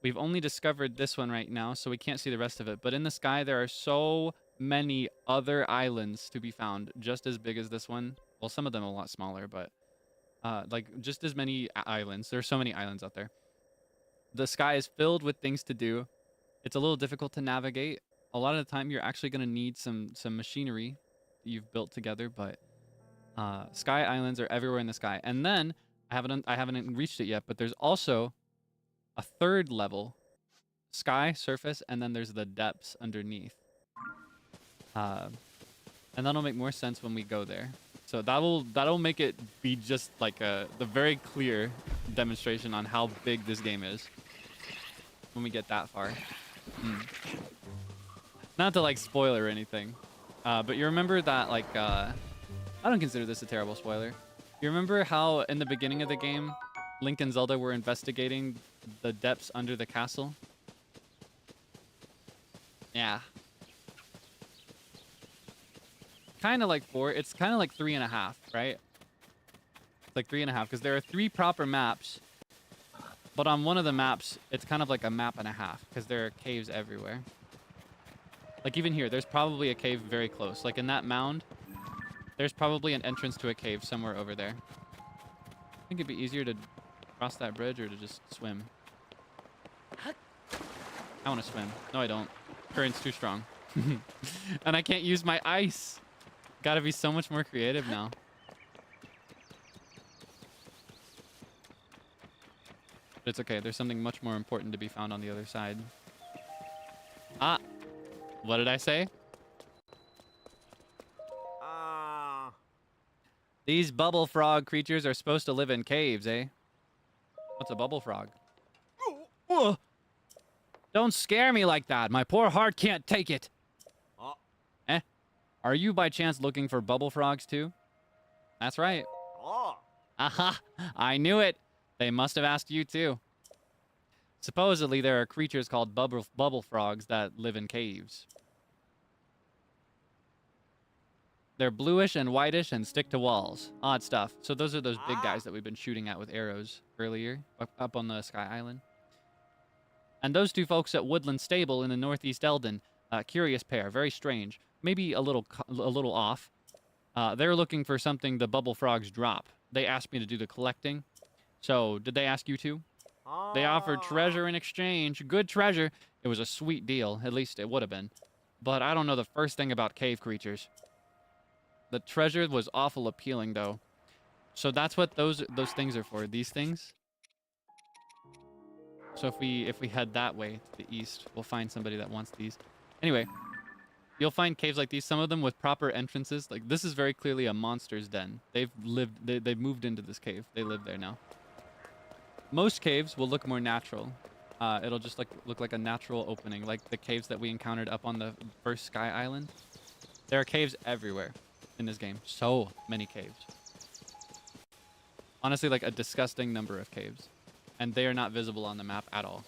We've only discovered this one right now, so we can't see the rest of it. But in the sky, there are so many other islands to be found, just as big as this one. Well, some of them a lot smaller, but like just as many islands. There are so many islands out there. The sky is filled with things to do. It's a little difficult to navigate. A lot of the time, you're actually going to need some machinery that you've built together, but sky islands are everywhere in the sky. And then I haven't reached it yet, but there's also a third level sky, surface, and then there's the depths underneath. And that'll make more sense when we go there. So that'll make it be just like the very clear demonstration on how big this game is when we get that far. Not to like spoil or anything, but you remember that like I don't consider this a terrible spoiler. You remember how in the beginning of the game, Link and Zelda were investigating the depths under the castle? Yeah. Kind of like 4. It's kind of like 3.5, right? It's like 3.5 because there are 3 proper maps. But on one of the maps, it's kind of like a map and a half because there are caves everywhere. Like even here, there's probably a cave very close. Like in that mound, there's probably an entrance to a cave somewhere over there. I think it'd be easier to cross that bridge or to just swim. I want to swim. No, I don't. Current's too strong. And I can't use my ice. Gotta be so much more creative now. But it's okay. There's something much more important to be found on the other side. Ah. What did I say? These bubble frog creatures are supposed to live in caves, eh? What's a bubble frog? Don't scare me like that. My poor heart can't take it. Eh? Are you by chance looking for bubble frogs too? That's right. Aha! I knew it. They must have asked you too. Supposedly there are creatures called bubble frogs that live in caves. They're bluish and whitish and stick to walls. Odd stuff. So those are those big guys that we've been shooting at with arrows earlier up on the Sky Island. And those 2 folks at Woodland Stable in the Northeast Eldon, curious pair, very strange, maybe a little off. They're looking for something the bubble frogs drop. They asked me to do the collecting. So did they ask you to? They offered treasure in exchange. Good treasure. It was a sweet deal. At least it would have been. But I don't know the first thing about cave creatures. The treasure was awful appealing, though. So that's what those things are for. These things. So if we head that way to the east, we'll find somebody that wants these. Anyway, you'll find caves like these. Some of them with proper entrances. Like this is very clearly a monster's den. They've moved into this cave. They live there now. Most caves will look more natural. It'll just look like a natural opening, like the caves that we encountered up on the first Sky Island. There are caves everywhere in this game. So many caves. Honestly, like a disgusting number of caves. And they are not visible on the map at all.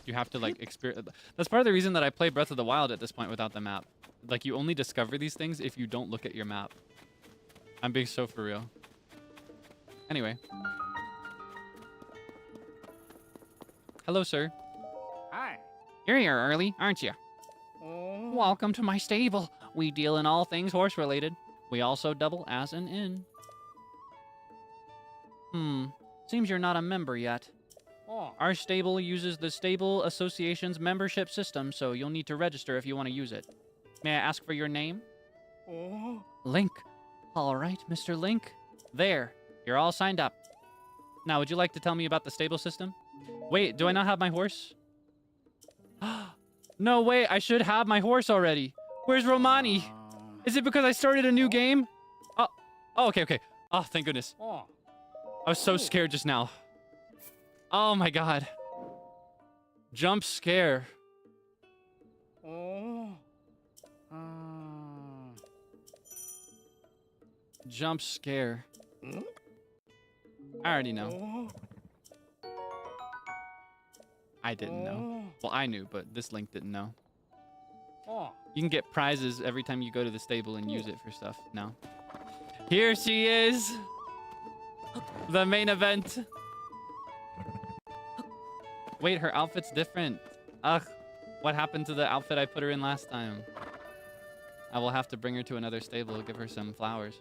You have to like experience. That's part of the reason that I play Breath of the Wild at this point without the map. Like you only discover these things if you don't look at your map. I'm being so for real. Anyway. Hello, sir. Hi. You're here early, aren't you? Welcome to my stable. We deal in all things horse-related. We also double as an inn. Seems you're not a member yet. Our stable uses the Stable Association's membership system, so you'll need to register if you want to use it. May I ask for your name? Link. All right, Mr. Link. There. You're all signed up. Now, would you like to tell me about the stable system? Wait, do I not have my horse? No way, I should have my horse already. Where's Romani? Is it because I started a new game? Oh, okay. Oh, thank goodness. I was so scared just now. Oh my god. Jump scare. Jump scare. I already know. I didn't know. Well, I knew, but this Link didn't know. You can get prizes every time you go to the stable and use it for stuff now. Here she is! The main event! Wait, her outfit's different. Ugh, what happened to the outfit I put her in last time? I will have to bring her to another stable, give her some flowers.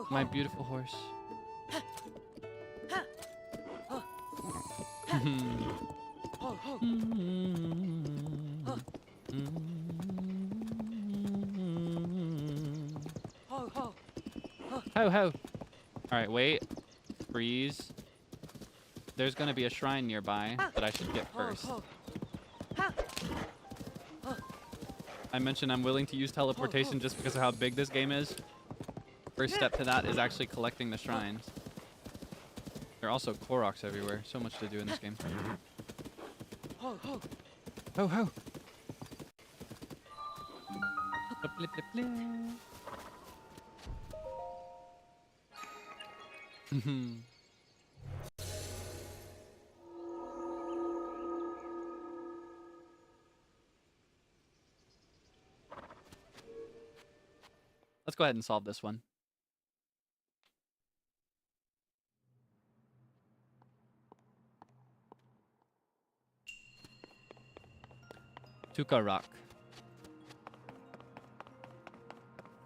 My beautiful horse. Ho ho. All right, wait. Freeze. there's gonna be a shrine nearby that I should get first. I mentioned I'm willing to use teleportation just because of how big this game is. First step to that is actually collecting the shrines. There are also Koroks everywhere. So much to do in this game. Ho ho! Let's go ahead and solve this one. Tuka Rock.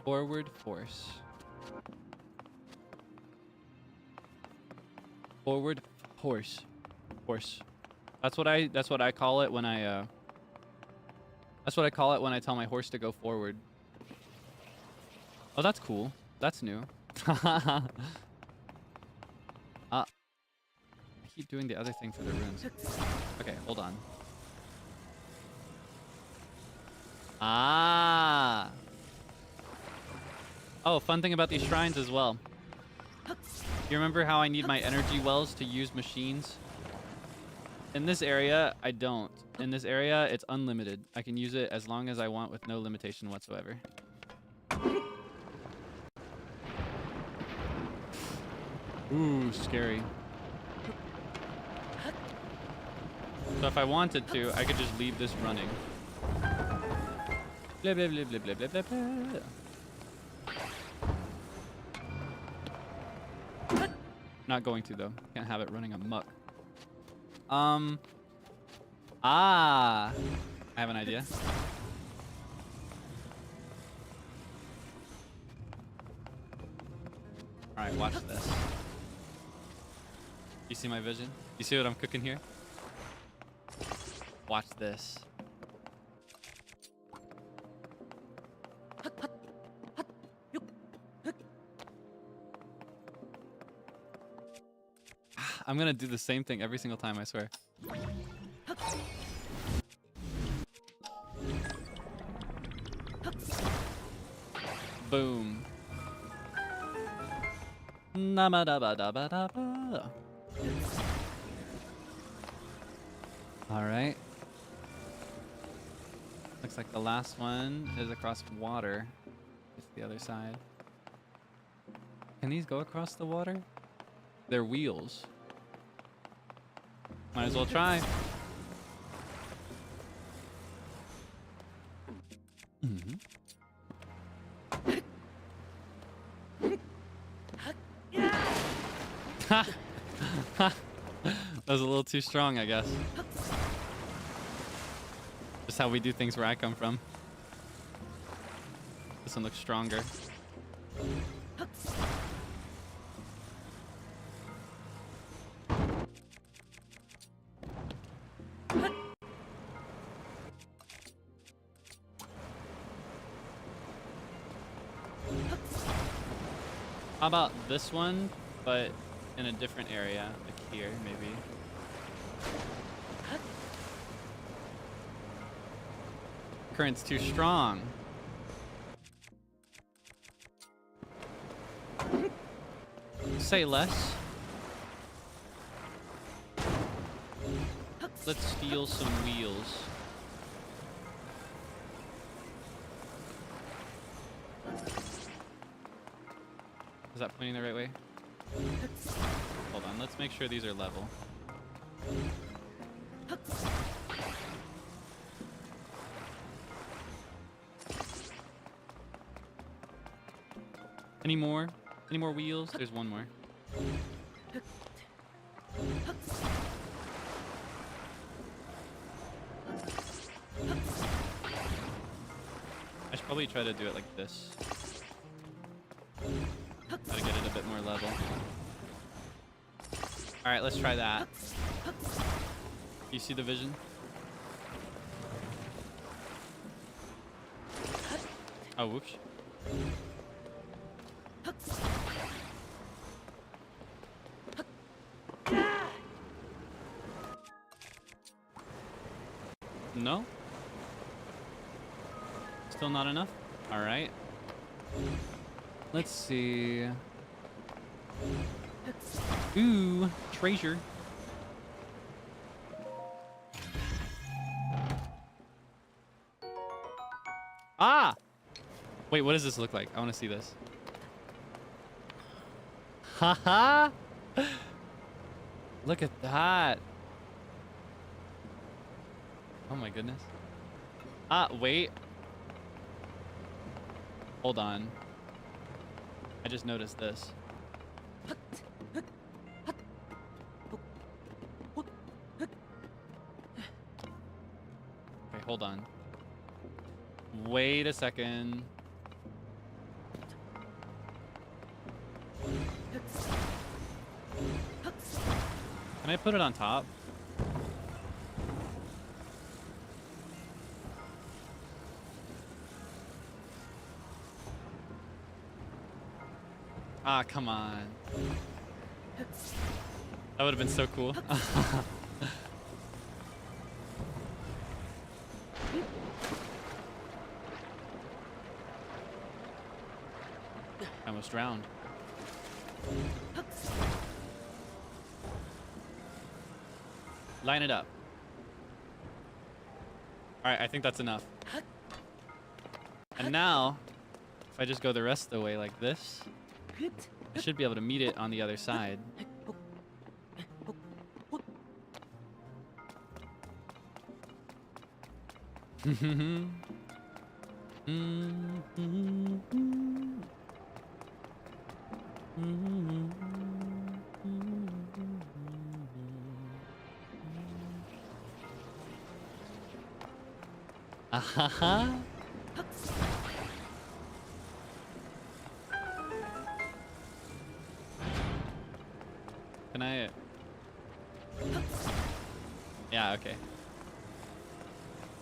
Forward force. Forward horse. Horse. That's what I call it when I that's what I call it when I tell my horse to go forward. Oh, that's cool. That's new. I keep doing the other thing for the runes. Okay, hold on. Ah. Oh, fun thing about these shrines as well. You remember how I need my energy wells to use machines? In this area, I don't. In this area, it's unlimited. I can use it as long as I want with no limitation whatsoever. Ooh, scary. So if I wanted to, I could just leave this running. Blah, blah, blah, blah, blah, blah, blah, blah. Not going to though. Can't have it running amok. I have an idea. All right, watch this. You see my vision? You see what I'm cooking here? Watch this. I'm gonna do the same thing every single time, I swear. Boom. All right. Looks like the last one is across water. It's the other side. Can these go across the water? They're wheels. Might as well try. That was a little too strong, I guess. Just how we do things where I come from. This one looks stronger. How about this one, but in a different area, like here, maybe. Current's too strong. Say less. Let's steal some wheels. Is that pointing the right way? Hold on, let's make sure these are level. Any more? Any more wheels? There's one more. I should probably try to do it like this. Try to get it a bit more level. Alright, let's try that. You see the vision? Oh, whoops. No? Still not enough? Alright. Let's see. Ooh, treasure. Ah! Wait, what does this look like? I want to see this. Haha! Look at that. Oh my goodness. Ah, wait. Hold on. I just noticed this. Okay, hold on. Wait a second. Can I put it on top? Ah, come on. That would have been so cool. I almost drowned. Line it up. All right, I think that's enough. And now, if I just go the rest of the way like this, I should be able to meet it on the other side. Ahaha. Can I? Yeah, okay.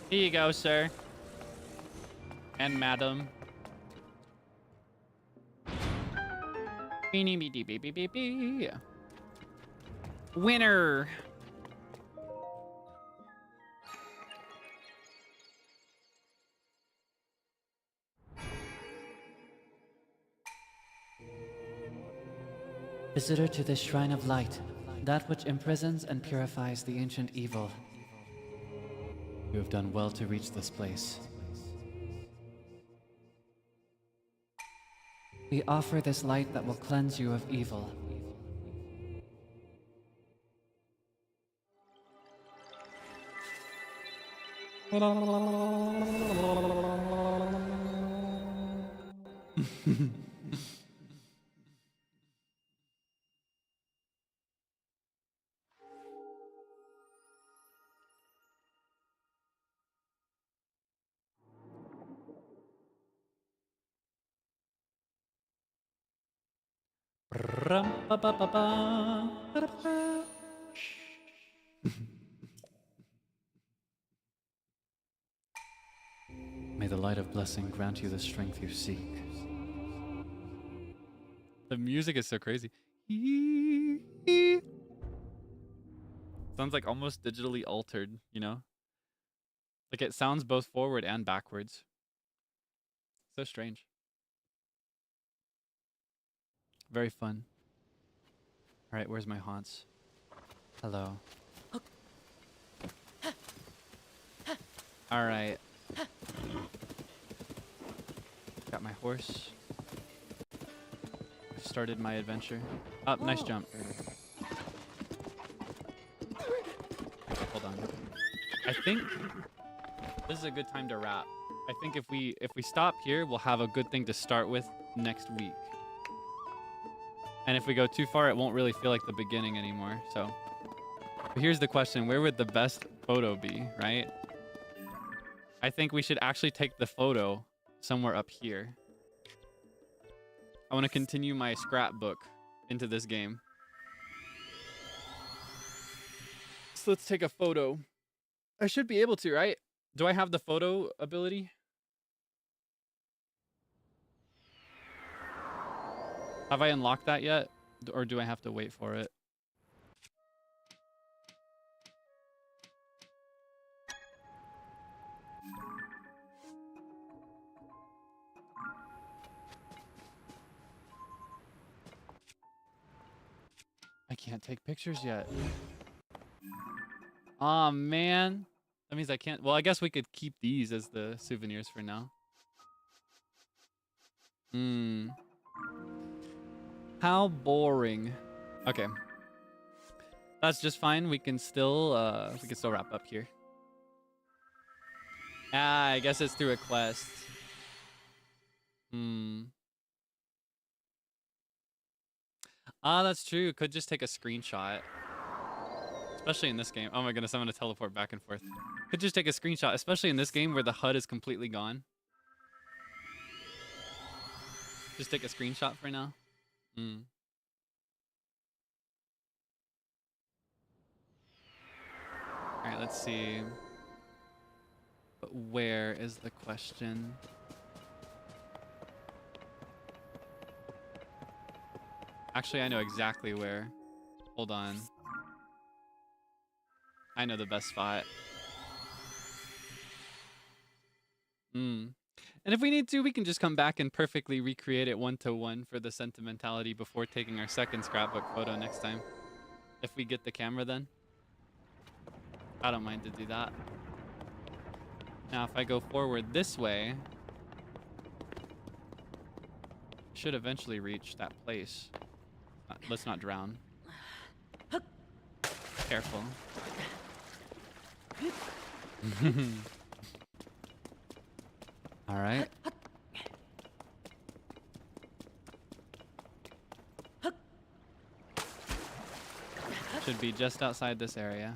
Here you go, sir. And madam. Winner. Visitor to this shrine of light, that which imprisons and purifies the ancient evil. You have done well to reach this place. We offer this light that will cleanse you of evil. May the light of blessing grant you the strength you seek. The music is so crazy. Sounds like almost digitally altered, you know? Like it sounds both forward and backwards. So strange. Very fun. All right, where's my haunts? Hello. All right. Got my horse. Started my adventure. Up, nice jump. Hold on. I think this is a good time to wrap. I think if we stop here, we'll have a good thing to start with next week. And if we go too far, it won't really feel like the beginning anymore. So but here's the question. Where would the best photo be, right? I think we should actually take the photo somewhere up here. I want to continue my scrapbook into this game. So let's take a photo. I should be able to, right? Do I have the photo ability? Have I unlocked that yet? Or do I have to wait for it? can't take pictures yet. Aw, man. That means I can't. Well, I guess we could keep these as the souvenirs for now. Hmm. How boring. Okay. That's just fine. We can still wrap up here. Ah, I guess it's through a quest. Hmm. Ah, that's true. Could just take a screenshot. Especially in this game. Oh my goodness, I'm gonna teleport back and forth. Could just take a screenshot, especially in this game where the HUD is completely gone. Just take a screenshot for now. Hmm. Alright, let's see. But where is the question? Actually, I know exactly where. Hold on. I know the best spot. Hmm. And if we need to, we can just come back and perfectly recreate it one-to-one for the sentimentality before taking our second scrapbook photo next time. If we get the camera then. I don't mind to do that. Now, if I go forward this way, I should eventually reach that place. Let's not drown. Careful. All right. Should be just outside this area.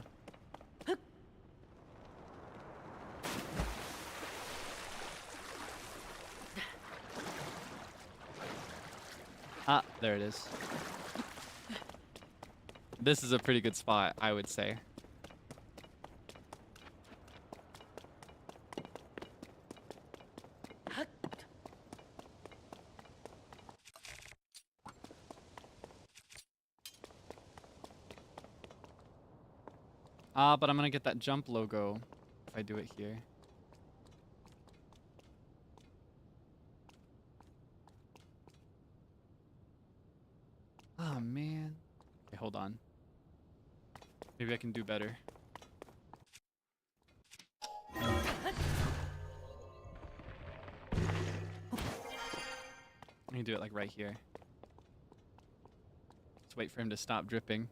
Ah, there it is. This is a pretty good spot, I would say. Ah, but I'm gonna get that jump logo if I do it here. Oh, man. Okay, hold on. Maybe I can do better. Let me do it like right here. Just wait for him to stop dripping.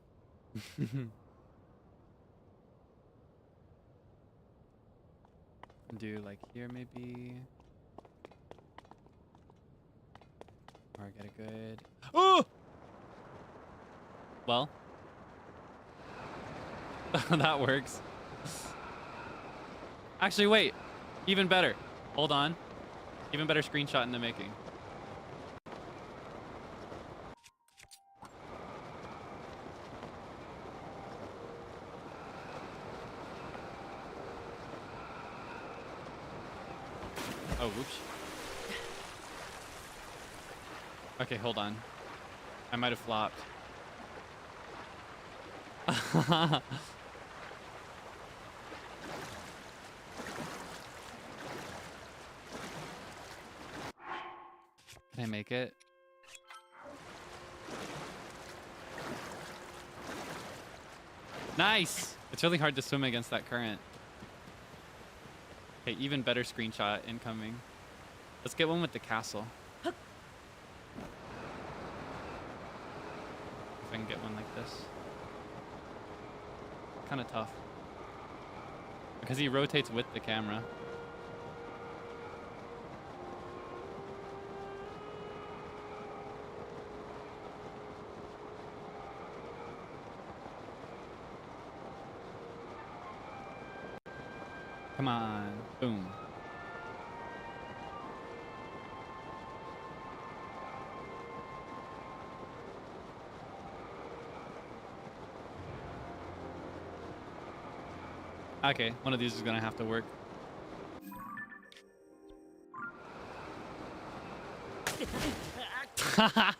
Do like here maybe. Or get a good... Oh! Well. That works. Actually, wait. Even better. Hold on. Even better screenshot in the making. Oh, whoops. Okay, hold on. I might have flopped. Can I make it? Nice! It's really hard to swim against that current. Okay, even better screenshot incoming. Let's get one with the castle. If I can get one like this. Kind of tough. Because he rotates with the camera. Come on. Boom. Okay, one of these is gonna have to work. I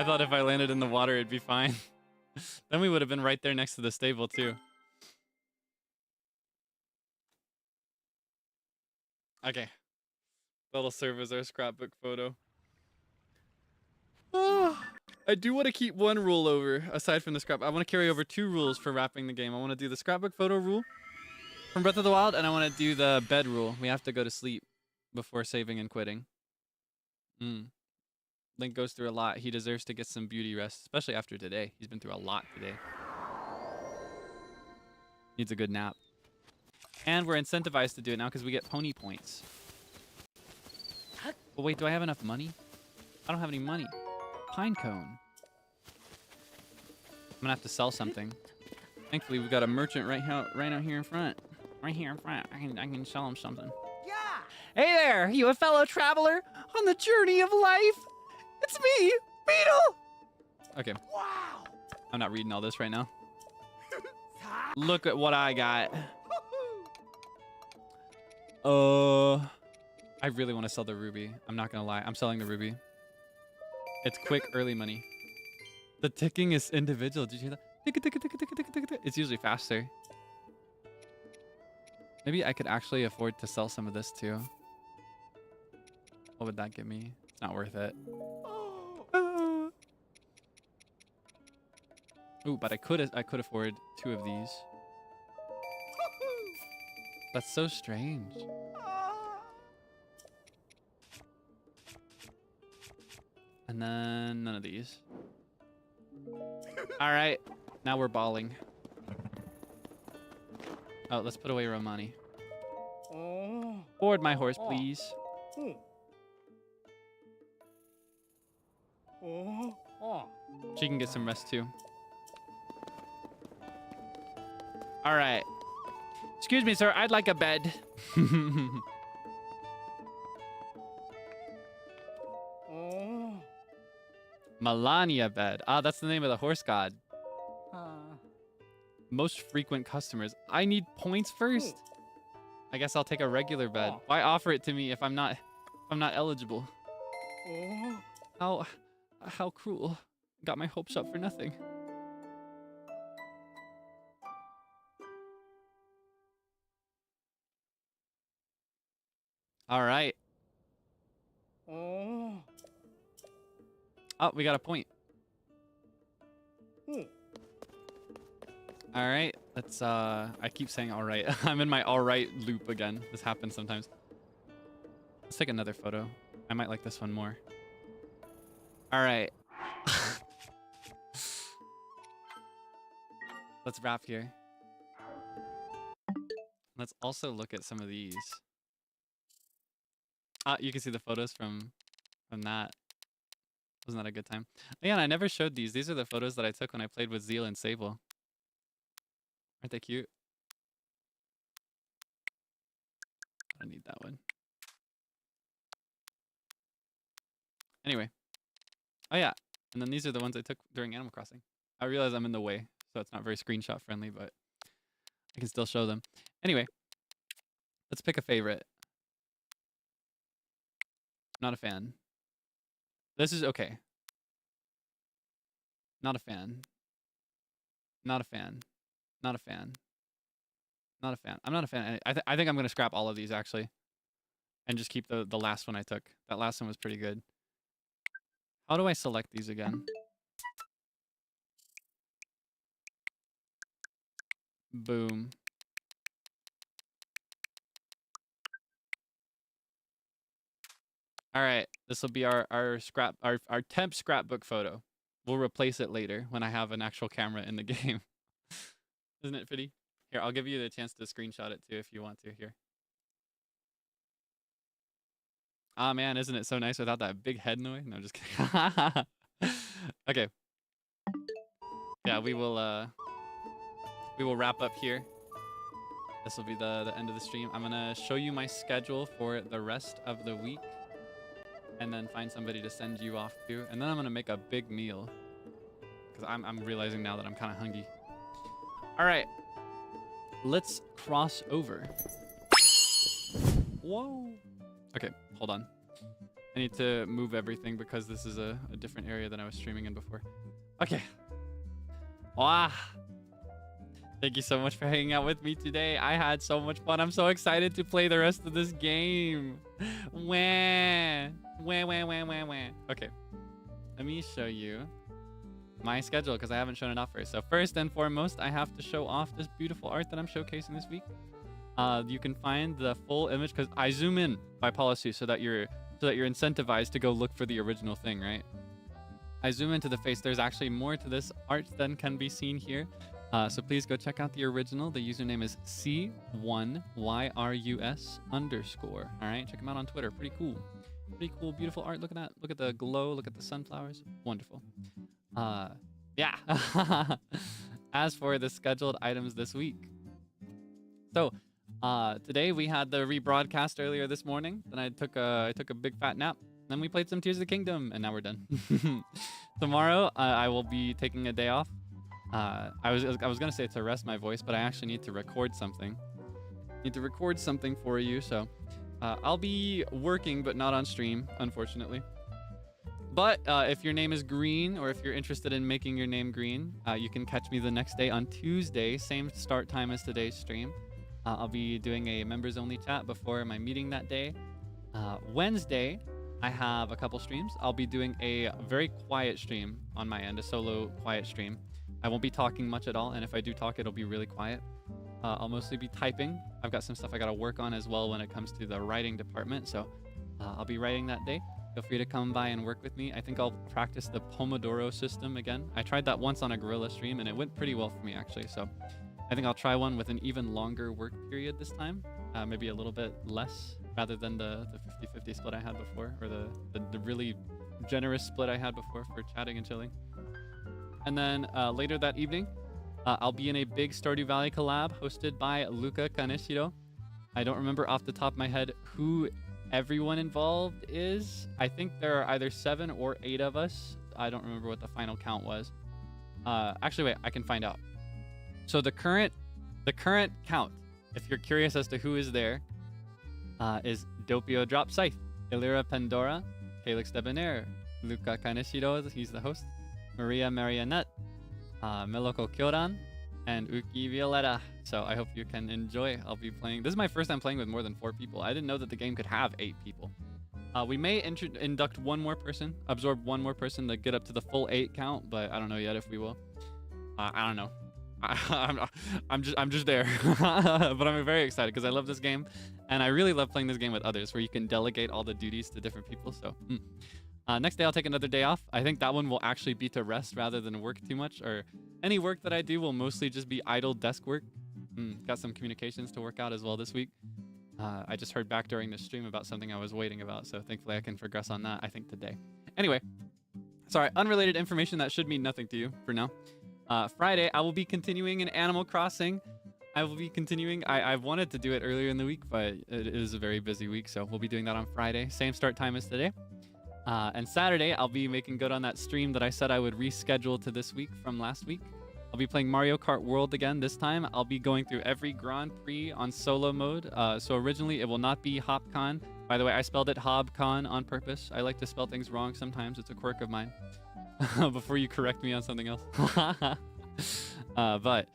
thought if I landed in the water, it'd be fine. Then we would have been right there next to the stable, too. Okay. That'll serve as our scrapbook photo. I do want to keep one rule over, aside from the scrap. I want to carry over 2 rules for wrapping the game. I want to do the scrapbook photo rule from Breath of the Wild, and I want to do the bed rule. We have to go to sleep before saving and quitting. Link goes through a lot. He deserves to get some beauty rest, especially after today. He's been through a lot today. Needs a good nap. And we're incentivized to do it now because we get pony points. But wait, do I have enough money? I don't have any money. Pine cone. I'm gonna have to sell something. Thankfully, we've got a merchant right out here in front. Right here in front. I can sell him something. Yeah. Hey there, you a fellow traveler on the journey of life? It's me, Beetle. Okay. Wow. I'm not reading all this right now. Look at what I got. I really want to sell the ruby. I'm not gonna lie. I'm selling the ruby. It's quick early money. The ticking is individual. Did you hear that? It's usually faster. Maybe I could actually afford to sell some of this too. What would that give me? It's not worth it. Ooh, but I could afford 2 of these. That's so strange. And then none of these. All right, now we're balling. Oh, let's put away Romani. Board my horse, please. She can get some rest too. All right. Excuse me, sir. I'd like a bed. Melania bed. Ah, that's the name of the horse god. Most frequent customers. I need points first. I guess I'll take a regular bed. Why offer it to me if I'm not eligible? How cruel. Got my hopes up for nothing. All right. Oh, we got a point. All right. Let's I keep saying all right. I'm in my all right loop again. This happens sometimes. Let's take another photo. I might like this one more. All right. Let's wrap here. Let's also look at some of these. You can see the photos from that. Wasn't that a good time? Yeah, and I never showed these. These are the photos that I took when I played with Zeal and Sable. Aren't they cute? I don't need that one. Anyway. Oh yeah. And then these are the ones I took during Animal Crossing. I realize I'm in the way, so it's not very screenshot friendly, but I can still show them. Anyway. Let's pick a favorite. Not a fan. This is okay. Not a fan. Not a fan. Not a fan. Not a fan. I'm not a fan. I think I'm going to scrap all of these, actually. And just keep the last one I took. That last one was pretty good. How do I select these again? Boom. All right, this will be our temp scrapbook photo. We'll replace it later when I have an actual camera in the game. Isn't it pretty? Here, I'll give you the chance to screenshot it too if you want to. Here. Ah man, isn't it so nice without that big head noise? No, just kidding. Okay. Yeah, we will wrap up here. This will be the end of the stream. I'm gonna show you my schedule for the rest of the week. And then find somebody to send you off to. And then I'm gonna make a big meal. Because I'm realizing now that I'm kind of hungry. Alright. Let's cross over. Whoa. Okay, hold on. I need to move everything because this is a different area than I was streaming in before. Okay. Wow. Thank you so much for hanging out with me today. I had so much fun. I'm so excited to play the rest of this game. Wah. Wah, wah, wah, wah, wah. Okay. Let me show you my schedule because I haven't shown it off first. So first and foremost, I have to show off this beautiful art that I'm showcasing this week. You can find the full image because I zoom in by policy so that you're incentivized to go look for the original thing, right? I zoom into the face. There's actually more to this art than can be seen here. So please go check out the original. The username is C1YRUS_. All right, check him out on Twitter. Pretty cool. Pretty cool, beautiful art. Look at that. Look at the glow. Look at the sunflowers. Wonderful. Yeah. As for the scheduled items this week. So, today we had the rebroadcast earlier this morning. Then I took a big fat nap. Then we played some Tears of the Kingdom, and now we're done. Tomorrow, I will be taking a day off. I was gonna say to rest my voice, but I actually need to record something. For you, so I'll be working, but not on stream, unfortunately. But if your name is green, or if you're interested in making your name green, you can catch me the next day on Tuesday, same start time as today's stream. I'll be doing a members-only chat before my meeting that day. Wednesday, I have a couple streams. I'll be doing a very quiet stream on my end, a solo quiet stream. I won't be talking much at all, and if I do talk, it'll be really quiet. I'll mostly be typing. I've got some stuff I gotta work on as well when it comes to the writing department, so I'll be writing that day. Feel free to come by and work with me. I think I'll practice the Pomodoro system again. I tried that once on a Gorilla stream, and it went pretty well for me, actually, so I think I'll try one with an even longer work period this time, maybe a little bit less, rather than the 50-50 split I had before, or the really generous split I had before for chatting and chilling. And then later that evening, I'll be in a big Stardew Valley collab hosted by Luca Kaneshiro. I don't remember off the top of my head who everyone involved is. I think there are either 7 or 8 of us. I don't remember what the final count was. Actually, wait, I can find out. So the current count, if you're curious as to who is there, is Doppio Drop Scythe, Illyra Pandora, Kaelix Debonair, Luca Kaneshiro, he's the host, Maria Marionette, Meloko Kyoran, and Uki Violetta. So I hope you can enjoy. I'll be playing. This is my first time playing with more than 4 people. I didn't know that the game could have 8 people. We may induct one more person, absorb one more person to get up to the full 8 count, but I don't know yet if we will. I don't know. I'm just there. But I'm very excited because I love this game, and I really love playing this game with others where you can delegate all the duties to different people. So next day I'll take another day off. I think that one will actually be to rest rather than work too much, or any work that I do will mostly just be idle desk work. Got some communications to work out as well this week. I just heard back during the stream about something I was waiting about, so thankfully I can progress on that, I think, today. Anyway, sorry, unrelated information that should mean nothing to you for now. Friday, I will be continuing in Animal Crossing. I will be continuing. I wanted to do it earlier in the week, but it is a very busy week, so we'll be doing that on Friday. Same start time as today. And Saturday, I'll be making good on that stream that I said I would reschedule to this week from last week. I'll be playing Mario Kart World again this time. I'll be going through every Grand Prix on solo mode. So originally, it will not be HopCon. By the way, I spelled it HobCon on purpose. I like to spell things wrong sometimes. It's a quirk of mine. Before you correct me on something else. But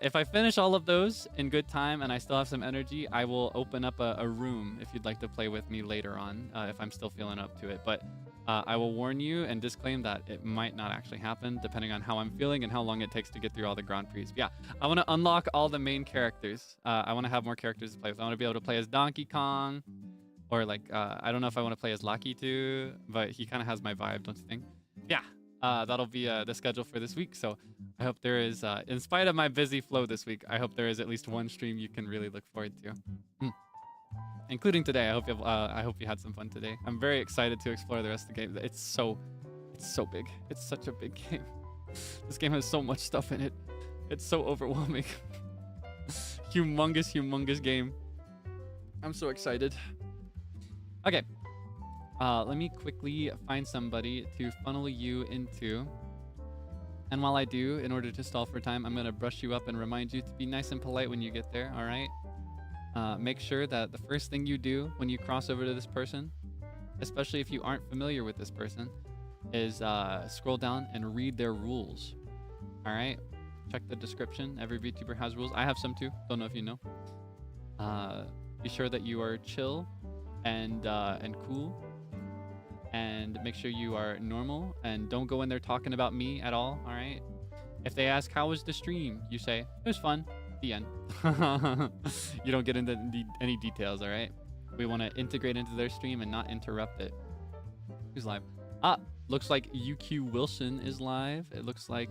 if I finish all of those in good time and I still have some energy, I will open up a room if you'd like to play with me later on, if I'm still feeling up to it. But I will warn you and disclaim that it might not actually happen depending on how I'm feeling and how long it takes to get through all the Grand Prix. But yeah, I want to unlock all the main characters. I want to have more characters to play with. I want to be able to play as Donkey Kong, or like, I don't know if I want to play as Lucky too, but he kind of has my vibe, don't you think? Yeah. That'll be the schedule for this week. So I hope there is, in spite of my busy flow this week, I hope there is at least one stream you can really look forward to. Including today. I hope you had some fun today. I'm very excited to explore the rest of the game. It's so big. It's such a big game. This game has so much stuff in it. It's so overwhelming. Humongous game. I'm so excited. Okay. Let me quickly find somebody to funnel you into. And while I do, in order to stall for time, I'm going to brush you up and remind you to be nice and polite when you get there, all right? Make sure that the first thing you do when you cross over to this person, especially if you aren't familiar with this person, is scroll down and read their rules, all right? Check the description. Every VTuber has rules. I have some too. Don't know if you know. Be sure that you are chill and cool. and make sure you are normal and don't go in there talking about me at all. All right. If they ask how was the stream, you say it was fun. The end. You don't get into any details. All right. We want to integrate into their stream and not interrupt it. Who's live? Ah, looks like UQ Wilson is live. It looks like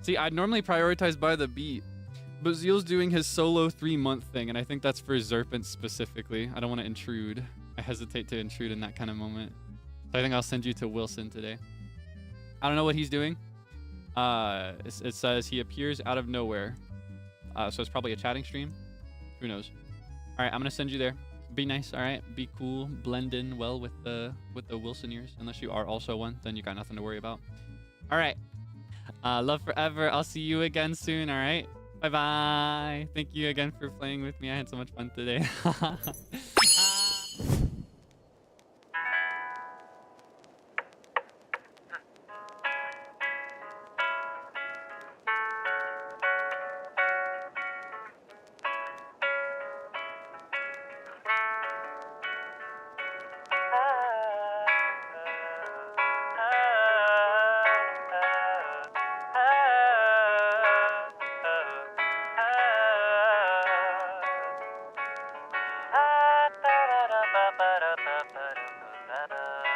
See, I'd normally prioritize by the beat, but Zeal's doing his solo 3-month thing, and I think that's for Zerpent specifically. I don't want to intrude. I hesitate to intrude in that kind of moment. So I think I'll send you to Wilson today. I don't know what he's doing. It says he appears out of nowhere. So it's probably a chatting stream. Who knows? All right, I'm gonna send you there. Be nice, all right? Be cool. Blend in well with the Wilsoners. Unless you are also one, then you got nothing to worry about. All right. Love forever. I'll see you again soon, all right? Bye-bye. Thank you again for playing with me. I had so much fun today. Ba-da-ba-ba-ba-ba-ba-ba-ba-ba-ba.